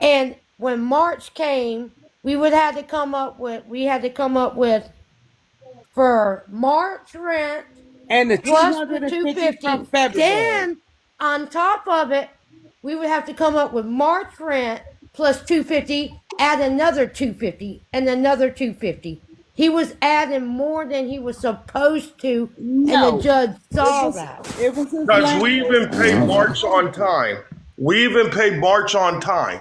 And when March came, we had to come up with for March rent And the plus the 250 from 250. February. Then on top of it, we would have to come up with March rent plus 250, add another 250 and another 250. He was adding more than he was supposed to, and the No, judge it saw was that. it was his Because we landlord. even paid March on time. We even paid March on time.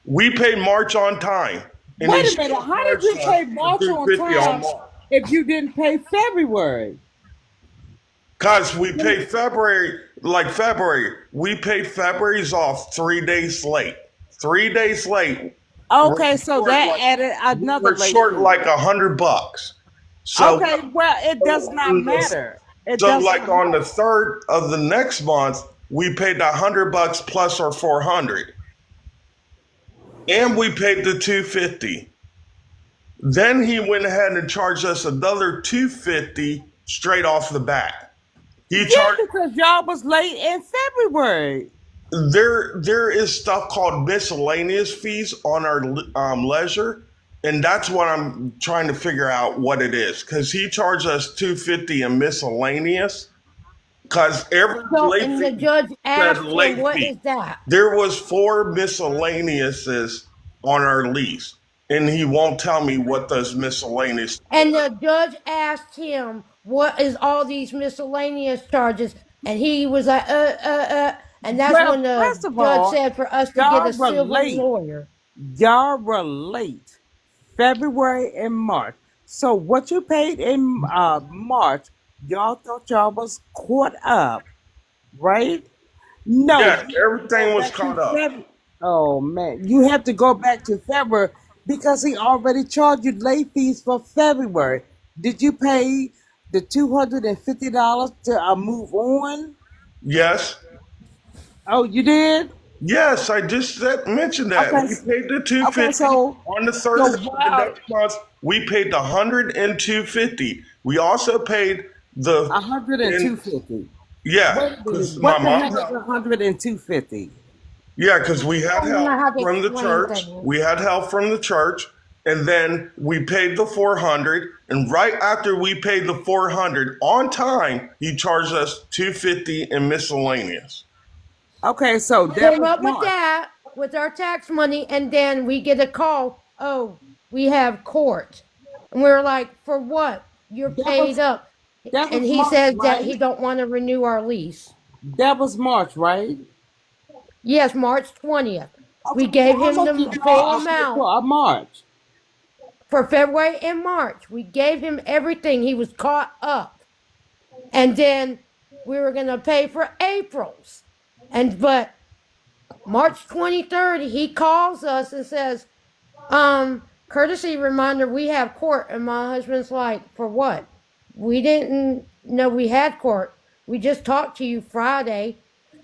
We paid March on time. And he Wait a minute. still How did charged you us pay for March on 250 on time March. if you didn't pay February? Because we paid February, like February, we paid February's off 3 days late. 3 days late. We're Okay, so short that like added we another were late short fee. like $100. So, Okay, well, it does not matter. It so does like not on the matter. third of the next month, we paid $100 plus our 400, and we paid the 250. Then he went ahead and charged us another 250 straight off the bat. He Yeah, charged. because y'all was late in February. There is stuff called miscellaneous fees on our leisure, and that's what I'm trying to figure out what it is, because he charged us 250 in miscellaneous, because every So, late and the fee judge said asked him, late "What fee. is that?" There was 4 miscellaneouses on our lease, and he won't tell me what those miscellaneous And are. the judge asked him, "What is all these miscellaneous charges?" And he was like, And that's Well, when the first of judge all, said for us to get y'all a were civil late. lawyer. Y'all were late. February and March. So what you paid in March, y'all thought y'all was caught up, right? No, Yes, you have to go everything was back to caught up. February. Oh man, you have to go back to February because he already charged you late fees for February. Did you pay the $250 to move on? Yes. Oh, you did. Yes, I just mentioned that. Okay. We paid the Okay. 250 So, on the so 30th of the wow, next month. We paid the 100 and 250. We also paid the 100 and and 250. yeah, Wait a minute. because my What the mom heck is 100 and 250? yeah, because we I had don't know help how to from the explain church. things. We had help from the church, and then we paid the 400, and right after we paid the 400 on time, he charged us 250 in miscellaneous. Okay, so that Came was up with March. that with our tax money, and then we get a call. Oh, we have court, and we were like, "For what? You're That paid was up." that And was he March, says that right? he don't want to renew our lease. That was March, right? Yes, March 20th. We Okay, so gave how him much did the full y'all pay amount for March? for February and March. We gave him everything. He was caught up. And then we were going to pay for April's. But March 23rd, he calls us and says, courtesy reminder, we have court. And my husband's like, for what? We didn't know we had court. We just talked to you Friday.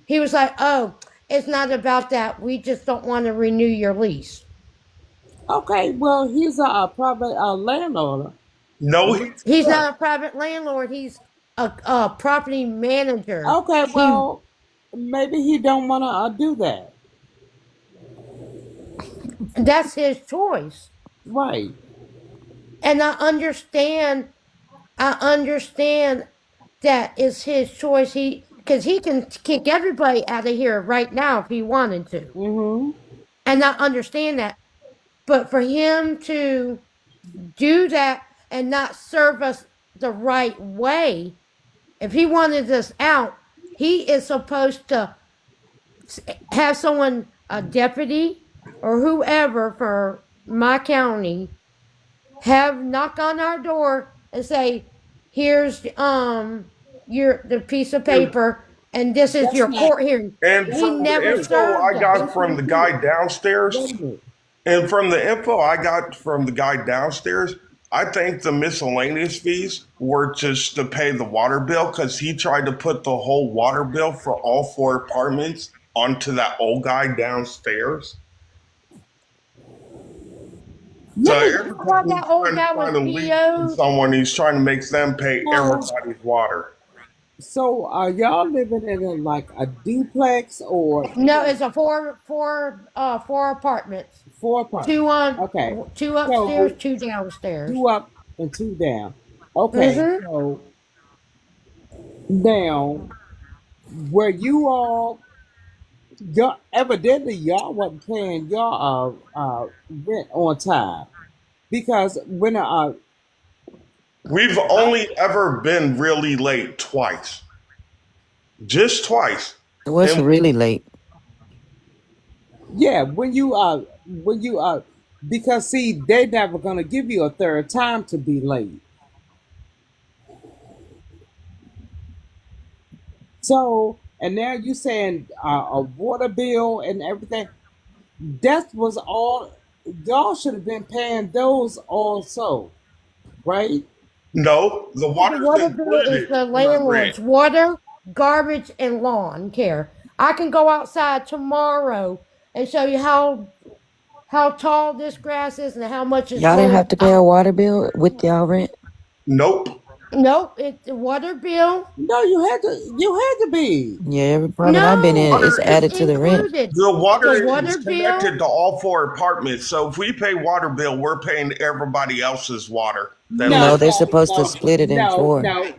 He was like, oh, it's not about that. We just don't want to renew your lease. Okay, well, he's a private landowner. No, He's not a private landlord. He's a property manager. Okay, well, maybe he don't want to do that. That's his choice. Right. And I understand that it's his choice. Because he can kick everybody out of here right now if he wanted to. Mm-hmm. And I understand that. But for him to do that and not serve us the right way, if he wanted us out, he is supposed to have someone, a deputy or whoever for my county, have knock on our door and say, here's the piece of paper and this is That's your not. court hearing. and He from the never info I served us. got from the guy downstairs, I think the miscellaneous fees were just to pay the water bill because he tried to put the whole water bill for all 4 apartments onto that old guy downstairs. So Let me, every I thought time that old he's guy trying was to lease to PO'd. someone, he's trying to make them pay well, everybody's water. so are y'all living in like a duplex or No, it's a four apartments. 4 apartments? Okay, Two upstairs, so two downstairs. 2 up and 2 down. Okay, Mm-hmm. so now were you all y'all evidently y'all wasn't paying y'all rent on time because when We've only ever been really late twice. Just twice. What's And really late? yeah, when you because see they never gonna give you a third time to be late. So and now you saying a water bill and everything. That was all y'all should have been paying those also, right? no, the The water's water bill is included the in our rent. landlord's water, garbage, and lawn care. I can go outside tomorrow and show you how tall this grass is and how much it's Y'all didn't grown. have to pay a water bill with y'all rent? Nope. Nope, it's the water bill. No, you had to be. Yeah, every apartment I've been in No, is Water is added it's to the rent. included. The The water is water bill. connected to all 4 apartments. So if we pay water bill, we're paying everybody else's water that No, No, lives. they're no, supposed to no, split it in no, 4. no.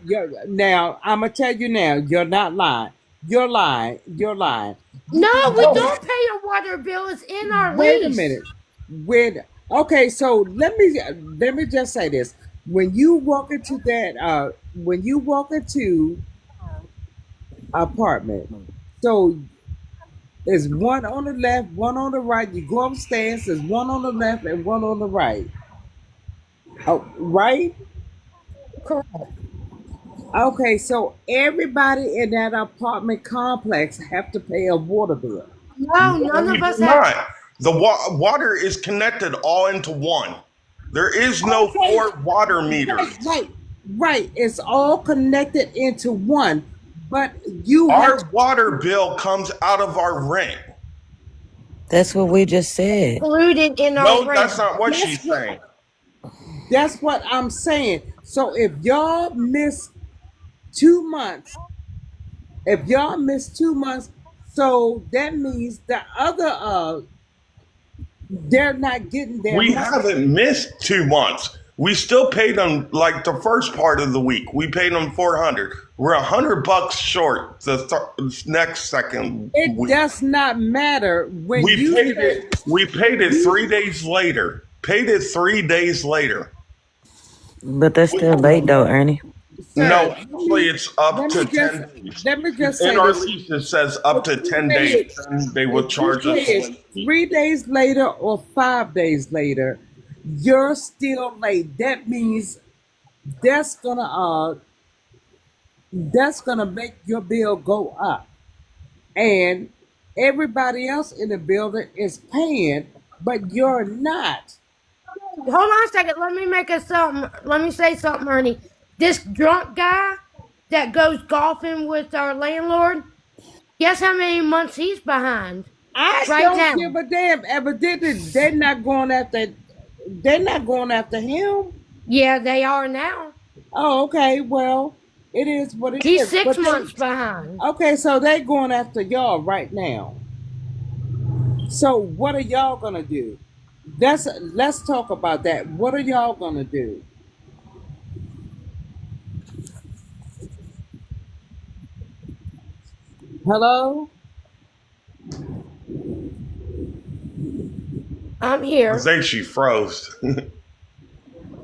Now I'm gonna tell you now. You're not lying. You're lying. You're lying. You No, we know. don't pay a water bill. It's in our Wait a lease. minute. Okay, so let me just say this. When you walk into apartment, so there's one on the left, one on the right. You go upstairs. There's one on the left and one on the right. Oh, right. Correct. Okay, so everybody in that apartment complex have to pay a water bill. No, No, none we of do us have. not. The water is connected all into one. There is no Okay, 4 water right, meters. right, right. It's all connected into one, but you have to. Our water bill comes out of our rent. That's what we just said. Included in our No, that's rent. not what That's she's what. saying. That's what I'm saying. So if y'all miss 2 months, if y'all miss 2 months, so that means They're not getting their We money. haven't missed 2 months. We still paid them like the first part of the week. We paid them 400. We're $100 short the next second It week. does not matter when We you paid say it. We paid it 3 days later. Paid it 3 days later. But that's still late though, Ernie. sir, No, let actually, me it's up let to me just 10 days. let me just In say our this. lease, it says up to If you 10 pay days. it, Then they will if you charge pay us a it late fee. 3 days later or 5 days later, you're still late. That means that's gonna make your bill go up, and everybody else in the building is paying, but you're not. Hold on a second. Let me say something, Ernie. This drunk guy that goes golfing with our landlord, guess how many months he's behind I right don't now? give a damn. Evidently, they're not going after. They're not going after him. Yeah, they are now. Oh, okay. Well, it is what it He's is. 6 months behind. Okay, so they're going after y'all right now. So what are y'all gonna do? Let's talk about that. What are y'all gonna do? Hello? I'm I here. think she froze.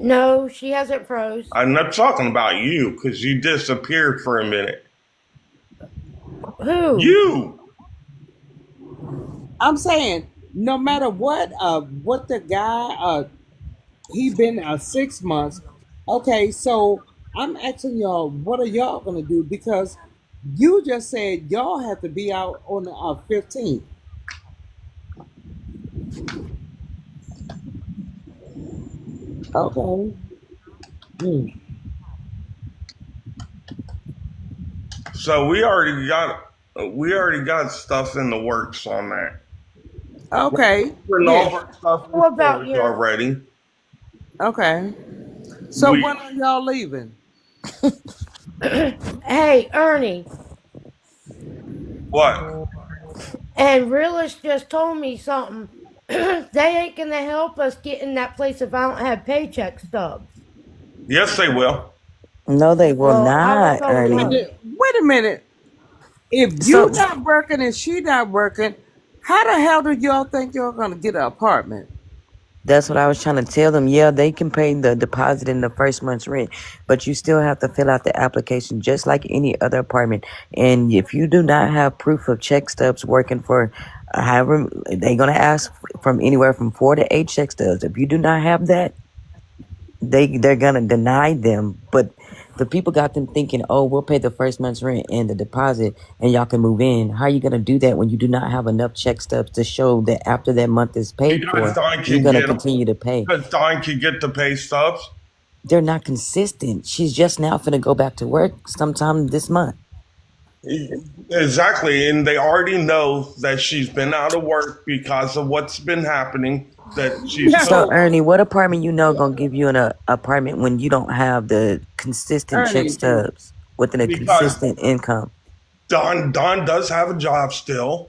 No, she hasn't froze. I'm not talking about you because you disappeared for a minute. Who? You! I'm saying no matter what the guy he been 6 months. Okay, so I'm asking y'all, what are y'all gonna do? Because you just said y'all have to be out on the 15th. Okay. Hmm. So we already got stuff in the works on that. Okay. Putting all Yeah. of our stuff in What about storage you? already. Okay. So We when are y'all leaving? Hey, Ernie. what? And Realist just told me something. They ain't gonna help us get in that place if I don't have paycheck stubs. Yes, they will. No, they will Well, I was not, told Wait Ernie. no. a minute. If you So not working and she not working, how the hell do y'all think y'all gonna get an apartment? that's what I was trying to tell them. Yeah, they can pay the deposit in the first month's rent, but you still have to fill out the application just like any other apartment. And if you do not have proof of check stubs working for however, they're gonna ask from anywhere from 4 to 8 check stubs. If you do not have that, they're gonna deny them. But the people got them thinking, oh, we'll pay the first month's rent and the deposit and y'all can move in. How are you gonna do that when you do not have enough check stubs to show that after that month is paid Because for, Don you're can gonna get them. continue to pay? Because Don can get the pay stubs. They're not consistent. She's just now finna go back to work sometime this month. Exactly. And they already know that she's been out of work because of what's been happening. That she's So still. Ernie, what apartment gonna give you an apartment when you don't have the consistent check Ernie. stubs within a Because consistent income? Don does have a job still.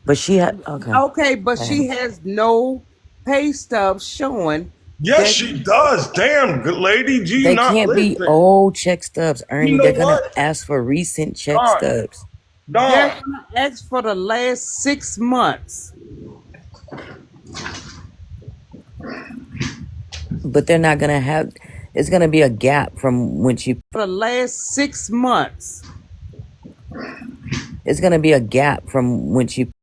But she had okay. Okay, but Okay. she has no pay stubs showing Yes, that she does. Damn, good lady. Do you They not can't be listen? old check stubs, You Ernie. know They're gonna what? ask for recent check Don, stubs. they're Don, gonna ask for the last 6 months. But they're not gonna have it's gonna be a gap from when she For the last 6 months. it's gonna be a gap from when she